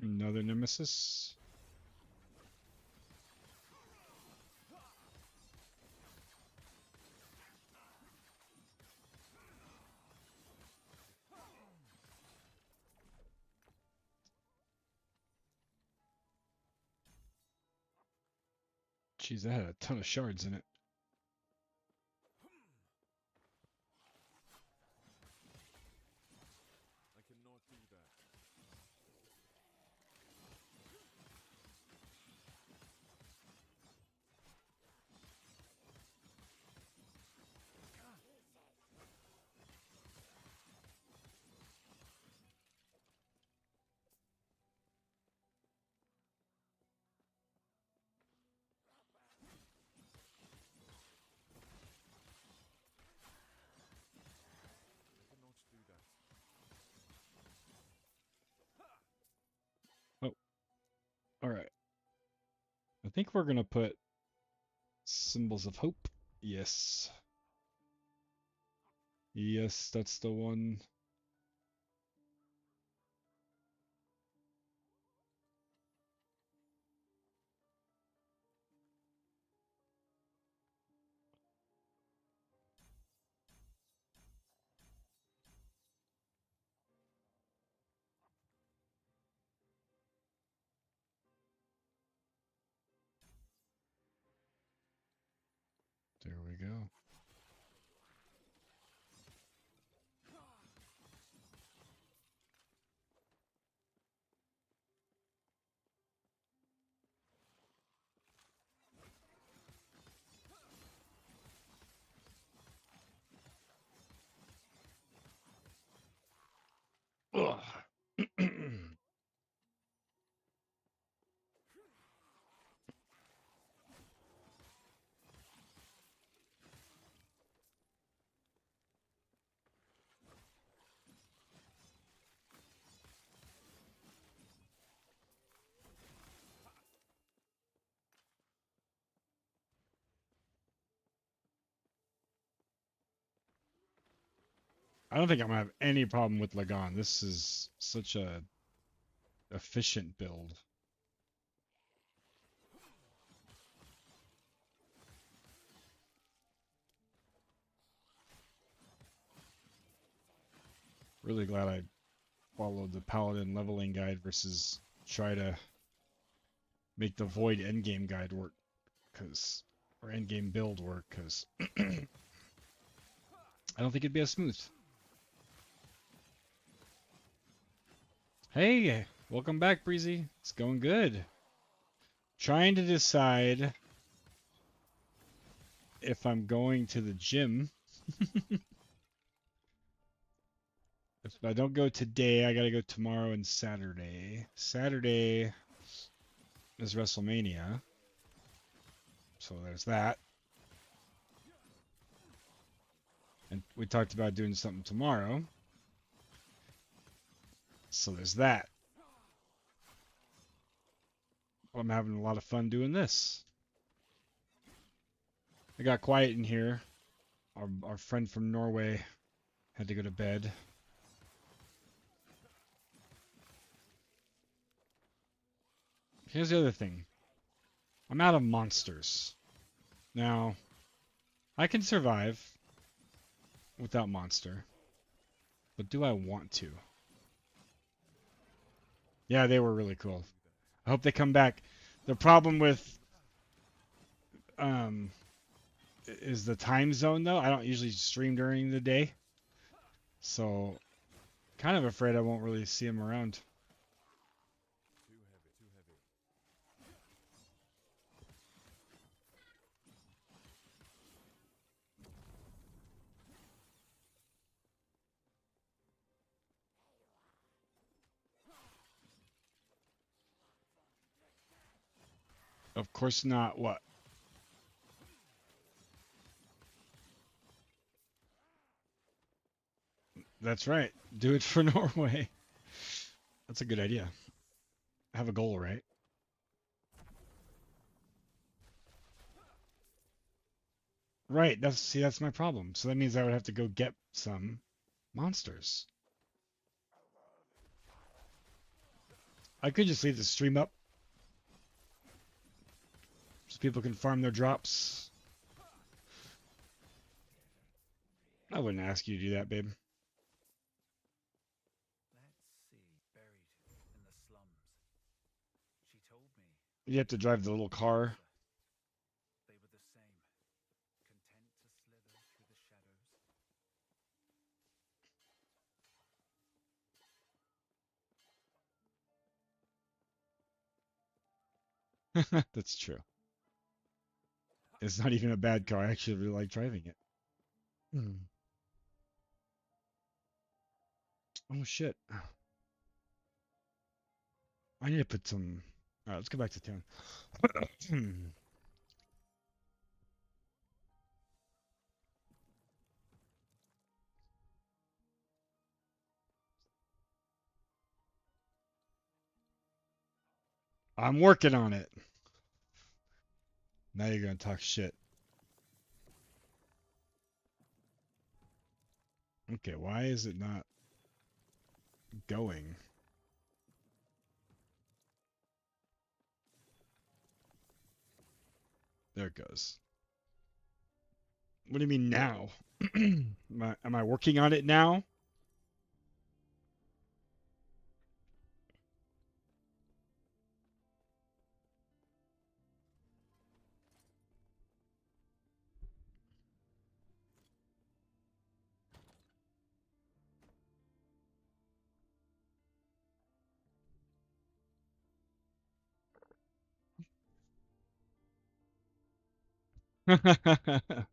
Another nemesis. Jeez, that had a ton of shards in it. I cannot do that. I cannot do that. All right. I think we're gonna put symbols of hope. Yes. Yes, that's the one. There we go. Ugh. I don't think I'm gonna have any problem with Lagan. This is such a efficient build. Really glad I followed the Paladin leveling guide versus try to make the Void endgame guide work, or endgame build work, because I don't think it'd be as smooth. Hey, welcome back, Breezy. It's going good. Trying to decide if I'm going to the gym. If I don't go today, I gotta go tomorrow and Saturday. Saturday is WrestleMania. So there's that. And we talked about doing something tomorrow. So there's that. I'm having a lot of fun doing this. I got quiet in here. Our friend from Norway had to go to bed. Here's the other thing. I'm out of monsters. Now, I can survive without monster. But do I want to? Yeah, they were really cool. I hope they come back. The problem with is the time zone though. I don't usually stream during the day. So kind of afraid I won't really see them around. Too heavy, too heavy. Of course not. What? That's right. Do it for Norway. That's a good idea. Have a goal, right? Right. That's my problem. So that means I would have to go get some monsters. I could just leave the stream up so people can farm their drops. I wouldn't ask you to do that, babe. Let's see. Buried in the slums. She told me You have to drive the little car. they were the same, content to slither through the shadows. That's true. It's not even a bad car. I actually really like driving it. Hmm. Oh shit. I need to put some. Alright, let's go back to town. I'm working on it. Now you're gonna talk shit. Okay, why is it not going? There it goes. What do you mean now? Am I working on it now?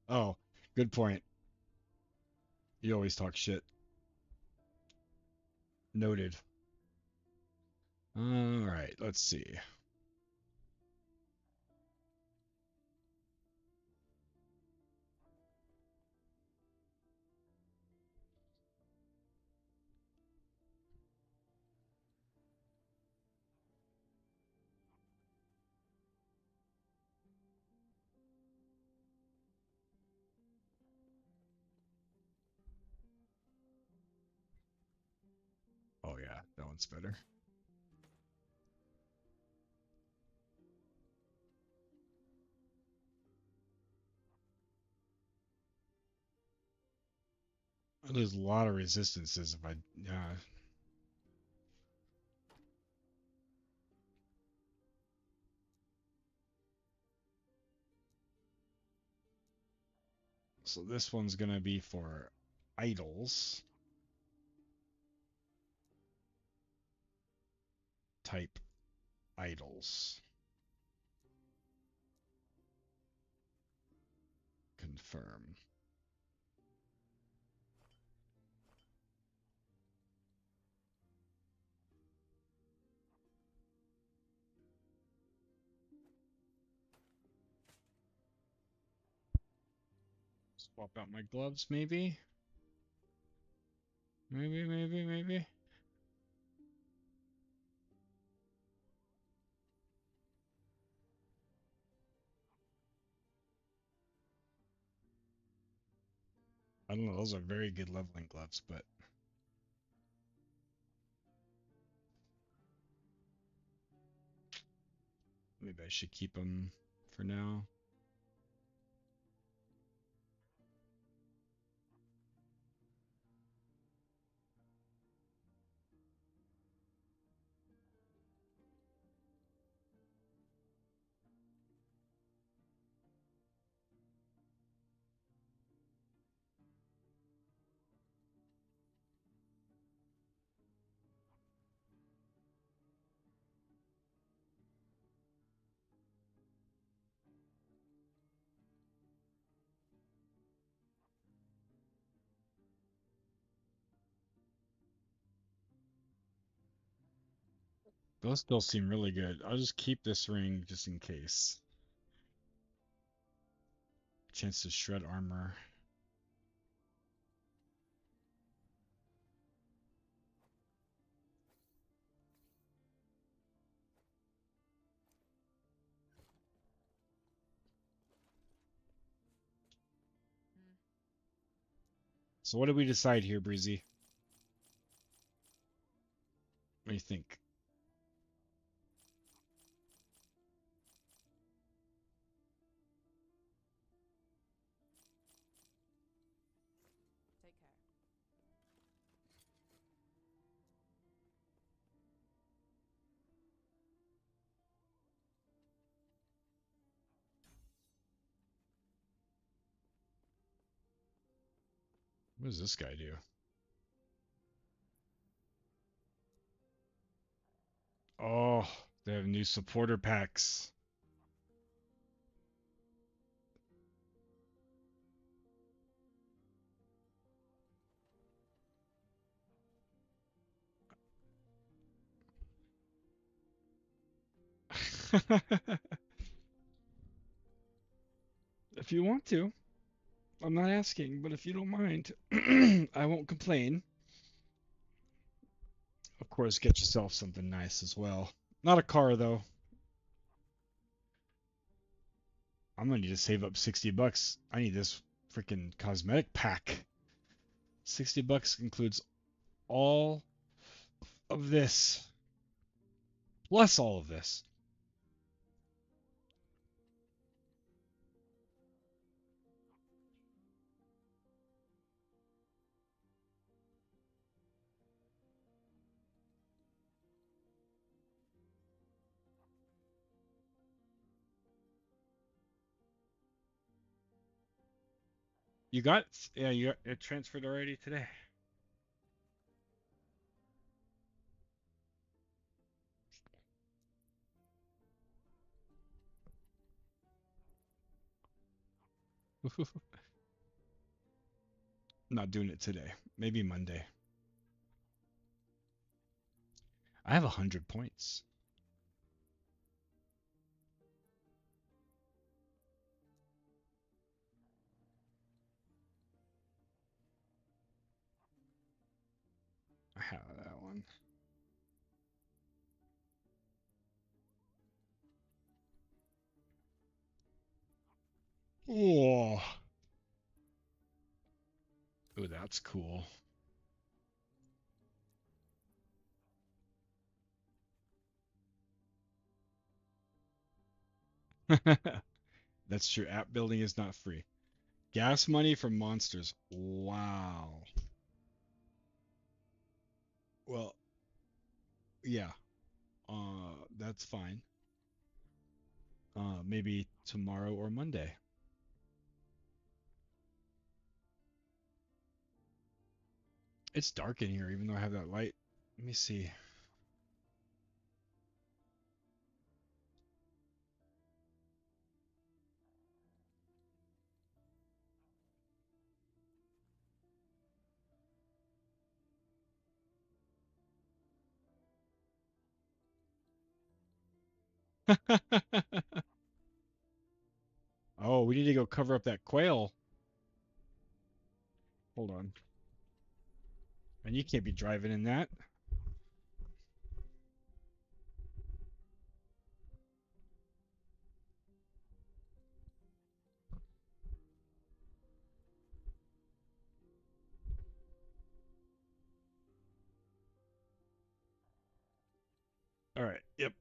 Oh, good point. You always talk shit. Noted. All right, let's see. Oh yeah, that one's better. There's a lot of resistances if I so this one's gonna be for idols. Type idols. Confirm. Swap out my gloves, maybe? Maybe. I don't know, those are very good leveling gloves, but maybe I should keep them for now. Those still seem really good. I'll just keep this ring just in case. Chance to shred armor. So what did we decide here, Breezy? What do you think? What does this guy do? Oh, they have new supporter packs. If you want to. I'm not asking, but if you don't mind, I won't complain. Of course, get yourself something nice as well. Not a car, though. I'm gonna need to save up 60 bucks. I need this freaking cosmetic pack. 60 bucks includes all of this, plus all of this. You got, yeah, you got it transferred already today. I'm not doing it today. Maybe Monday. I have 100 points. I have that one. Oh, oh, that's cool. That's true. App building is not free. Gas money for monsters. Wow. Well, yeah. That's fine. Maybe tomorrow or Monday. It's dark in here, even though I have that light. Let me see. Oh, we need to go cover up that quail. Hold on. And you can't be driving in that. All right. Yep.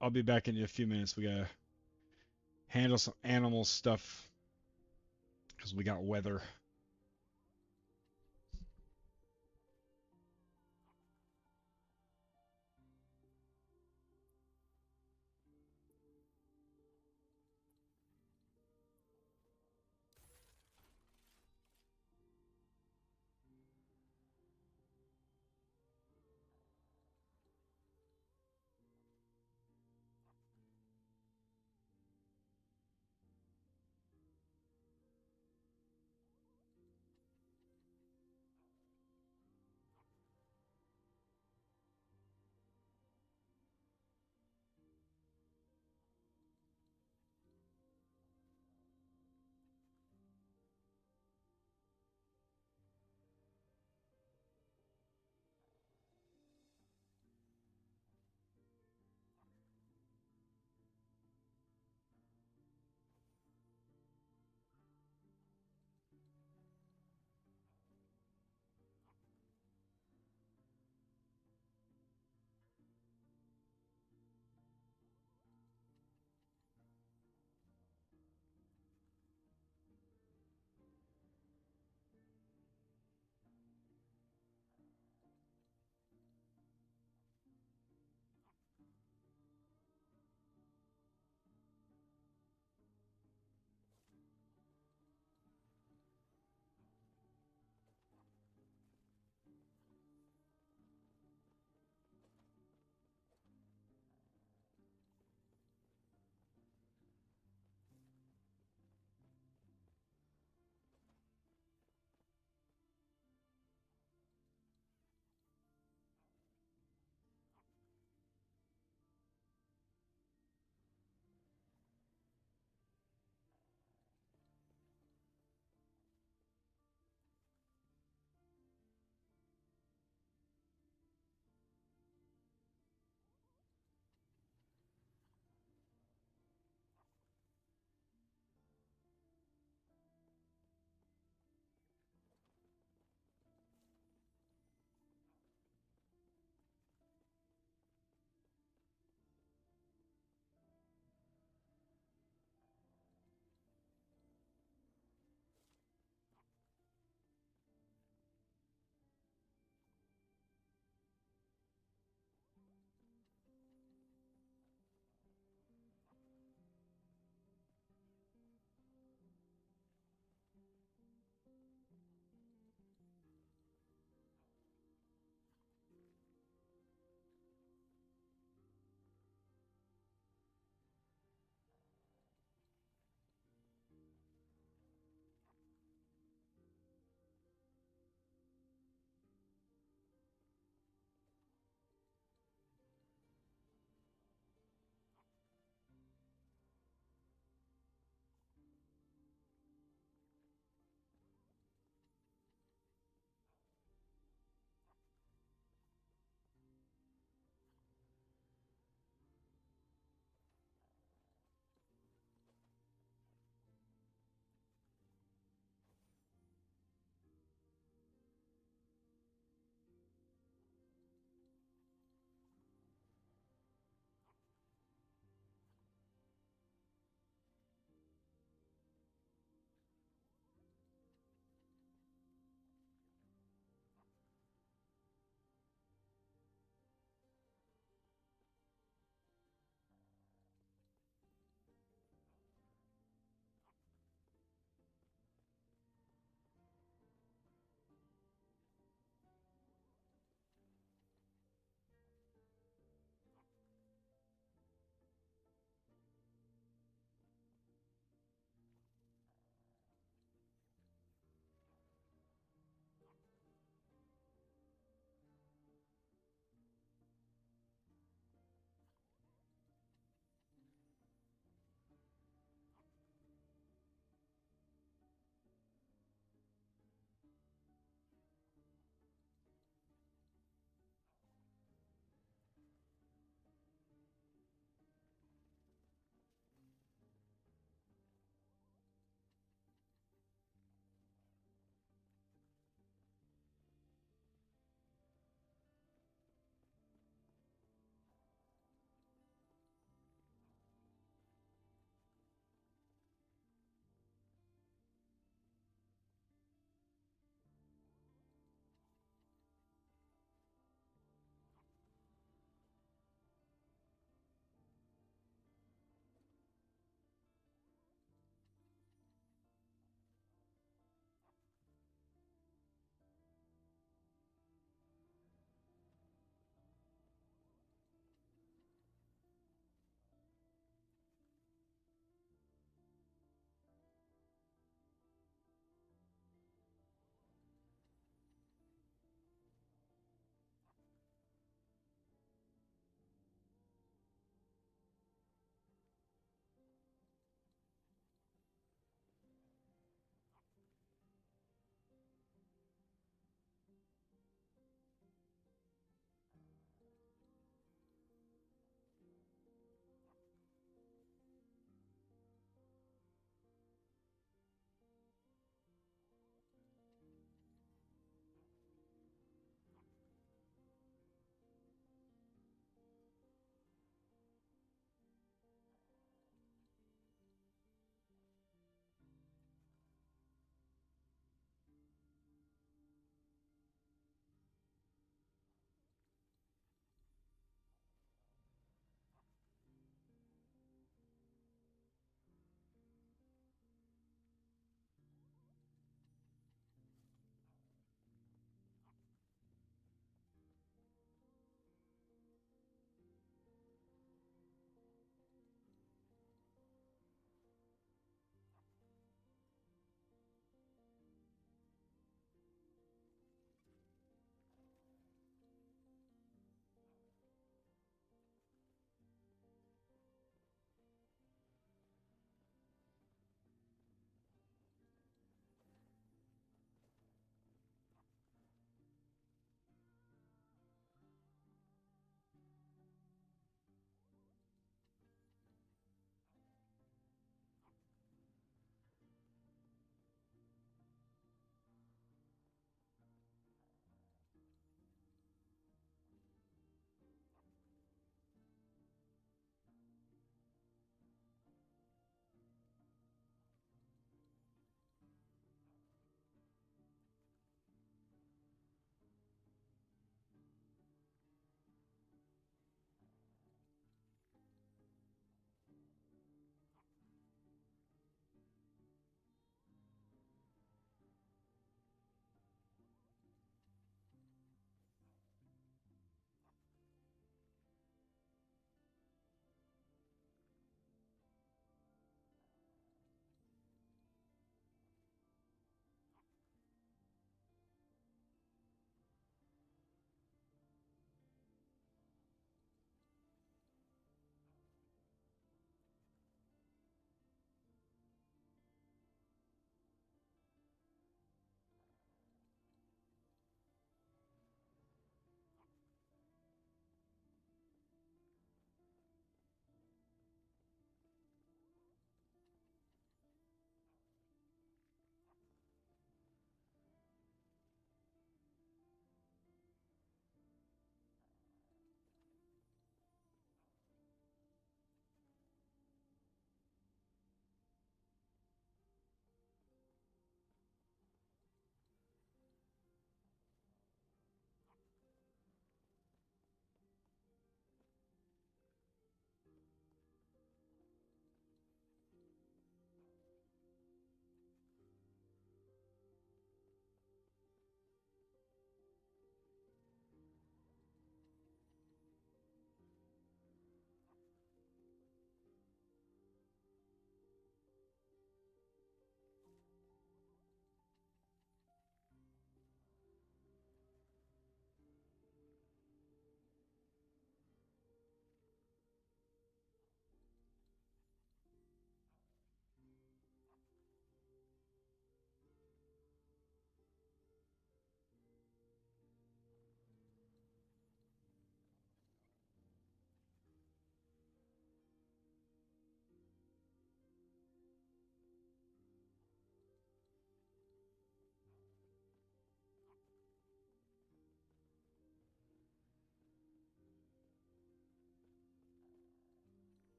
I'll be back in a few minutes. We gotta handle some animal stuff because we got weather.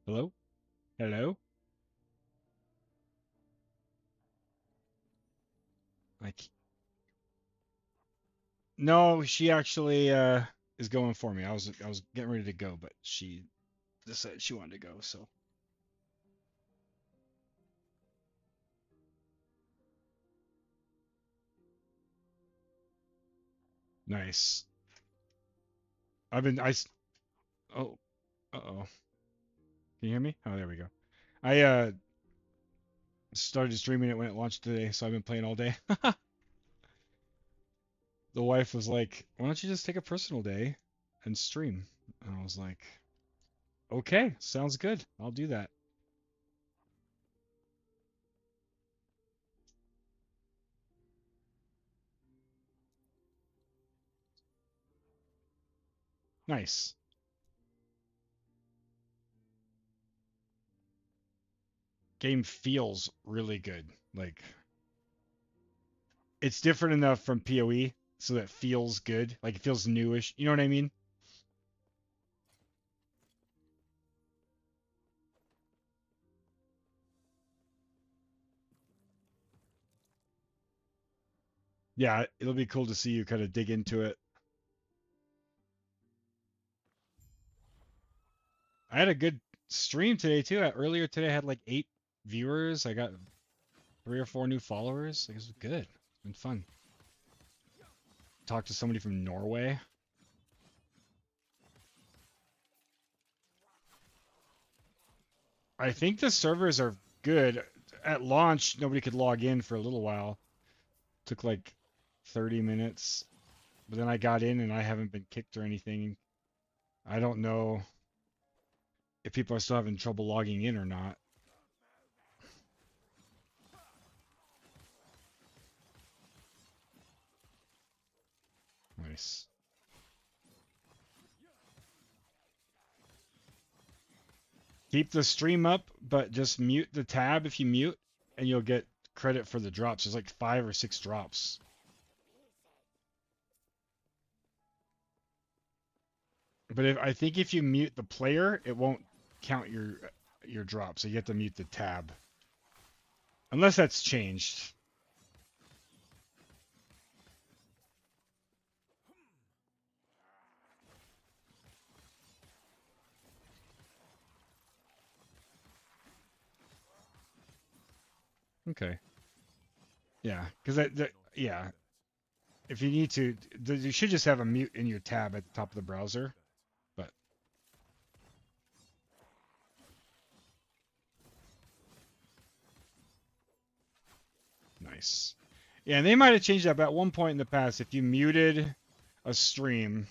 Hello? Hello? Like, no, she actually is going for me. I was getting ready to go, but she decided she wanted to go, so nice. I've been I s- oh, uh-oh. Can you hear me? Oh, there we go. I started streaming it when it launched today, so I've been playing all day. The wife was like, "Why don't you just take a personal day and stream?" And I was like, "Okay, sounds good. I'll do that." Nice. Game feels really good. Like it's different enough from PoE so that it feels good. Like it feels newish. You know what I mean? Yeah, it'll be cool to see you kind of dig into it. I had a good stream today too. Earlier today, I had like 8 viewers. I got 3 or 4 new followers. Like, it was good. It's been fun. Talked to somebody from Norway. I think the servers are good. At launch, nobody could log in for a little while. Took like 30 minutes. But then I got in and I haven't been kicked or anything. I don't know if people are still having trouble logging in or not. Nice. Keep the stream up, but just mute the tab if you mute, and you'll get credit for the drops. There's like 5 or 6 drops. But I think if you mute the player, it won't count your drop. So you have to mute the tab, unless that's changed. Okay. Yeah, because yeah, if you need to, you should just have a mute in your tab at the top of the browser. But nice. Yeah, and they might have changed that. But at one point in the past, if you muted a stream,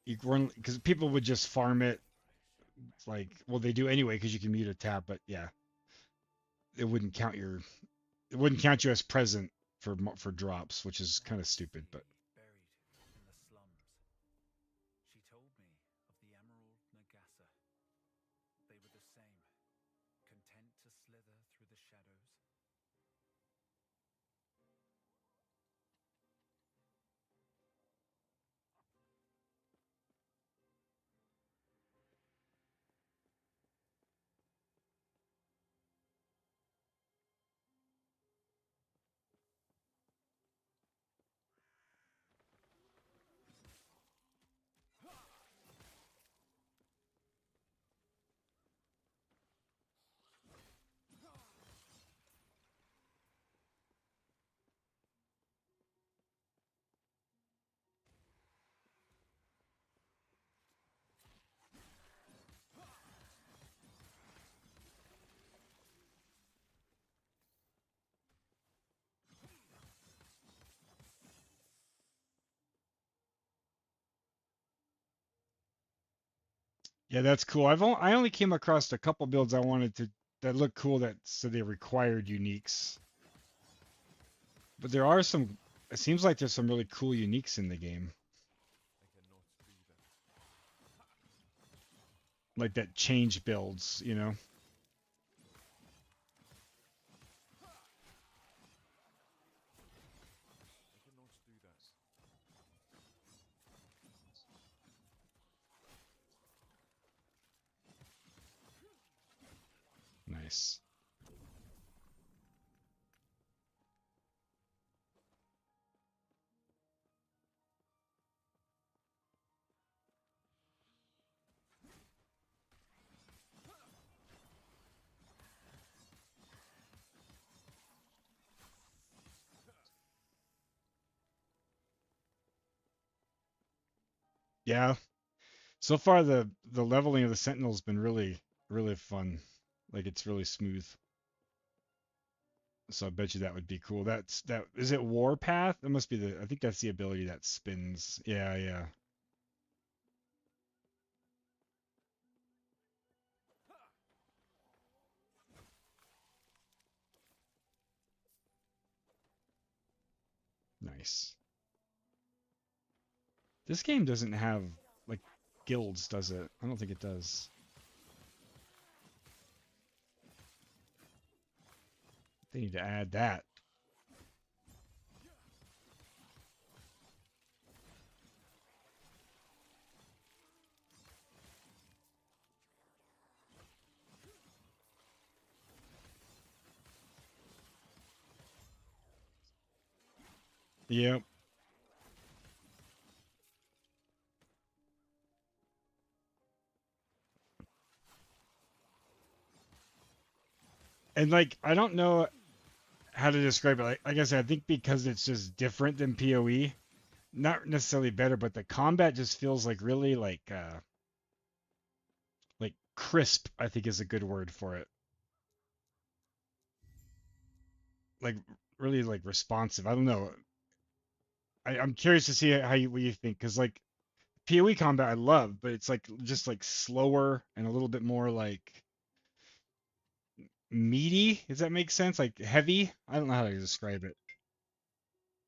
you weren't because people would just farm it. Like, well, they do anyway because you can mute a tab. But yeah, it wouldn't count your. It wouldn't count you as present for drops, which is kind of stupid. But Buried in the slums. She told me of the Emerald Nagasa. They were the same, content to slither through the shadows. yeah, that's cool. I only came across a couple builds I wanted to that look cool that said they required uniques. But there are some. It seems like there's some really cool uniques in the game, I cannot do that. like that change builds. You know. I cannot do that. Nice. Yeah. So far the leveling of the Sentinel's been really fun. Like it's really smooth. So I bet you that would be cool. That is it Warpath? That must be the I think that's the ability that spins. Yeah, yeah. Nice. This game doesn't have like guilds, does it? I don't think it does. They need to add that. Yep. And like I don't know how to describe it. Like I said, I think because it's just different than PoE, not necessarily better, but the combat just feels like really like crisp, I think is a good word for it. Like really like responsive. I don't know. I'm curious to see how you what you think because like PoE combat I love, but it's like just like slower and a little bit more like meaty. Does that make sense? Like heavy? I don't know how to describe it.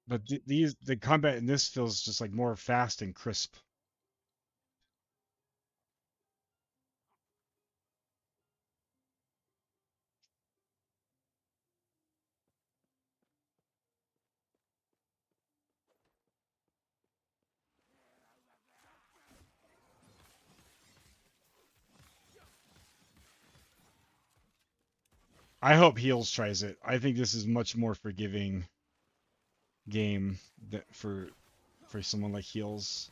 But the combat in this feels just like more fast and crisp. I hope Heels tries it. I think this is much more forgiving game that for someone like Heels.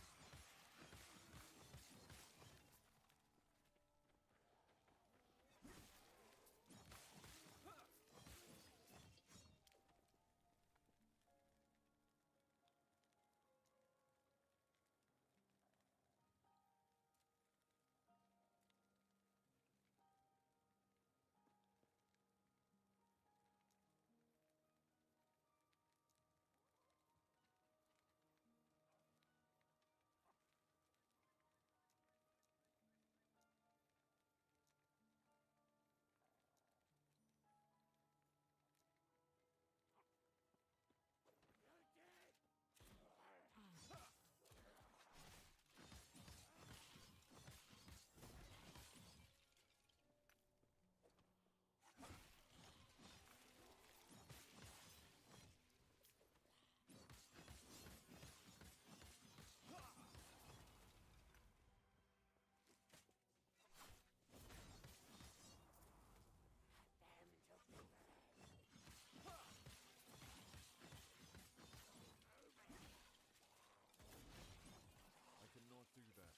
I cannot do that.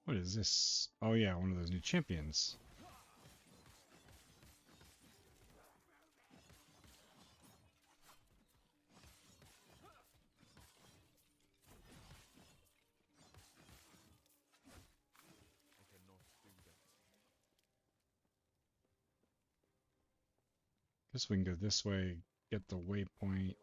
What is this? Oh yeah, one of those new champions. I cannot do that. Guess we can go this way, get the waypoint.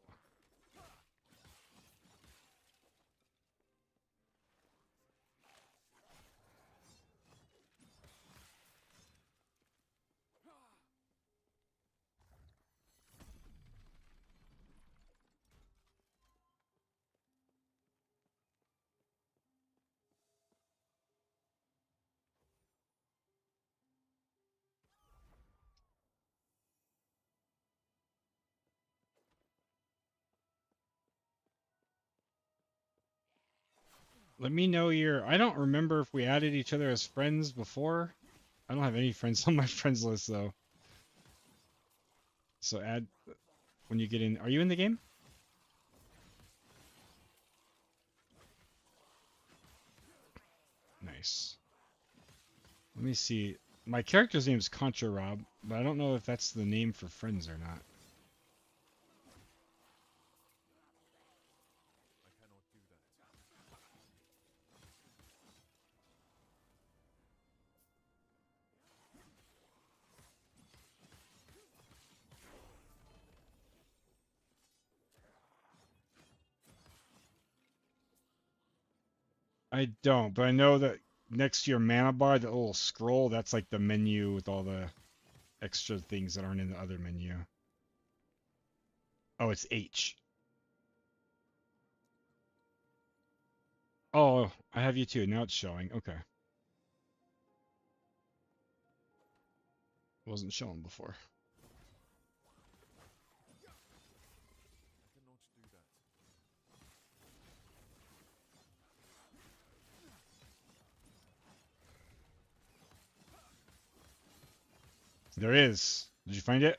Let me know your. I don't remember if we added each other as friends before. I don't have any friends on my friends list though. So add when you get in. Are you in the game? Nice. Let me see. My character's name is Contra Rob, but I don't know if that's the name for friends or not. I cannot do that. I don't, but I know that next to your mana bar, the little scroll, that's like the menu with all the extra things that aren't in the other menu. Oh, it's H. Oh, I have you too. Now it's showing. Okay. Wasn't showing before. I cannot do that. There is. Did you find it?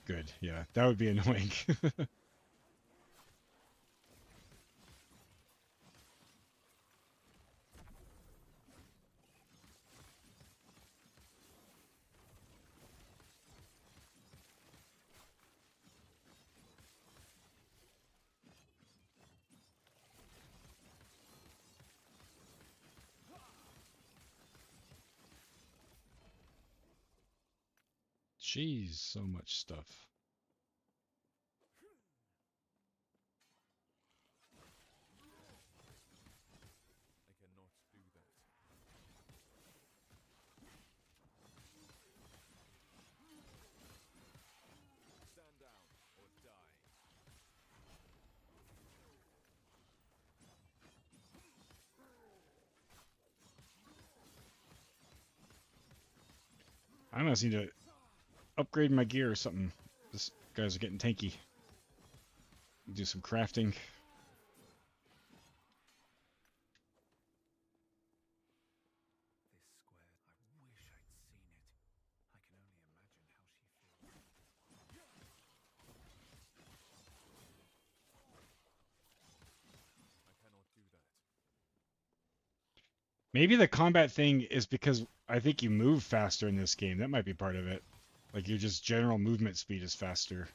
Good. Yeah, that would be annoying. Jeez, so much stuff. I cannot do that. Stand down or die. I must need to upgrade my gear or something. This guys are getting tanky. Do some crafting. This square, I wish I'd seen it. I can only imagine how she feels. I cannot do that. Maybe the combat thing is because I think you move faster in this game. That might be part of it. Like your just general movement speed is faster.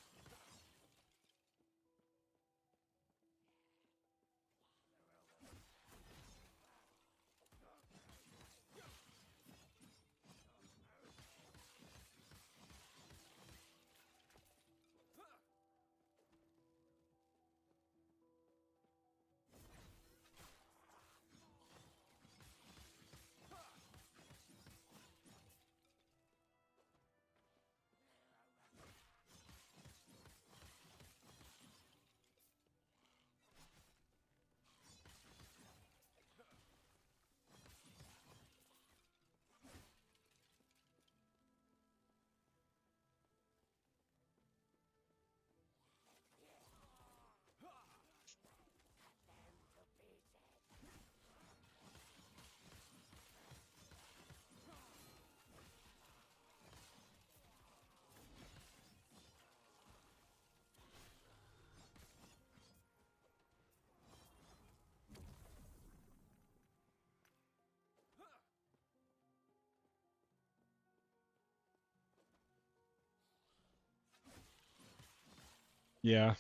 Yeah,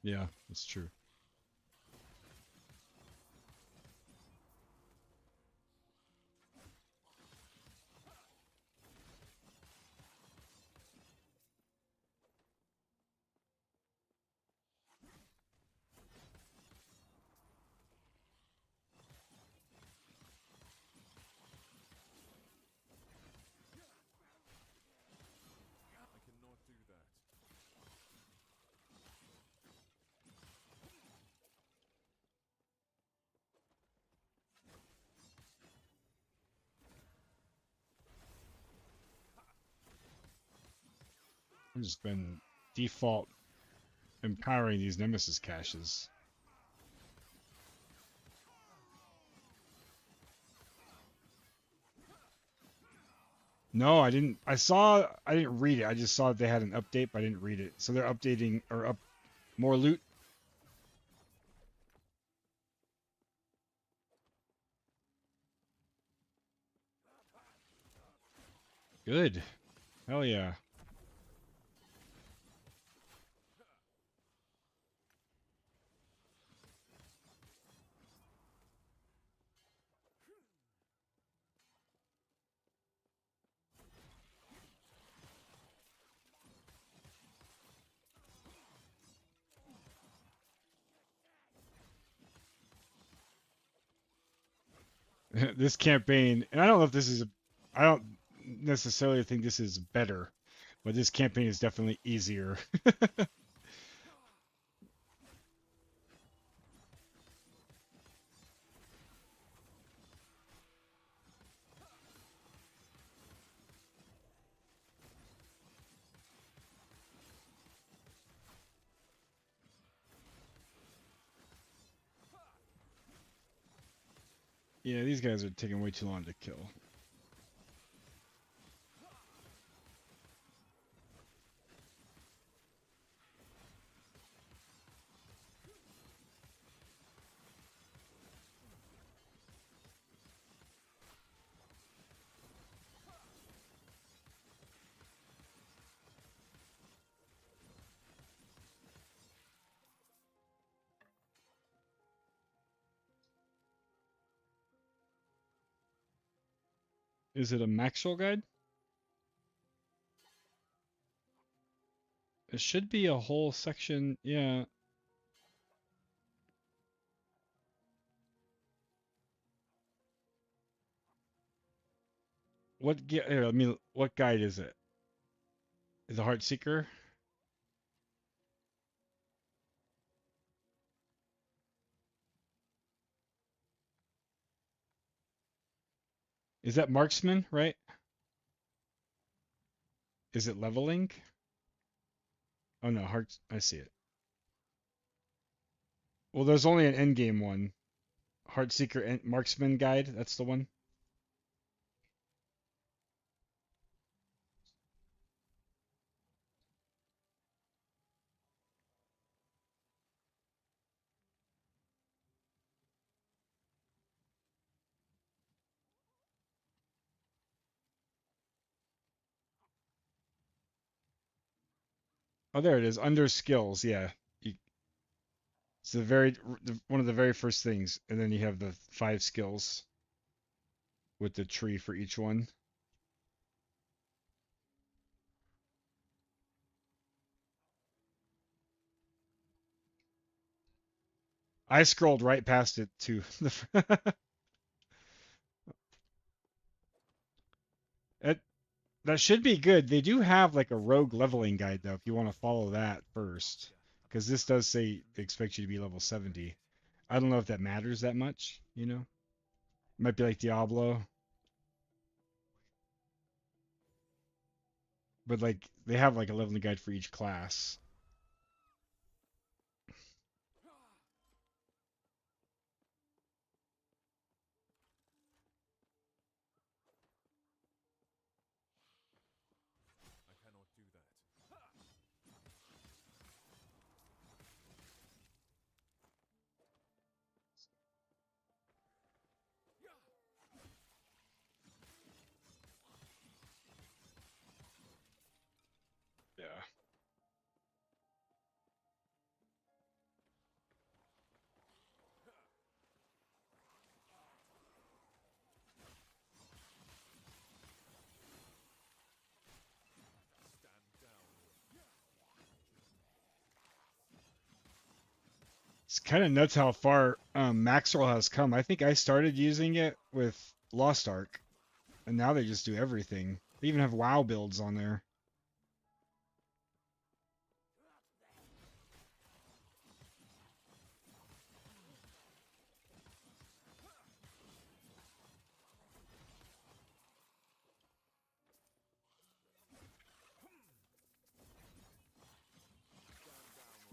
yeah, that's true. I cannot do that. I've just been default empowering these Nemesis caches. No, I didn't. I didn't read it. I just saw that they had an update, but I didn't read it. So they're updating or up more loot. Good. Hell yeah. This campaign, and I don't know if this is, I don't necessarily think this is better, but this campaign is definitely easier. Yeah, these guys are taking way too long to kill. Is it a Maxwell guide? It should be a whole section. Yeah. I mean, what guide is it? Is it Heart Seeker? Is that Marksman, right? Is it leveling? Oh no, Heart. I see it. Well, there's only an endgame one. Heartseeker Marksman Guide. That's the one. Oh, there it is. Under skills. Yeah. You, it's one of the very first things, and then you have the 5 skills with the tree for each one. I scrolled right past it too. It, that should be good. They do have like a rogue leveling guide though, if you want to follow that first, because this does say they expect you to be level 70. I don't know if that matters that much. Might be like Diablo, but like they have like a leveling guide for each class. I cannot do that. Yeah. Stand down. It's kind of nuts how far Maxwell has come. I think I started using it with Lost Ark, and now they just do everything. They even have WoW builds on there.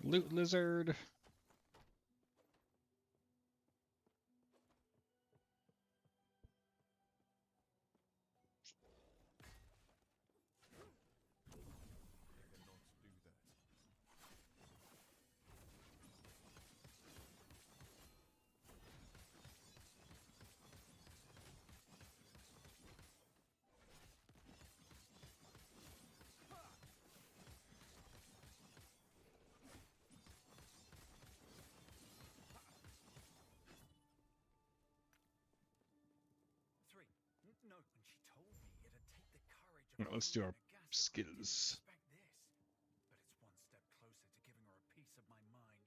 Loot Lizard. When she told me it'd take the courage of Alright, let's do our a gas, skills. expect this. But it's one step closer to giving her a piece of my mind.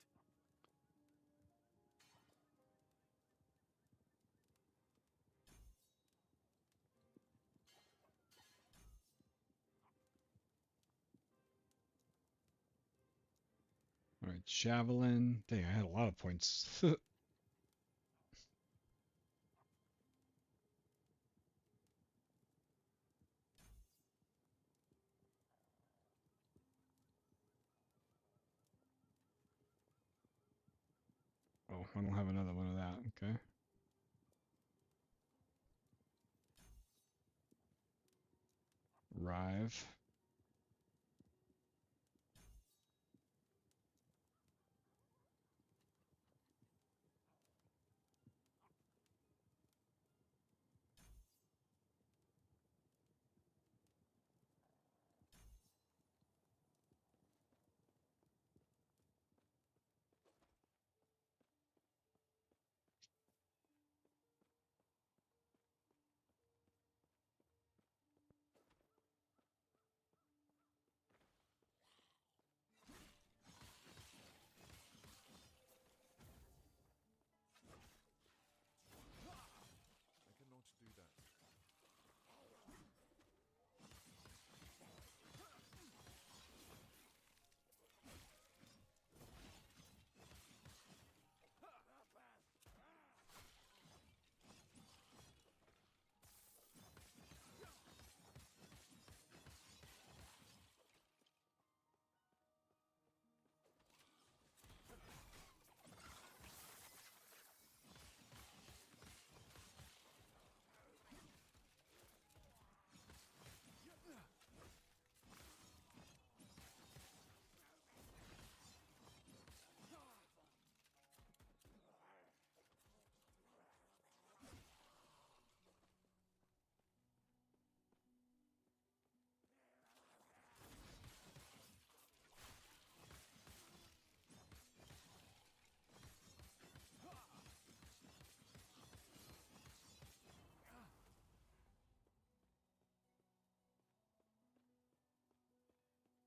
All right, javelin. Dang, I had a lot of points. Oh, I don't have another one of that. Okay. Rive. I cannot do that.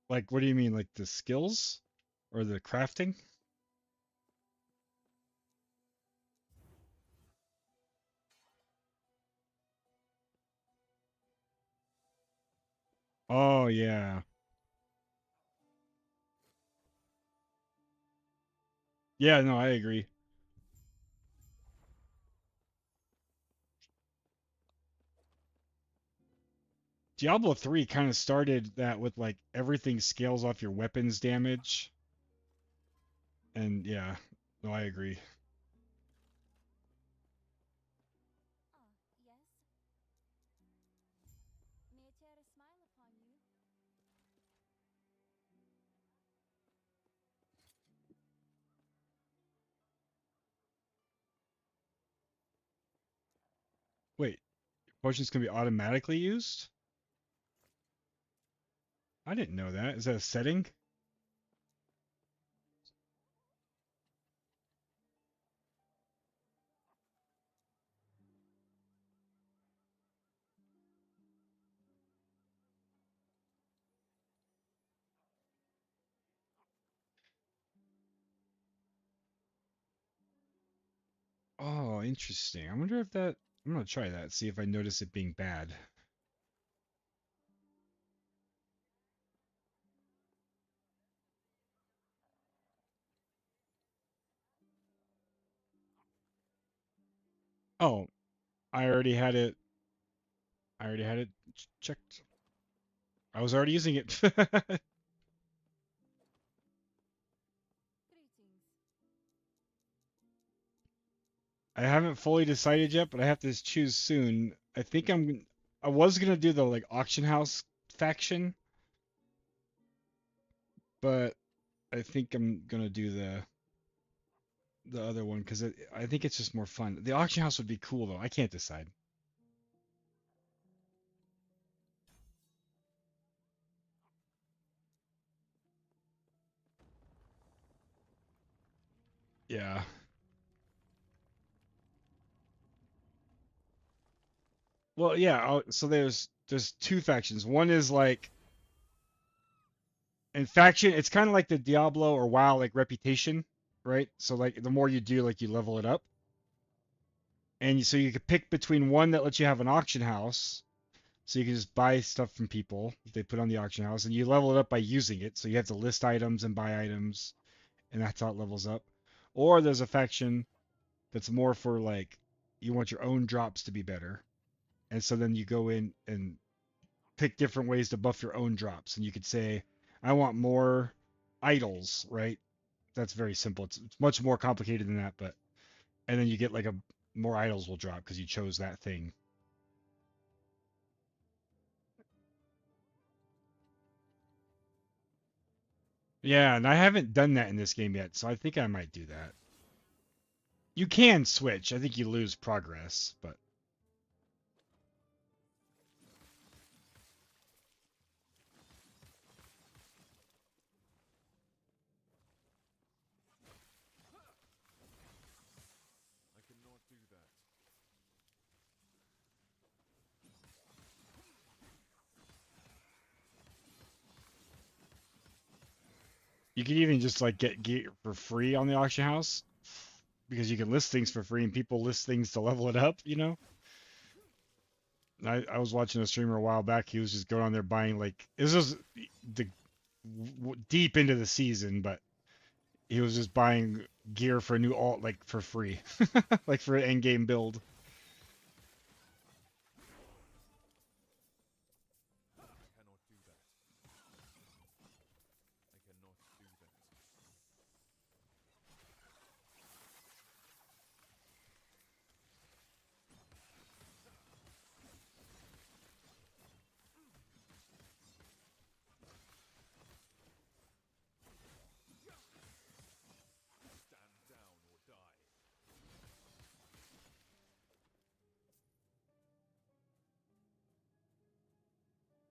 Like, what do you mean? Like the skills or the crafting? Oh, yeah. Yeah, no, I agree. Diablo 3 kind of started that with like everything scales off your weapons damage. And yeah, no, I agree. Ah, yes. May I tear a smile upon you? Wait, potions can be automatically used? I didn't know that. Is that a setting? Oh, interesting. I wonder if that. I'm gonna try that, see if I notice it being bad. Oh, I already had it. I already had it checked. I was already using it. Greetings. I haven't fully decided yet, but I have to choose soon. I think I was gonna do the like auction house faction, but I think I'm gonna do the other one because I think it's just more fun. The auction house would be cool though. I can't decide. Yeah. Well, yeah. So there's two factions. One is like in faction. It's kind of like the Diablo or WoW like reputation, right? So like the more you do, like you level it up, and so you could pick between one that lets you have an auction house, so you can just buy stuff from people that they put on the auction house, and you level it up by using it. So you have to list items and buy items, and that's how it levels up. Or there's a faction that's more for like you want your own drops to be better, and so then you go in and pick different ways to buff your own drops, and you could say, I want more idols, right? That's very simple. It's much more complicated than that, but and then you get like a more idols will drop because you chose that thing. Yeah, and I haven't done that in this game yet, so I think I might do that. You can switch. I think you lose progress, but I cannot do that. you can even just like get gear for free on the auction house because you can list things for free and people list things to level it up, you know? I was watching a streamer a while back. He was just going on there buying like this was the deep into the season, but he was just buying gear for a new alt like for free, like for an end game build. I cannot do that. I cannot do that. Stand down or die.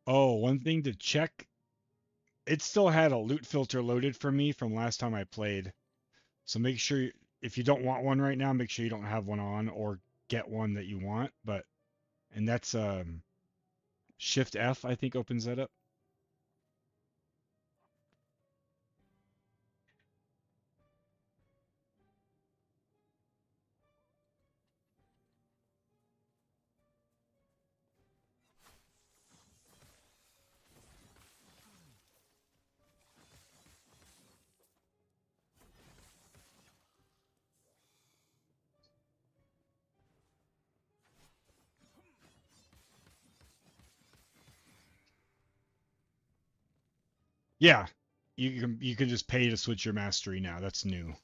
Oh, one thing to check, it still had a loot filter loaded for me from last time I played. So make sure if you don't want one right now, make sure you don't have one on or get one that you want. But and that's Shift F, I think opens that up. Yeah, you can just pay to switch your mastery now. That's new.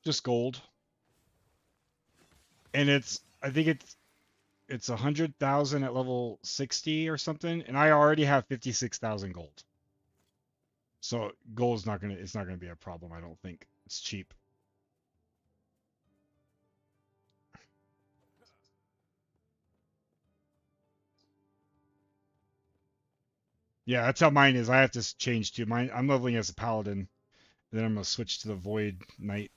Just gold. And it's I think it's 100,000 at level 60 or something, and I already have 56,000 gold. So gold is not gonna it's not gonna be a problem. I don't think it's cheap. Yeah, that's how mine is. I have to change to mine. I'm leveling as a paladin, then I'm gonna switch to the void knight.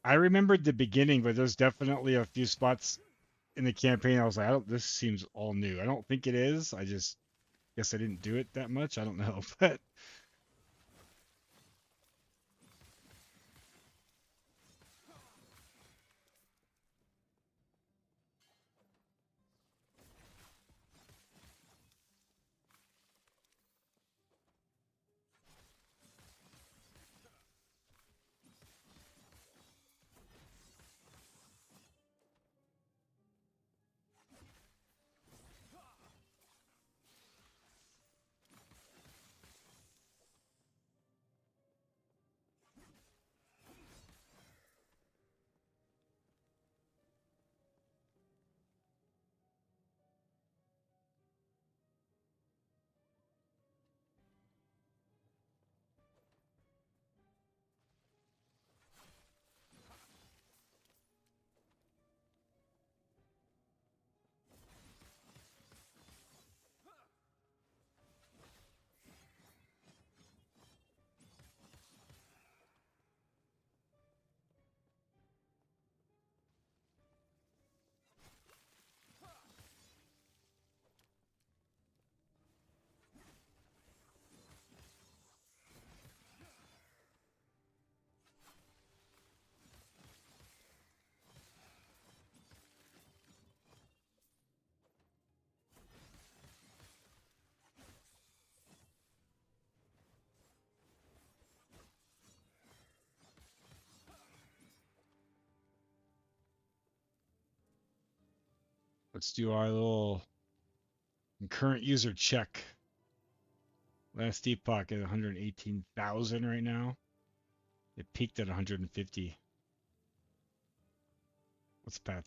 I remembered the beginning, but there's definitely a few spots in the campaign I was like, I don't. This seems all new. I don't think it is. I just guess I didn't do it that much. I don't know, but Let's do our little current user check. Last Epoch at 118,000 right now. It peaked at 150. What's the path?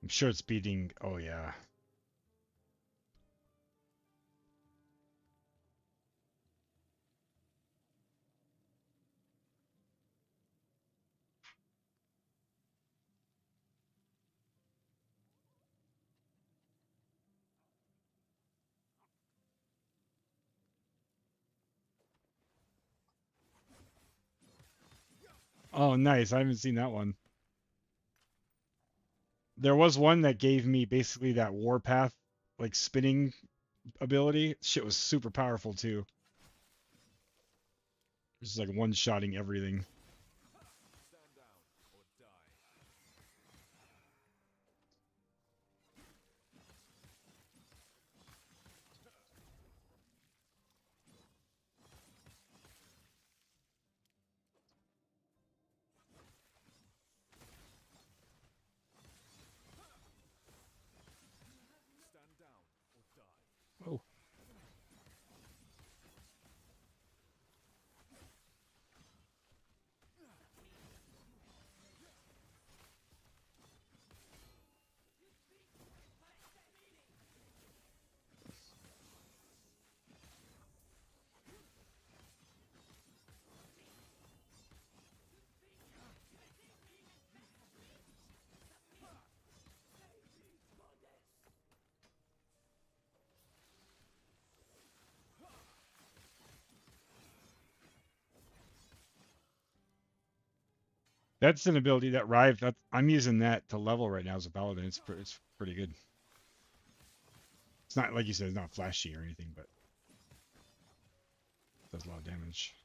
I'm sure it's beating. Oh, yeah. Oh, nice. I haven't seen that one. There was one that gave me basically that warpath, like spinning ability. Shit was super powerful too. Just like one-shotting everything. Stand down or die. Stand down or die. Oh. That's an ability that Rive. That I'm using that to level right now as a paladin. It's pretty good. It's not like you said, it's not flashy or anything, but it does a lot of damage.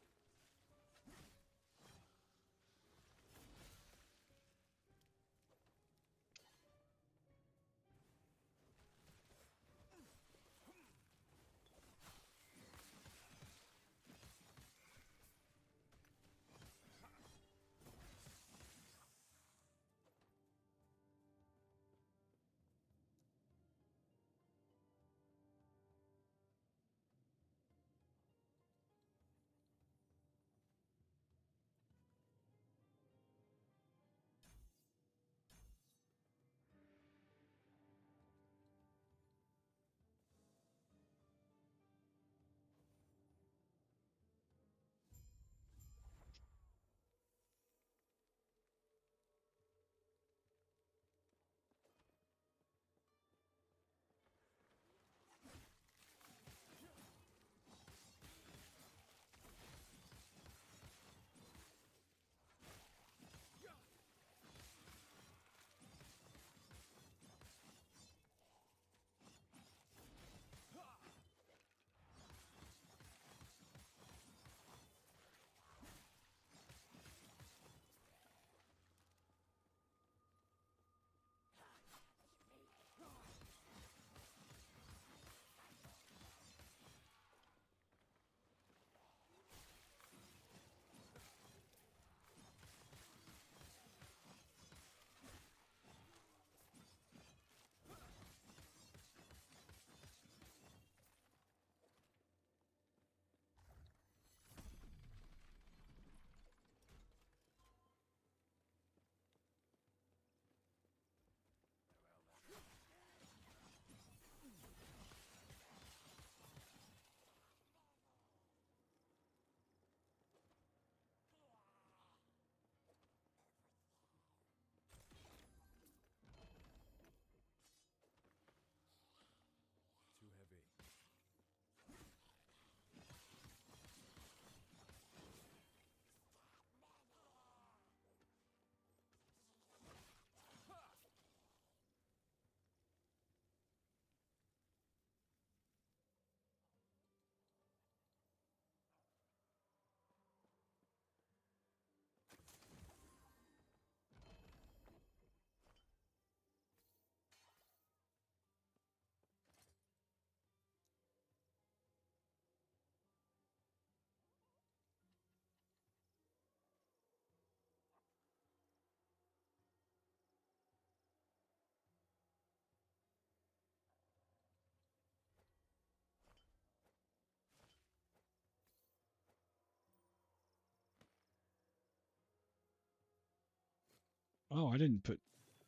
Oh, I didn't put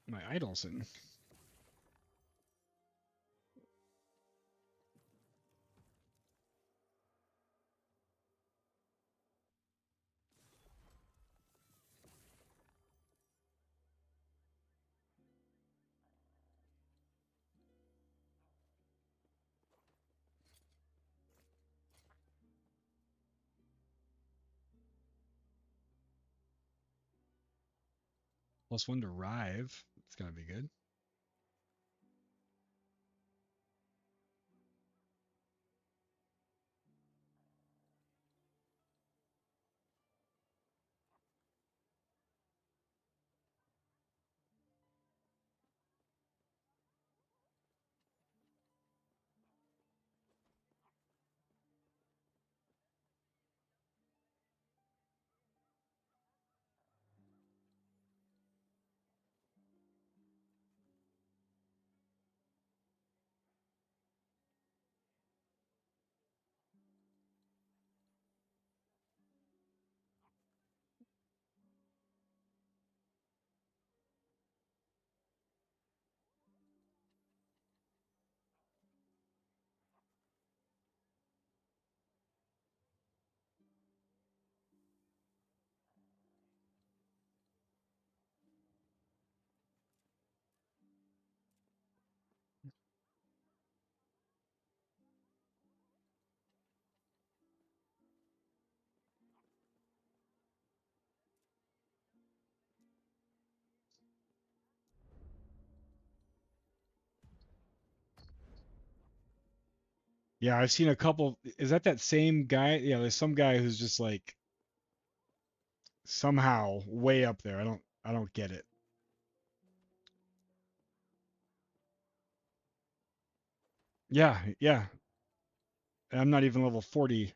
my idols in. +1 to Rive. It's gonna be good. Yeah, I've seen a couple. Is that same guy? Yeah, there's some guy who's just like somehow way up there. I don't get it. Yeah, yeah. And I'm not even level 40.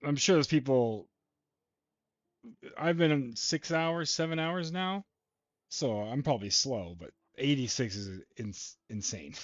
I'm sure there's people. I've been in 6 hours, 7 hours now, so I'm probably slow, but 86 is insane.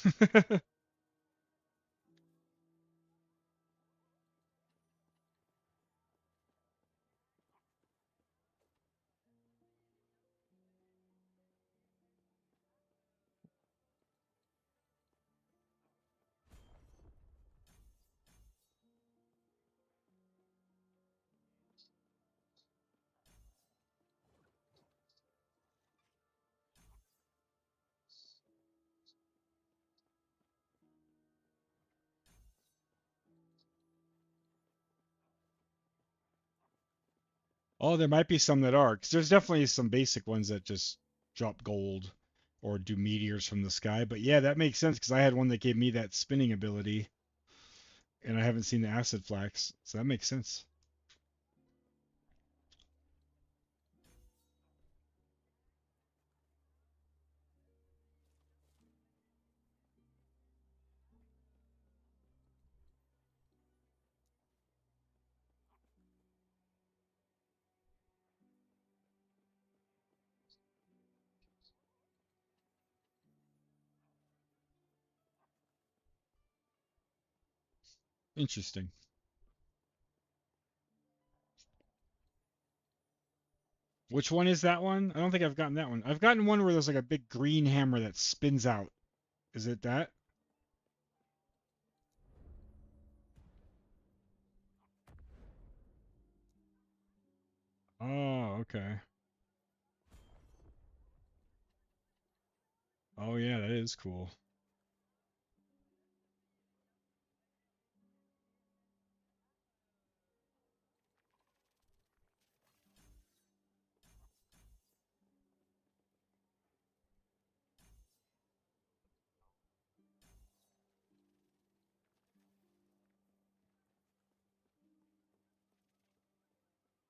Oh, there might be some that are, 'cause there's definitely some basic ones that just drop gold or do meteors from the sky. But yeah, that makes sense because I had one that gave me that spinning ability, and I haven't seen the acid flax, so that makes sense. Interesting. Which one is that one? I don't think I've gotten that one. I've gotten one where there's like a big green hammer that spins out. Is it that? Oh, okay. Oh yeah, that is cool.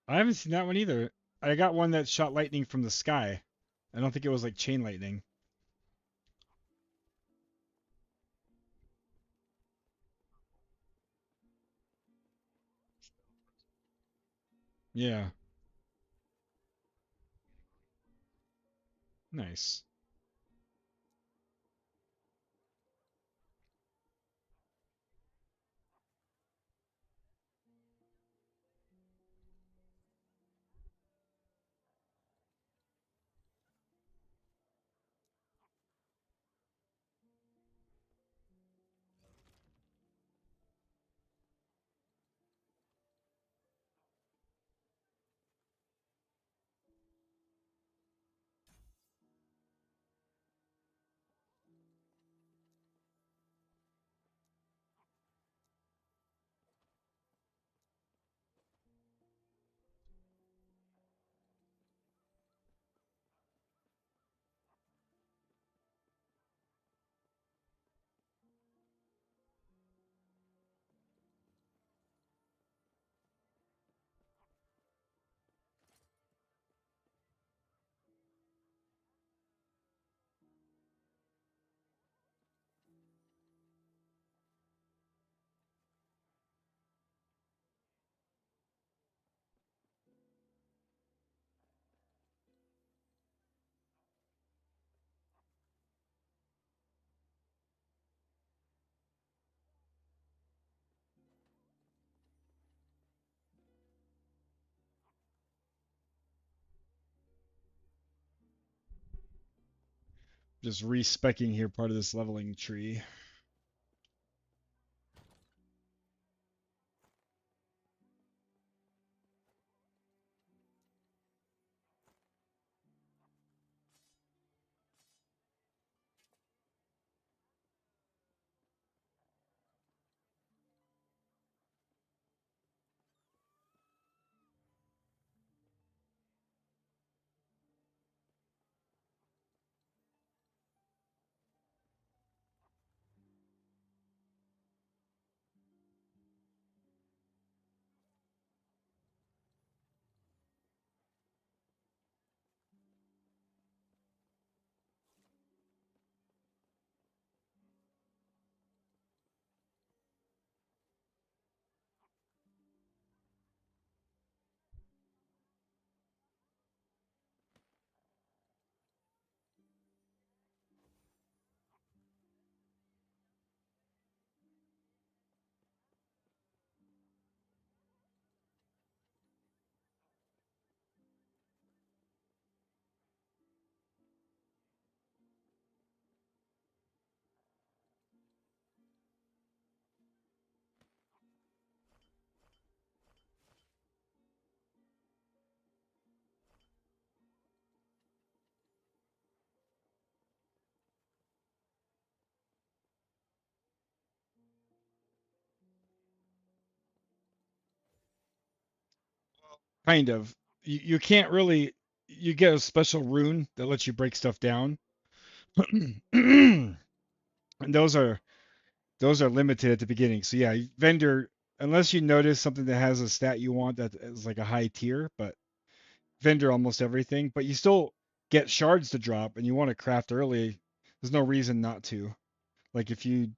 I haven't seen that one either. I got one that shot lightning from the sky. I don't think it was like chain lightning. Yeah, nice. Just respecking here part of this leveling tree. Kind of. You can't really. You get a special rune that lets you break stuff down, and those are limited at the beginning. So yeah, vendor, unless you notice something that has a stat you want that is like a high tier, but vendor almost everything. But you still get shards to drop, and you want to craft early. There's no reason not to. Like if you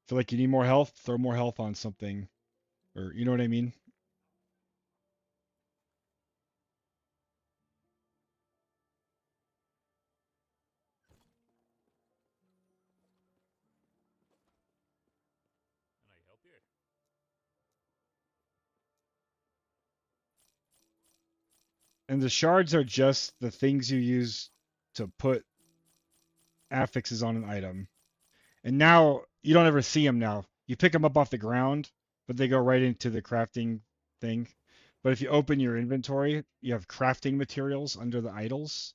feel like you need more health, throw more health on something, or you know what I mean. Can I help you? And the shards are just the things you use to put affixes on an item. And now you don't ever see them now. You pick them up off the ground, but they go right into the crafting thing. But if you open your inventory, you have crafting materials under the idols,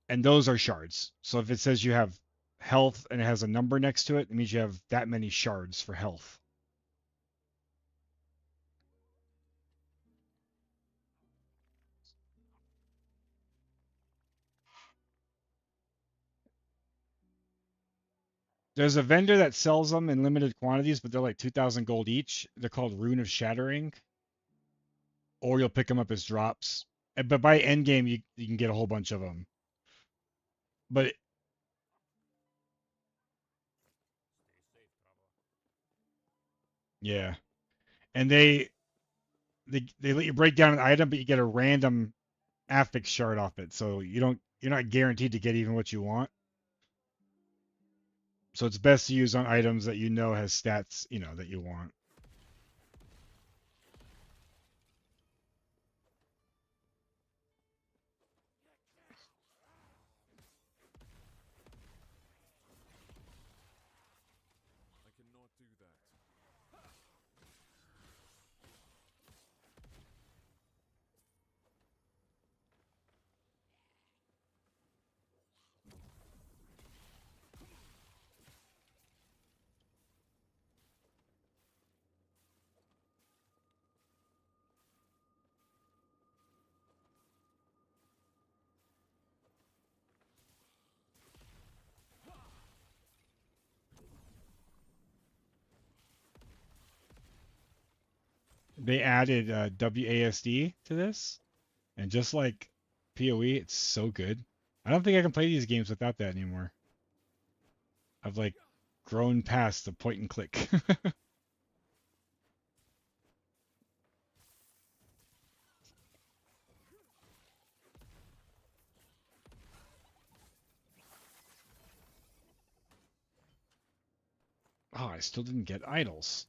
and those are shards. So if it says you have health and it has a number next to it, it means you have that many shards for health. There's a vendor that sells them in limited quantities, but they're like 2,000 gold each. They're called Rune of Shattering, or you'll pick them up as drops. But by end game, you can get a whole bunch of them. But Stay safe, traveler. yeah, and they let you break down an item, but you get a random affix shard off it, so you're not guaranteed to get even what you want. So it's best to use on items that you know has stats, that you want. I cannot do that. They added WASD to this, and just like PoE, it's so good. I don't think I can play these games without that anymore. I've like grown past the point and click. Oh, I still didn't get idols.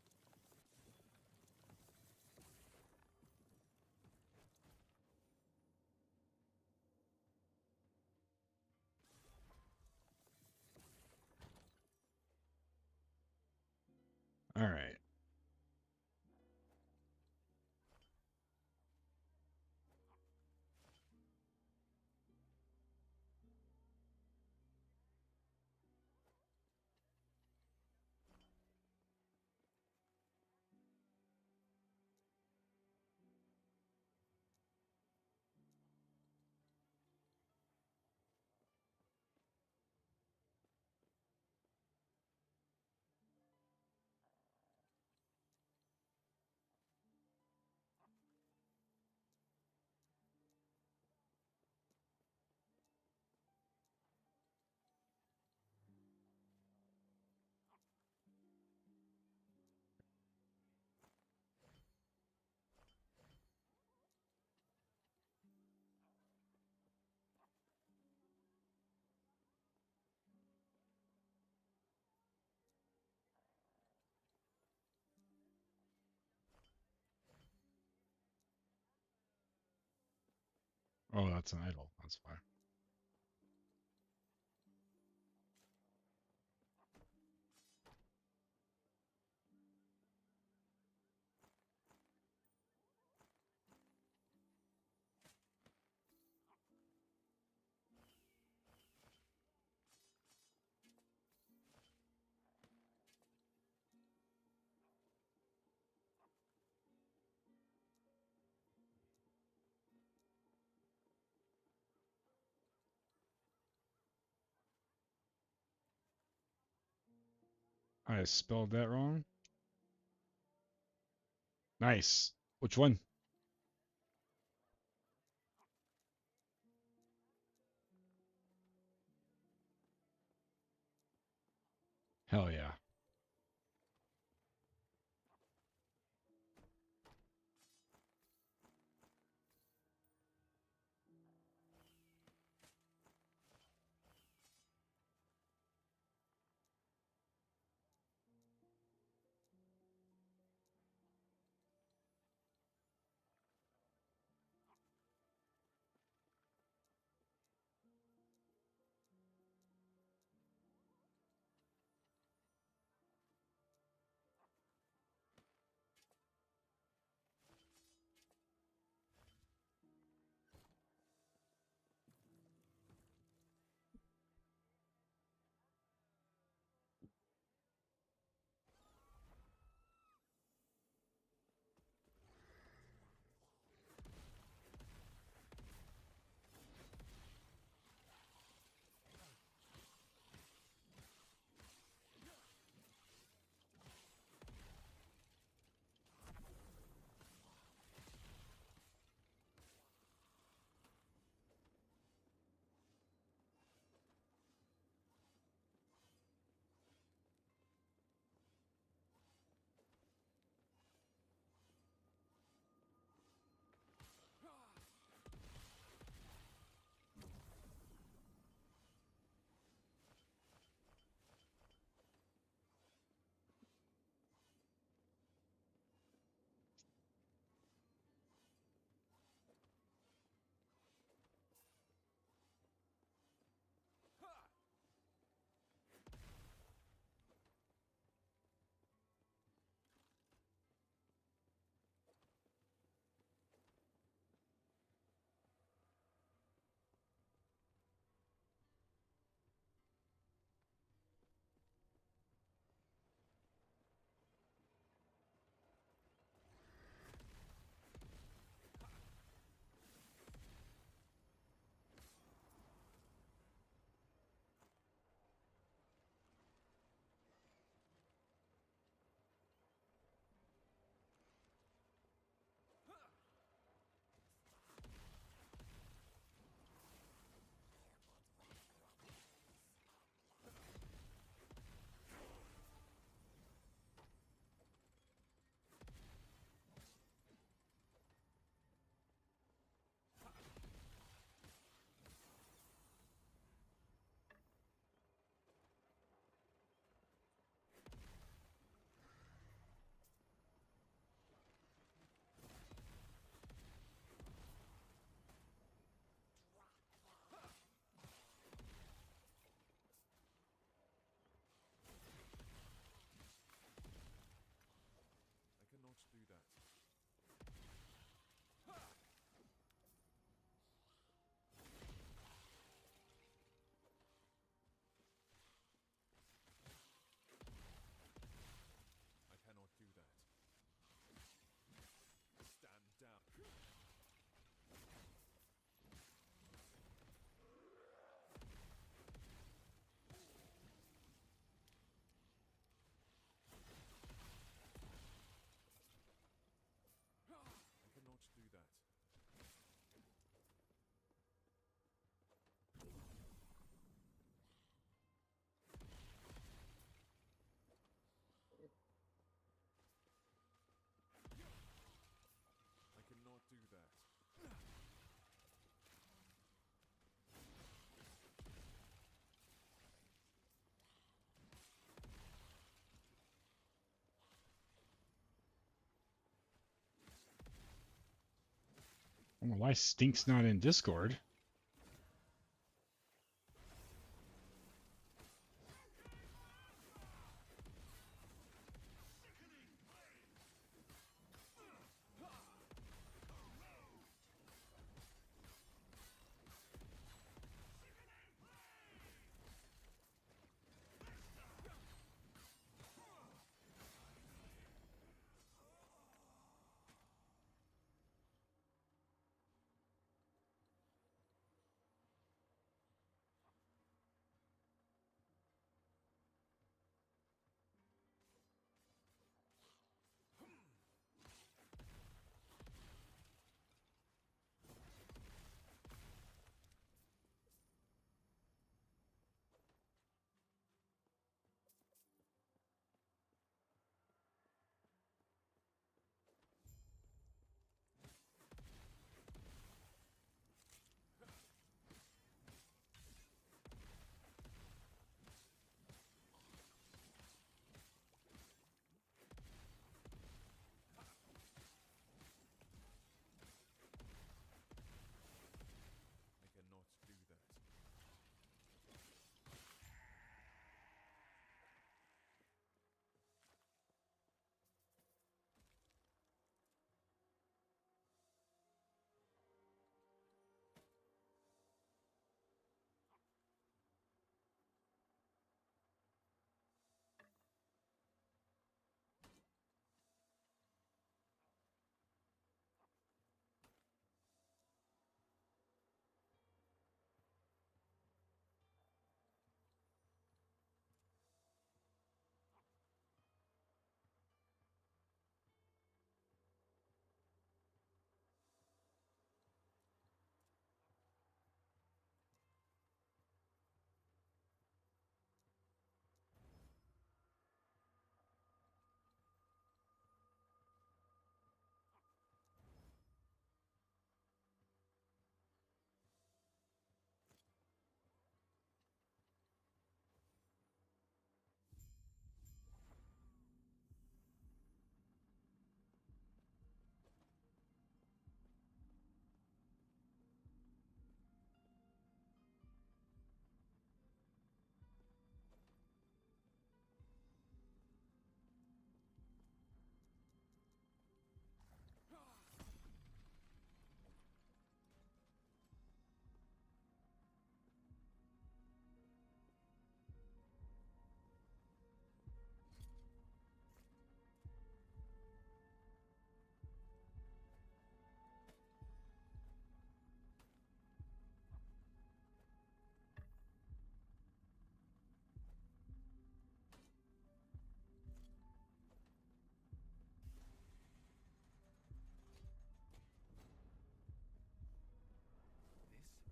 All right. Oh, that's an idol. That's fine. I spelled that wrong. Nice. Which one? Hell yeah. I don't know why Stink's not in Discord. I cannot do that.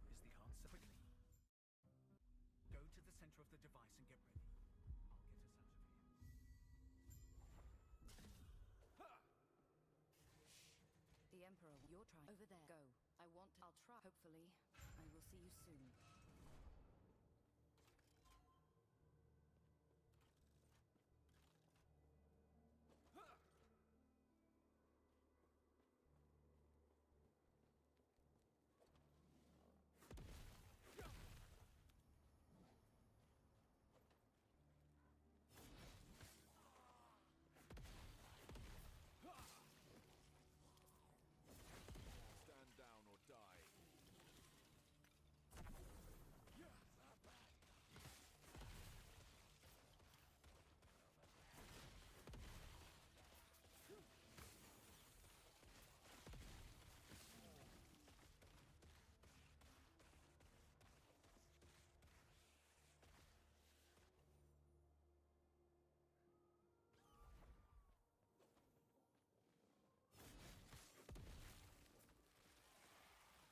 This is the answer. Quickly. Go to the center of the device and get ready. I'll get us out of here. The Emperor, you're trying. Over there. Go. I'll try. Hopefully, I will see you soon. Stand down or die.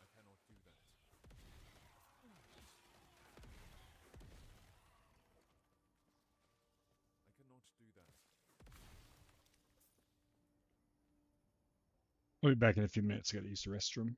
I cannot do that. I cannot do that. I'll be back in a few minutes. I gotta use the restroom.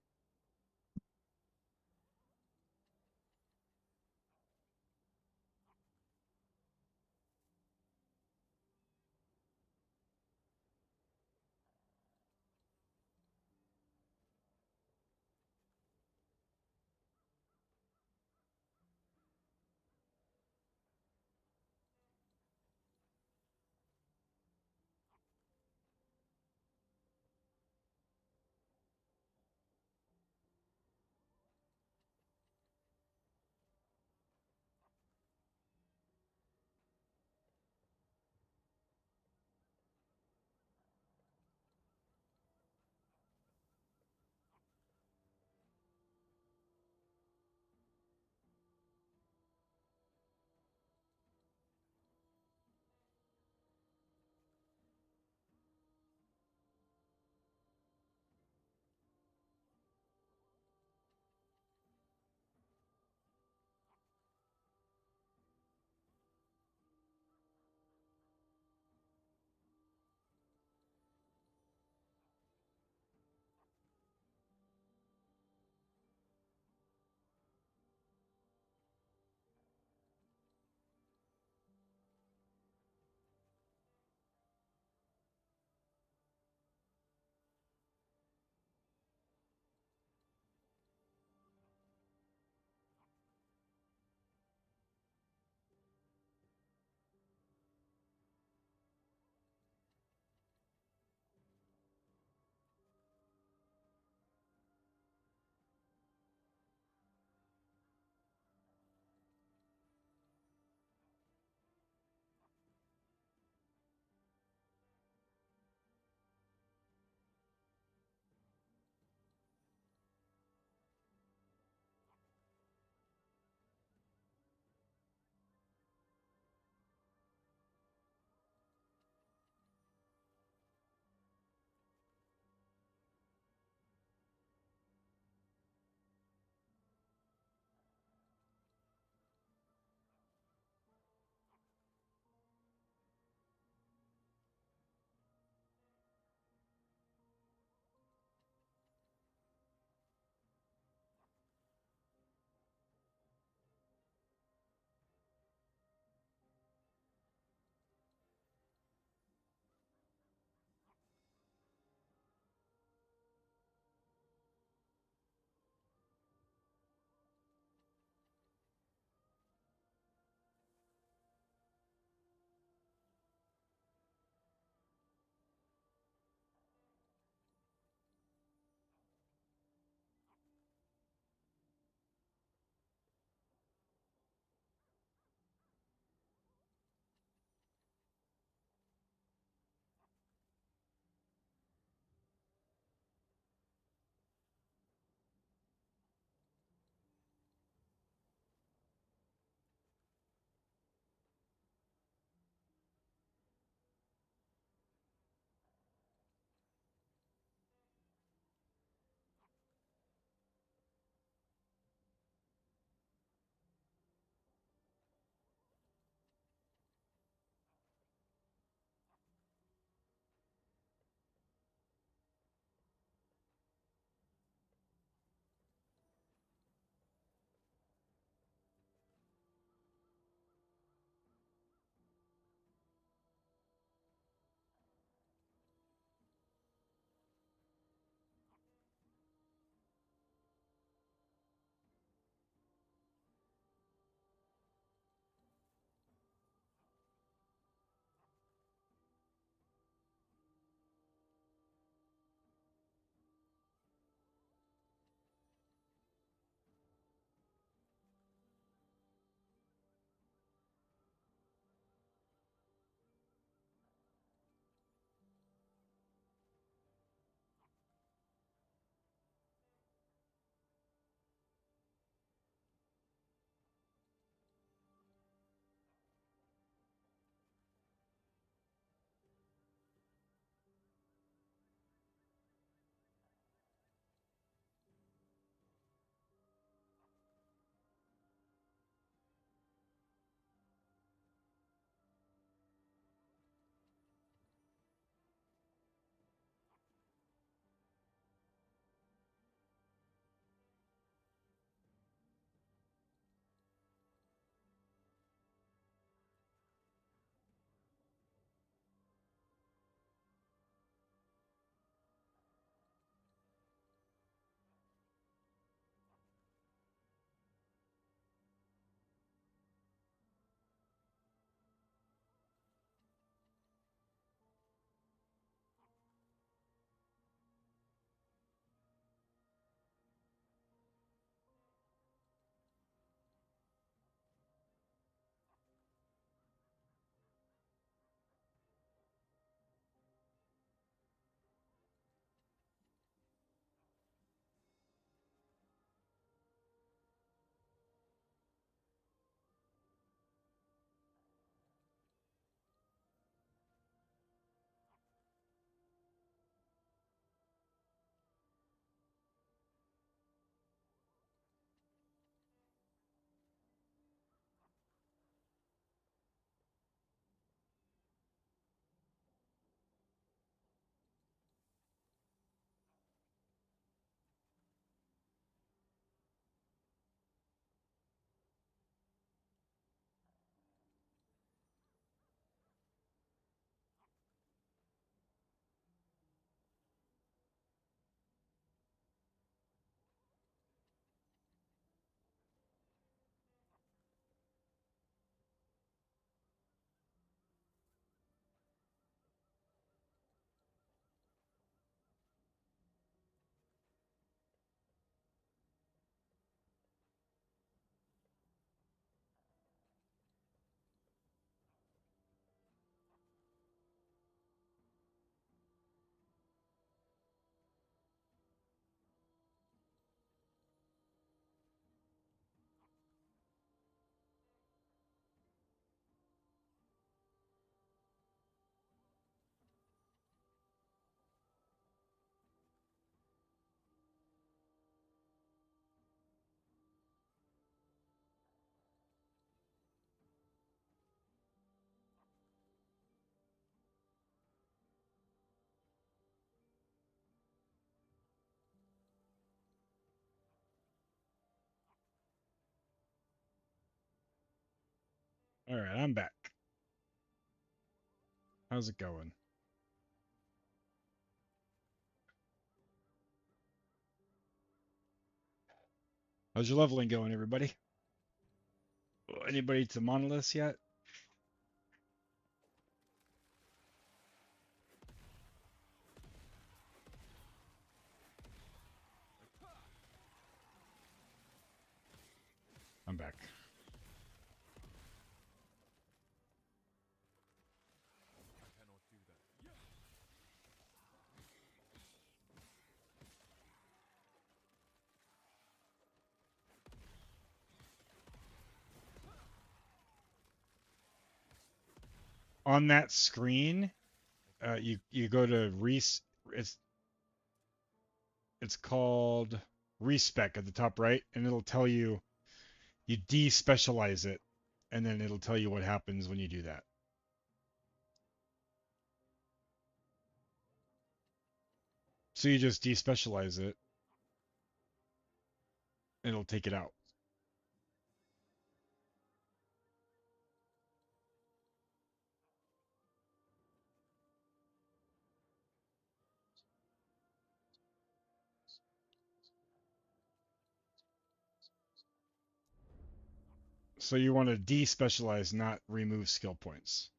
All right, I'm back. How's it going? How's your leveling going, everybody? Anybody to monoliths yet? I'm back. I cannot do that. On that screen, you go to it's called respec at the top right, and it'll tell you you despecialize it, and then it'll tell you what happens when you do that. So you just despecialize it, and it'll take it out. So you want to despecialize, not remove skill points.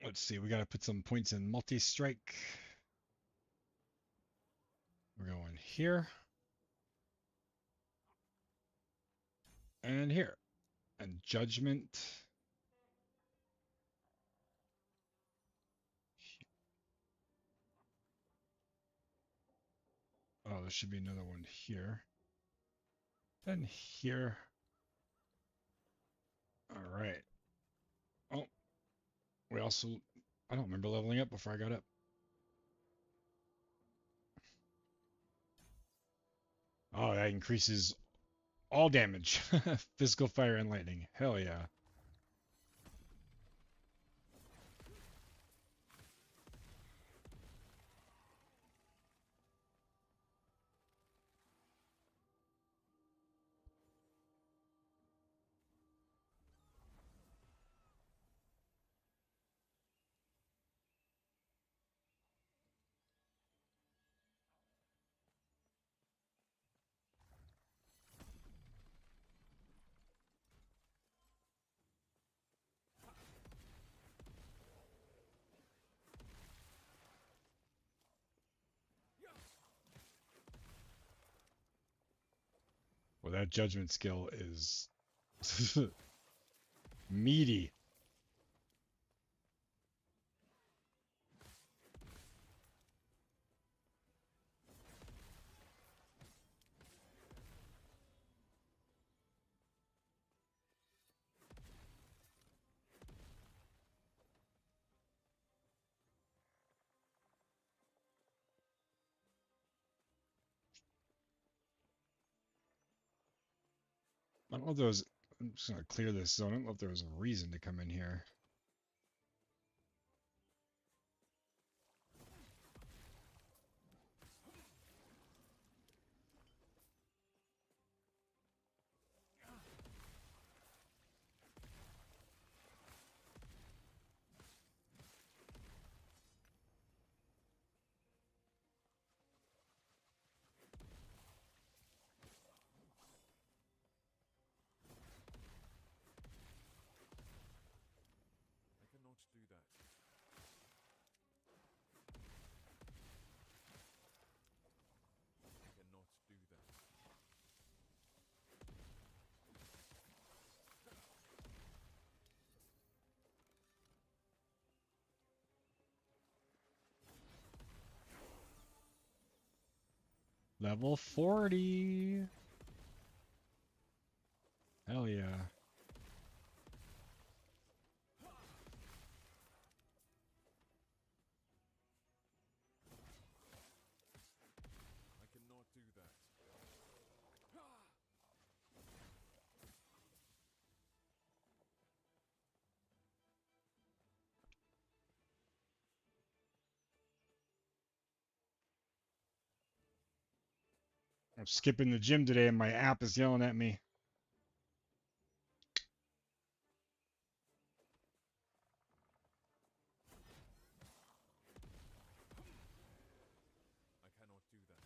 Let's see, we got to put some points in multi-strike. We're going here. And here. And judgment. Oh, there should be another one here. Then here. All right. Oh, we also, I don't remember leveling up before I got up. Oh, that increases all damage. Physical fire and lightning. Hell yeah. Well, that judgment skill is meaty. I don't know if there was, I'm just gonna clear this zone. I don't know if there was a reason to come in here. I cannot do that. I cannot do that. Level 40. Hell yeah. I cannot do that. I'm skipping the gym today and my app is yelling at me. I cannot do that.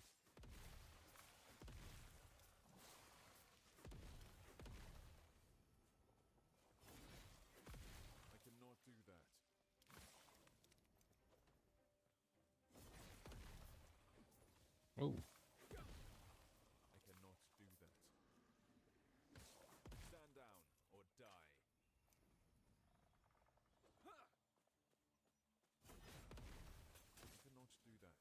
I cannot do that. Oh. I cannot do that. Stand down or die. I cannot do that.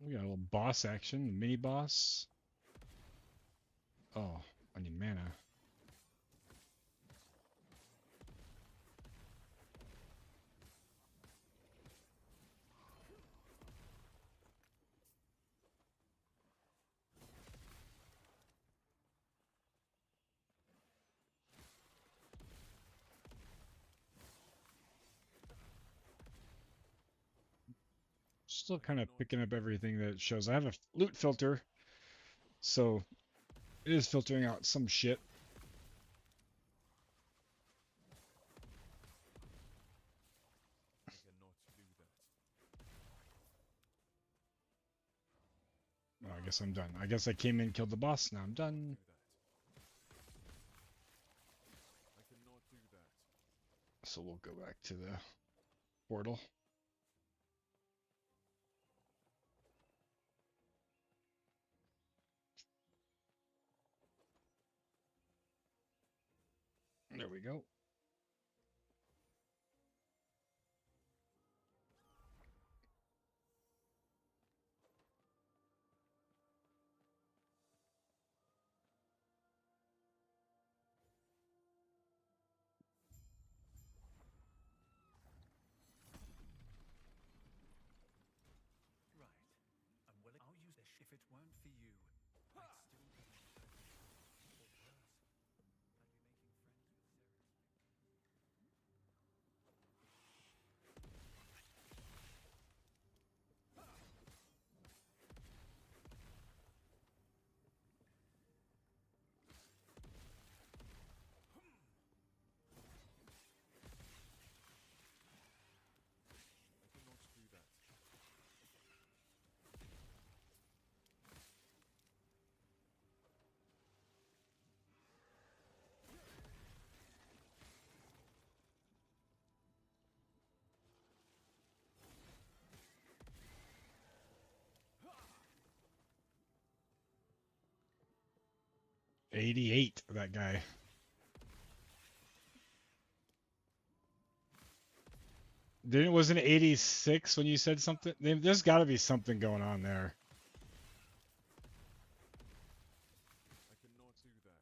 We got a little boss action, mini boss. Oh, I need mana. Still kind of picking up everything that it shows. I have a loot filter, so it is filtering out some shit. I cannot do that. Oh, I guess I'm done. I guess I came in, killed the boss. Now I'm done. Do that. I cannot do that. So we'll go back to the portal. There we go. Right. I'm willing. I'll use this if it weren't for you. I'd still be in prison. Or worse, I'd be making friends with Sarah. I cannot do that. 88, that guy. Wasn't it 86 when you said something? There's got to be something going on there. I cannot do that.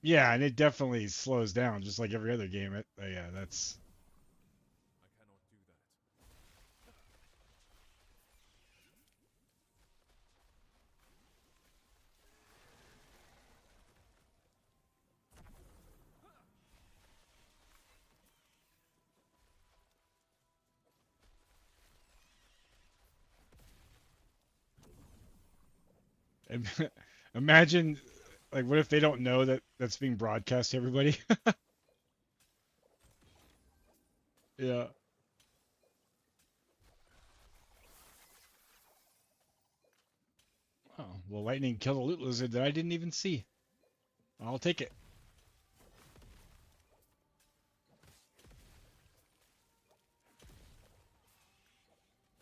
Yeah, and it definitely slows down, just like every other game. Yeah, that's. I cannot do that. Imagine, like, what if they don't know that that's being broadcast to everybody? Yeah. Oh, well, lightning killed a loot lizard that I didn't even see. I'll take it.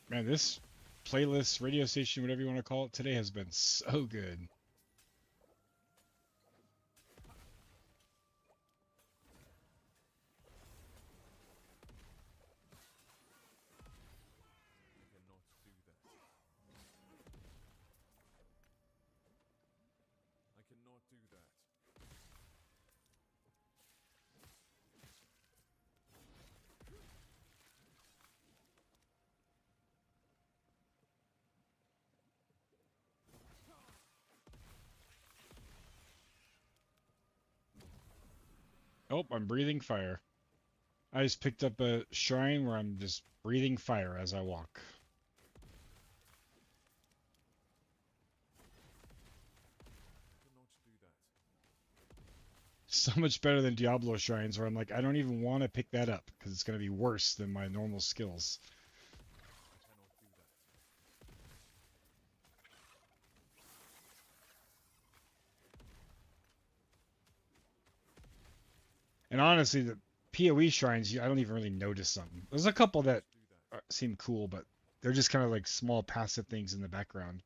Man, this playlist, radio station, whatever you want to call it, today has been so good. I cannot do that. I cannot do that. Oh, I'm breathing fire. I just picked up a shrine where I'm just breathing fire as I walk. so much better than Diablo shrines, where I'm like, I don't even want to pick that up because it's gonna be worse than my normal skills. I cannot do that. And honestly, the PoE shrines, I don't even really notice them. There's a couple that Do that. seem cool, but they're just kind of like small passive things in the background.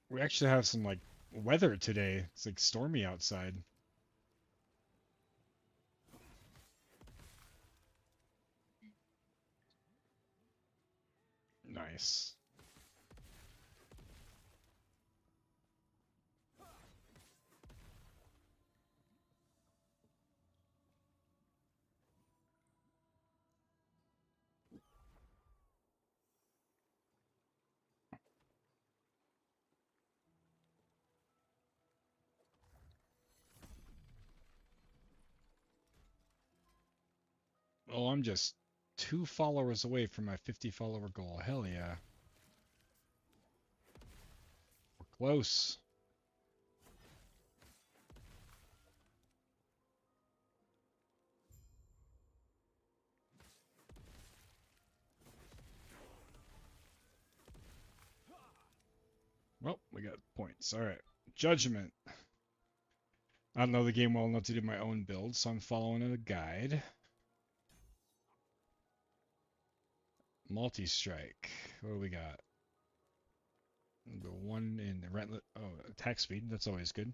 We actually have some like weather today. It's like stormy outside. Nice. Oh, I'm just 2 followers away from my 50 follower goal. Hell yeah. We're close. Well, we got points. All right. Judgment. I don't know the game well enough to do my own build, so I'm following a guide. Multi-strike. What do we got? The one in the attack speed. That's always good.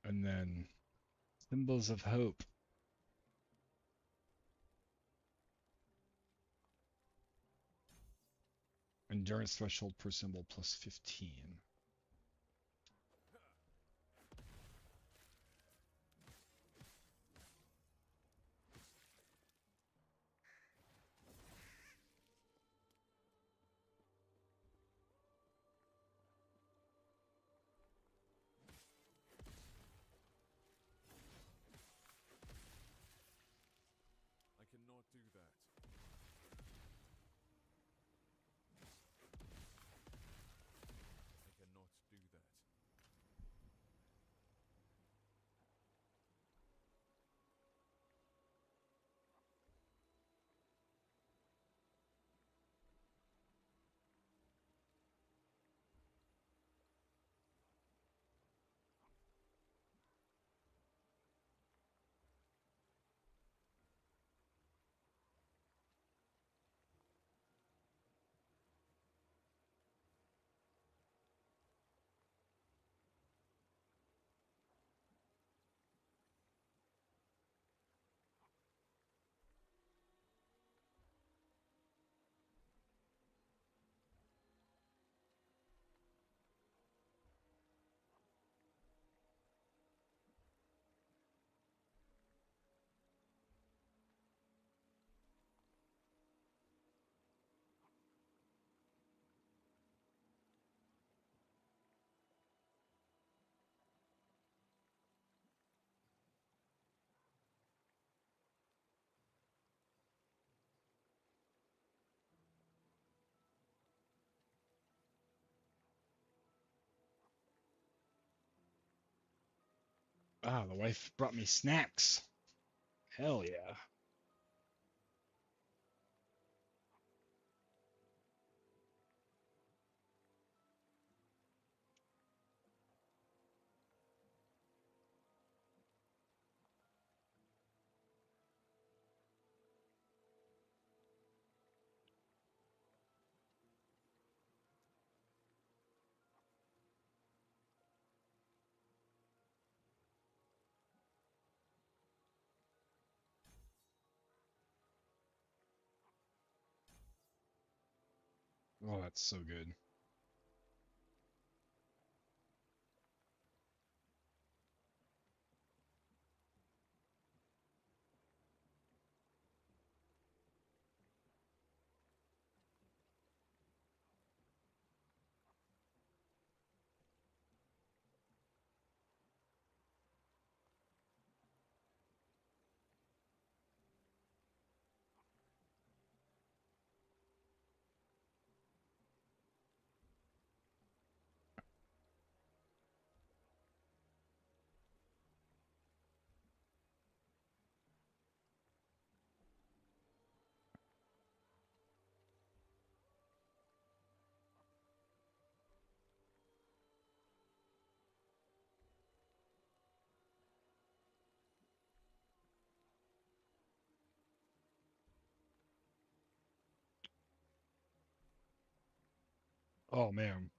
And then symbols of hope. Endurance threshold per symbol plus 15. I cannot do that. I cannot do that. Ah, the wife brought me snacks. Hell yeah. Oh, that's so good. Oh man,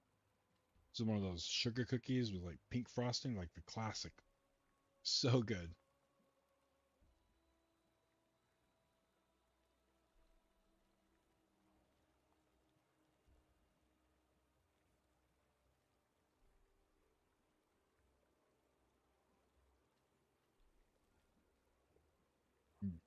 this is one of those sugar cookies with like pink frosting, like the classic. So good. Mm.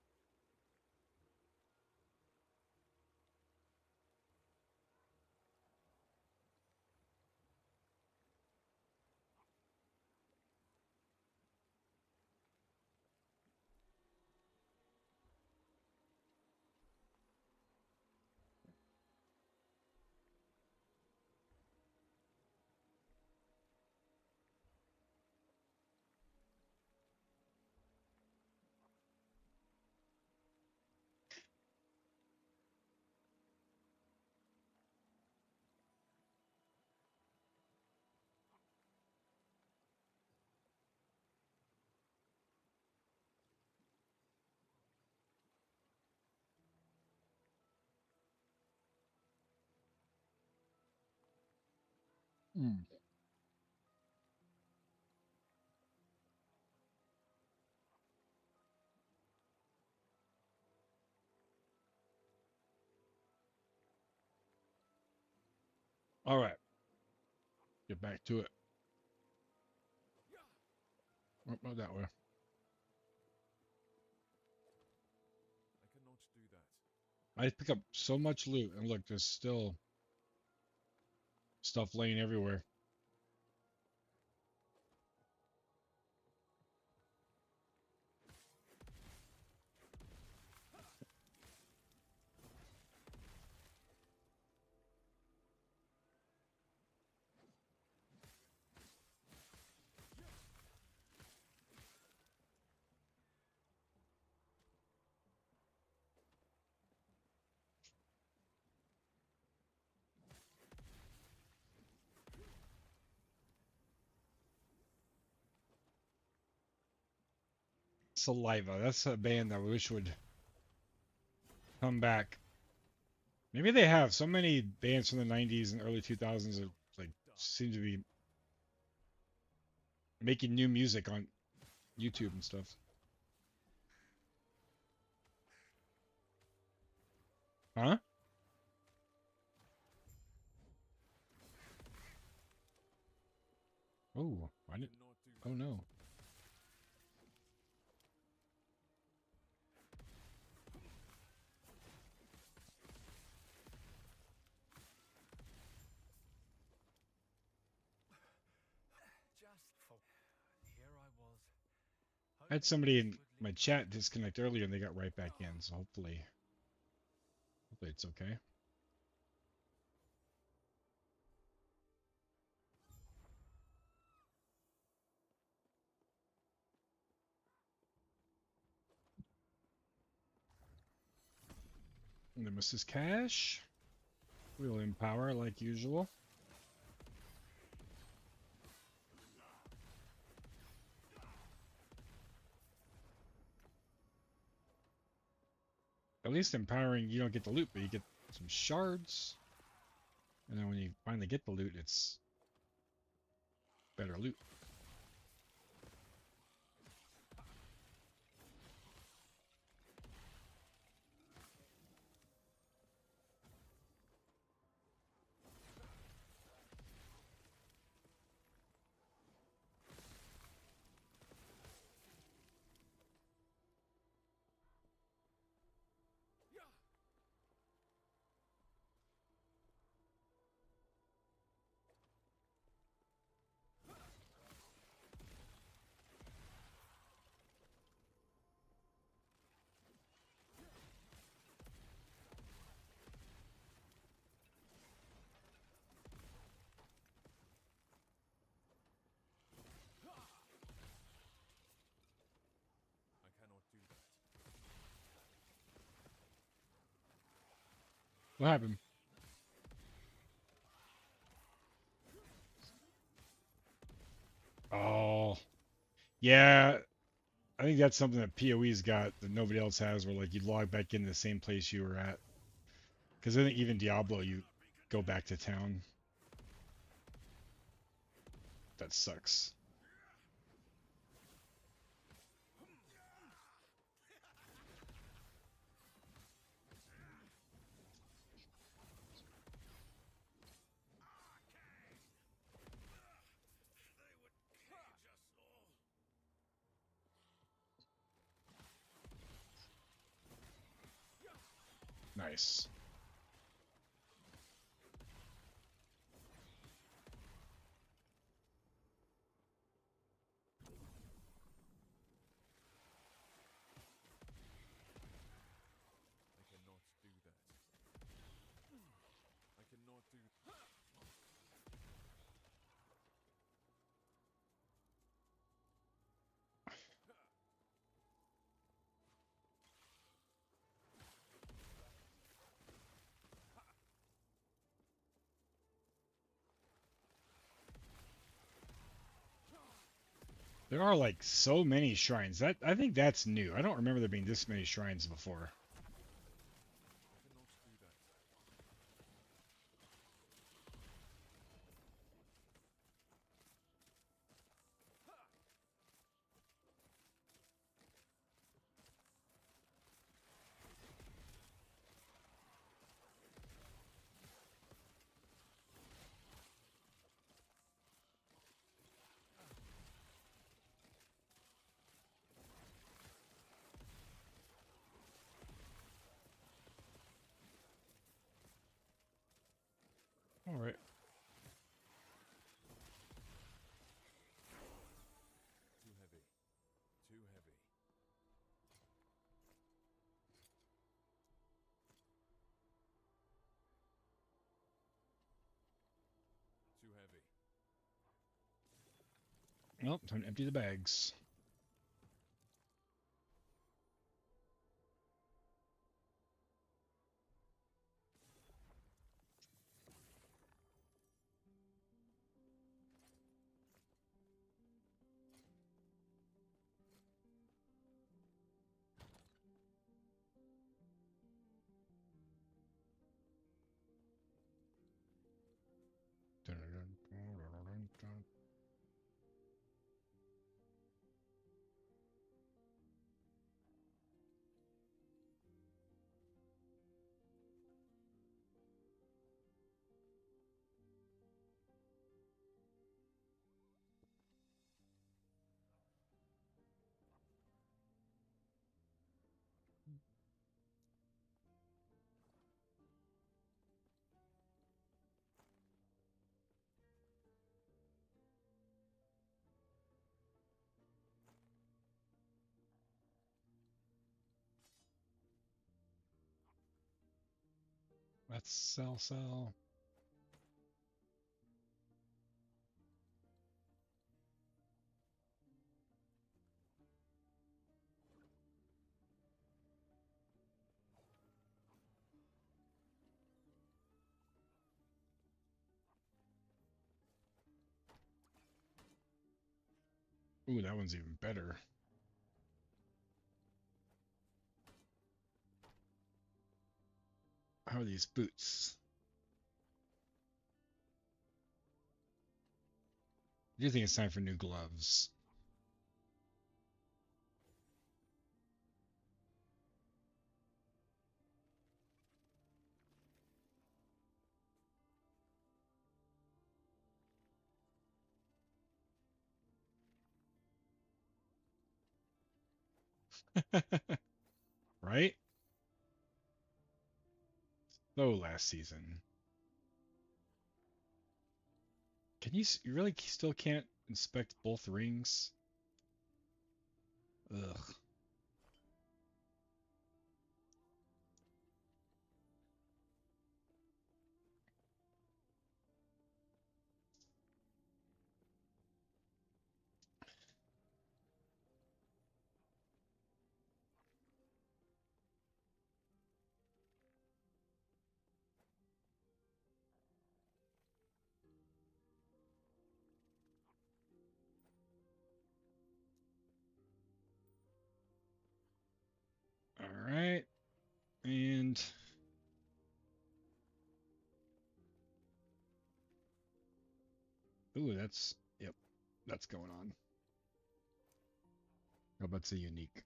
Mm. All right, get back to it. Oh, not that way. I cannot do that. I pick up so much loot, and look, there's still stuff laying everywhere. Saliva. That's a band that I wish would come back. Maybe they have. So many bands from the 90s and early 2000s are, like, seem to be making new music on YouTube and stuff. Huh? Oh, I didn't. Cannot do Oh that. no. Just for here I was. I had Hoping somebody this in would my lead chat disconnect earlier and they got right back in, so hopefully it's okay. And then Mrs. Cash. We'll empower like usual. At least empowering, you don't get the loot, but you get some shards. And then when you finally get the loot, it's better loot. I cannot do that. What happened? Oh, yeah. I think that's something that PoE's got that nobody else has, where like you log back in the same place you were at. Because I think even Diablo, you go back to town. That sucks. Nice. I cannot do that. I cannot do. There are like so many shrines. That I think that's new. I don't remember there being this many shrines before. I cannot do that. All right. Too heavy. Too heavy. Too heavy. Well, time to empty the bags. Let's sell. Ooh, that one's even better. How are these boots? I do think it's time for new gloves. Right? So last season. Can you really still can't inspect both rings? Ugh. All right. And ooh, that's yep. that's going on. Oh, that's a unique.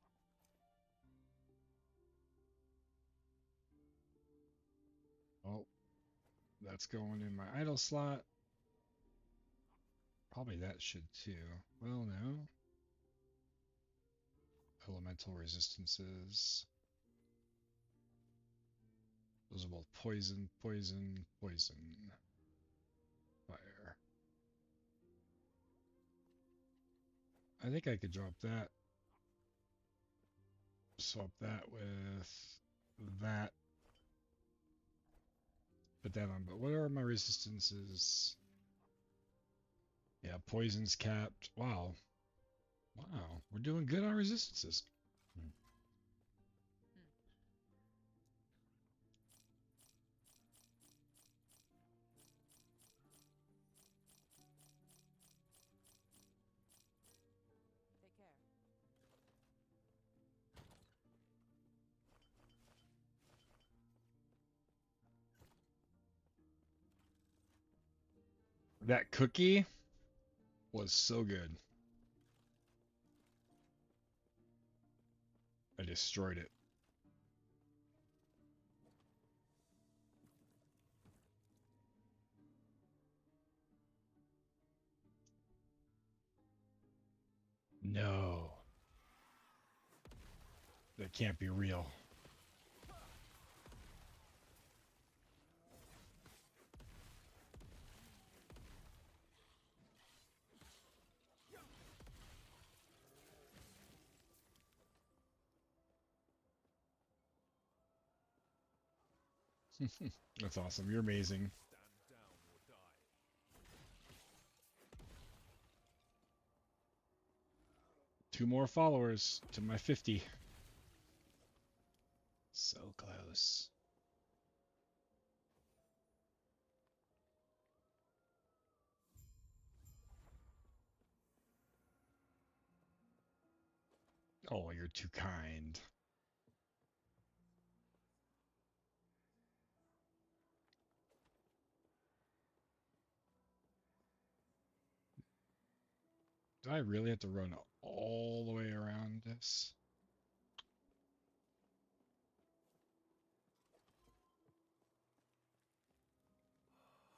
Oh, that's going in my idle slot. Probably that should too. Well, no. Elemental resistances. Those are both poison, poison, poison. Fire. I think I could drop that. Swap that with that. Put that on. But what are my resistances? Yeah, poison's capped. Wow. Wow. We're doing good on resistances. Take care. That cookie was so good. I destroyed it. No. That can't be real. That's awesome. You're amazing. Stand down or die. Two more followers to my 50. So close. Oh, you're too kind. Do I really have to run all the way around this?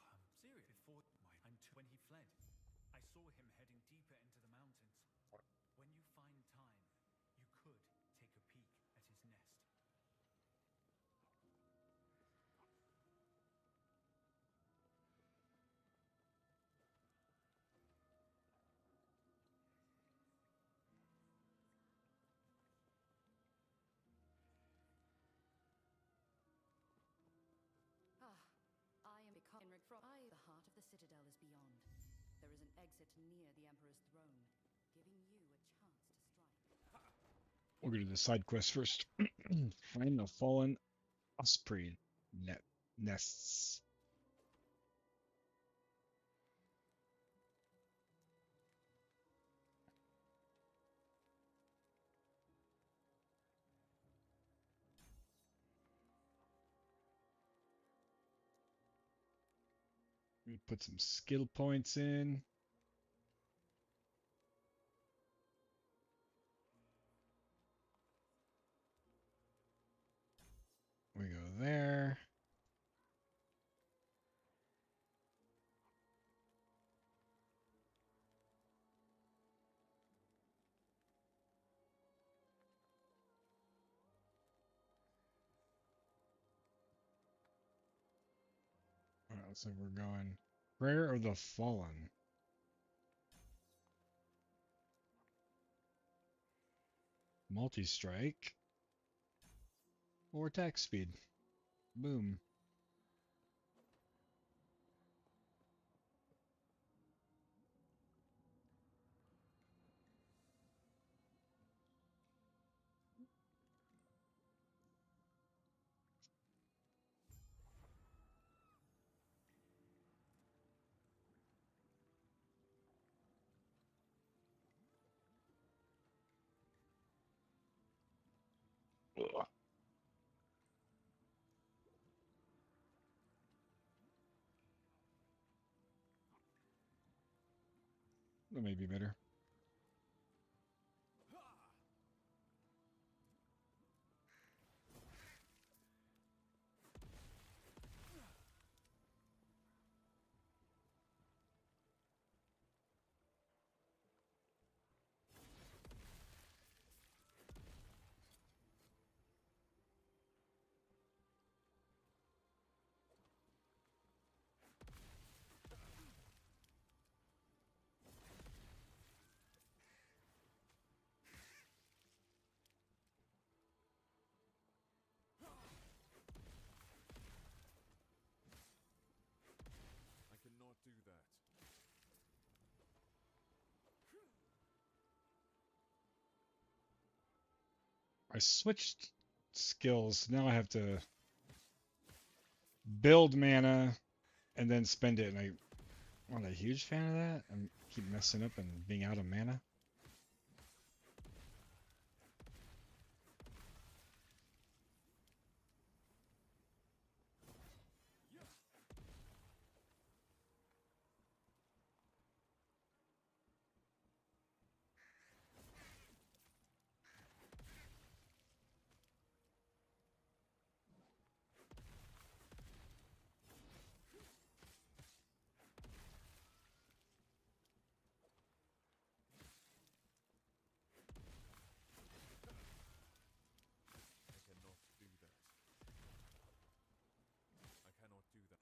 I'm serious. Before my and when he fled, I saw him heading deeper into the mountains. When you find time, you could take a peek at his nest. I am Enric from the heart of the citadel is beyond. There is an exit near the Emperor's throne, giving you a chance to strike. We'll go to the side quest first. Find the fallen osprey nests. We put some skill points in. We go there. All right, so we're going Prayer of the Fallen. Multi-strike. Or attack speed. Boom. Ugh. That may be better. I cannot do that. I switched skills. Now I have to build mana and then spend it, and I'm not a huge fan of that. I keep messing up and being out of mana. I cannot do that. I cannot do that.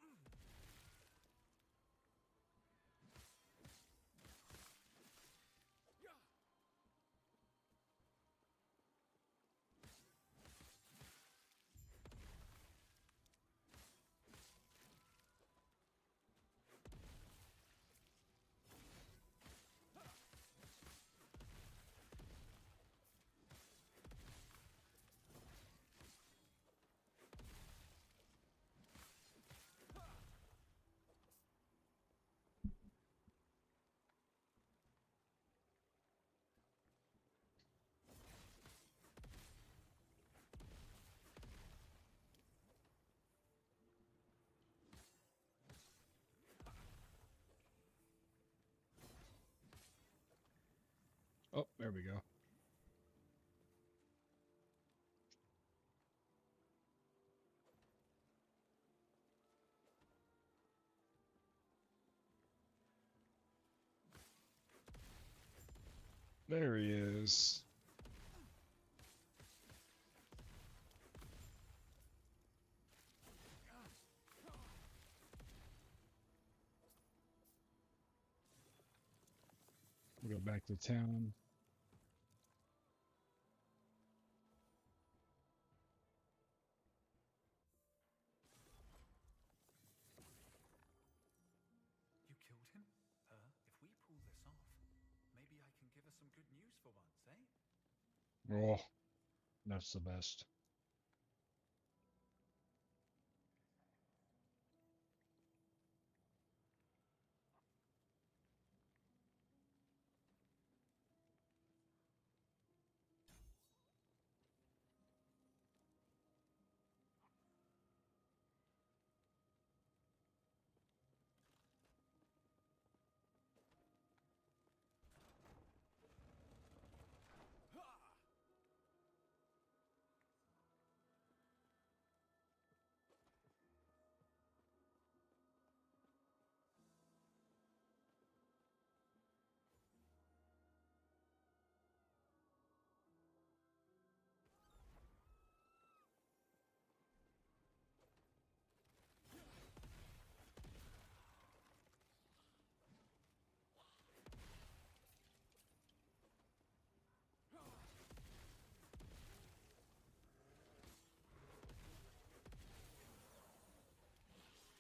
Oh, there we go. There he is. We'll go back to town. You killed him? Her? If we pull this off, maybe I can give her some good news for once, eh? Oh, that's the best.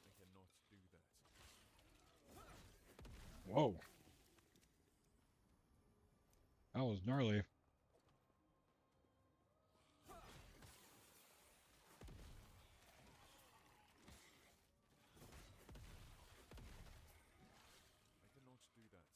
I cannot do that. Whoa. That was gnarly. I cannot do that.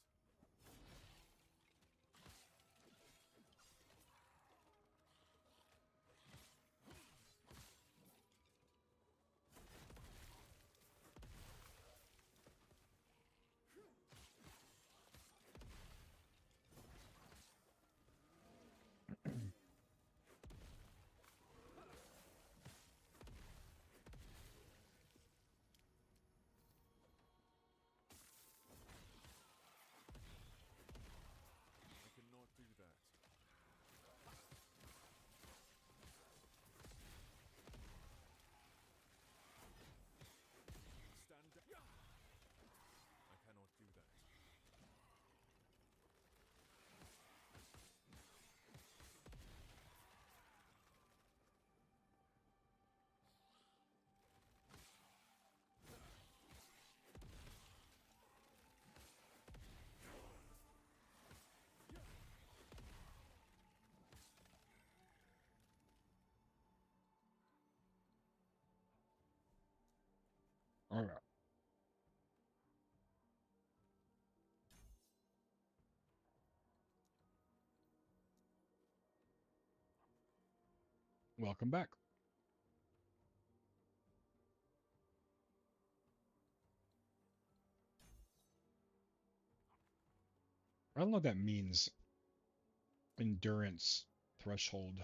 All right. Welcome back. I don't know what that means. Endurance threshold.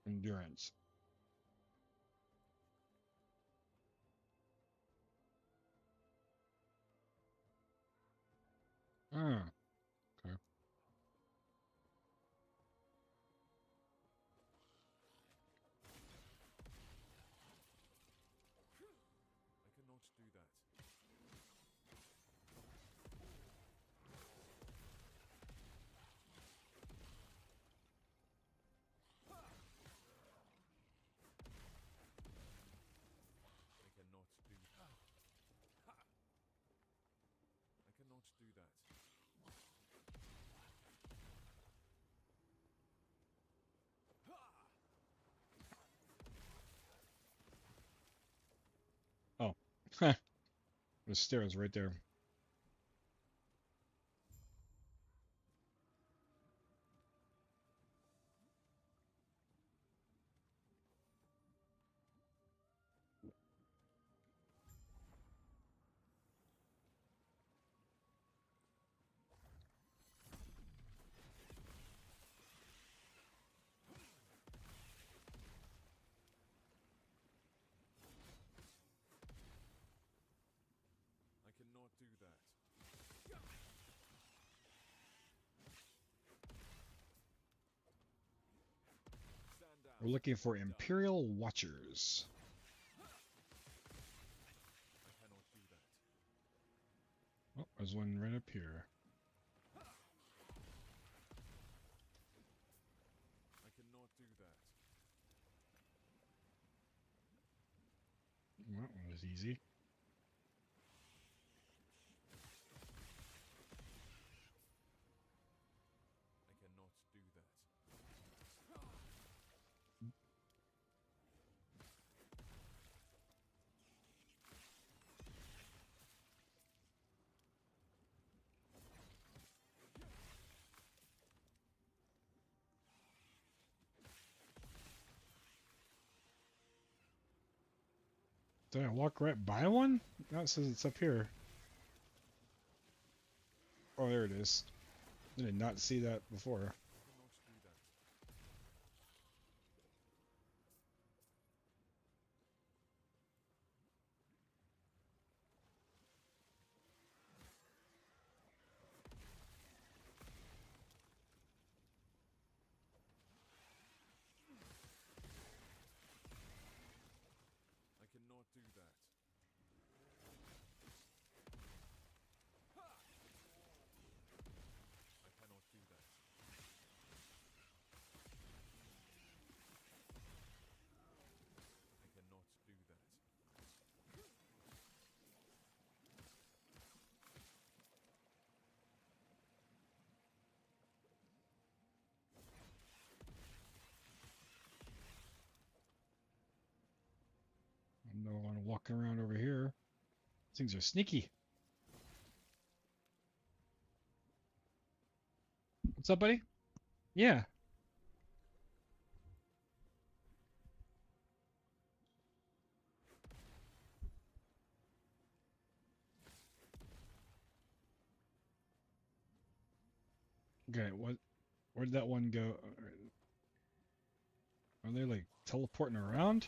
Endurance. Ah, okay. I cannot do that. I cannot do that. I cannot do that. Oh, the stairs right there. I cannot do that. Stand down. We're looking for Die. Imperial Watchers. I cannot do that. Oh, there's one right up here. I cannot do that. Well, that one was easy. I cannot do that. Did I walk right by one? No, it says it's up here. Oh, there it is. I did not see that before. I cannot do that. I cannot do that. I cannot do that. I cannot do that. I'm no one walking around over here. Things are sneaky. What's up, buddy? Yeah. Okay, what? Where'd that one go? Are they like teleporting around?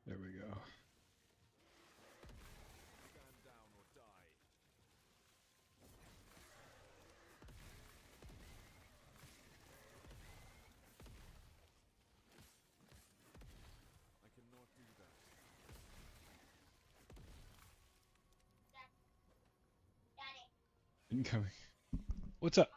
There we go. Stand down or die. I cannot do that. Incoming. What's up?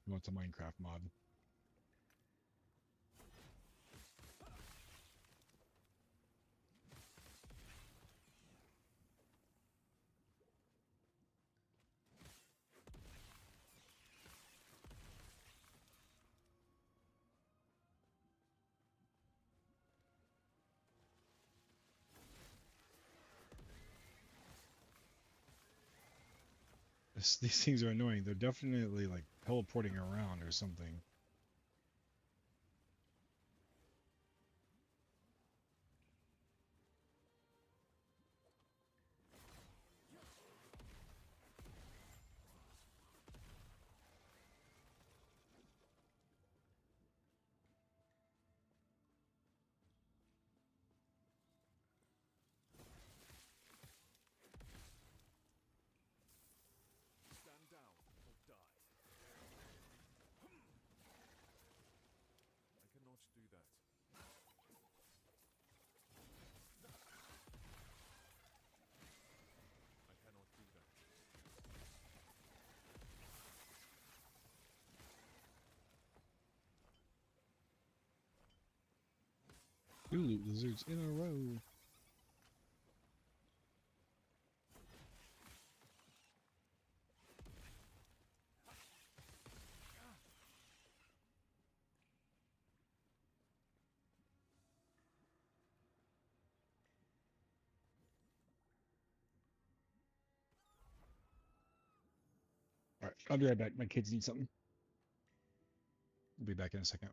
What's a Minecraft mod? These things are annoying. They're definitely like teleporting around or something. Stand down or die. I cannot do that. I cannot do that. Two loot lizards in a row. Alright, I'll be right back. My kids need something. I'll be back in a second.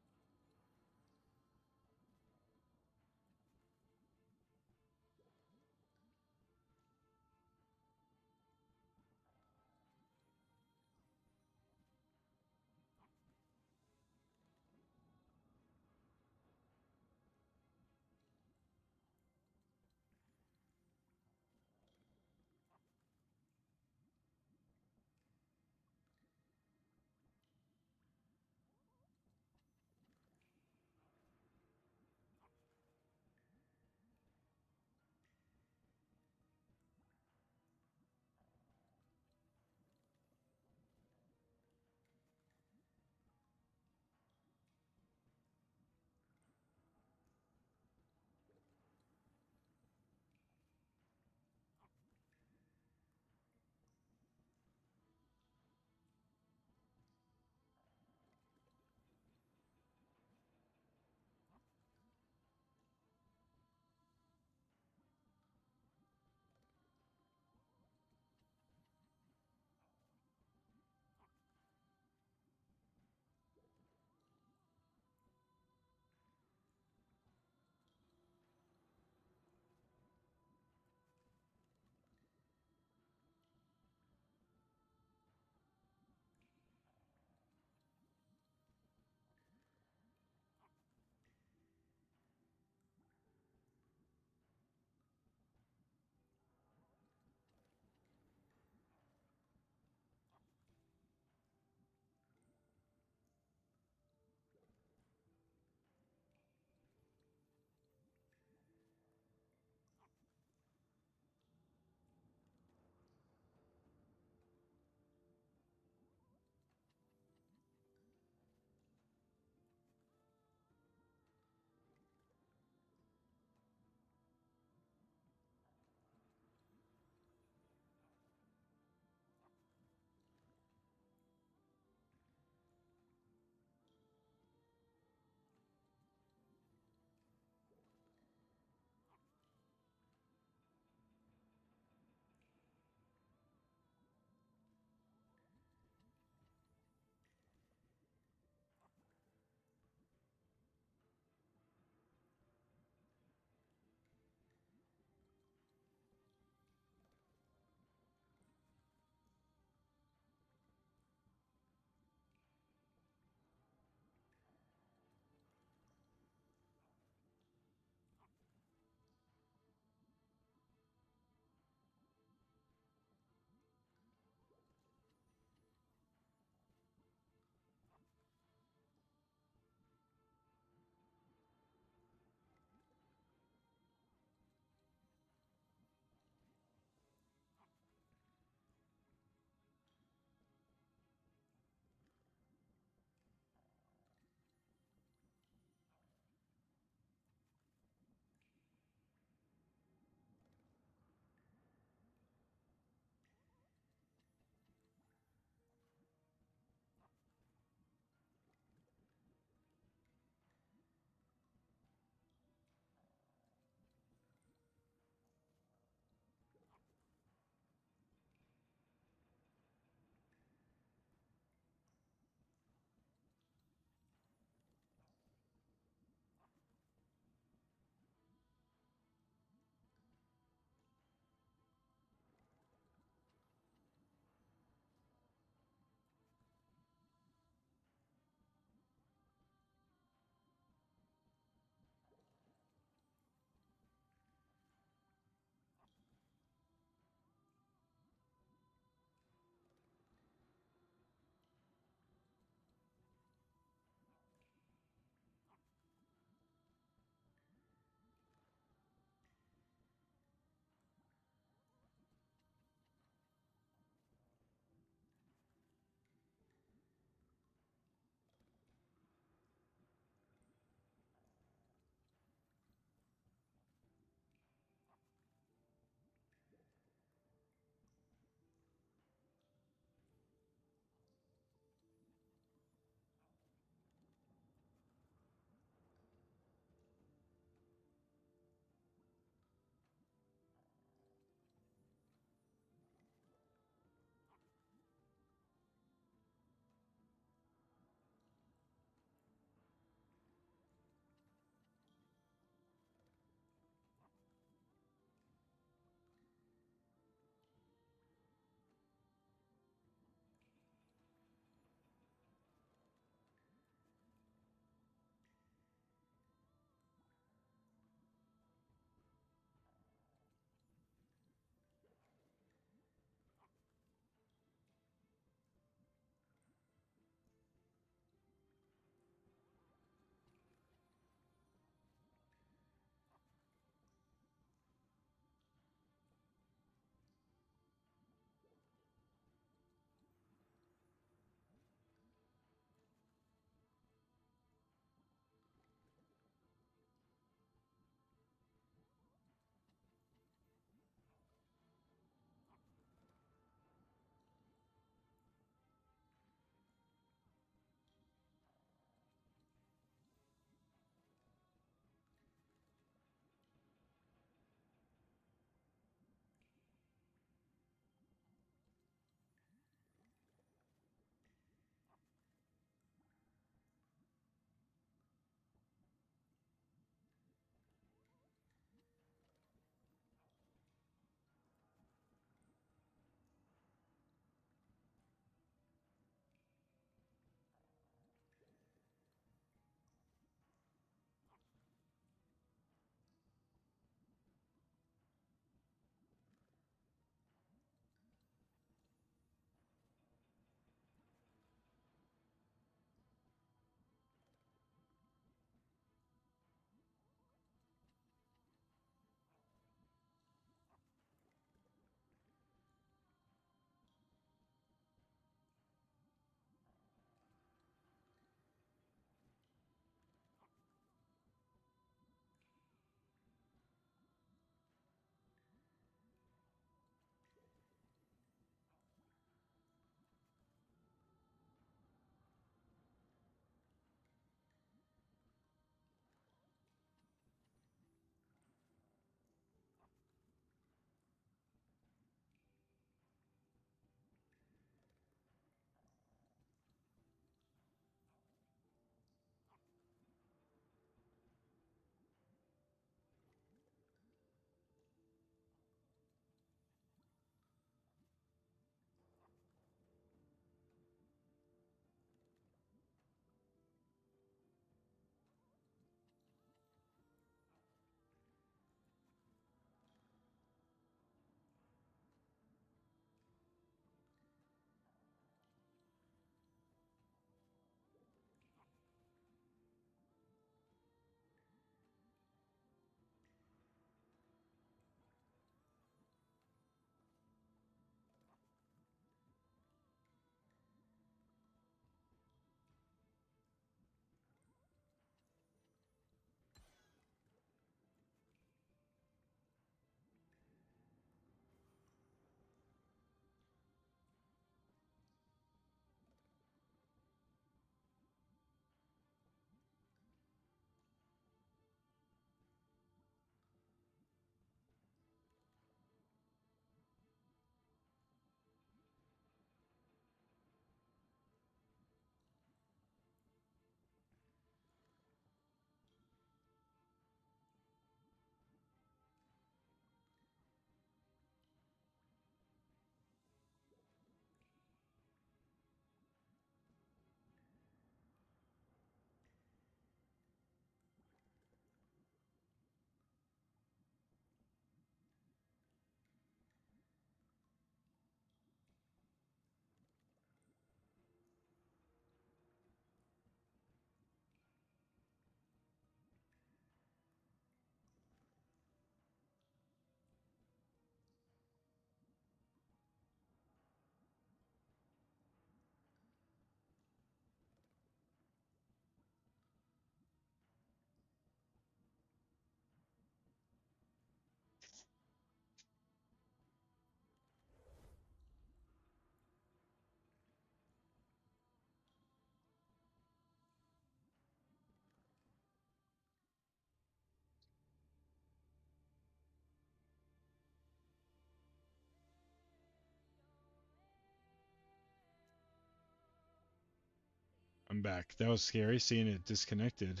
I'm back. That was scary seeing it disconnected.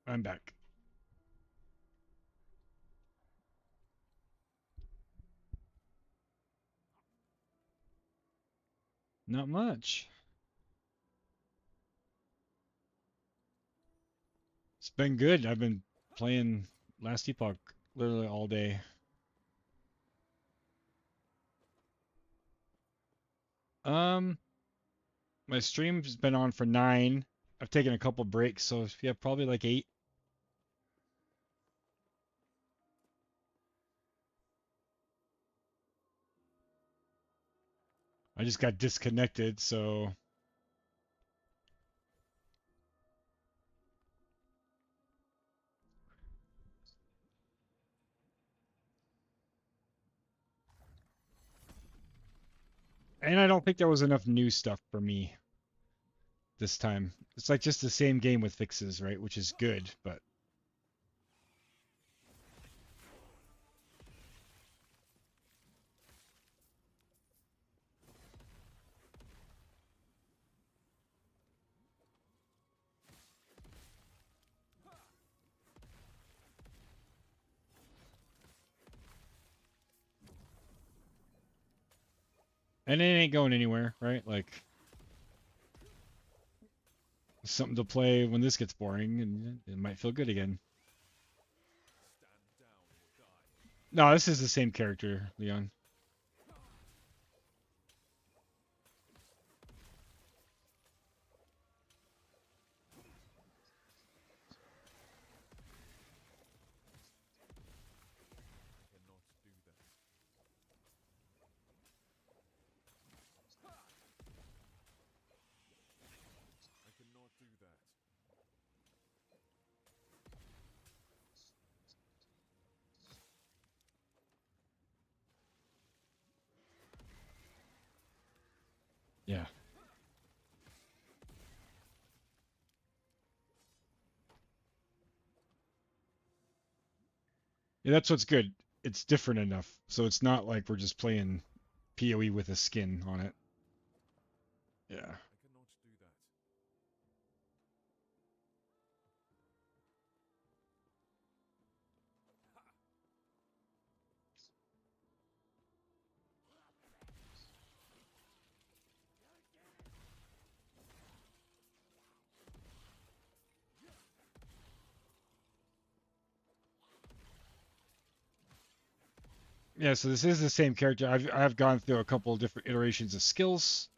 I'm back. Not much. It's been good. I've been playing Last Epoch literally all day. Um, my stream's been on for 9. I've taken a couple breaks, so yeah, probably like 8. I just got disconnected, so and I don't think there was enough new stuff for me this time. It's like just the same game with fixes, right? Which is good, but and it ain't going anywhere, right? Like something to play when this gets boring, and it might feel good again. No, this is the same character, Leon. Yeah. Yeah, that's what's good. It's different enough, so it's not like we're just playing PoE with a skin on it. Yeah. Yeah, so this is the same character. I've gone through a couple of different iterations of skills,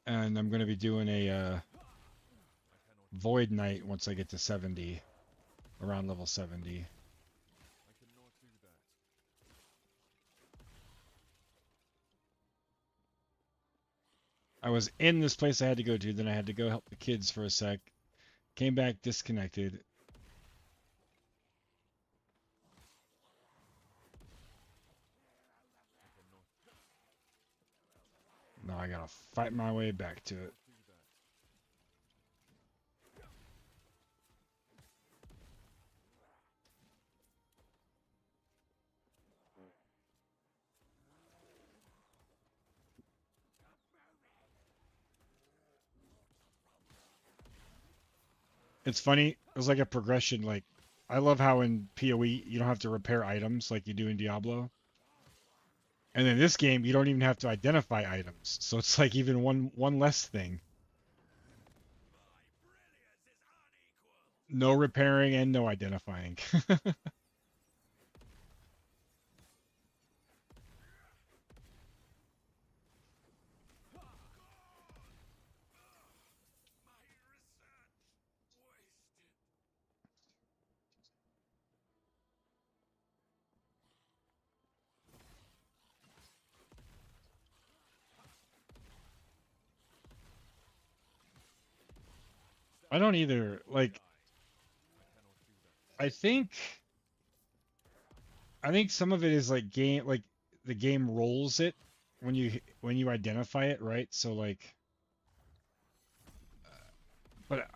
and I'm going to be doing a Void Knight once I get to 70, around level 70. I was in this place I had to go to, then I had to go help the kids for a sec. Came back disconnected. Now I gotta fight my way back to it. It's funny. It was like a progression. Like, I love how in PoE you don't have to repair items like you do in Diablo. And in this game, you don't even have to identify items. So it's like even one less thing. No repairing and no identifying. I don't either. Like, I think I think some of it is like the game rolls it when you identify it, right? So like, but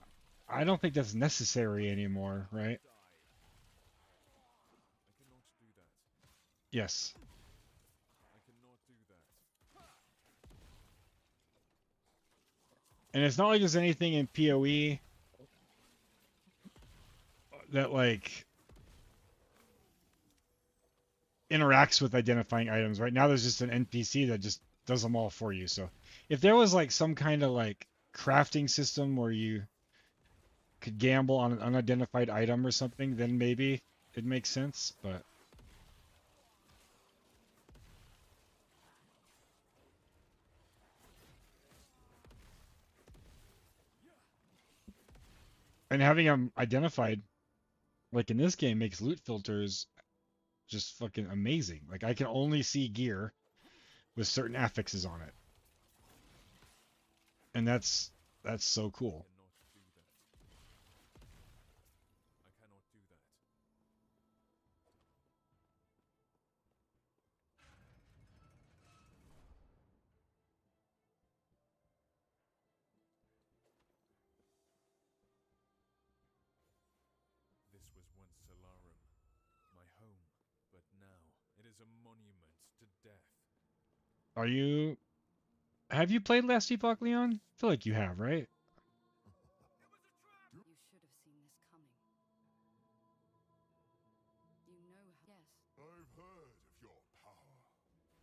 I don't think that's necessary anymore, right? Yes. And it's not like there's anything in PoE that like interacts with identifying items. Right now there's just an NPC that just does them all for you. So if there was like some kind of like crafting system where you could gamble on an unidentified item or something, then maybe it makes sense, but and having them identified like in this game makes loot filters just fucking amazing. Like I can only see gear with certain affixes on it. And that's so cool. I cannot do that. This was once Solarum, my home, but now it is a monument to death. Are you have you played Last Epoch, Leon? I feel like you have, right? You should have seen this coming. You know, yes. I've heard of your power.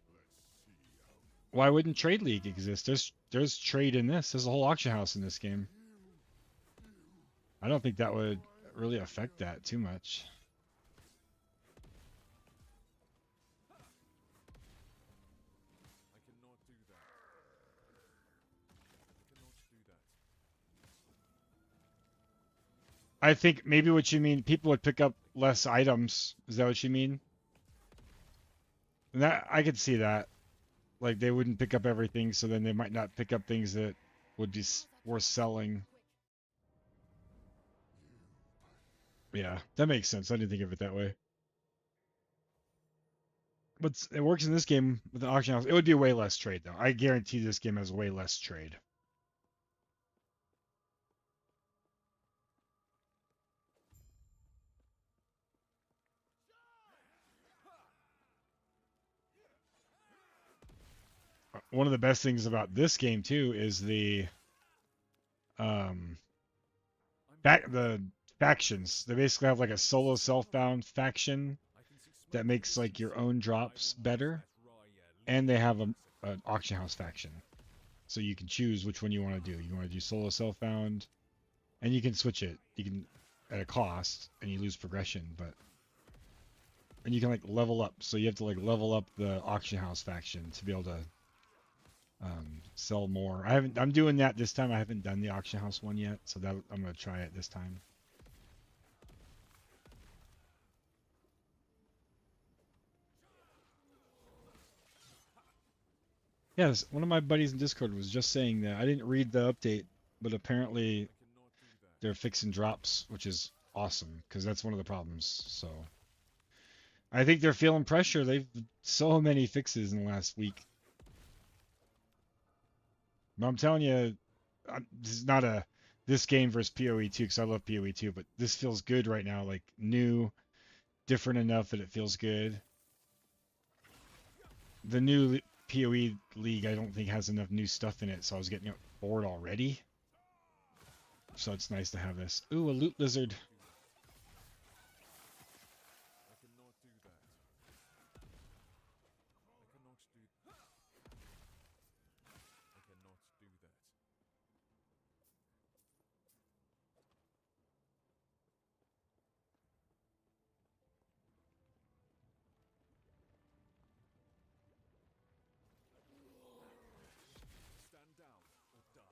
Let's see how. Why wouldn't Trade League exist? There's trade in this. There's a whole auction house in this game. I don't think that would really affect that too much. I cannot do that. I cannot do that. I think maybe what you mean, people would pick up less items. Is that what you mean? And that I could see that. Like they wouldn't pick up everything, so then they might not pick up things that would be worth selling. Yeah, that makes sense. I didn't think of it that way. But it works in this game with the auction house. It would be way less trade though. I guarantee this game has way less trade. One of the best things about this game too is um the factions. They basically have like a solo self-bound faction that makes like your own drops better, and they have an auction house faction. So you can choose which one you want to do. You want to do solo self-bound, and you can switch it. You can at a cost, and you lose progression, but and you can like level up. So you have to like level up the auction house faction to be able to sell more. I'm doing that this time. I haven't done the auction house one yet, so that I'm gonna try it this time. Yes, one of my buddies in Discord was just saying that. I didn't read the update, but apparently they're fixing drops, which is awesome because that's one of the problems. So I think they're feeling pressure. They've so many fixes in the last week. But I'm telling you, this is not a this game versus PoE 2 because I love PoE 2, but this feels good right now. Like new, different enough that it feels good. The new PoE League, I don't think has enough new stuff in it, so I was getting bored already. So it's nice to have this. Ooh, a loot lizard. I cannot do that. I cannot do. I cannot do that. Stand down or die.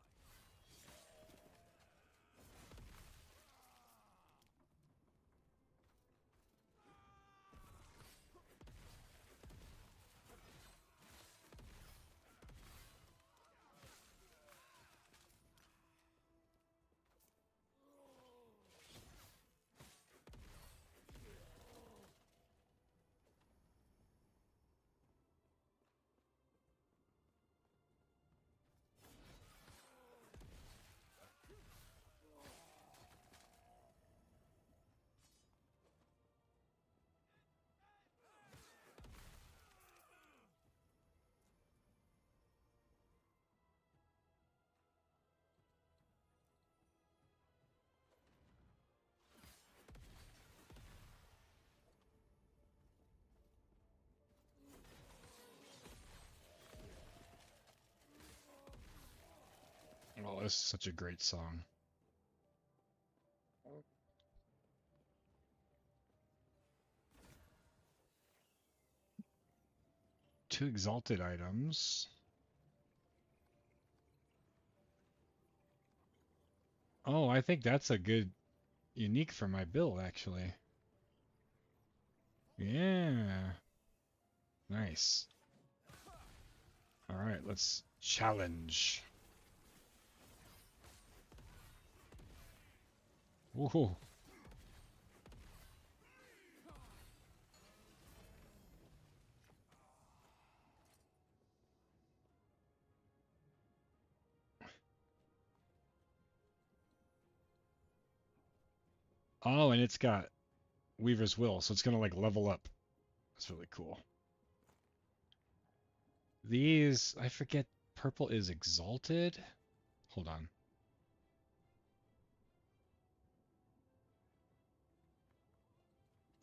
was such a great song. Two exalted items. Oh, I think that's a good unique for my build, actually. Yeah. Nice. All right, let's challenge. Woohoo. Oh, and it's got Weaver's Will, so it's gonna like level up. That's really cool. These, I forget, purple is exalted? Hold on.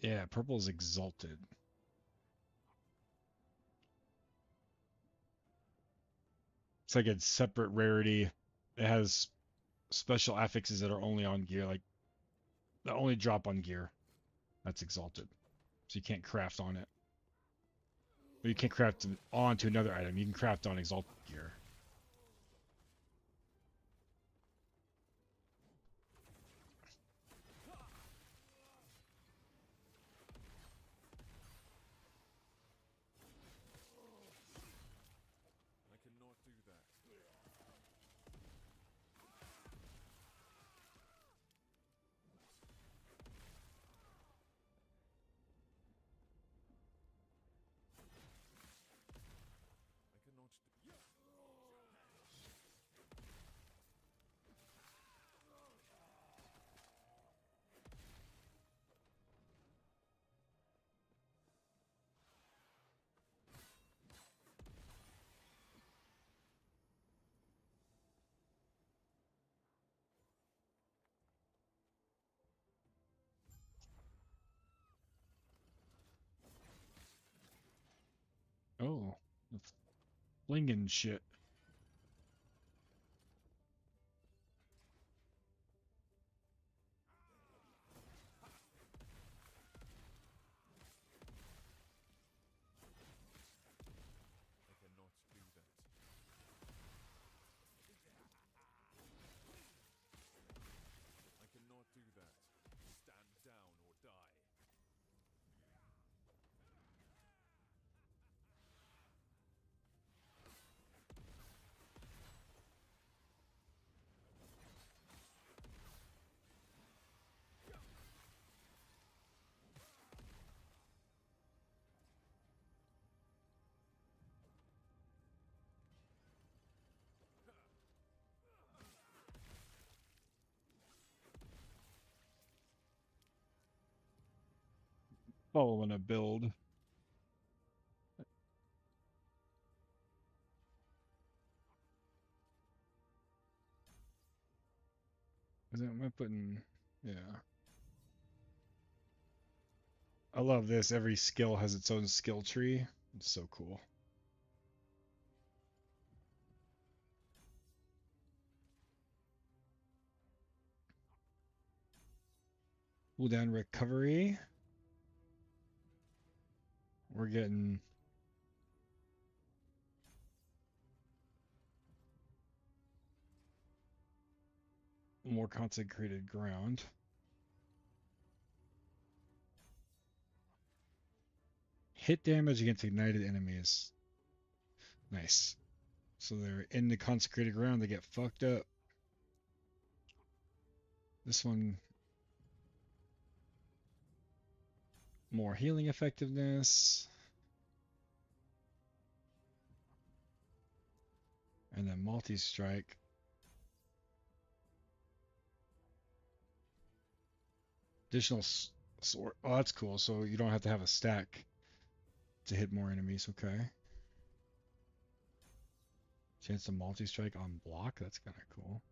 Yeah, purple is exalted. It's like a separate rarity. It has special affixes that are only on gear, like that only drop on gear. That's exalted. So you can't craft on it. Or you can't craft onto another item. You can craft on exalted gear. I cannot do that. I cannot do. Oh, flinging shit. I cannot do that. I cannot do that. Stand down or die. Following a build. Am I putting? Yeah. I love this. Every skill has its own skill tree. It's so cool. Cooldown recovery. We're getting more consecrated ground. Hit damage against ignited enemies. Nice. So they're in the consecrated ground, they get fucked up. This one, more healing effectiveness. And then multi-strike. Additional sword. Oh, that's cool. So you don't have to have a stack to hit more enemies. Okay. Chance to multi-strike on block. That's kind of cool.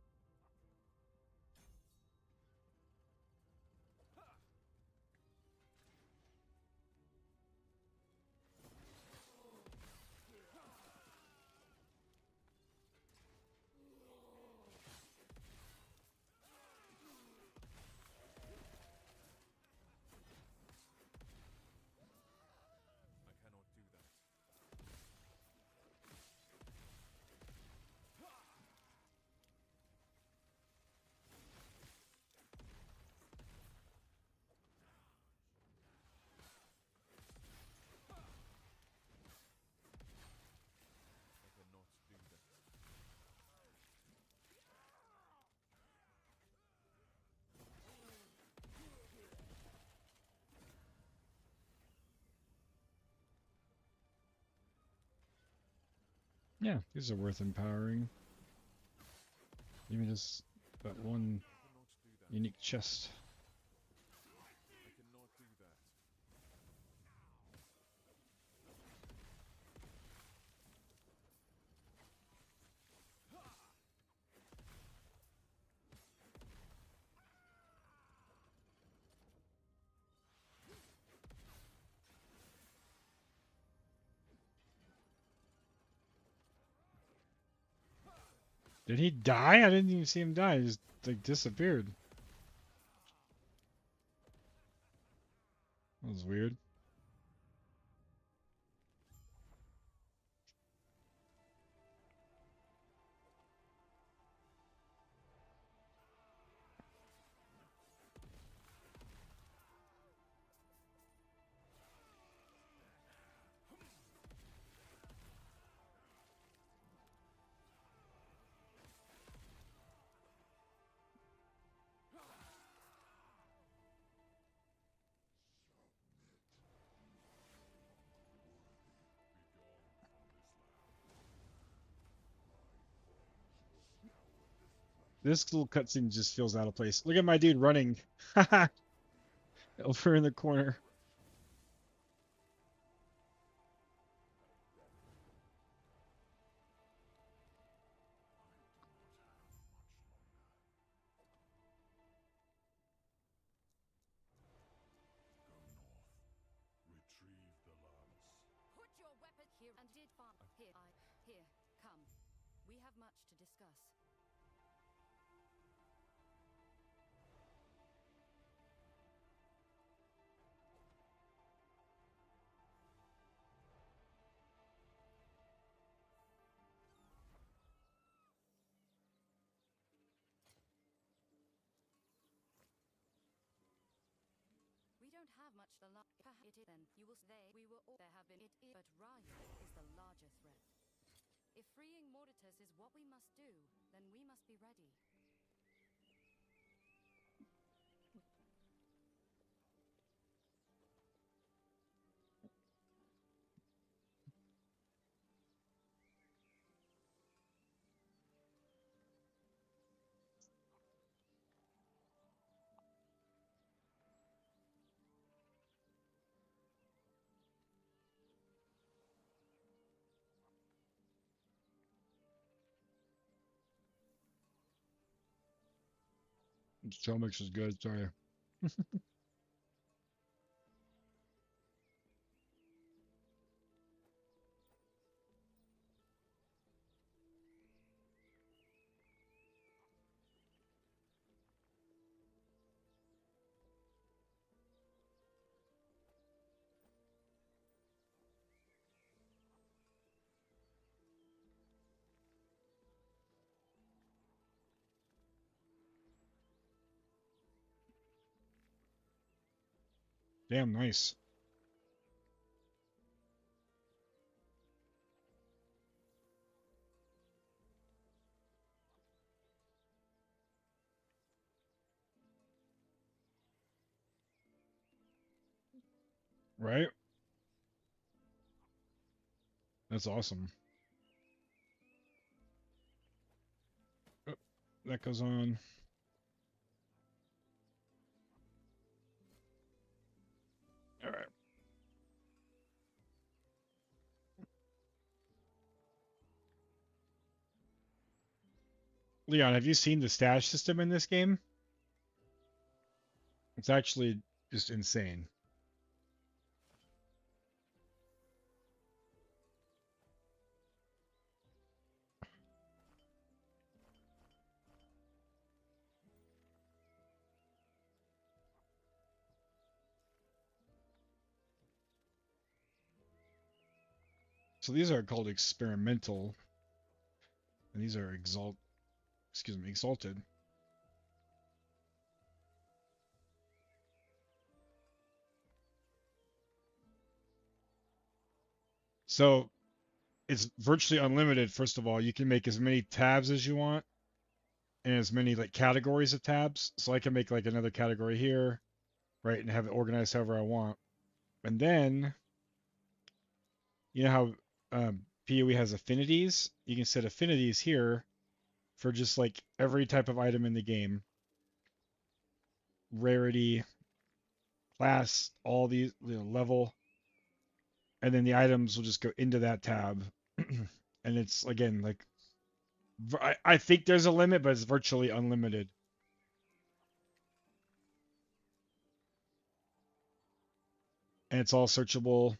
Yeah, these are worth empowering. Even just that one Cannot do that. unique chest. I cannot do that. Did he die? I didn't even see him die. He just like disappeared. That was weird. This little cutscene just feels out of place. Look at my dude running. Over in the corner. Retrieve the lance. Put your weapon here and did far. Here, come. We have much to discuss. We don't have much the it is then you will say we were all there have been it is but Ryan is the larger threat. If freeing Mortitus is what we must do, then we must be ready. Trail mix is good, sorry. Damn nice. Right? That's awesome. Oh, that goes on. Alright. Leon, have you seen the stash system in this game? It's actually just insane. So these are called experimental, and these are exalted. So it's virtually unlimited. First of all, you can make as many tabs as you want, and as many like categories of tabs. So I can make like another category here, right, and have it organized however I want. And then, you know how PoE has affinities. You can set affinities here for just like every type of item in the game. Rarity, class, all these, level, and then the items will just go into that tab. And it's again like I think there's a limit, but it's virtually unlimited. And it's all searchable.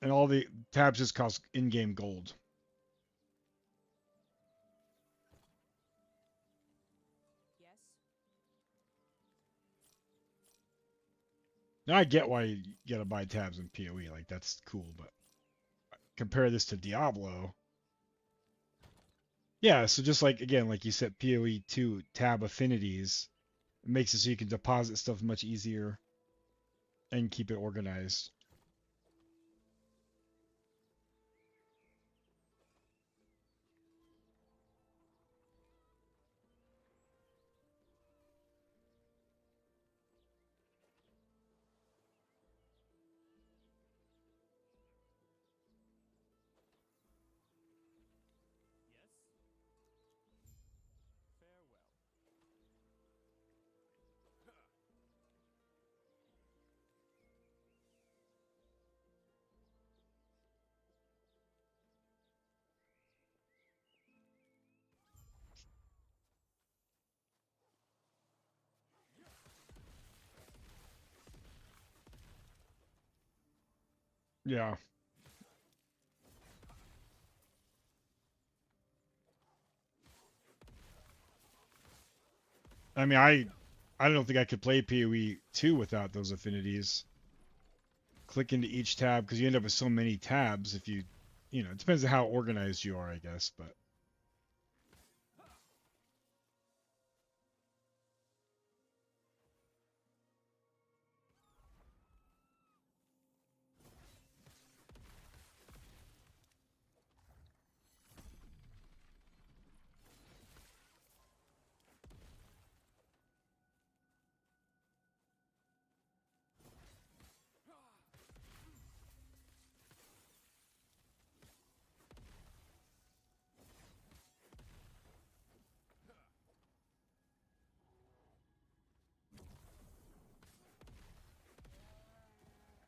And all the tabs just cost in-game gold. Yes? Now I get why you gotta buy tabs in PoE, like that's cool, but compare this to Diablo. Yeah, so just like again, like you said, PoE 2 tab affinities, it makes it so you can deposit stuff much easier and keep it organized. Yes? Farewell. Yeah. I mean, I don't think I could play PoE 2 without those affinities. Click into each tab because you end up with so many tabs if you, it depends on how organized you are, I guess, but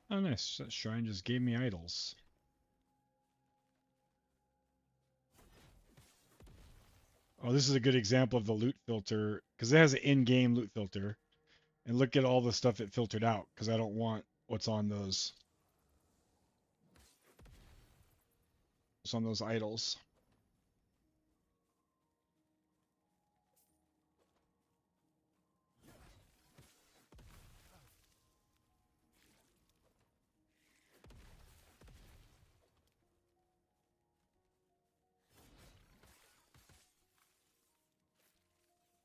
oh nice. That shrine just gave me idols. Oh, this is a good example of the loot filter because it has an in-game loot filter. And look at all the stuff it filtered out because I don't want what's on those. What's on those idols.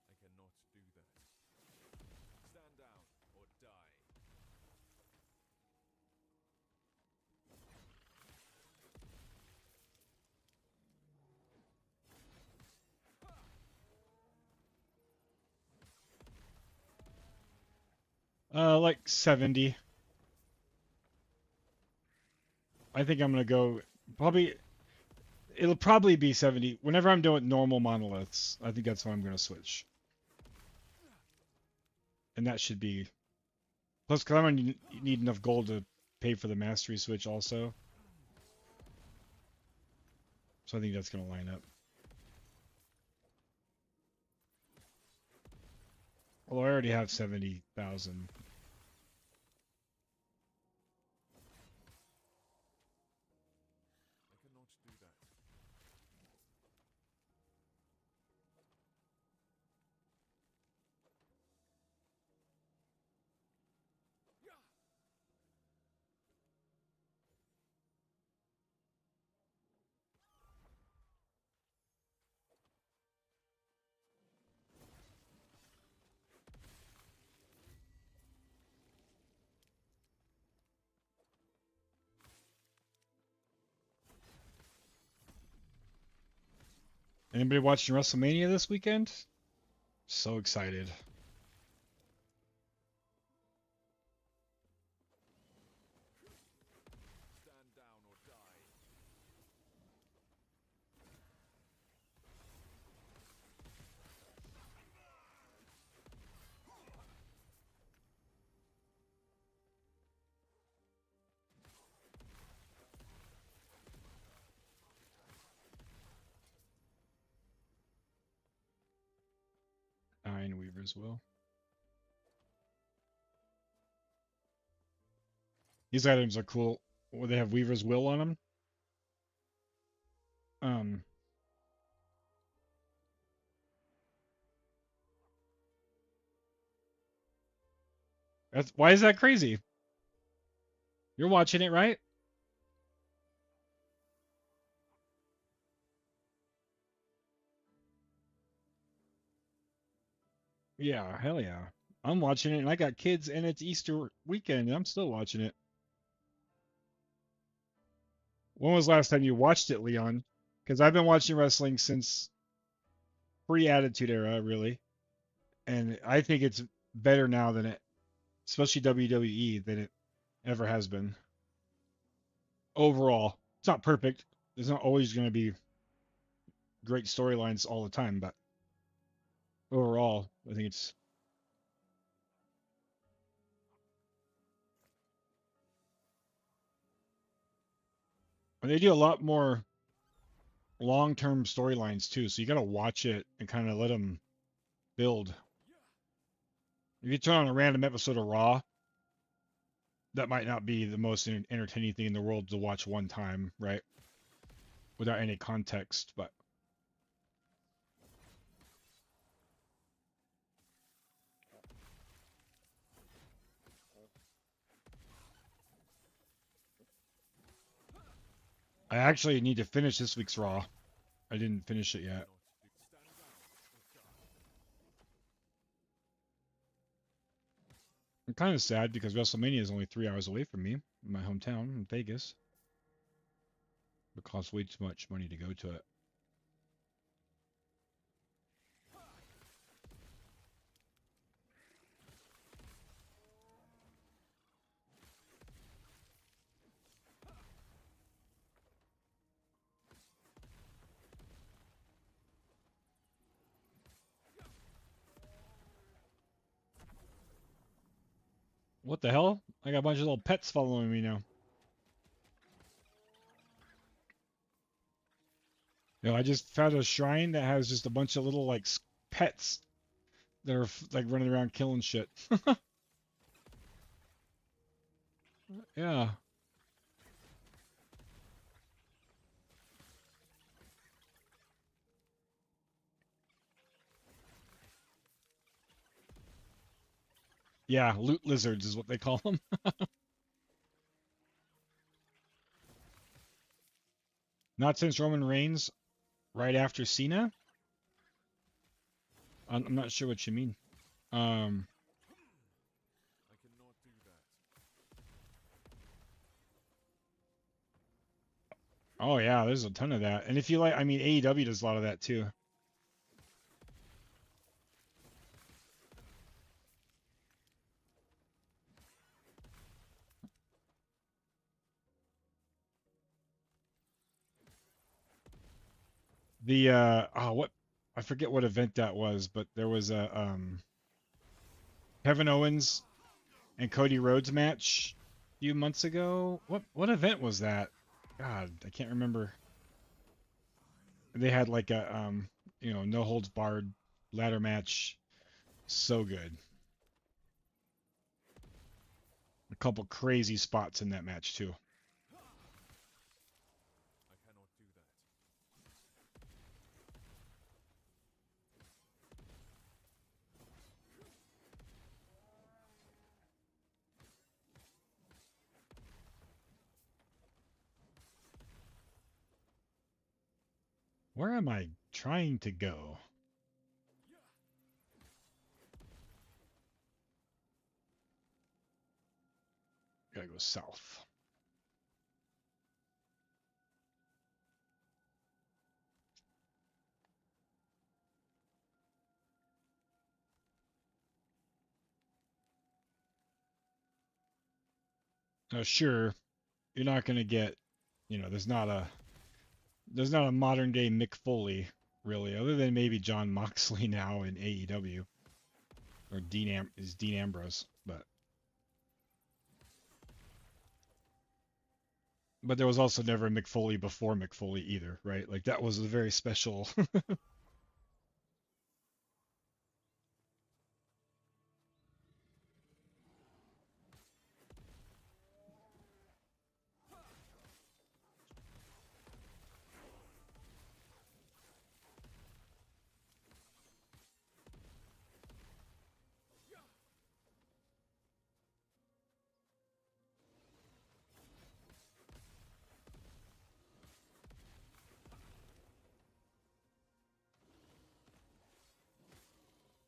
I cannot do that. Stand down or die. Like 70. I think I'm gonna go probably. It'll probably be 70. Whenever I'm doing normal monoliths, I think that's when I'm gonna switch. And that should be. Plus, because I'm gonna need enough gold to pay for the mastery switch also. So I think that's gonna line up. Although I already have 70,000. I cannot do that. Anybody watching WrestleMania this weekend? So excited. Weaver's Will. These items are cool. Where they have Weaver's Will on them. Um, why is that crazy? You're watching it, right? Yeah, hell yeah. I'm watching it, and I got kids, and it's Easter weekend, and I'm still watching it. When was the last time you watched it, Leon? Because I've been watching wrestling since pre-Attitude Era, really, and I think it's better now than it, especially WWE, than it ever has been. Overall, it's not perfect. There's not always going to be great storylines all the time, but overall, I think it's. And they do a lot more long-term storylines too, so you got to watch it and kind of let them build. If you turn on a random episode of Raw, that might not be the most entertaining thing in the world to watch one time, right? Without any context, but I actually need to finish this week's Raw. I didn't finish it yet. I'm kind of sad because WrestleMania is only 3 hours away from me, in my hometown in Vegas. It costs way too much money to go to it. What the hell? I got a bunch of little pets following me now. I just found a shrine that has just a bunch of little like pets that are like running around killing shit. Yeah. Yeah, loot lizards is what they call them. Not since Roman Reigns, right after Cena. I'm not sure what you mean. Um, I cannot do that. oh yeah, there's a ton of that. And if you like, I mean, AEW does a lot of that too. The what I forget what event that was, but there was a Kevin Owens and Cody Rhodes match a few months ago. What event was that? God, I can't remember. They had like a no holds barred ladder match. So good. A couple crazy spots in that match too. I cannot do that. Where am I trying to go? Gotta go south. Now, sure, you're not gonna get, there's not a modern day Mick Foley really, other than maybe John Moxley now in AEW or Dean Ambrose, but there was also never a Mick Foley before Mick Foley either, right? Like that was a very special.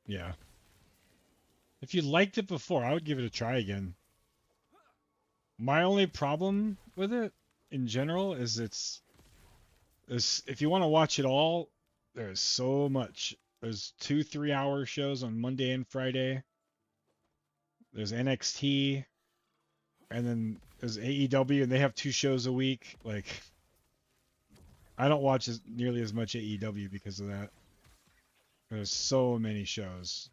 Yeah. If you liked it before, I would give it a try again. My only problem with it in general is if you want to watch it all, there's so much. There's 2 3 hour shows on Monday and Friday. There's NXT, and then there's AEW, and they have 2 shows a week. Like, I don't watch nearly as much AEW because of that. There's so many shows.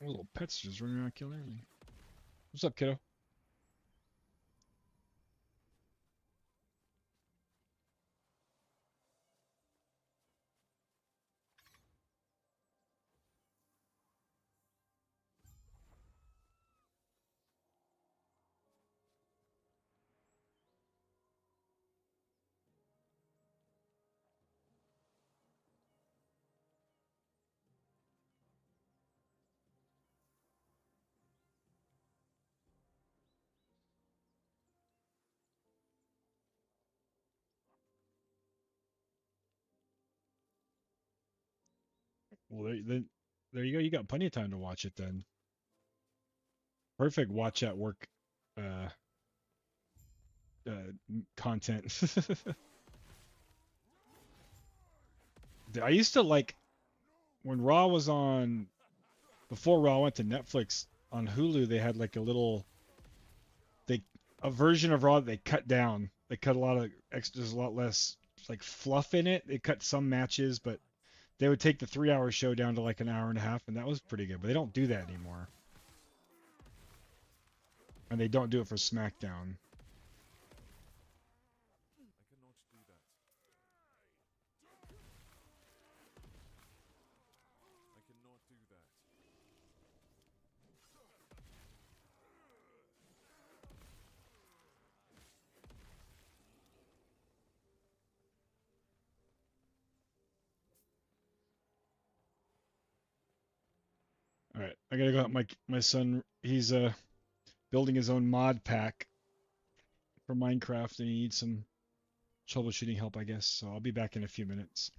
Little pets just running around killing everything. What's up, kiddo? Well, there you go. You got plenty of time to watch it then. Perfect watch at work uh, content. I used to like when Raw was on, before Raw went to Netflix, on Hulu, they had like they a version of Raw that they cut down. They cut a lot of extras, a lot less like fluff in it. They cut some matches, but they would take the 3 hour show down to like an hour and a half, and that was pretty good. But they don't do that anymore. And they don't do it for SmackDown. I cannot do that. I cannot do that. All right, I gotta go help my son. He's building his own mod pack for Minecraft, and he needs some troubleshooting help, I guess. So I'll be back in a few minutes.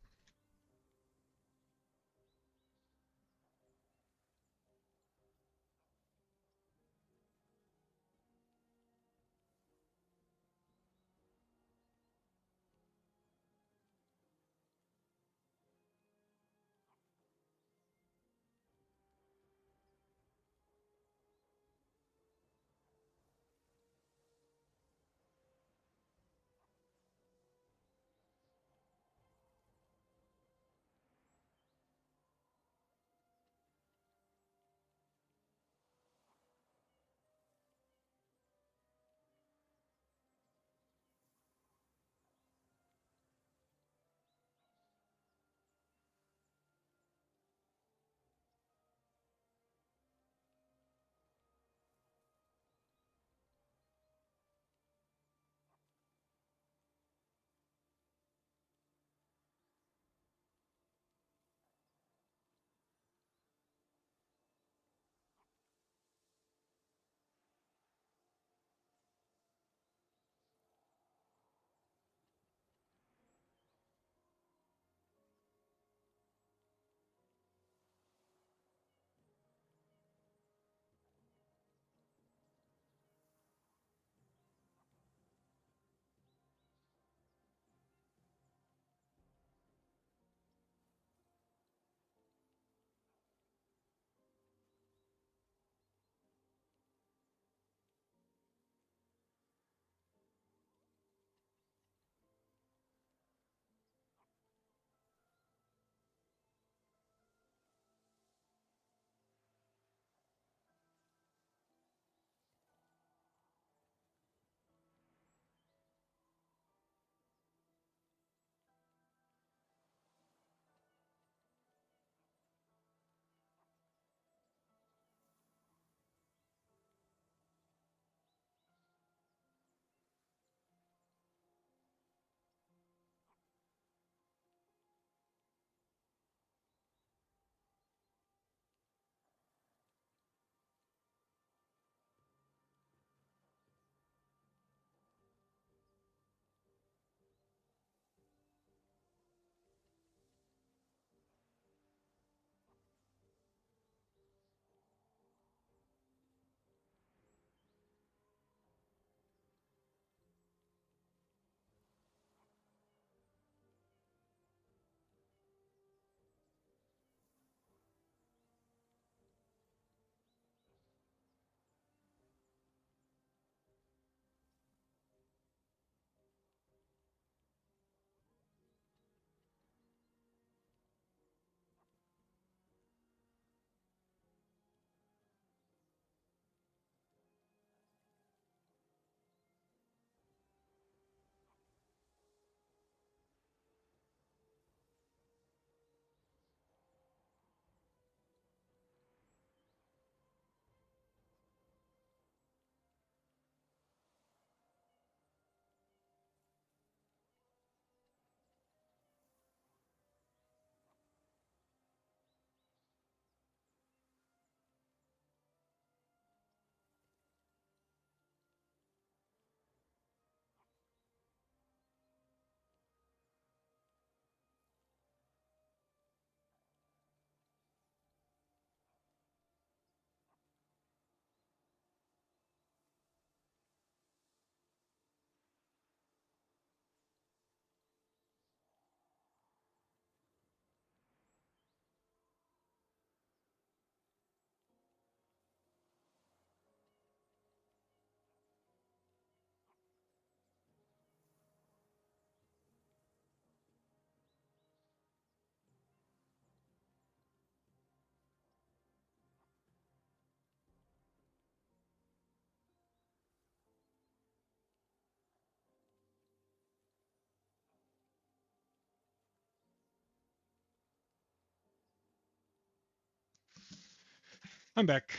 I'm back.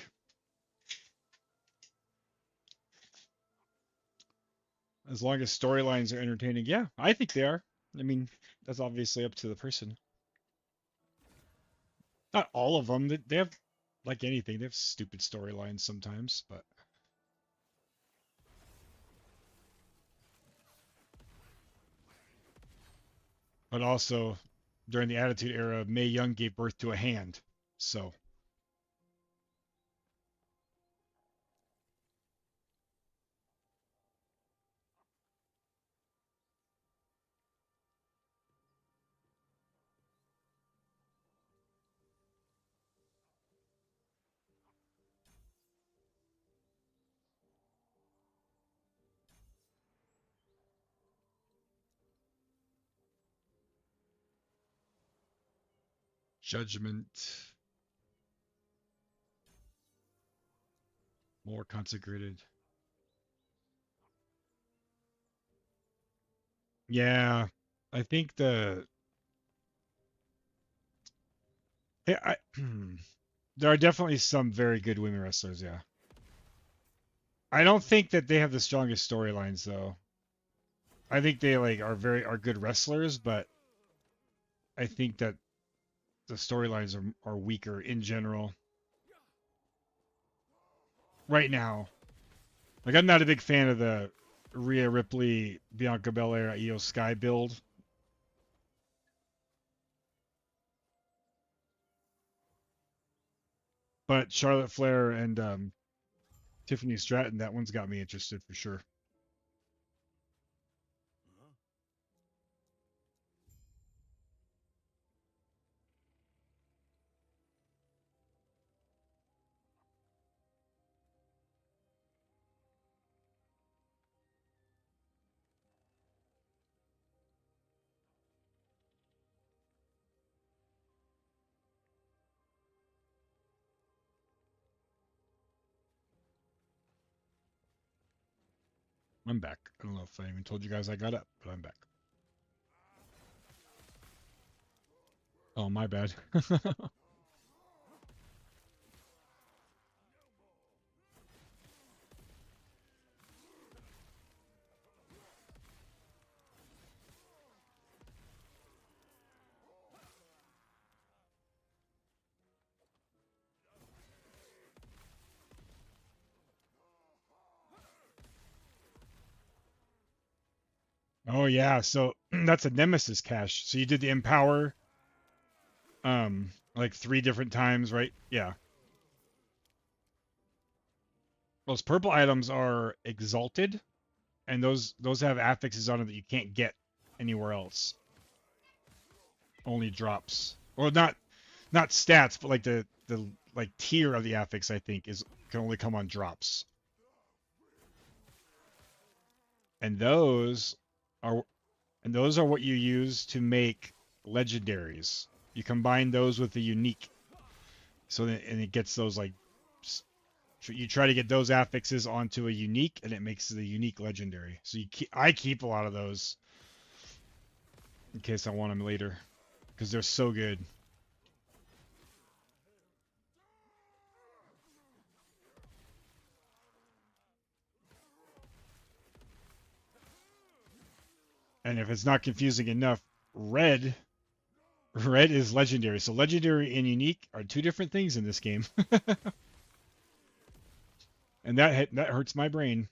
As long as storylines are entertaining, yeah, I think they are. I mean, that's obviously up to the person. Not all of them. They have, like anything, they have stupid storylines sometimes, but also during the Attitude Era, Mae Young gave birth to a hand. So Judgment, more consecrated. Yeah, I think yeah, there are definitely some very good women wrestlers. Yeah, I don't think that they have the strongest storylines though. I think they like are good wrestlers, but I think that the storylines are weaker in general right now. Like I'm not a big fan of the Rhea Ripley, Bianca Belair, Io Sky build. But Charlotte Flair and Tiffany Stratton, that one's got me interested for sure. I'm back. I don't know if I even told you guys I got up, but I'm back. Oh, my bad. Oh yeah, so that's a Nemesis cache. So you did the Empower like 3 different times, right? Yeah. Those purple items are exalted, and those have affixes on them that you can't get anywhere else. Only drops. Or not stats, but like the like tier of the affix I think is can only come on drops. And are those are what you use to make legendaries. You combine those with the unique. So that, and it gets those like you try to get those affixes onto a unique, and it makes the unique legendary. So I keep a lot of those in case I want them later because they're so good. And if it's not confusing enough, red is legendary. So legendary and unique are 2 different things in this game. And that hurts my brain.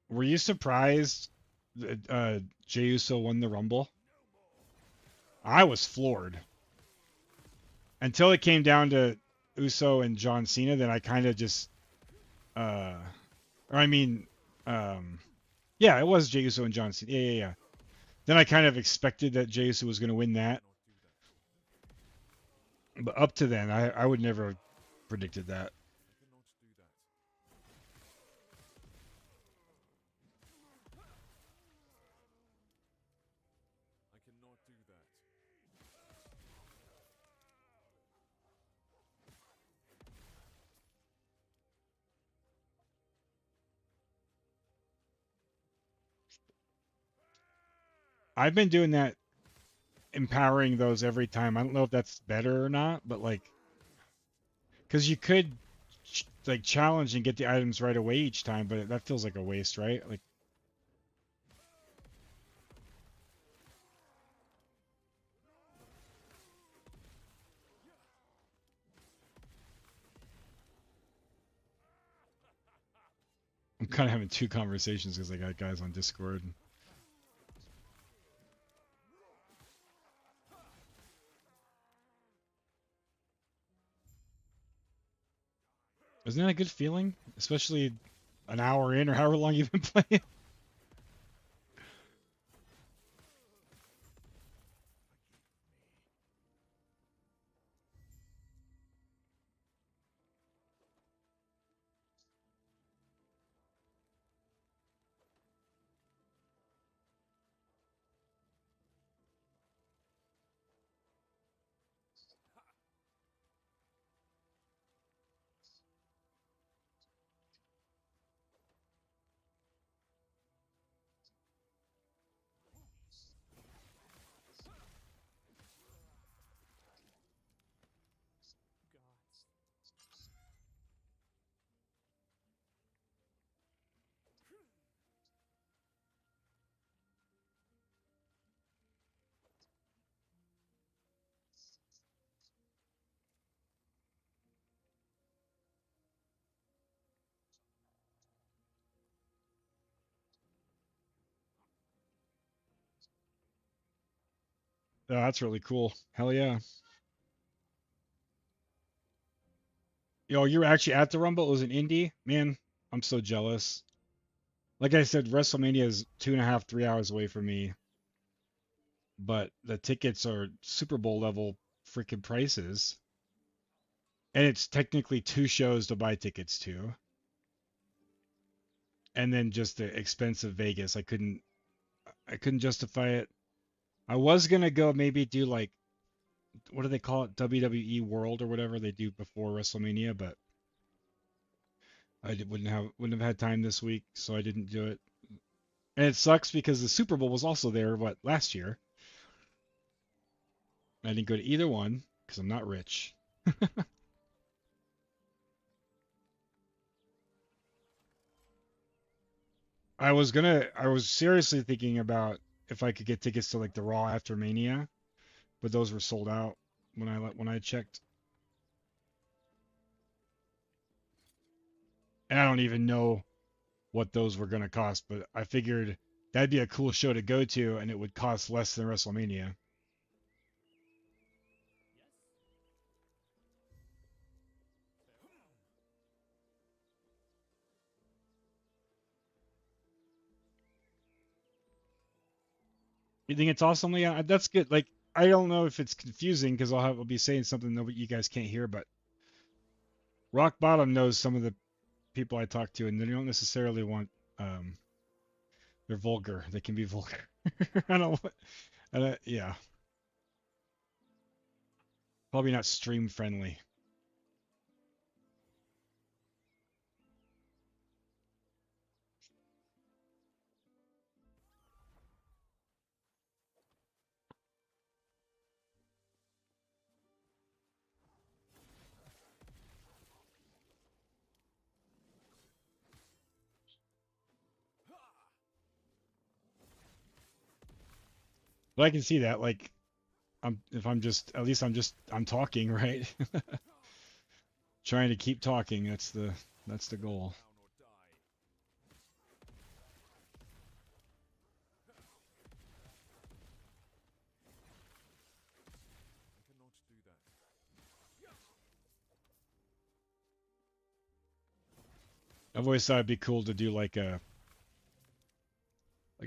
Were you surprised that Jey Uso won the Rumble? I was floored. Until it came down to Uso and John Cena, then I kind of just or I mean yeah, it was Jey Uso and John Cena. Yeah. Then I kind of expected that Jey Uso was going to win that. But up to then, I would never have predicted that. I've been doing that, empowering those every time. I don't know if that's better or not, but like, because you could like challenge and get the items right away each time, but that feels like a waste, right? Like, I'm kind of having two conversations because I got guys on Discord. Isn't that a good feeling? Especially an hour in or however long you've been playing. Oh, that's really cool. Hell yeah. Yo, you're actually at the Rumble? It was in Indy? Man, I'm so jealous. Like I said, WrestleMania is 2.5, 3 hours away from me, but the tickets are Super Bowl level freaking prices. And it's technically two shows to buy tickets to. And then just the expensive Vegas. I couldn't justify it. I was gonna go maybe do like, what do they call it? WWE World or whatever they do before WrestleMania, but wouldn't have had time this week, so I didn't do it. And it sucks because the Super Bowl was also there, what, last year. I didn't go to either one because I'm not rich. I was seriously thinking about if I could get tickets to like the Raw after Mania, but those were sold out when I checked. And I don't even know what those were gonna cost, but I figured that'd be a cool show to go to, and it would cost less than WrestleMania. You think it's awesome? Yeah, that's good. Like, I don't know if it's confusing because I'll be saying something that you guys can't hear, but Rock Bottom knows some of the people I talk to, and they don't necessarily want they're vulgar. They can be vulgar. I don't. Yeah, probably not stream friendly. But I can see that. Like, if I'm just at least I'm talking, right? Trying to keep talking. That's the goal. I've always thought it'd be cool to do like a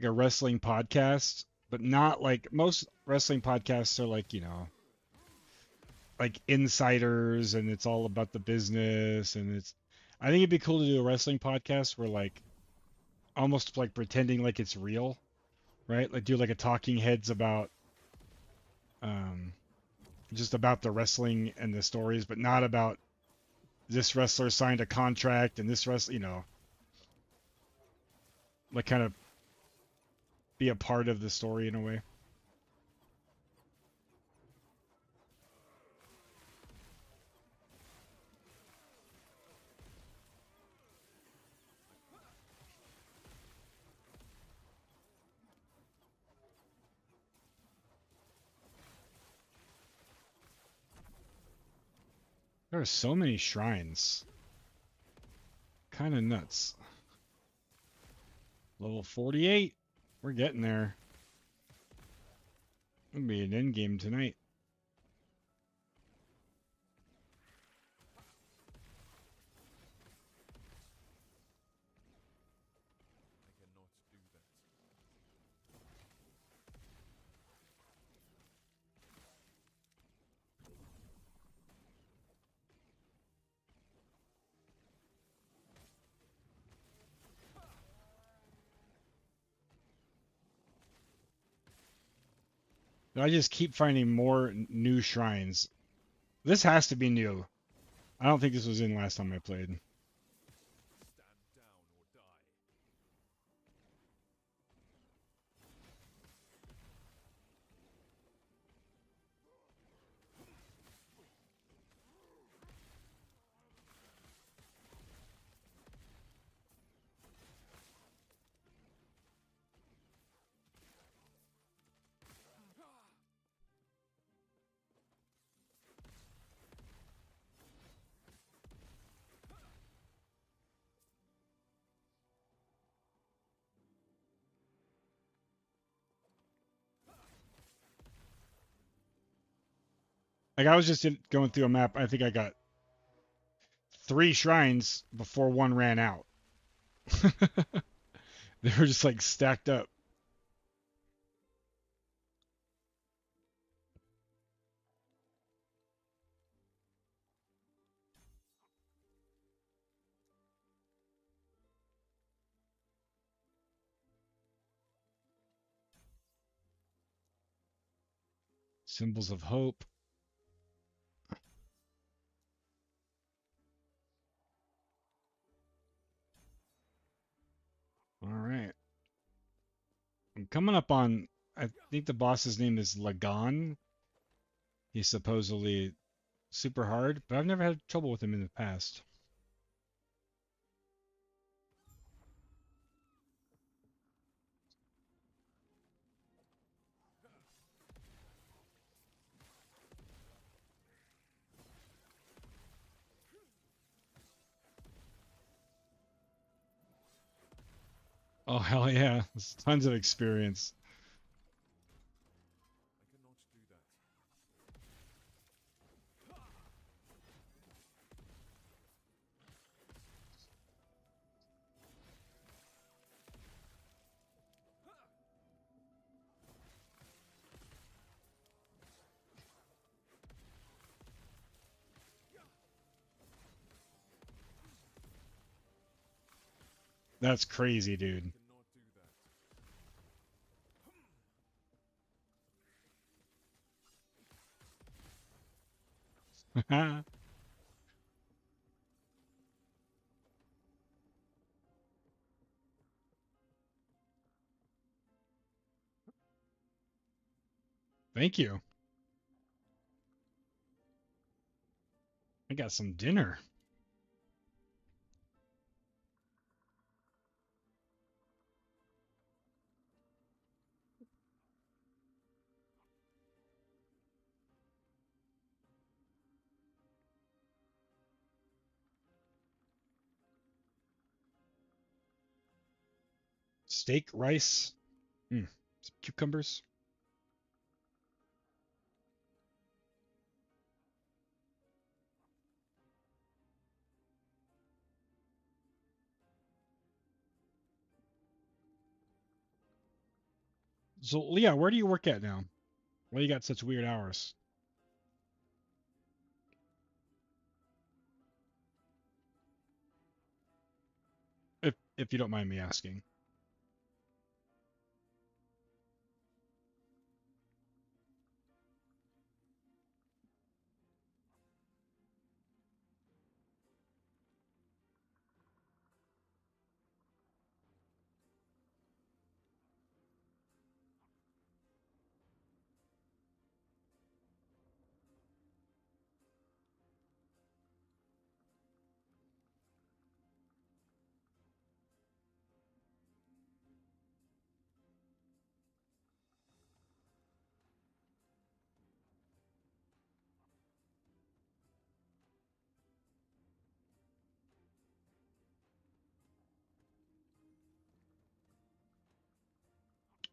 wrestling podcast, but not like most wrestling podcasts are like, like insiders and it's all about the business and I think it'd be cool to do a wrestling podcast where like almost like pretending like it's real, right? Like do like a talking heads about um just about the wrestling and the stories, but not about this wrestler signed a contract and this wrestler, like kind of be a part of the story in a way. There are so many shrines. Kind of nuts. Level 48. We're getting there. It'll be an end game tonight. I cannot do that. I just keep finding more new shrines. This has to be new. I don't think this was in last time I played. Stand down or die. Like I was just going through a map. I think I got 3 shrines before one ran out. They were just like stacked up. Symbols of hope. All right. I'm coming up on, I think the boss's name is Lagan. He's supposedly super hard, but I've never had trouble with him in the past. Oh, hell yeah. There's tons of experience. I cannot do that. That's crazy, dude. Cannot do that. Thank you. I got some dinner. Steak, rice, some cucumbers. So, Leah, where do you work at now? Why you got such weird hours? If you don't mind me asking.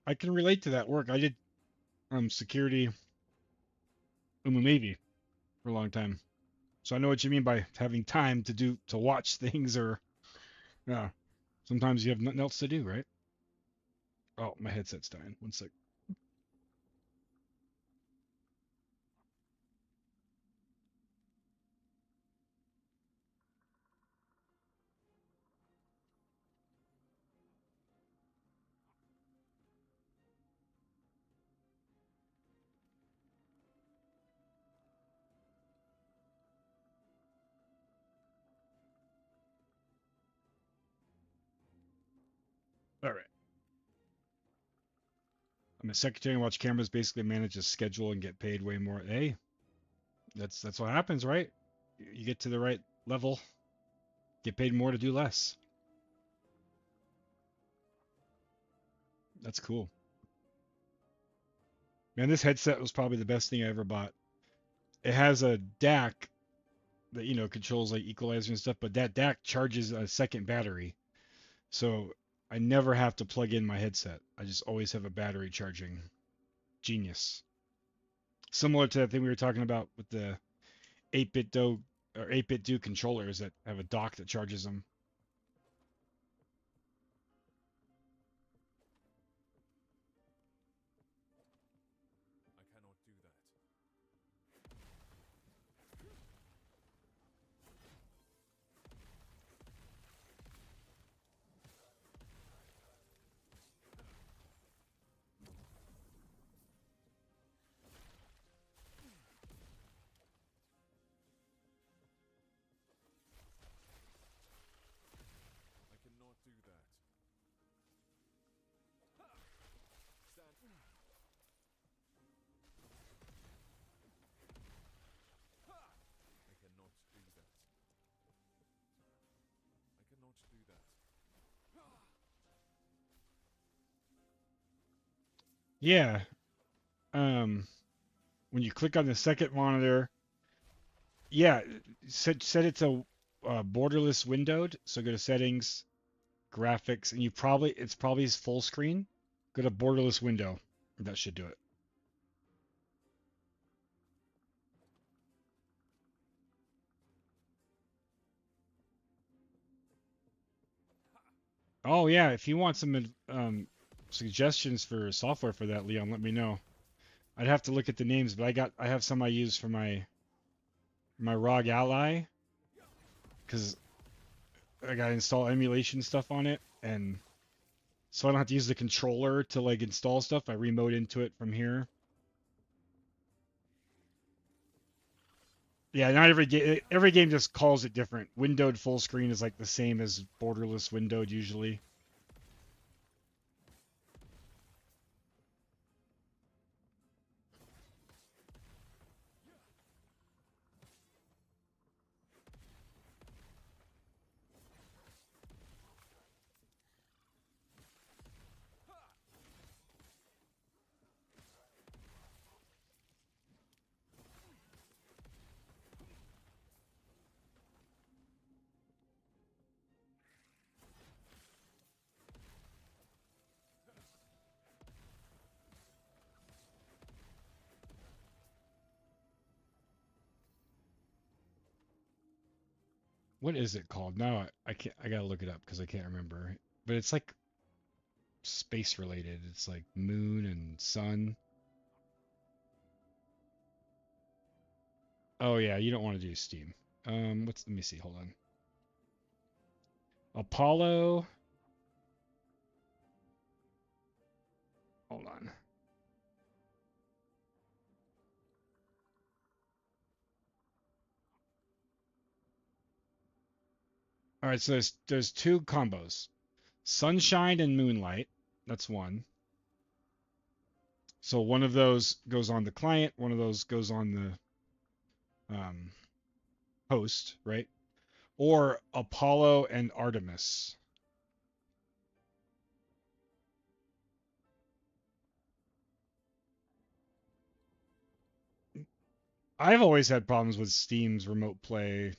I can relate to that work. I did security in the Navy for a long time. So I know what you mean by having time to watch things or yeah. Sometimes you have nothing else to do, right? Oh, my headset's dying. One sec. All right. I'm a secretary and watch cameras, basically manage a schedule and get paid way more. Hey, that's what happens, right? You get to the right level, get paid more to do less. That's cool. Man, this headset was probably the best thing I ever bought. It has a DAC that controls like equalizer and stuff, but that DAC charges a second battery. So I never have to plug in my headset. I just always have a battery charging. Genius. Similar to that thing we were talking about with the 8-bit do or 8-bit do controllers that have a dock that charges them. I cannot do that. I cannot do that. Stand. I cannot do that. I cannot do that. Yeah. When you click on the second monitor, yeah, set it to borderless windowed. So go to settings, graphics, and it's probably full screen. Go to borderless window. That should do it. Oh yeah, if you want some suggestions for software for that, Leon, let me know. I'd have to look at the names, but I have some I use for my ROG Ally because I got to install emulation stuff on it, and so I don't have to use the controller to like install stuff. I remote into it from here. Yeah, not every game just calls it different. Windowed full screen is like the same as borderless windowed usually. What is it called? Now I can't. I gotta look it up because I can't remember. But it's like space related. It's like moon and sun. Oh yeah, you don't want to do Steam. Let me see. Hold on. Apollo. Hold on. All right, so there's two combos. Sunshine and moonlight. That's one. So one of those goes on the client, one of those goes on the host, right? Or Apollo and Artemis. I've always had problems with Steam's remote play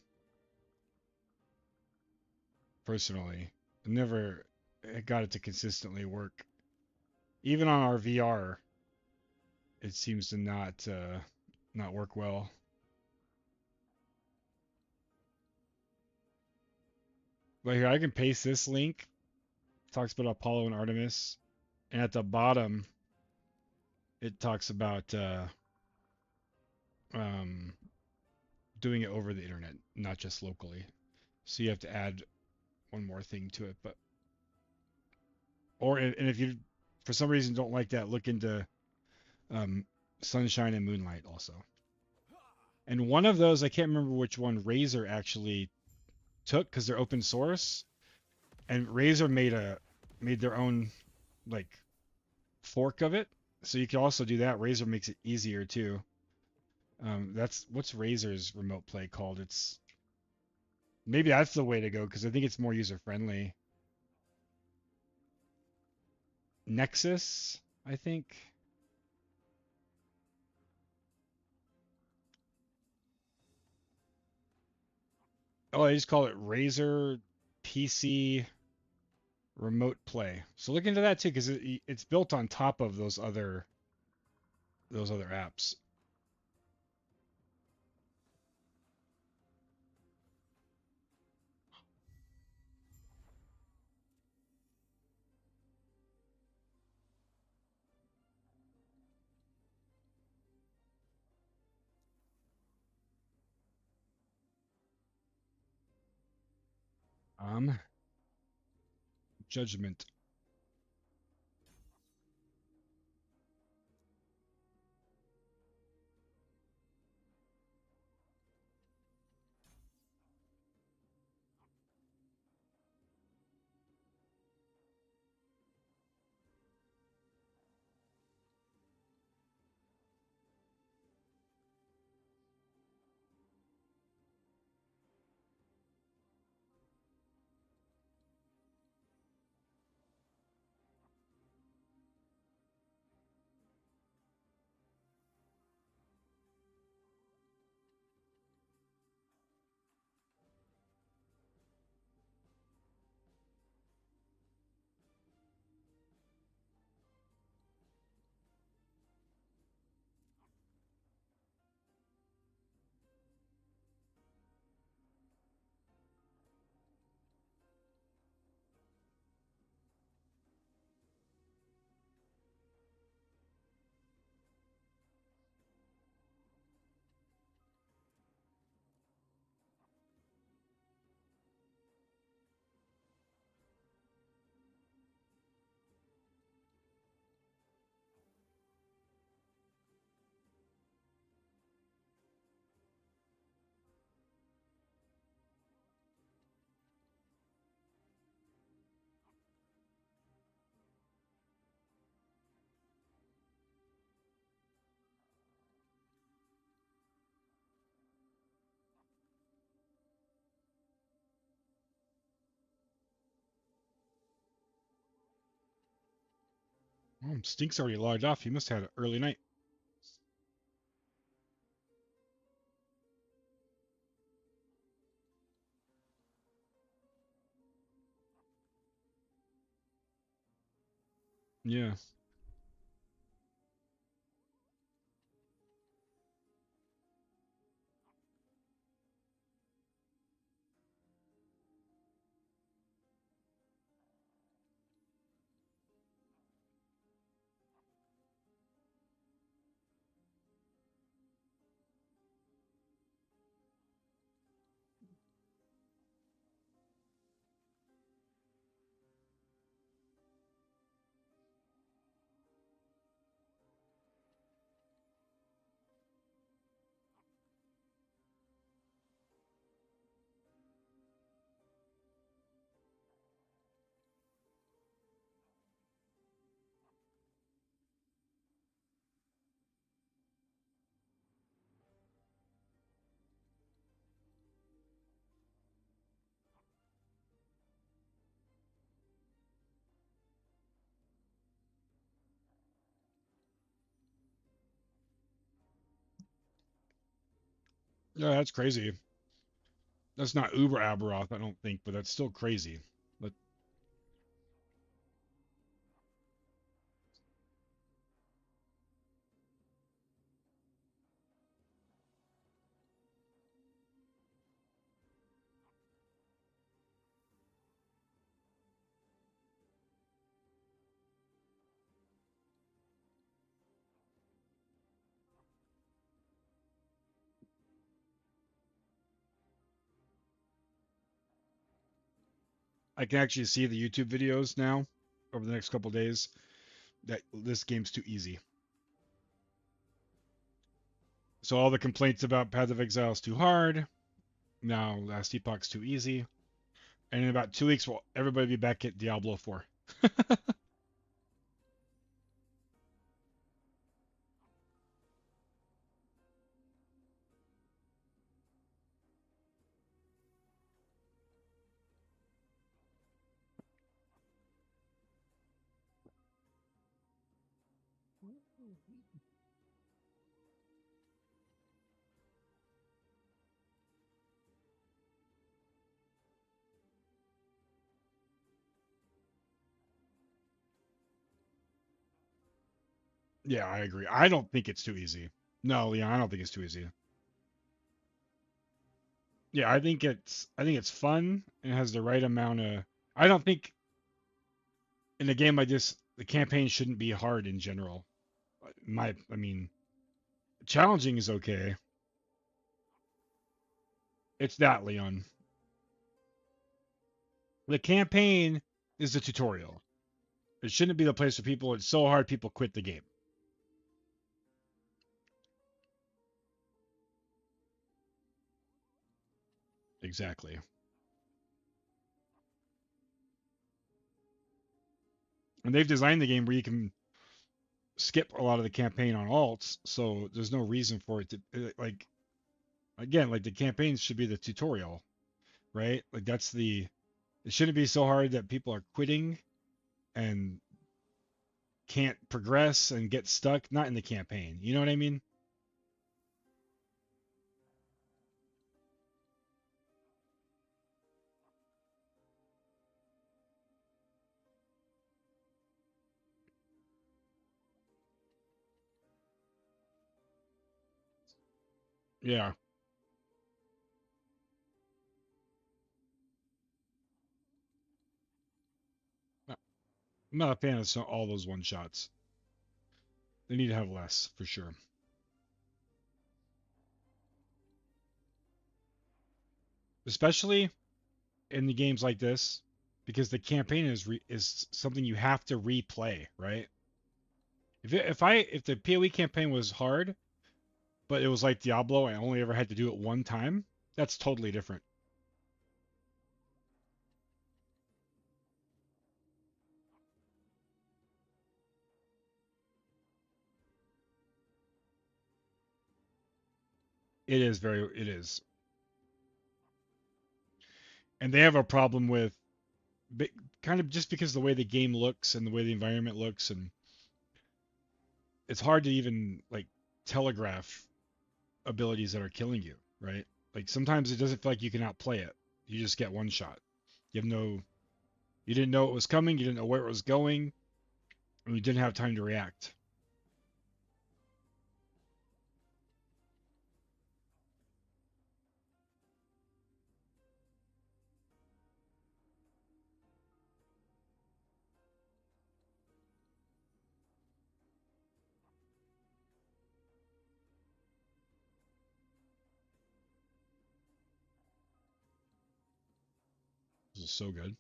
personally. I never got it to consistently work. Even on our VR, it seems to not work well. But here, I can paste this link. It talks about Apollo and Artemis, and at the bottom, it talks about um, doing it over the internet, not just locally. So you have to add one more thing to it. But and if you for some reason don't like that, look into um, Sunshine and Moonlight also. And one of those, I can't remember which one Razer actually took because they're open source, and Razer made their own like fork of it. So you can also do that. Razer makes it easier too. That's what's Razer's remote play called. It's maybe that's the way to go because I think it's more user friendly. Nexus, I think. Oh, I just call it Razer PC Remote Play. So look into that too because it's built on top of those other apps. Judgment. Oh, Stink's already logged off. He must have had an early night. Yeah. Yeah, that's crazy. That's not Uber Aberoth, I don't think, but that's still crazy. But I can actually see the YouTube videos now over the next couple days that this game's too easy. So all the complaints about Path of Exile is too hard. Now Last Epoch's too easy. And in about 2 weeks, we'll everybody be back at Diablo 4. Yeah, I agree. I don't think it's too easy. No, Leon, I don't think it's too easy. Yeah, I think it's fun and has the right amount of. I don't think in a game like this the campaign shouldn't be hard in general. I mean, challenging is okay. It's that, Leon. The campaign is the tutorial. It shouldn't be the place for people. It's so hard people quit the game. Exactly. And they've designed the game where you can skip a lot of the campaign on alts, so there's no reason for it to like again, like the campaigns should be the tutorial, right? Like that's the it shouldn't be so hard that people are quitting and can't progress and get stuck, not in the campaign. You know what I mean? Yeah. I'm not a fan of all those one shots. They need to have less for sure. Especially in the games like this because the campaign is something you have to replay, right? If the PoE campaign was hard, but it was like Diablo, I only ever had to do it one time, that's totally different. It is. And they have a problem with kind of just because the way the game looks and the way the environment looks, and it's hard to even like telegraph abilities that are killing you, right? Like sometimes it doesn't feel like you can outplay it. You just get one shot. You have no, you didn't know it was coming, you didn't know where it was going, and you didn't have time to react. This is so good.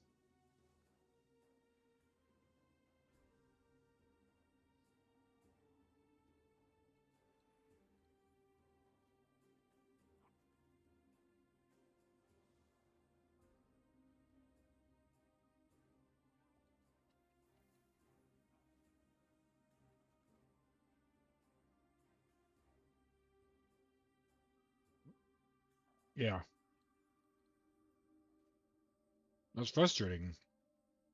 Yeah, that's frustrating.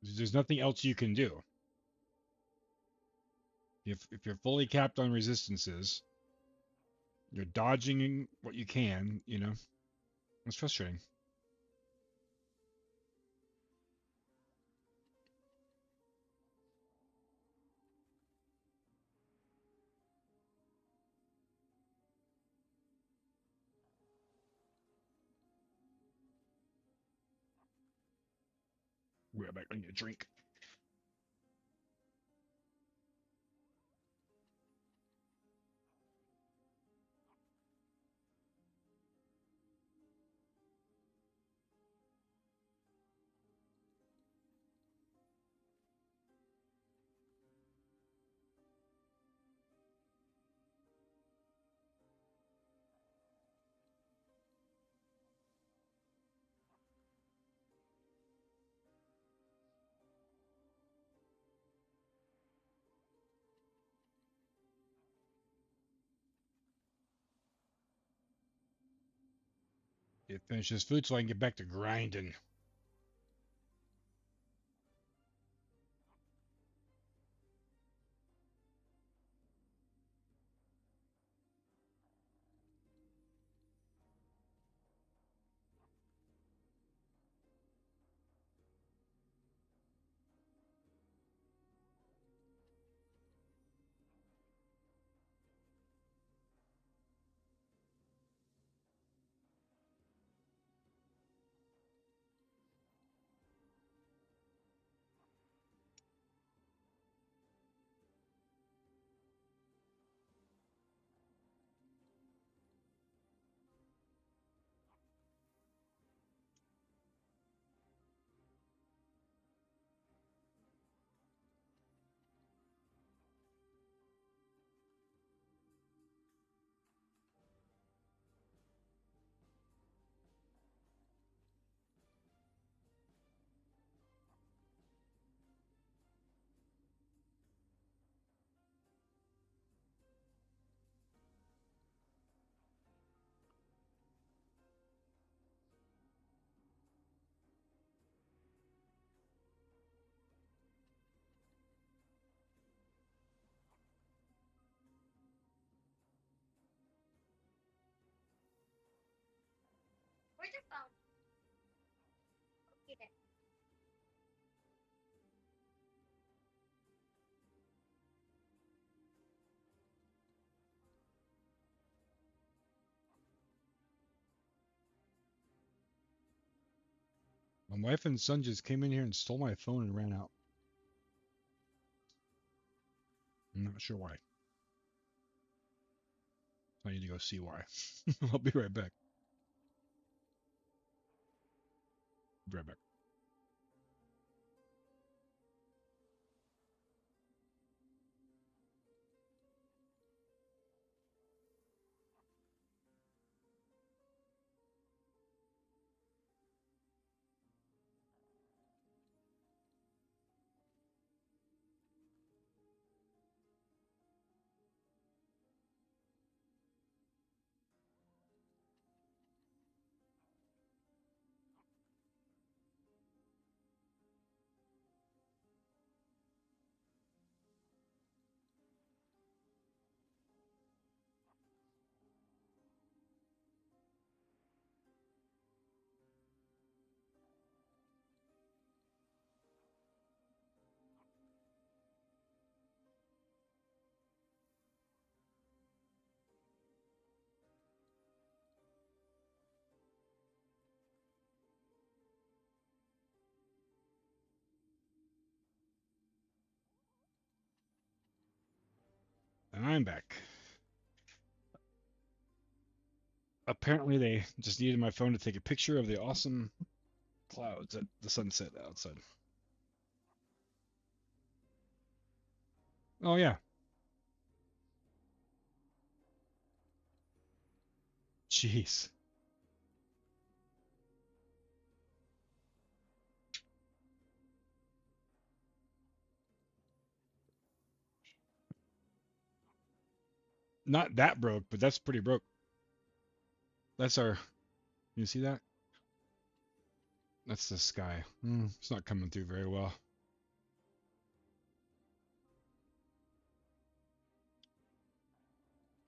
There's nothing else you can do. If you're fully capped on resistances, you're dodging what you can, you know. It's frustrating. We're back on your drink. Finish this food so I can get back to grinding. My wife and son just came in here and stole my phone and ran out. I'm not sure why. I need to go see why. I'll be right back. Be right back. And I'm back. Apparently, they just needed my phone to take a picture of the awesome clouds at the sunset outside. Oh, yeah. Jeez. Not that broke, but that's pretty broke. That's our. You see that? That's the sky. It's not coming through very well.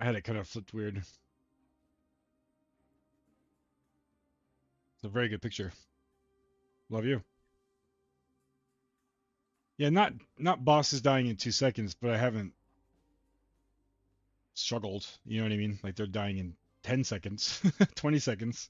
I had it kind of flipped weird. It's a very good picture. Love you. Yeah, not bosses dying in 2 seconds, but I haven't struggled. You know what I mean? Like they're dying in 10 seconds, 20 seconds.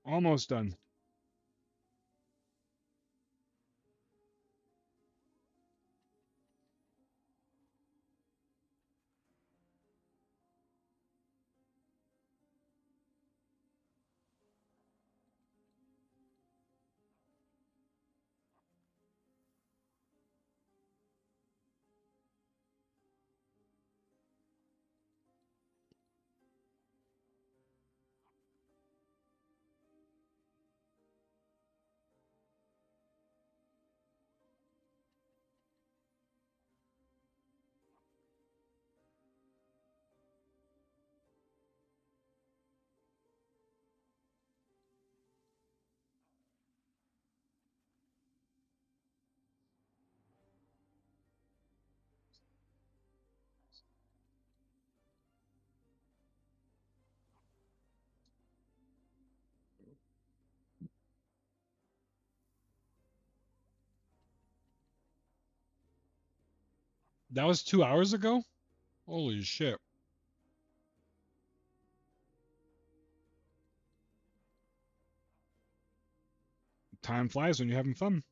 Almost done. That was 2 hours ago? Holy shit. Time flies when you're having fun.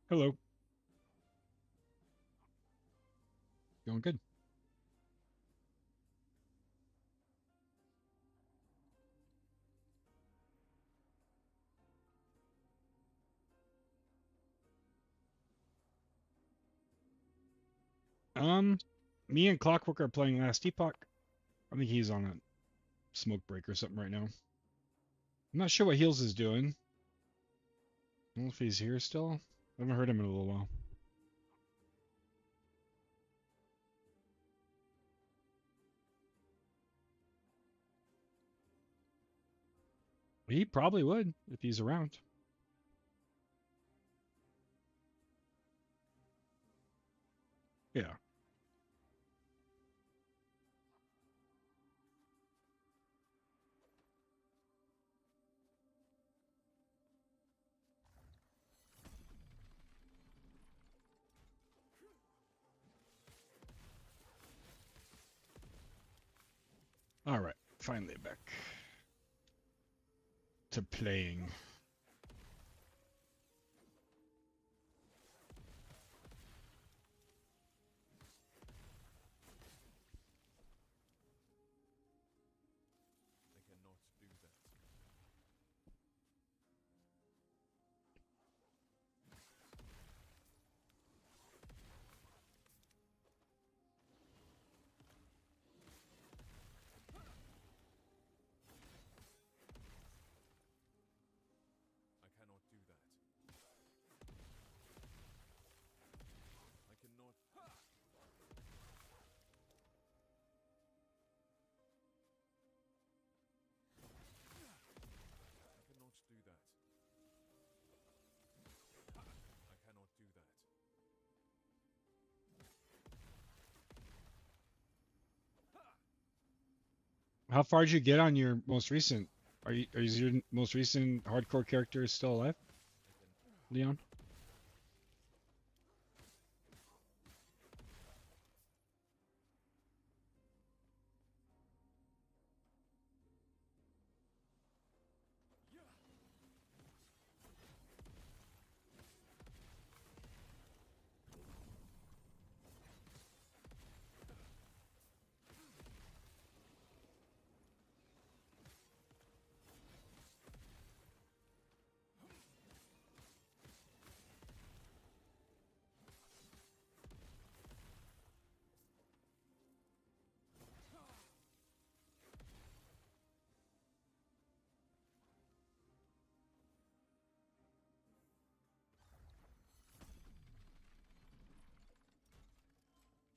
Hello. Going good. Me and Clockwork are playing Last Epoch. I think he's on a smoke break or something right now. I'm not sure what Heels is doing. I don't know if he's here still. I haven't heard him in a little while. He probably would if he's around. Yeah. All right. Finally back to playing. I cannot do that. I cannot do that. I cannot. I cannot do that. I cannot do that. How far did you get on your most recent? Is your most recent hardcore character still alive, Leon?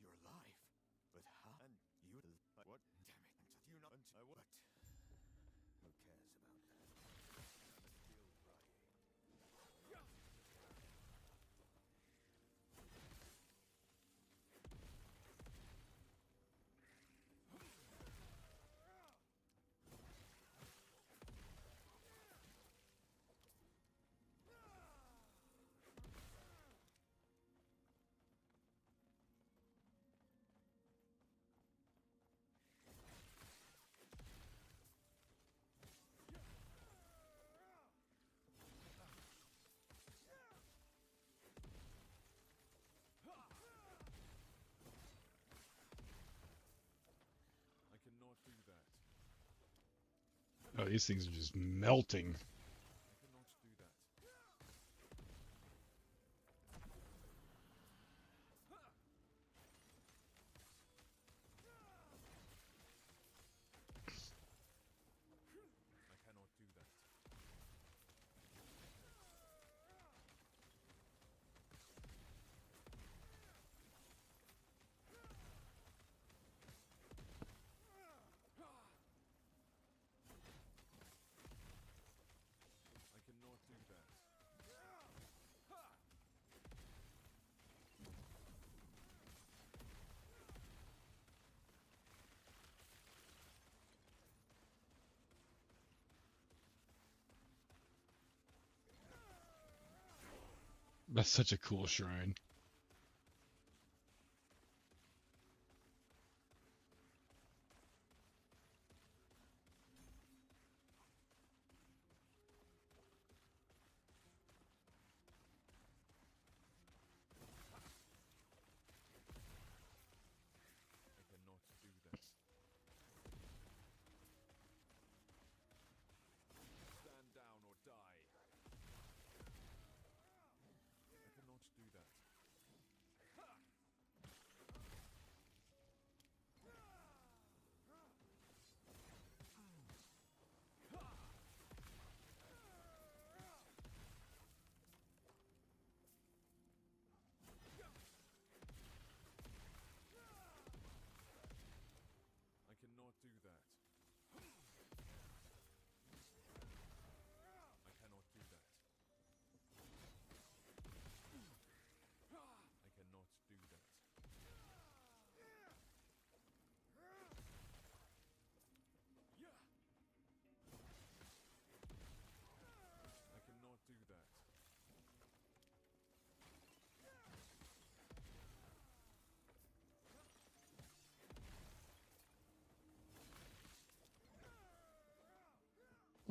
You're alive. But how? And you. What? Damn it. Do you not? I what? Who cares about that? Still crying. I cannot do that. Oh, these things are just melting. I cannot do that. I cannot do that. I cannot do that. That's such a cool shrine.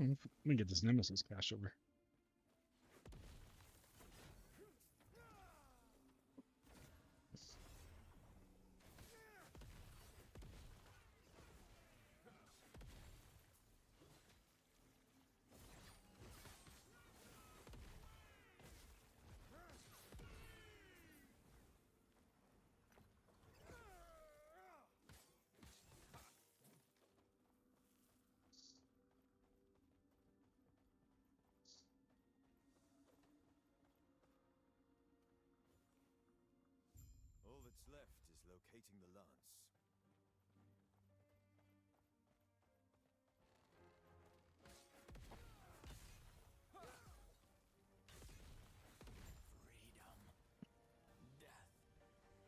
Let me get this Nemesis cash over. All that's left is locating the lance. Freedom. Death. Finally.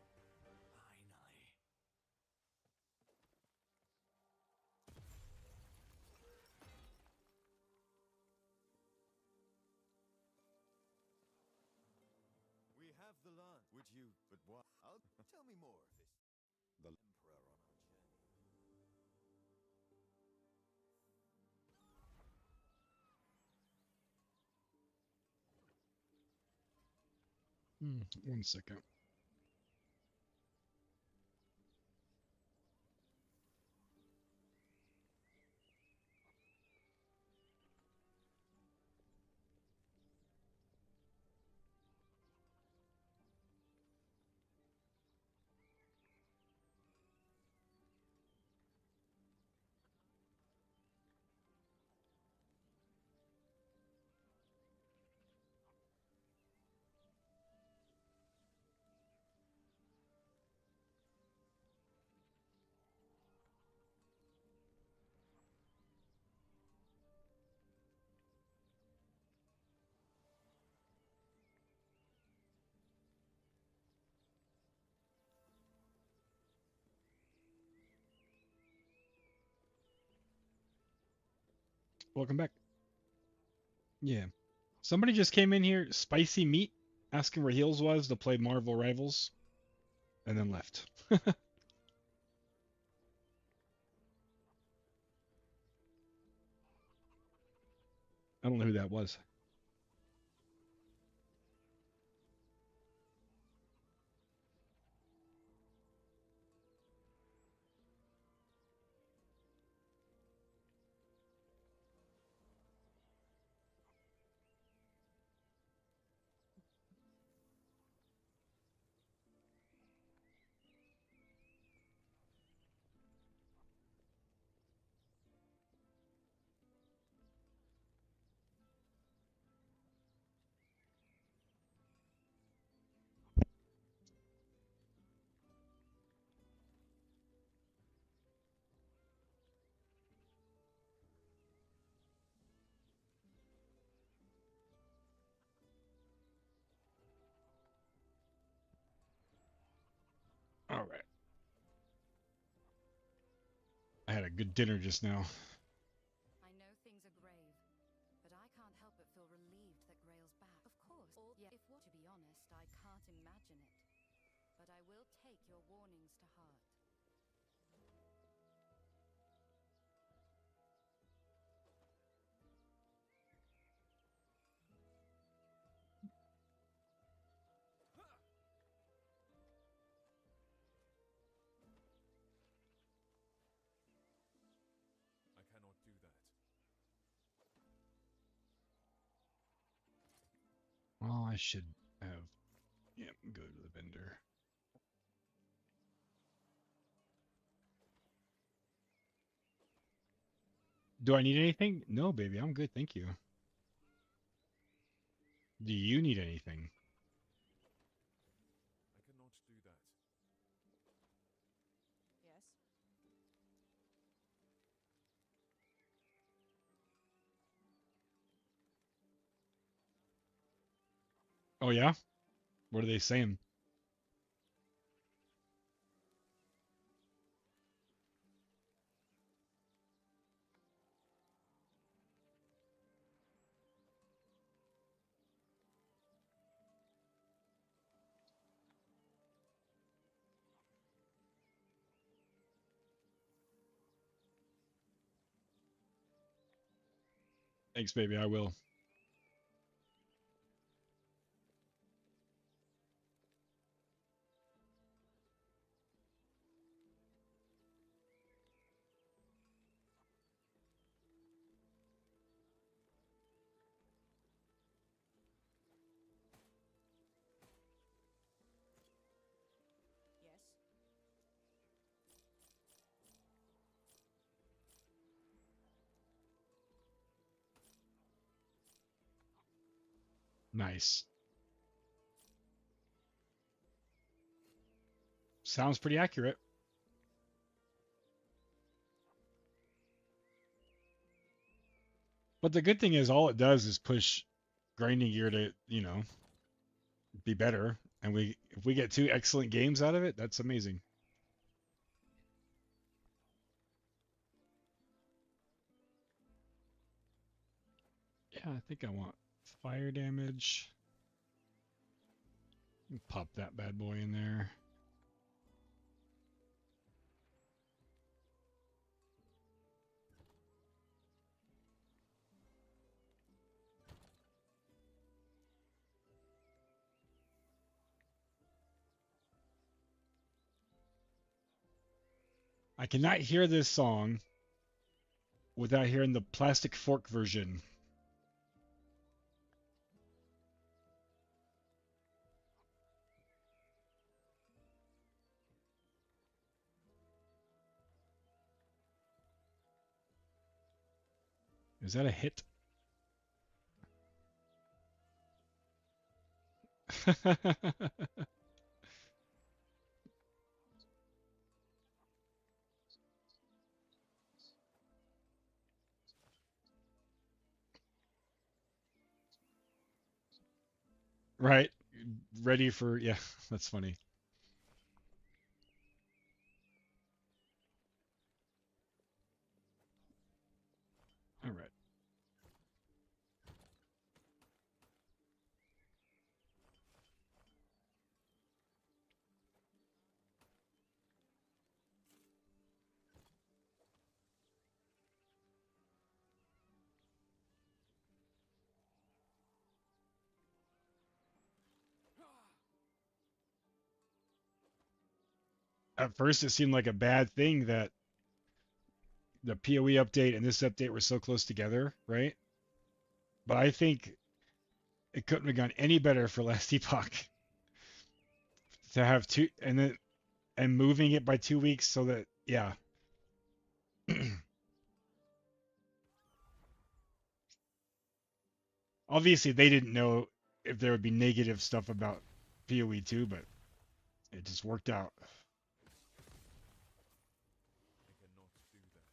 We have the lance. Would you? But what? I'll tell me more of this. The Emperor on our journey. 1 second. Welcome back. Yeah. Somebody just came in here, spicy meat, asking where Heels was to play Marvel Rivals, and then left. I don't know who that was. All right. I had a good dinner just now. I know things are grave, but I can't help but feel relieved that Grail's back. Of course, yeah, if to be honest, I can't imagine it. But I will take your warnings to heart. I cannot do that. Well, I should have. Yeah, go to the vendor. Do I need anything? No, baby, I'm good, thank you. Do you need anything? I cannot do that. Yes? Oh yeah? What are they saying? Thanks, baby. I will. Yes? Nice. Sounds pretty accurate. But the good thing is all it does is push grinding gear to, be better. And if we get two excellent games out of it, that's amazing. Yeah, I think I want fire damage. Pop that bad boy in there. I cannot hear this song without hearing the plastic fork version. Is that a hit? Right. Ready for, yeah, that's funny. All right. At first, it seemed like a bad thing that the PoE update and this update were so close together, right? But I think it couldn't have gone any better for Last Epoch to have two and moving it by 2 weeks so that yeah. Obviously, they didn't know if there would be negative stuff about PoE 2, but it just worked out. I cannot do that.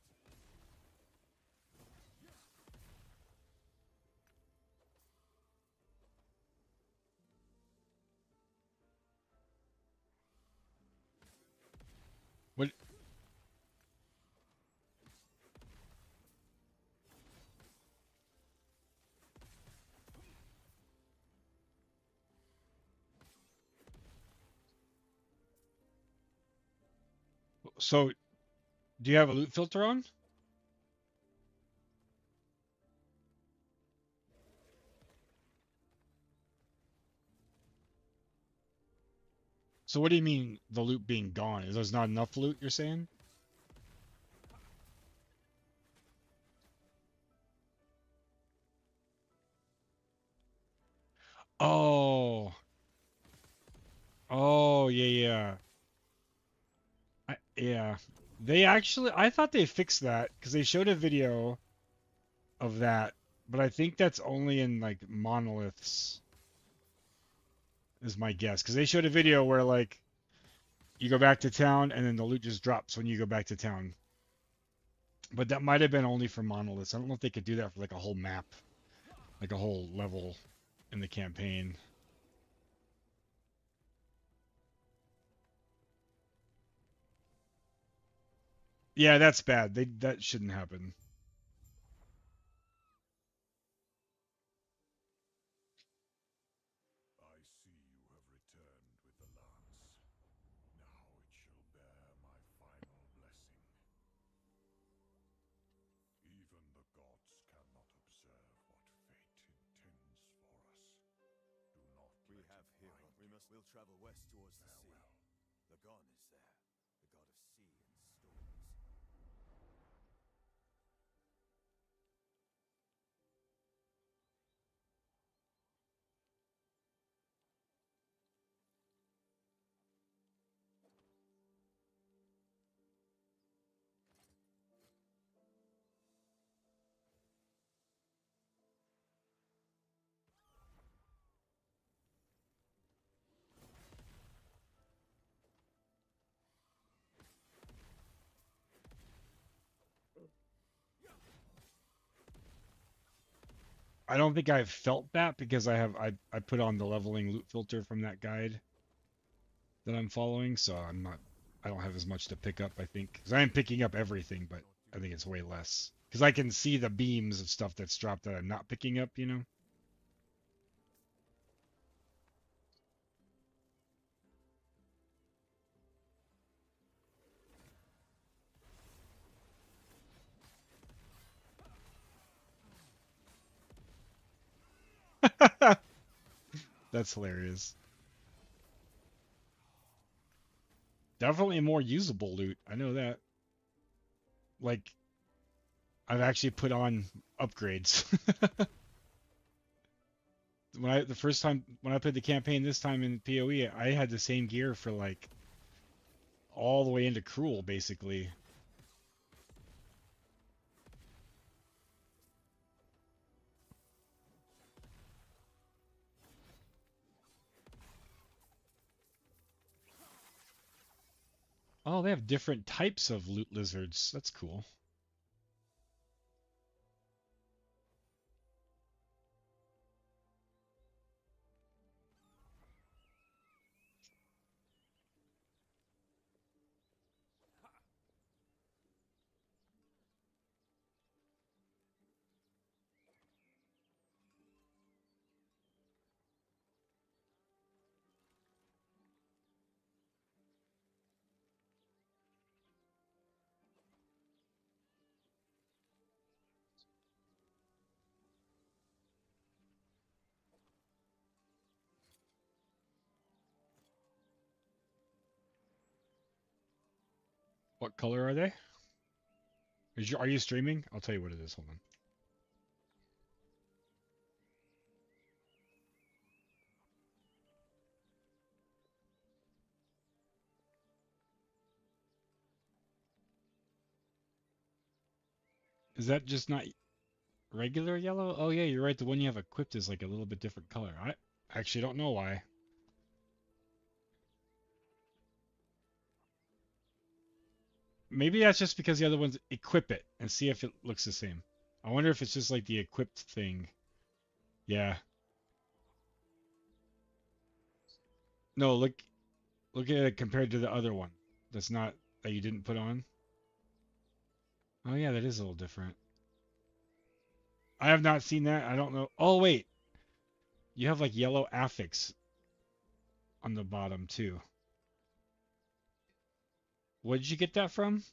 What? So, do you have a loot filter on? So, what do you mean the loot being gone? Is there's not enough loot? You're saying? Oh, oh, yeah, yeah. Yeah. They actually, I thought they fixed that because they showed a video of that, but I think that's only in like monoliths, is my guess. Because they showed a video where like you go back to town and then the loot just drops when you go back to town. But that might have been only for monoliths. I don't know if they could do that for like a whole map, like a whole level in the campaign. Yeah, that's bad. That shouldn't happen. I see you have returned with the lance. Now it shall bear my final blessing. Even the gods cannot observe Here, we'll travel west towards the sea. The god is there, the god of sea and storms. I don't think I've felt that because I put on the leveling loot filter from that guide that I'm following, so I don't have as much to pick up, I think. Because I am picking up everything, but I think it's way less. Because I can see the beams of stuff that's dropped that I'm not picking up, you know? That's hilarious. Definitely more usable loot. I know that. Like, I've actually put on upgrades. The first time when I played the campaign this time in PoE, I had the same gear for like all the way into Cruel, basically. Oh, they have different types of loot lizards. That's cool. What color are they? Are you streaming? I'll tell you what it is. Hold on. Is that just not regular yellow? Oh yeah, you're right. The one you have equipped is like a little bit different color. I actually don't know why. Maybe that's just because the other ones equip it and see if it looks the same. I wonder if it's just like the equipped thing. Yeah. No, look at it compared to the other one. That's not that you didn't put on. Oh yeah, that is a little different. I have not seen that. I don't know. Oh wait, you have like yellow affix on the bottom too. Where did you get that from?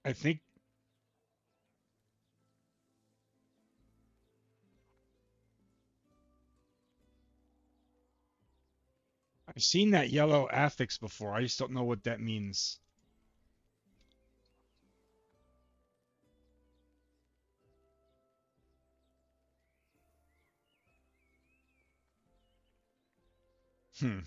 I think I've seen that yellow affix before. I just don't know what that means. Hmm.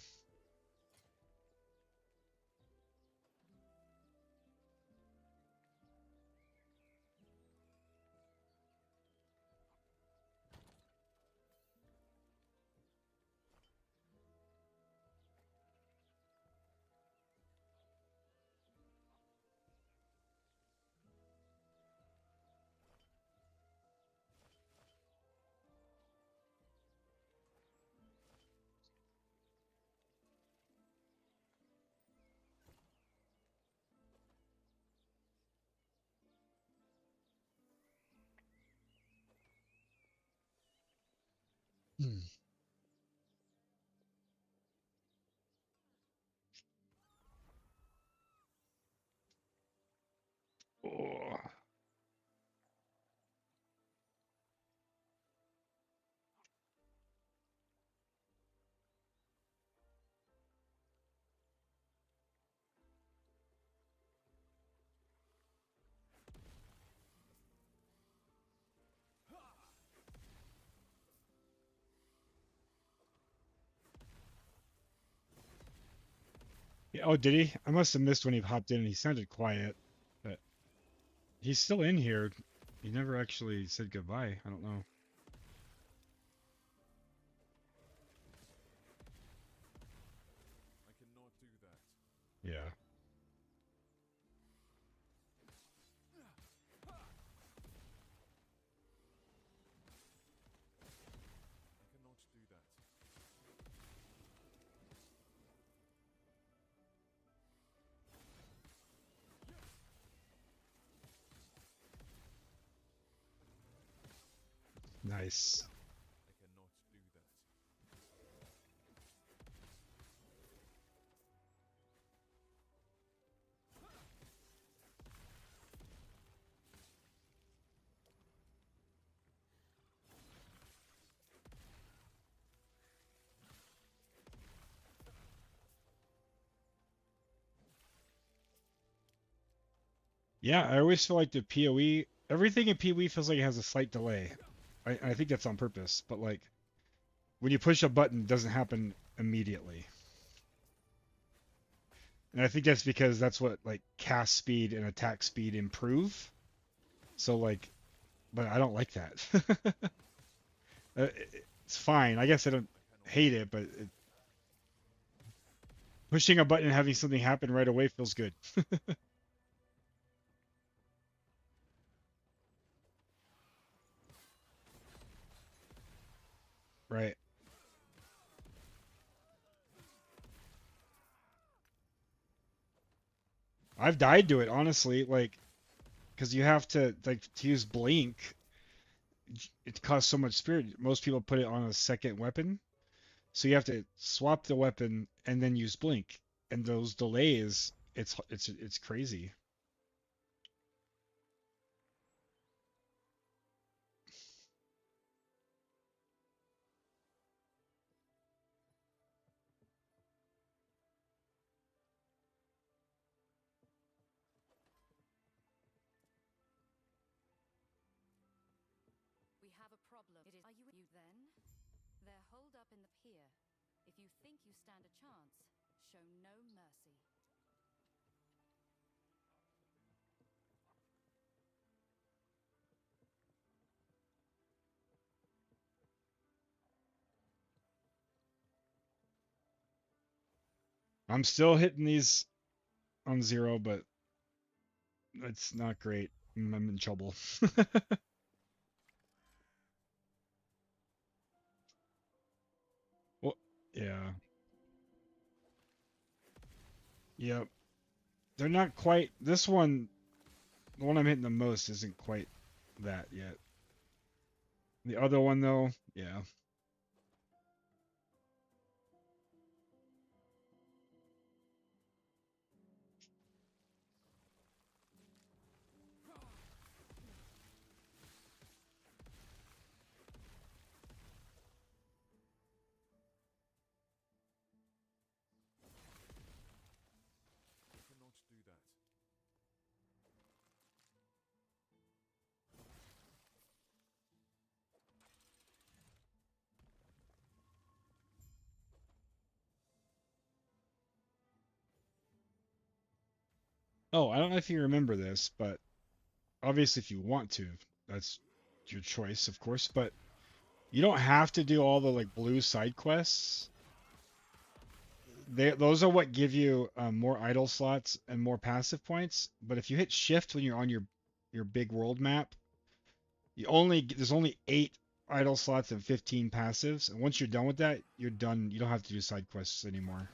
Hmm. Yeah, oh, did he? I must have missed when he hopped in and he sounded quiet. But he's still in here. He never actually said goodbye. I don't know. I cannot do that. Yeah. I cannot do that. Nice. I cannot do that. Yeah, I always feel like the PoE, everything in PoE feels like it has a slight delay. I think that's on purpose, but like when you push a button, it doesn't happen immediately. And I think that's because that's what like cast speed and attack speed improve. So like, but I don't like that. It's fine. I guess I don't I cannot hate it, but pushing a button and having something happen right away feels good. Right. I've died to it, honestly, like, because you have to, like, to use Blink, it costs so much spirit. Most people put it on a second weapon. So you have to swap the weapon and then use Blink. And those delays, it's crazy. We have a problem. It is. Are you then? They're holed up in the pier. If you think you stand a chance, show no mercy. I'm still hitting these on zero, but it's not great. I'm in trouble. Well, yeah. Yep. They're not quite. This one, the one I'm hitting the most, isn't quite that yet. The other one, though, yeah. I cannot do that. Oh, I don't know if you remember this, but obviously, if you want to, that's your choice, of course. But you don't have to do all the like blue side quests. Those are what give you more idle slots and more passive points. But if you hit shift when you're on your big world map, there's only 8 idle slots and 15 passives. And once you're done with that, you're done. You don't have to do side quests anymore,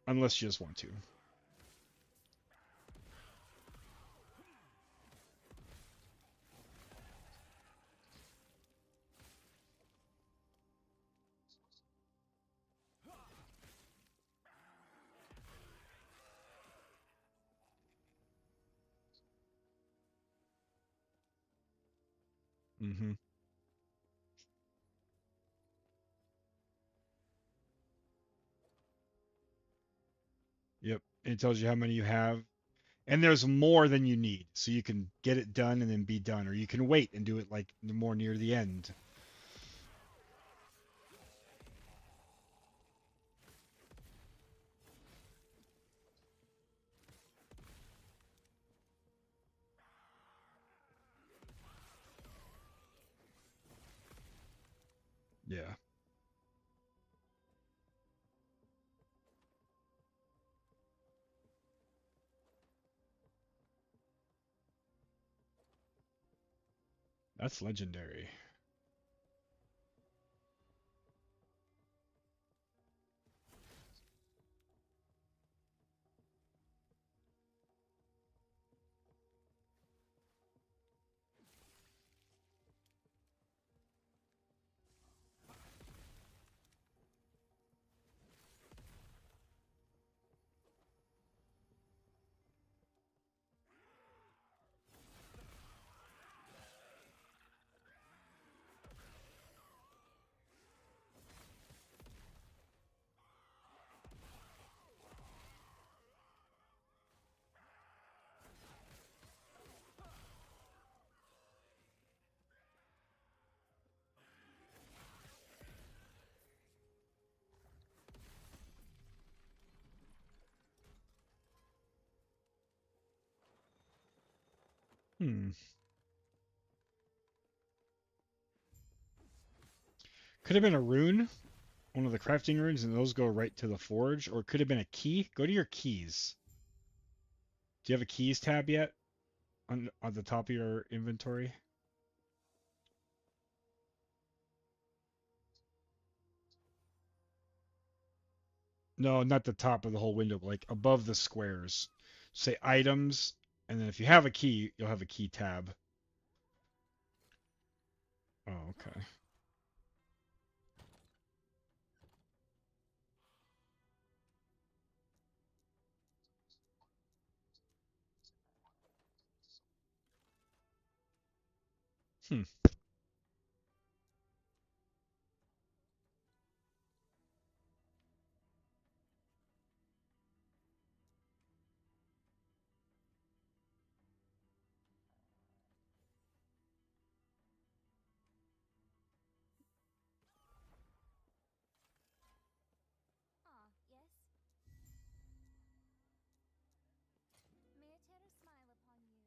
unless you just want to. Hmm. Yep. It tells you how many you have. And there's more than you need. So you can get it done and then be done. Or you can wait and do it like more near the end. Yeah. That's legendary. Hmm. Could have been a rune, one of the crafting runes, and those go right to the forge, or it could have been a key. Go to your keys. Do you have a keys tab yet on the top of your inventory? No, not the top of the whole window, but like above the squares. Say items, and then if you have a key, you'll have a key tab. Oh, okay. Hmm. Ah, yes. May a terror smile upon you.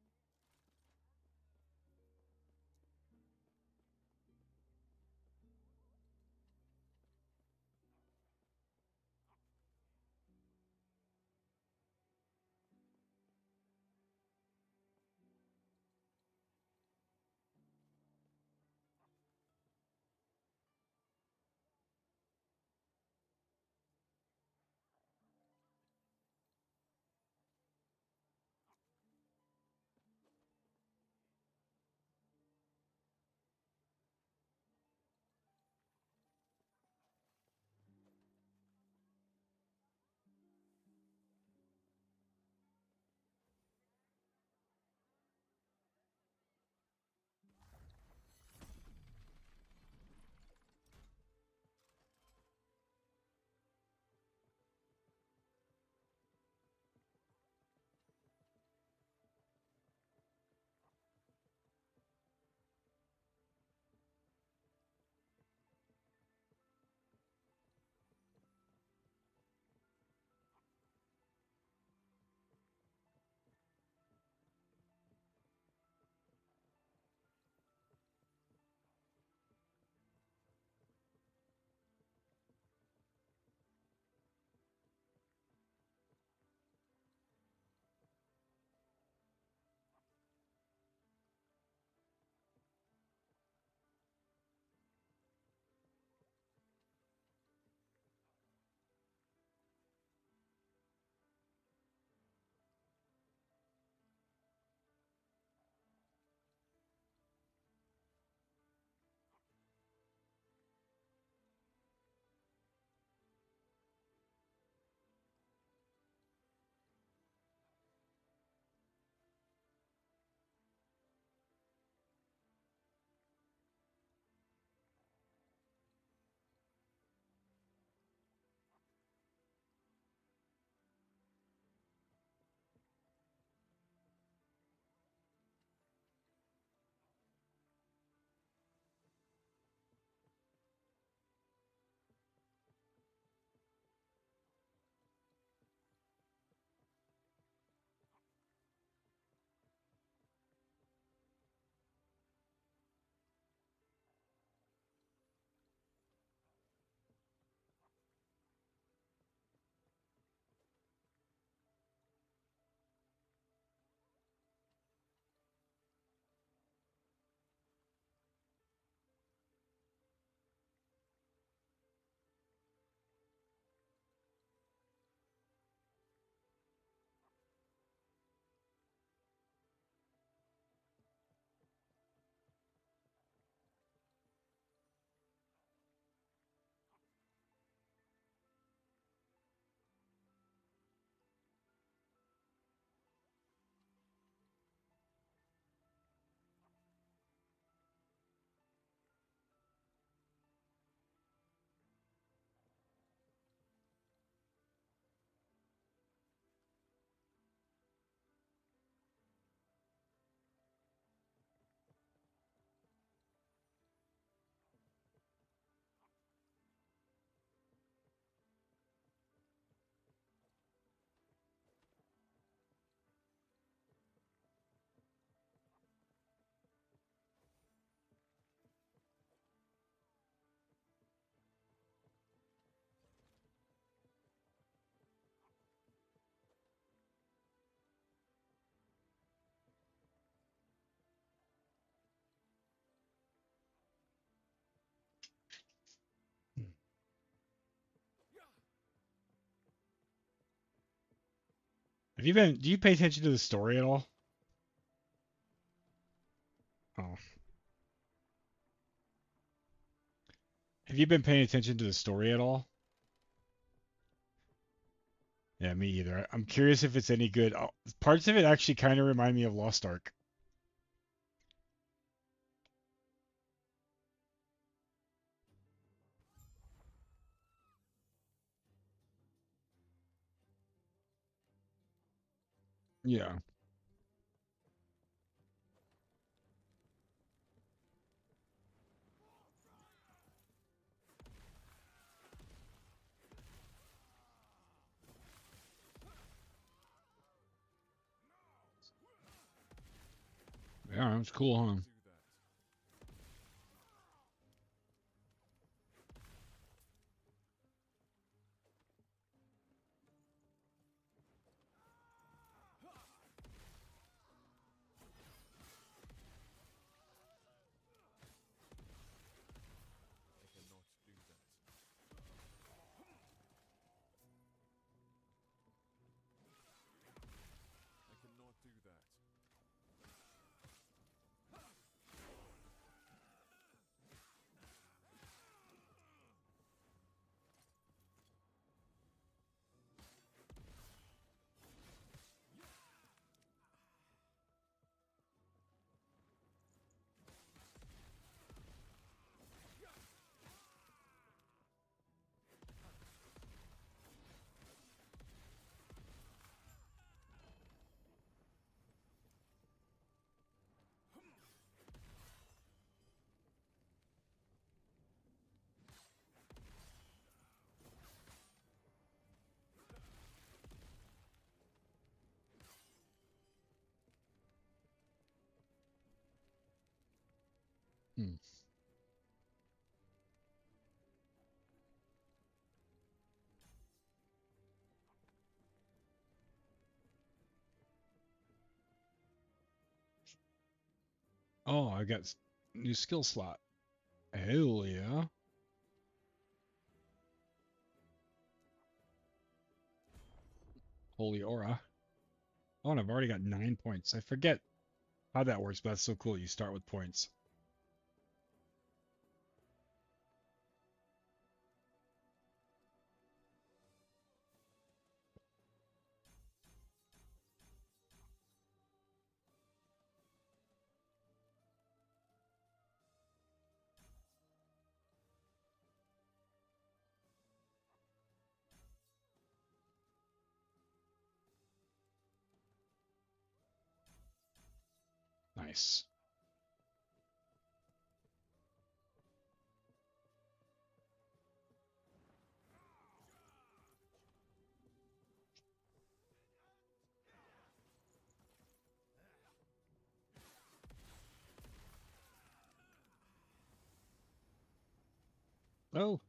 Do you pay attention to the story at all? Oh. Have you been paying attention to the story at all? Yeah, me either. I'm curious if it's any good. Oh, parts of it actually kind of remind me of Lost Ark. Yeah. Yeah, it's cool, huh? Do that. I cannot do that. I cannot do that. Hmm. Oh, I got new skill slot. Hell yeah. Holy aura. Oh, and I've already got 9 points. I forget how that works, but that's so cool. You start with points. Nice. Oh,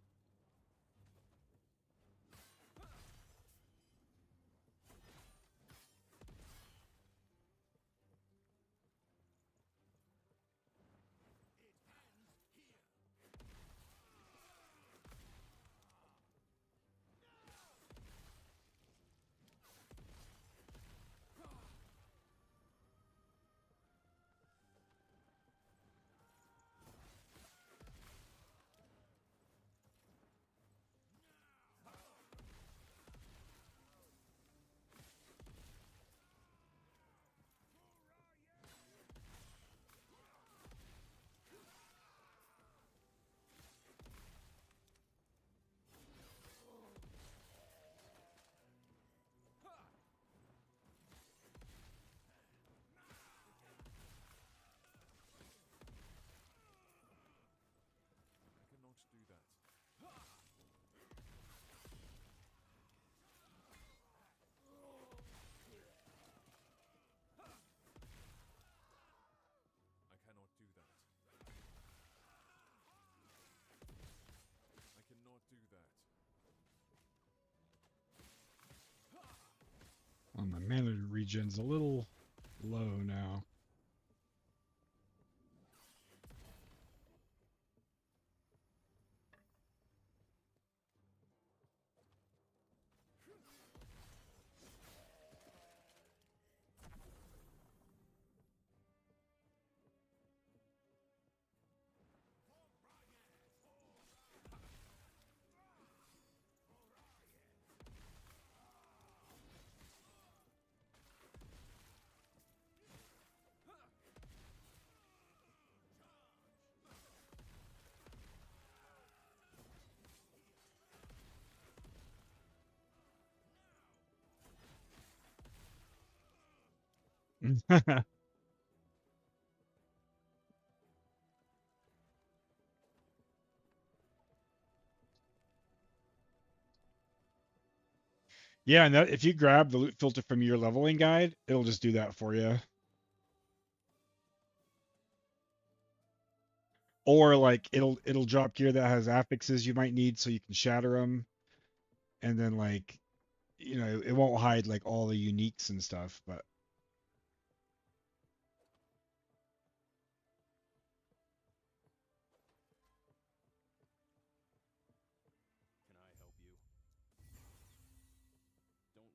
I cannot do that. I cannot do that. I cannot do that. well, my mana regen's a little low now. Yeah, and that if you grab the loot filter from your leveling guide, it'll just do that for you. Or like it'll drop gear that has affixes you might need so you can shatter them, and then like it won't hide like all the uniques and stuff, but Can I help you? Don't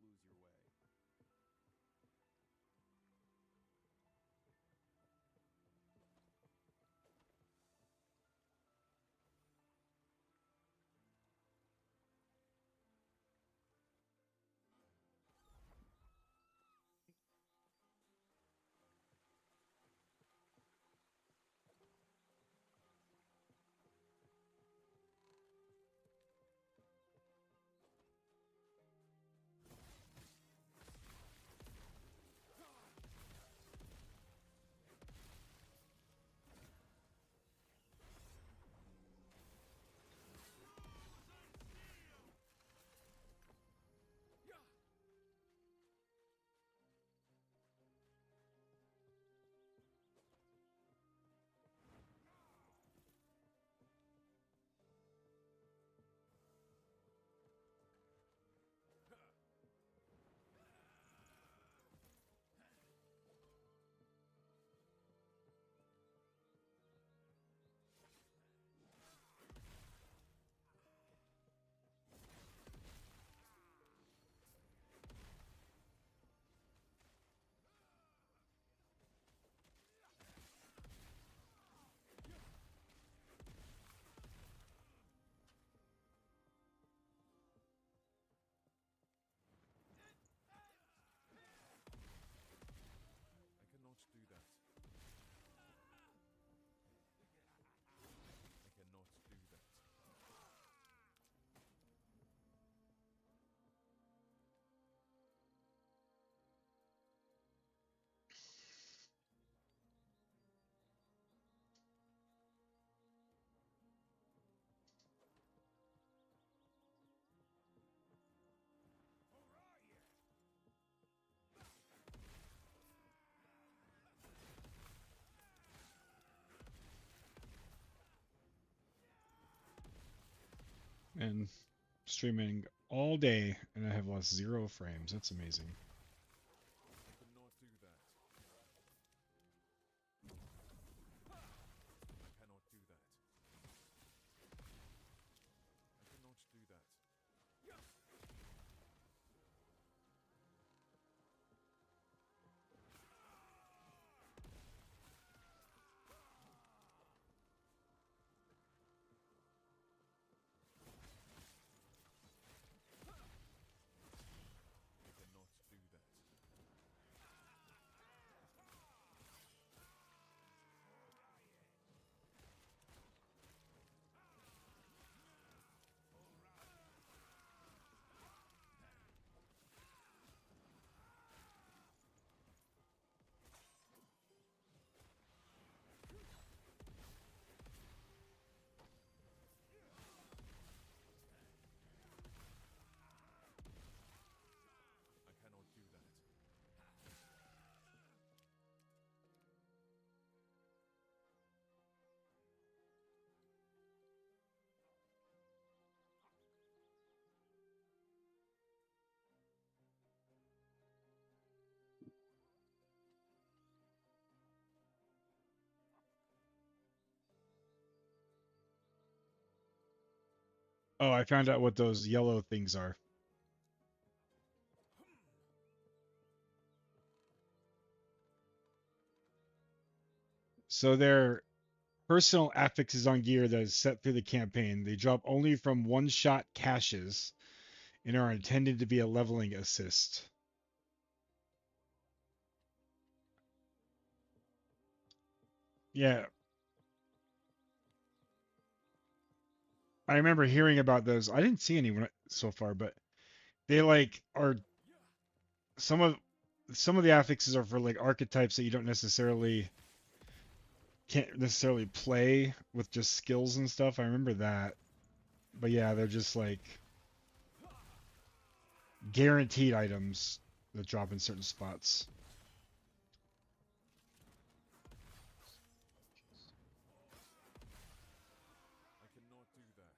lose your way. I cannot do that. I cannot do that. and streaming all day and I have lost 0 frames. That's amazing. I cannot do that. I cannot do that. I cannot do that. I cannot do that. I cannot do that. Oh, I found out what those yellow things are. So they're personal affixes on gear that is set through the campaign. They drop only from one-shot caches and are intended to be a leveling assist. Yeah, I remember hearing about those. I didn't see anyone so far, but they like are some of some of the affixes are for like archetypes that you don't necessarily can't necessarily play with just skills and stuff. I remember that. But yeah, they're just like guaranteed items that drop in certain spots. I cannot do that.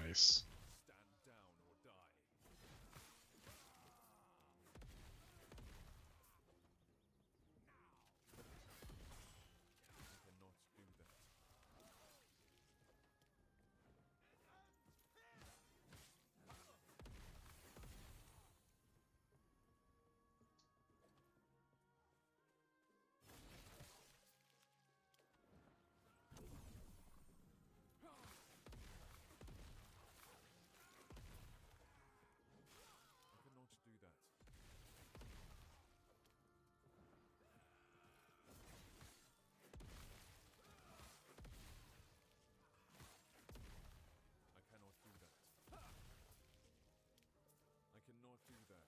Nice. Stand down or die. I cannot do that. I cannot do that. I cannot do that. I cannot do that.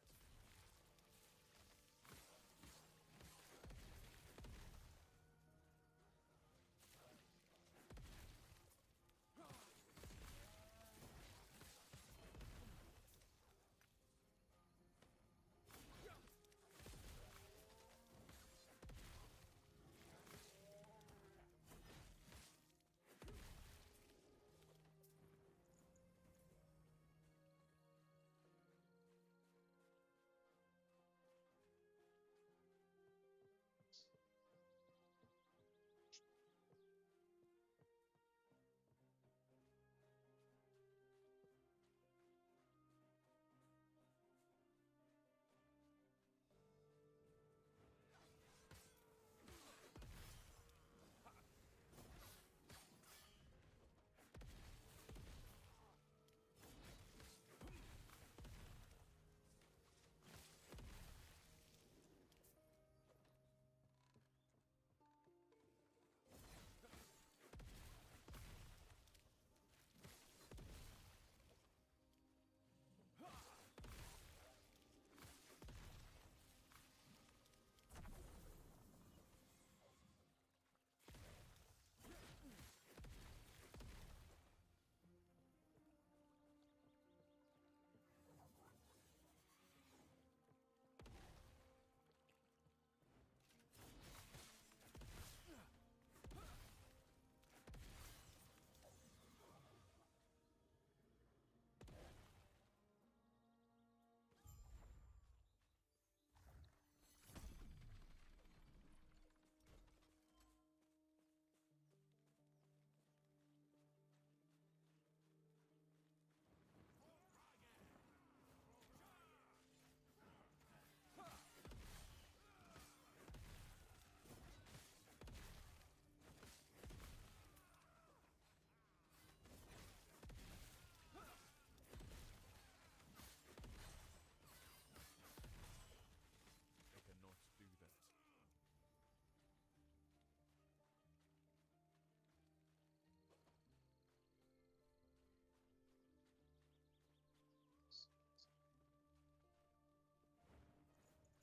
I cannot do that.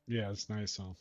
Yeah, it's nice, huh?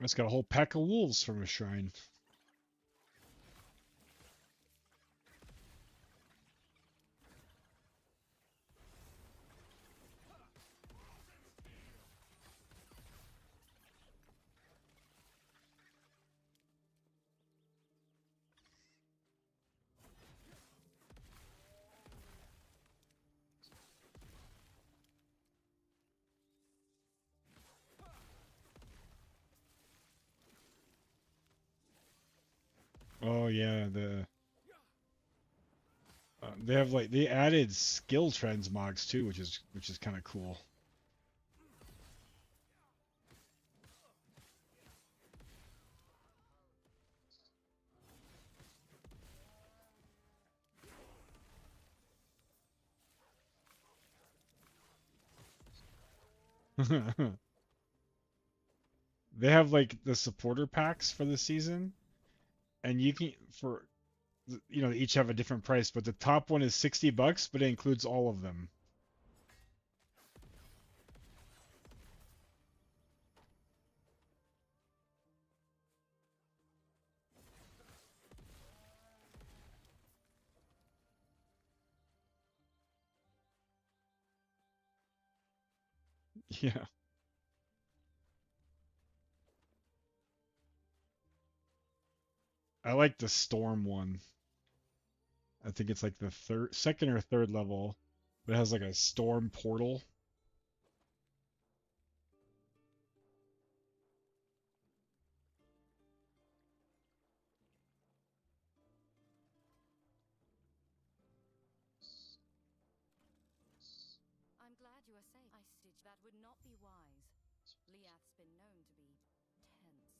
It's got a whole pack of wolves from a shrine. Oh yeah, they have like they added skill transmogs too, which is kind of cool. They have like the supporter packs for the season, and you can for they each have a different price, but the top one is $60, but it includes all of them. Yeah. I like the storm one. I think it's like the second or third level, but it has like a storm portal. I'm glad you are safe. I stitch that would not be wise. Liath's been known to be tense.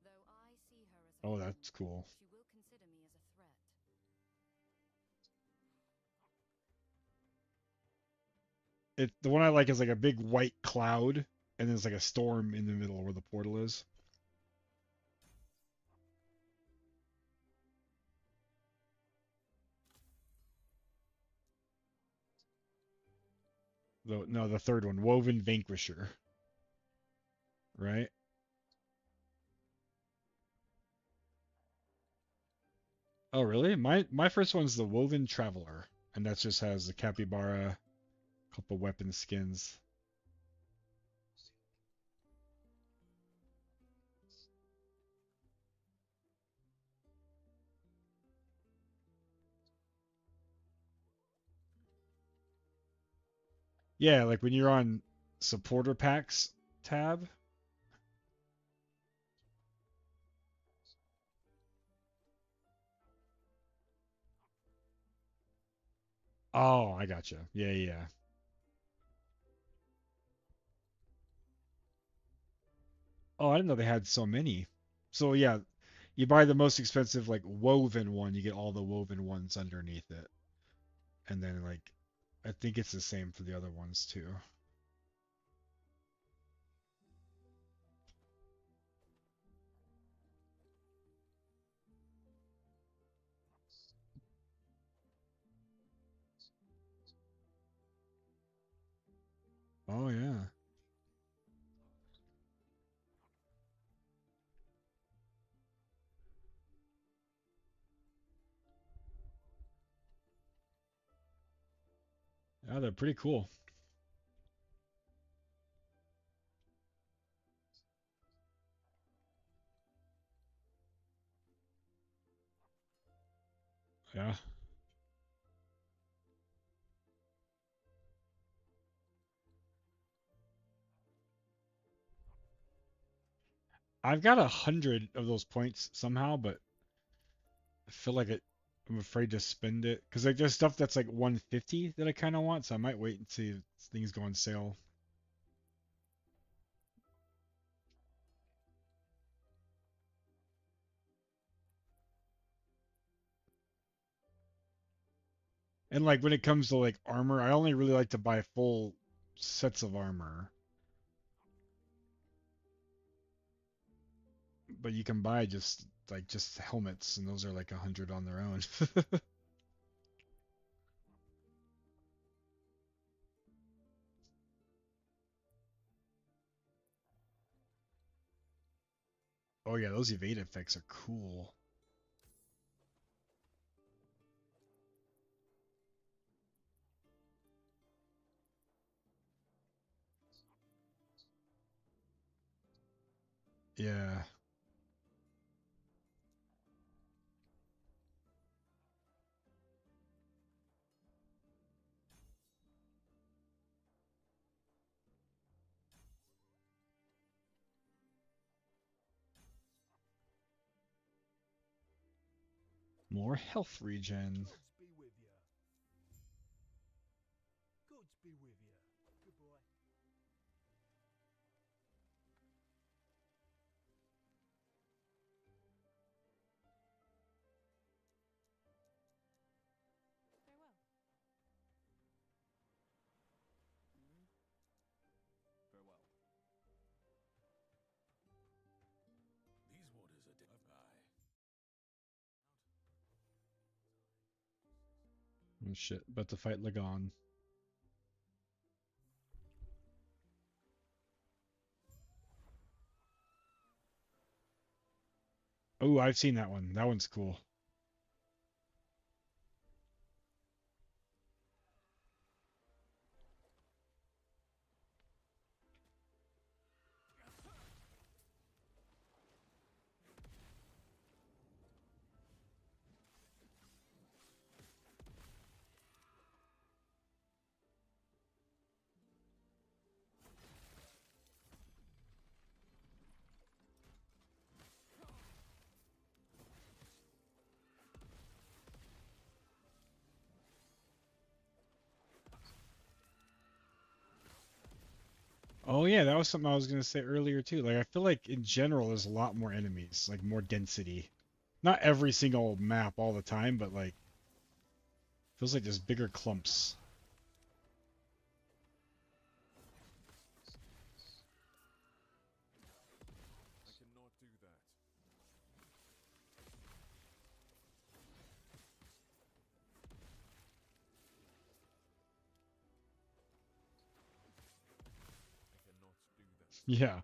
Though I see her as a Oh, friend, that's cool. she will consider me as a threat. The one I like is like a big white cloud, and there's like a storm in the middle where the portal is. No, the third one, Woven Vanquisher, right? Oh, really? My first one's the Woven Traveler, and that just has the capybara, a couple weapon skins. Yeah, like when you're on supporter packs tab. Oh, I gotcha. Yeah, yeah. Oh, I didn't know they had so many. So yeah, you buy the most expensive like woven one, you get all the woven ones underneath it. And then like I think it's the same for the other ones too. Oh yeah. Yeah, they're pretty cool. Yeah. I've got 100 of those points somehow, but I feel like I'm afraid to spend it because like there's stuff that's like 150 that I kind of want, so I might wait and see if things go on sale. And like when it comes to like armor, I only really like to buy full sets of armor. But you can buy just helmets, and those are like 100 on their own. Oh yeah, those evade effects are cool. Yeah. More health regen. Gods be with you. Gods be with you. Goodbye. Farewell. Farewell. These waters are deep. Bye. Oh shit, about to fight Lagon. Oh, I've seen that one. That one's cool. Oh yeah, that was something I was gonna say earlier too. Like I feel like in general there's a lot more enemies, like more density. Not every single map all the time, but like feels like there's bigger clumps. I cannot do that. I cannot do that. Yeah.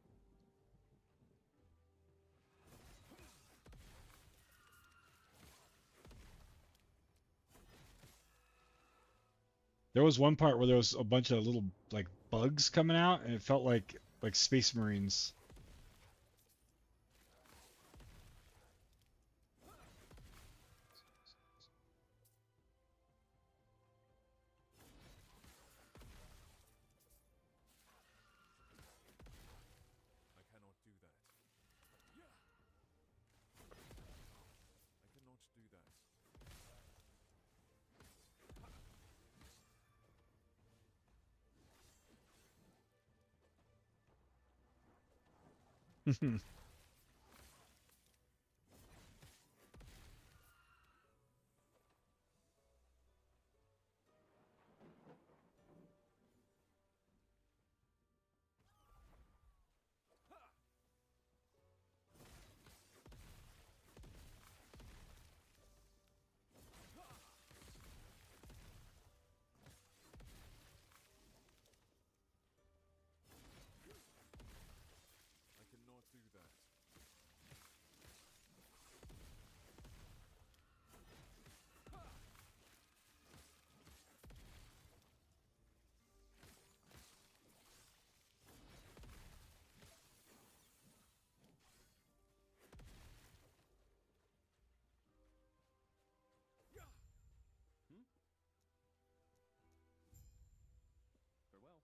There was one part where there was a bunch of little like bugs coming out and it felt like Space Marines. I cannot do that. I cannot do that. I cannot do that. Hmm? Farewell.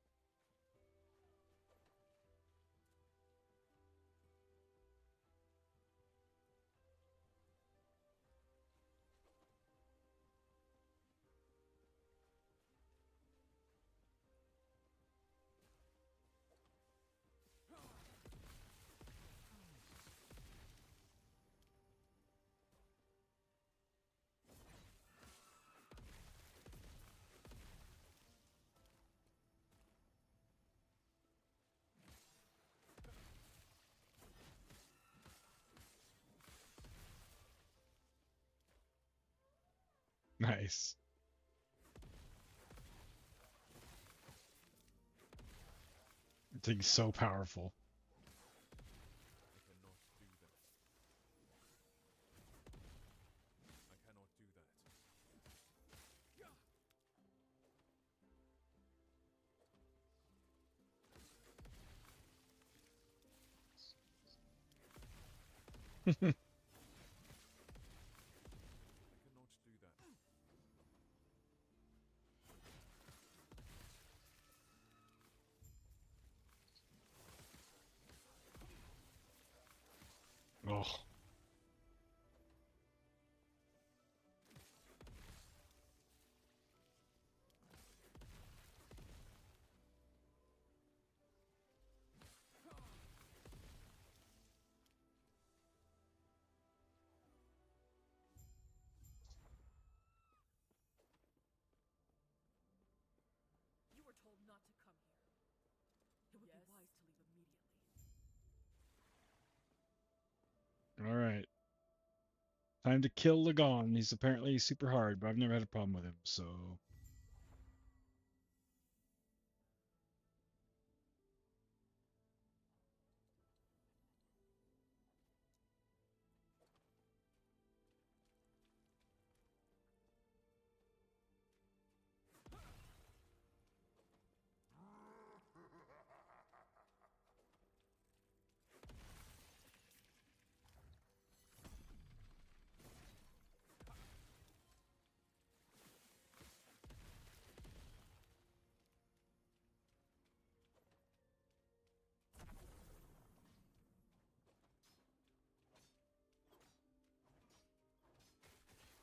Nice. Thing's so powerful. I cannot do that. do that. Oh. You were told not to come here. It would be wise to leave immediately. All right. Time to kill Lagon. He's apparently super hard, but I've never had a problem with him, so.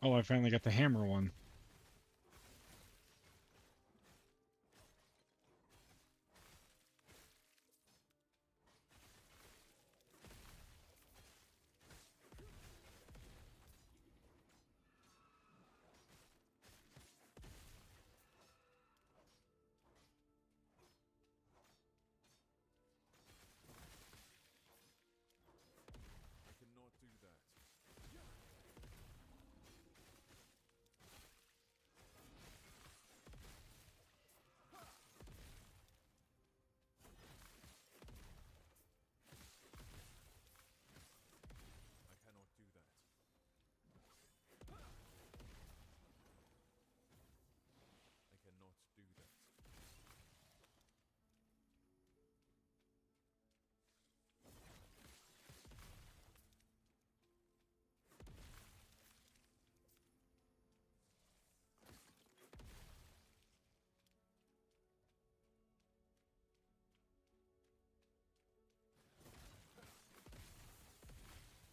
Oh, I finally got the hammer one. I cannot do that. I cannot do that.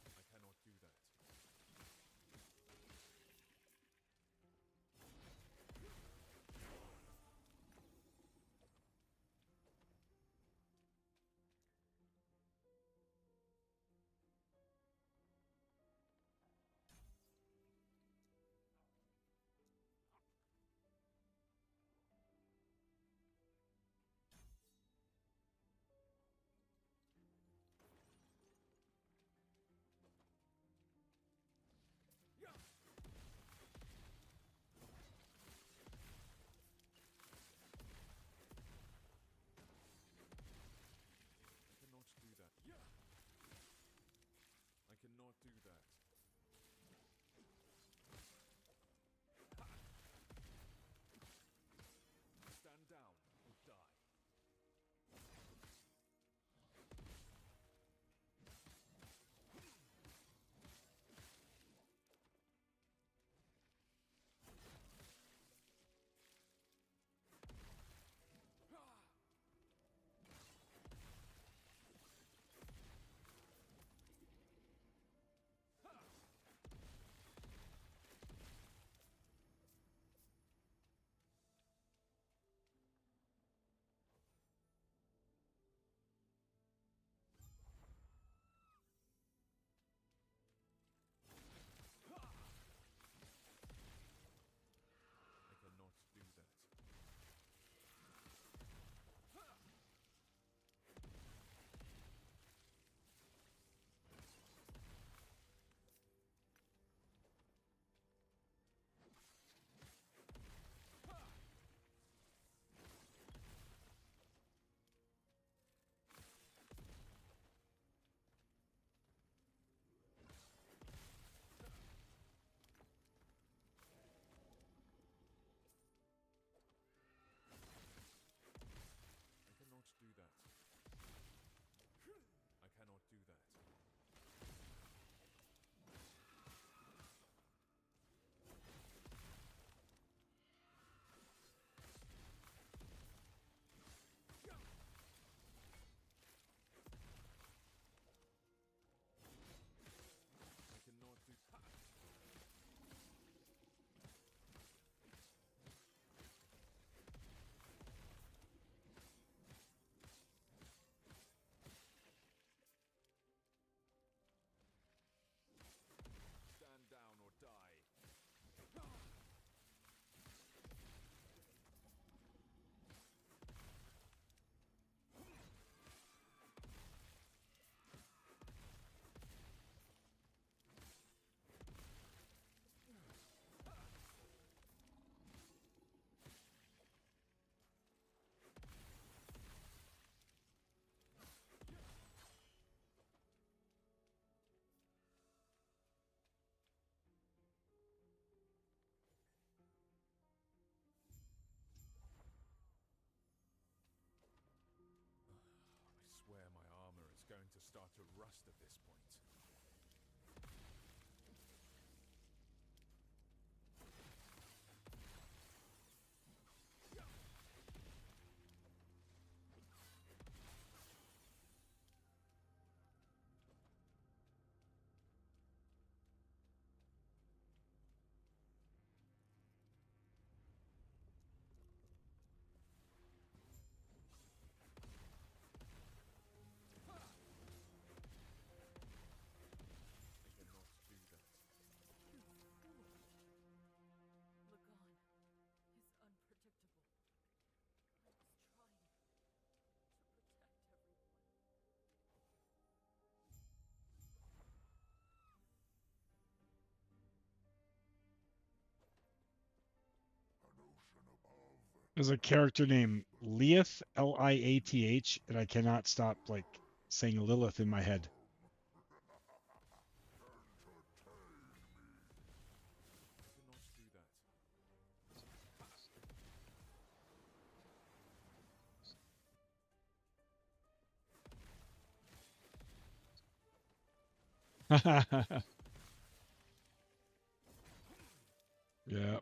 I cannot do that. I cannot do that. I cannot do that. I cannot do that. Stand down or die. start to rust at this point. There's a character named Liath, Liath, and I cannot stop like saying Lilith in my head. Yeah.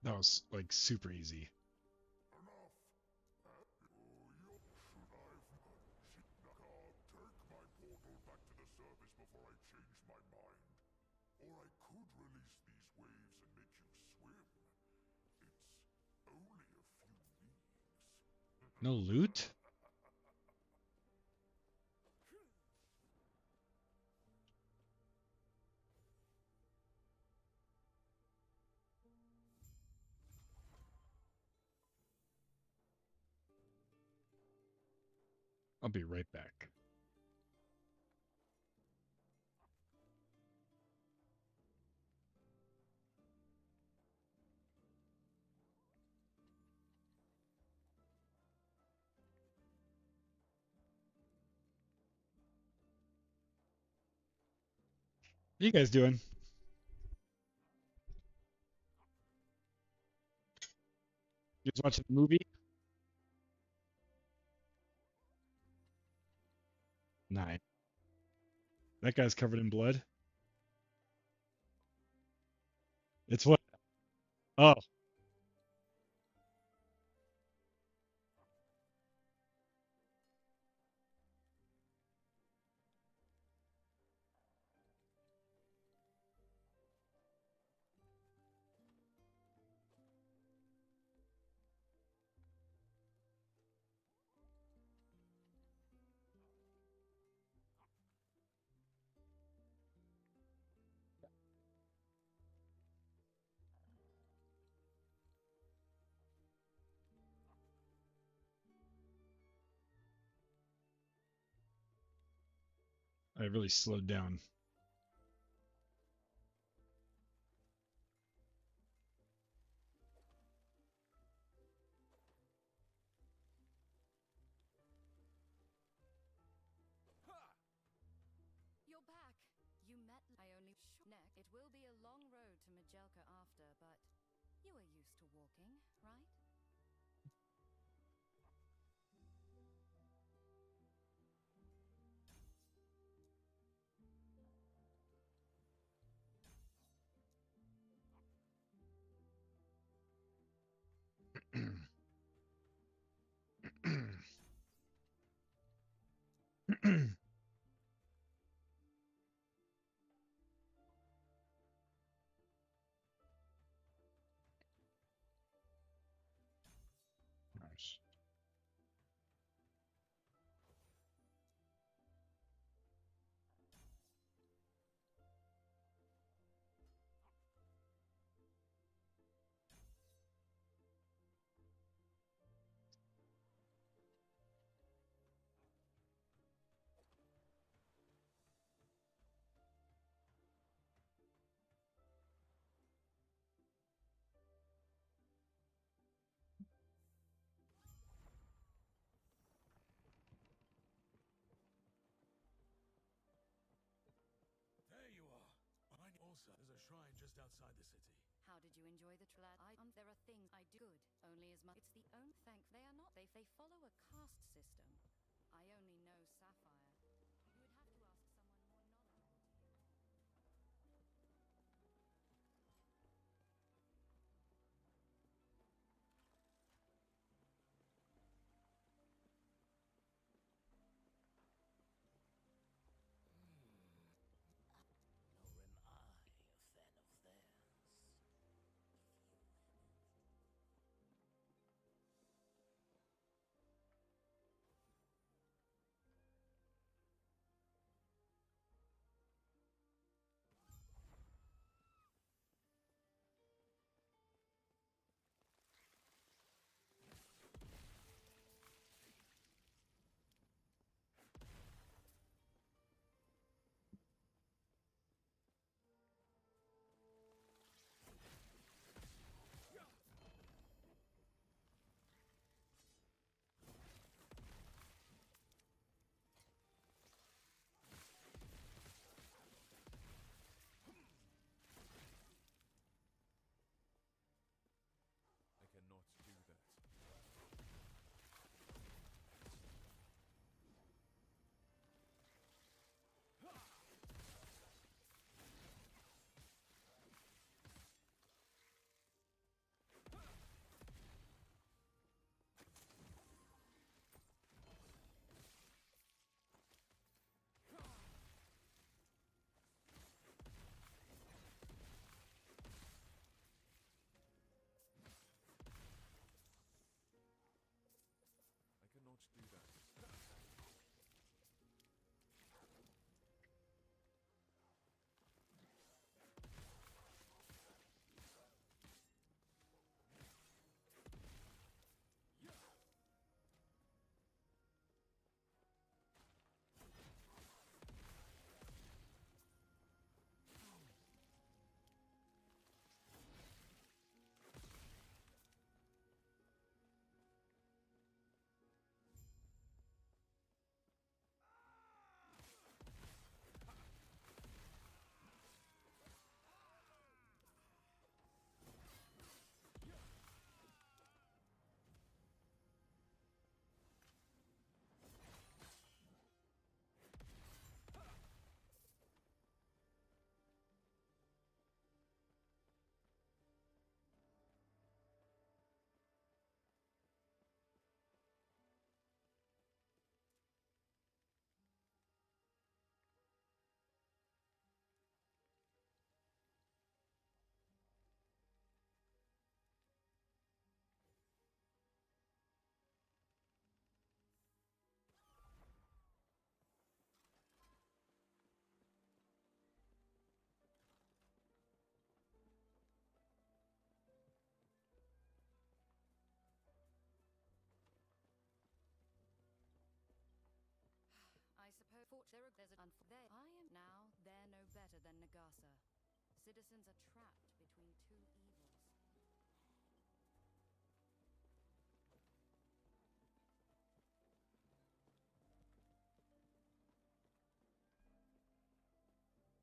That was like super easy. No loot? I'll be right back. What are you guys doing? You guys watching the movie? Nice. That guy's covered in blood. It's what? Oh, I really slowed down. You're back. You met. I only neck. It will be a long road to Majelka after, but you are used to walking, right? Nice. There you are. Behind you also, there's a shrine just outside the city. How did you enjoy the lad? There are things I do good, only as much. It's the own thank. They are not. They follow a caste system. I only know Sapphire. You would have to ask someone more knowledgeable to hear more. Nor am I a fan of theirs. I cannot do that. I cannot do that. I suppose there's a they. I am now. They're no better than Nagasa. Citizens are trapped between two evils.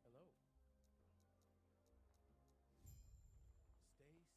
Hello. Stay safe.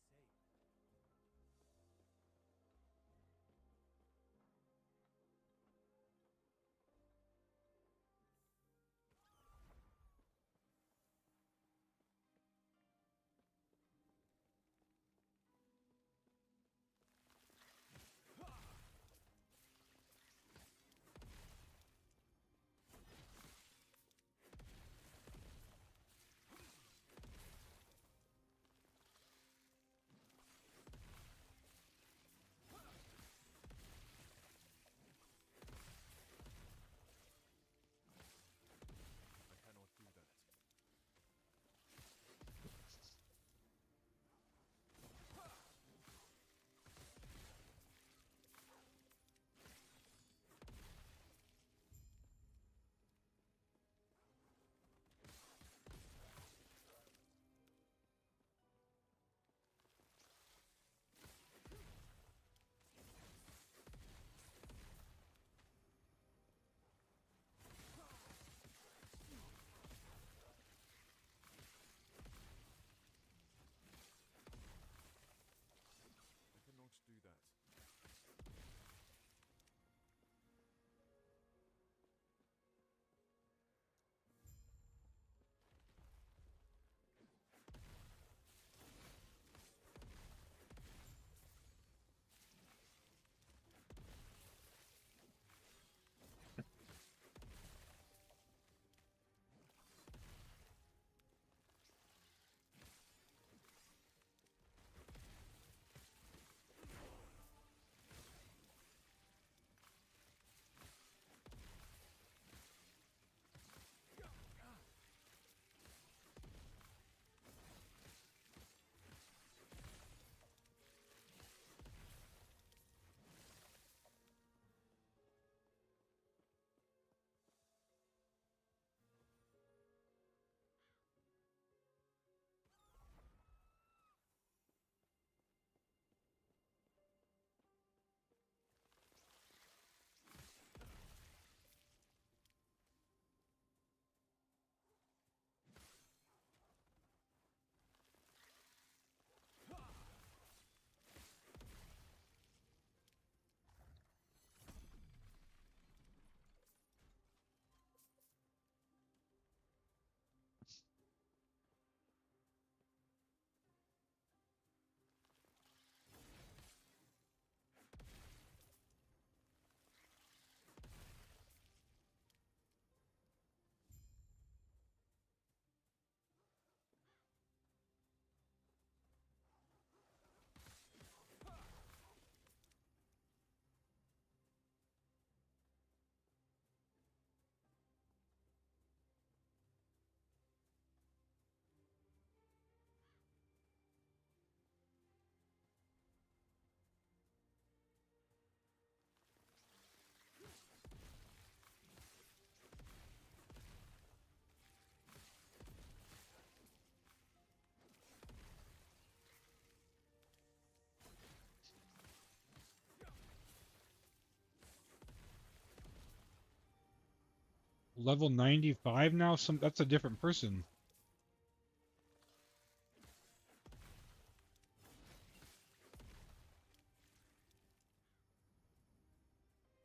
level 95 now. That's a different person.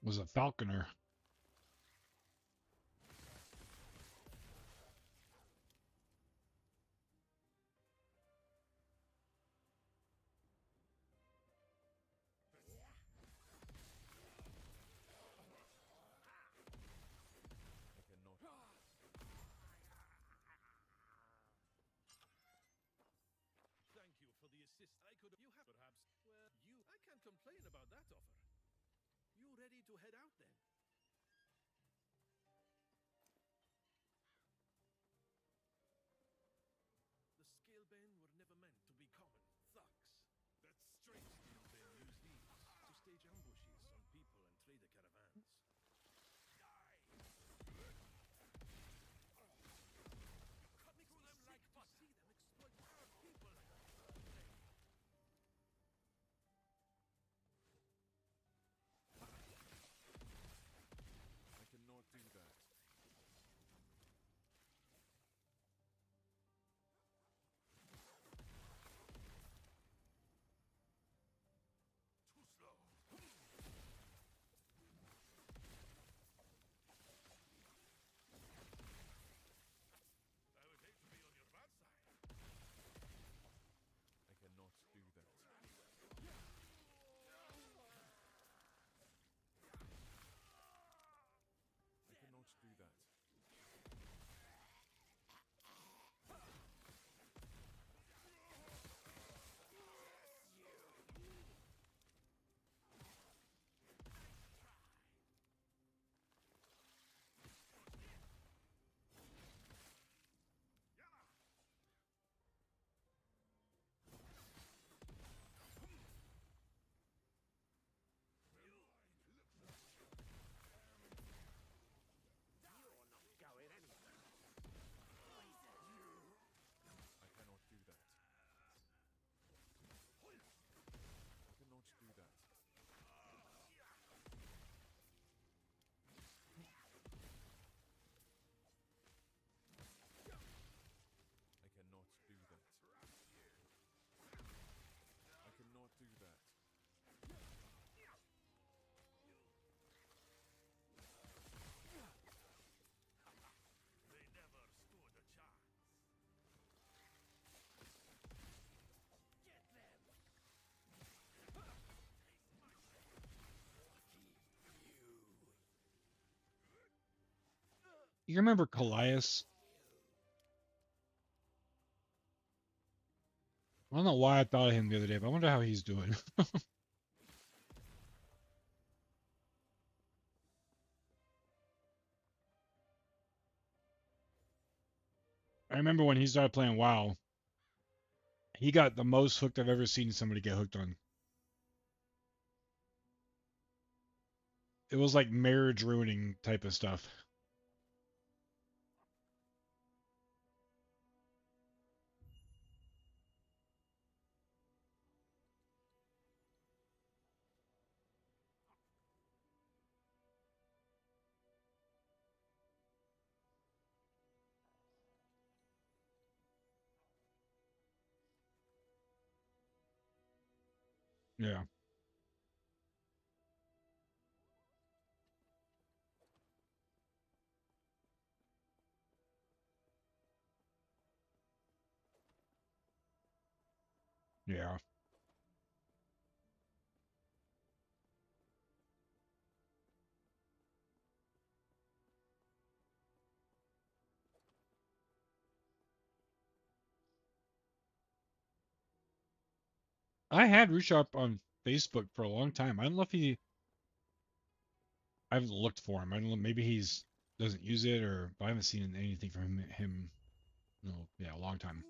Was a falconer. Thank you for the assist. I could you have perhaps I can't complain about that offer. You ready to head out then? The Scalebane were never meant to be common thugs. That's straight. Scalebane use these to stage ambushes on people and trader caravans. Cutting through them like butter. See them exploit our people. I cannot do that. Too slow. I would hate to be on your bad side. I cannot do that. I cannot do that. I cannot do that. I cannot do that. I cannot do that. I cannot do that. They never stood a chance. Get them! You remember Callias? I don't know why I thought of him the other day, but I wonder how he's doing. I remember when he started playing WoW, he got the most hooked I've ever seen somebody get hooked on. It was like marriage ruining type of stuff. Yeah. Yeah. I had Rushop on Facebook for a long time. I don't know if I haven't looked for him. I don't know. Maybe he's doesn't use it, or but I haven't seen anything from him. No, yeah, a long time.